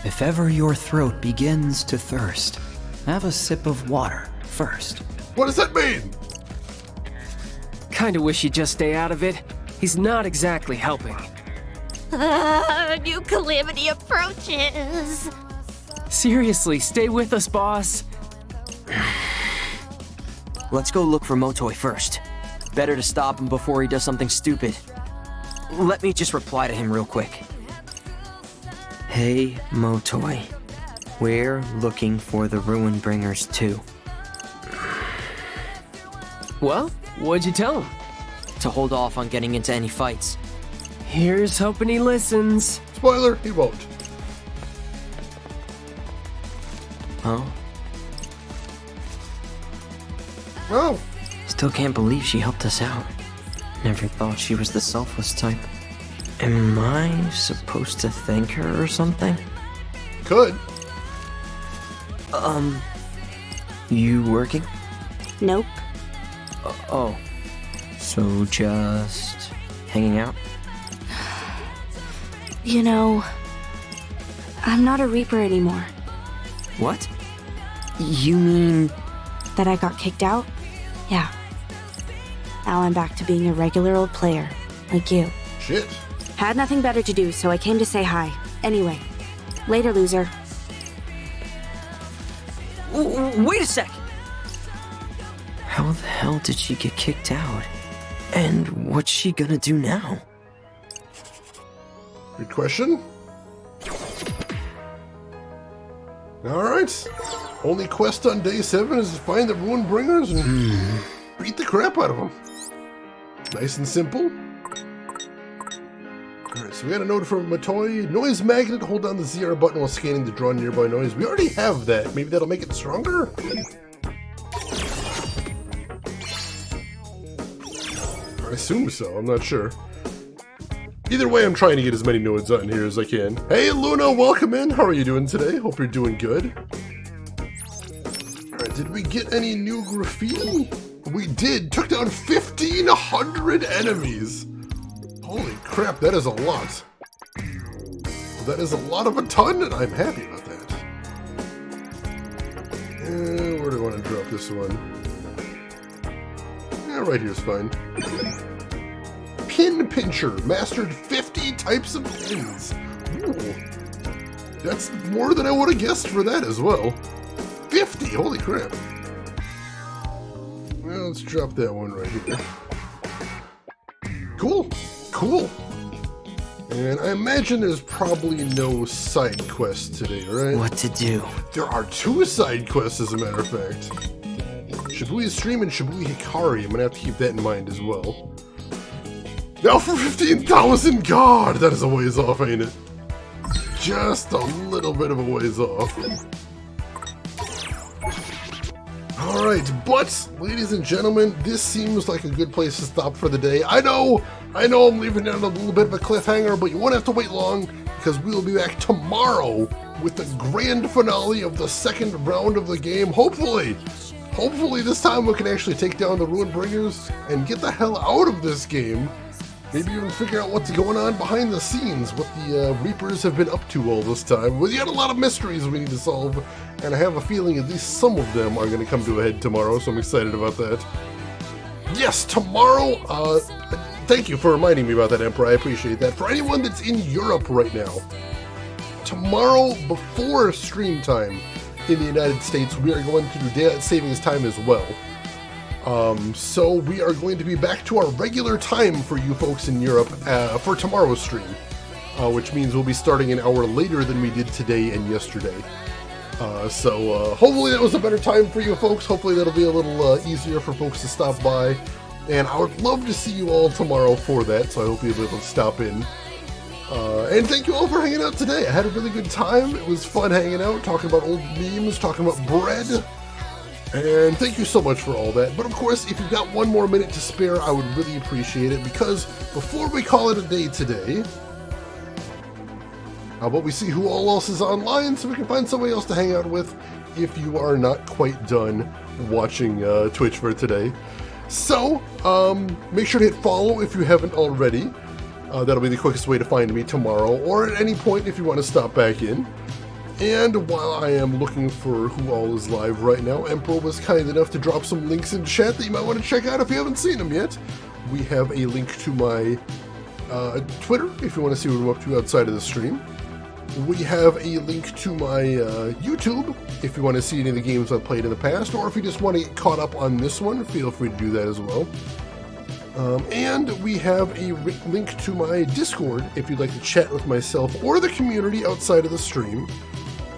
If ever your throat begins to thirst, have a sip of water first. What does that mean? Kinda wish he'd just stay out of it. He's not exactly helping. New calamity approaches. Seriously, stay with us, boss. Let's go look for Motoi first. Better to stop him before he does something stupid. Let me just reply to him real quick. Hey, Motoi. We're looking for the Ruin Bringers too. Well, what'd you tell him? To hold off on getting into any fights. Here's hoping he listens. Spoiler, he won't. Oh? Oh, Still can't believe she helped us out. Never thought she was the selfless type. Am I supposed to thank her or something? could. You working? Nope. Oh. So just hanging out? You know, I'm not a Reaper anymore. What? You mean... That I got kicked out? Yeah. Now I'm back to being a regular old player, like you. Shit. Had nothing better to do, so I came to say hi. Anyway, later, loser. Wait a sec! How the hell did she get kicked out? And what's she gonna do now? Good question. Alright. Only quest on day 7 is to find the Ruin Bringers and beat the crap out of them. Nice and simple. Alright, so we got a note from Matoi. Noise magnet, hold down the ZR button while scanning to draw nearby noise. We already have that. Maybe that'll make it stronger? I assume so, I'm not sure. Either way, I'm trying to get as many nodes on here as I can. Hey Luna, welcome in. How are you doing today? Hope you're doing good. Alright, did we get any new graffiti? We did. Took down 1,500 enemies. Holy crap, that is a lot. That is a lot of a ton, and I'm happy about that. Where do I want to drop this one? Yeah, right here's fine. Pin Pincher, mastered 50 types of pins. Ooh. That's more than I would have guessed for that as well. 50, holy crap. Well, let's drop that one right here. Cool, cool. And I imagine there's probably no side quests today, right? What to do? There are 2 side quests, as a matter of fact. Shibuya Stream and Shibuya Hikari. I'm gonna have to keep that in mind as well. Now for 15,000, God, that is a ways off, ain't it? Just a little bit of a ways off. Alright, but, ladies and gentlemen, this seems like a good place to stop for the day. I know I'm leaving it on a little bit of a cliffhanger, but you won't have to wait long, because we will be back tomorrow with the grand finale of the second round of the game, hopefully. Hopefully this time we can actually take down the Ruin Bringers and get the hell out of this game. Maybe even figure out what's going on behind the scenes, what the Reapers have been up to all this time. We got a lot of mysteries we need to solve, and I have a feeling at least some of them are going to come to a head tomorrow, so I'm excited about that. Yes, tomorrow, thank you for reminding me about that, Emperor, I appreciate that. For anyone that's in Europe right now, tomorrow before stream time in the United States, we are going to do daylight savings time as well. So we are going to be back to our regular time for you folks in Europe for tomorrow's stream, which means we'll be starting an hour later than we did today and yesterday. So hopefully that was a better time for you folks. Hopefully that'll be a little easier for folks to stop by. And I would love to see you all tomorrow for that, so I hope you'll be able to stop in. And thank you all for hanging out today. I had a really good time. It was fun hanging out, talking about old memes, talking about bread. And thank you so much for all that. But of course, if you've got one more minute to spare, I would really appreciate it, because before we call it a day today, how about we see who all else is online so we can find somebody else to hang out with if you are not quite done watching Twitch for today. So, make sure to hit follow if you haven't already. That'll be the quickest way to find me tomorrow, or at any point if you want to stop back in. And while I am looking for who all is live right now, Emperor was kind enough to drop some links in chat that you might want to check out if you haven't seen them yet. We have a link to my Twitter if you want to see what I'm up to outside of the stream. We have a link to my YouTube if you want to see any of the games I've played in the past, or if you just want to get caught up on this one, feel free to do that as well. And we have a link to my Discord if you'd like to chat with myself or the community outside of the stream.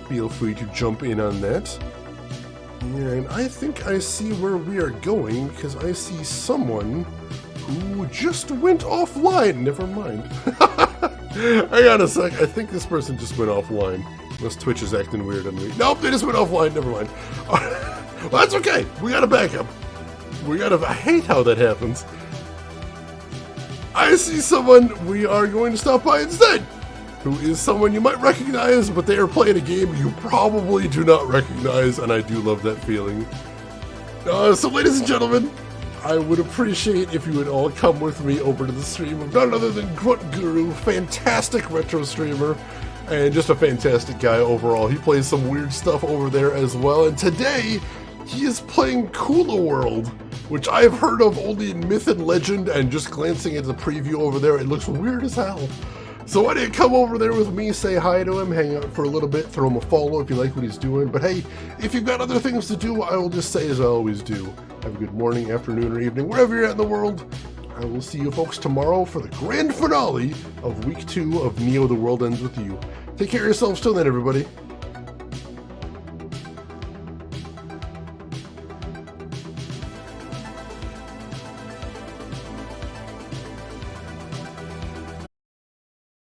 Feel free to jump in on that. And I think I see where we are going, because I see someone who just went offline. Never mind. Hang on a sec. I think this person just went offline. Unless Twitch is acting weird on me. Nope, they just went offline. Never mind. Well, that's okay. We got a backup. I hate how that happens. I see someone we are going to stop by instead, who is someone you might recognize, but they are playing a game you probably do not recognize, and I do love that feeling. So ladies and gentlemen, I would appreciate if you would all come with me over to the stream of none other than Grunt Guru, fantastic retro streamer, and just a fantastic guy overall. He plays some weird stuff over there as well, and today he is playing Kula World, which I've heard of only in myth and legend, and just glancing at the preview over there, it looks weird as hell. So why didn't you come over there with me, say hi to him, hang out for a little bit, throw him a follow if you like what he's doing. But hey, if you've got other things to do, I will just say as I always do, have a good morning, afternoon, or evening, wherever you're at in the world. I will see you folks tomorrow for the grand finale of Week 2 of Neo: The World Ends With You. Take care of yourselves till then, everybody.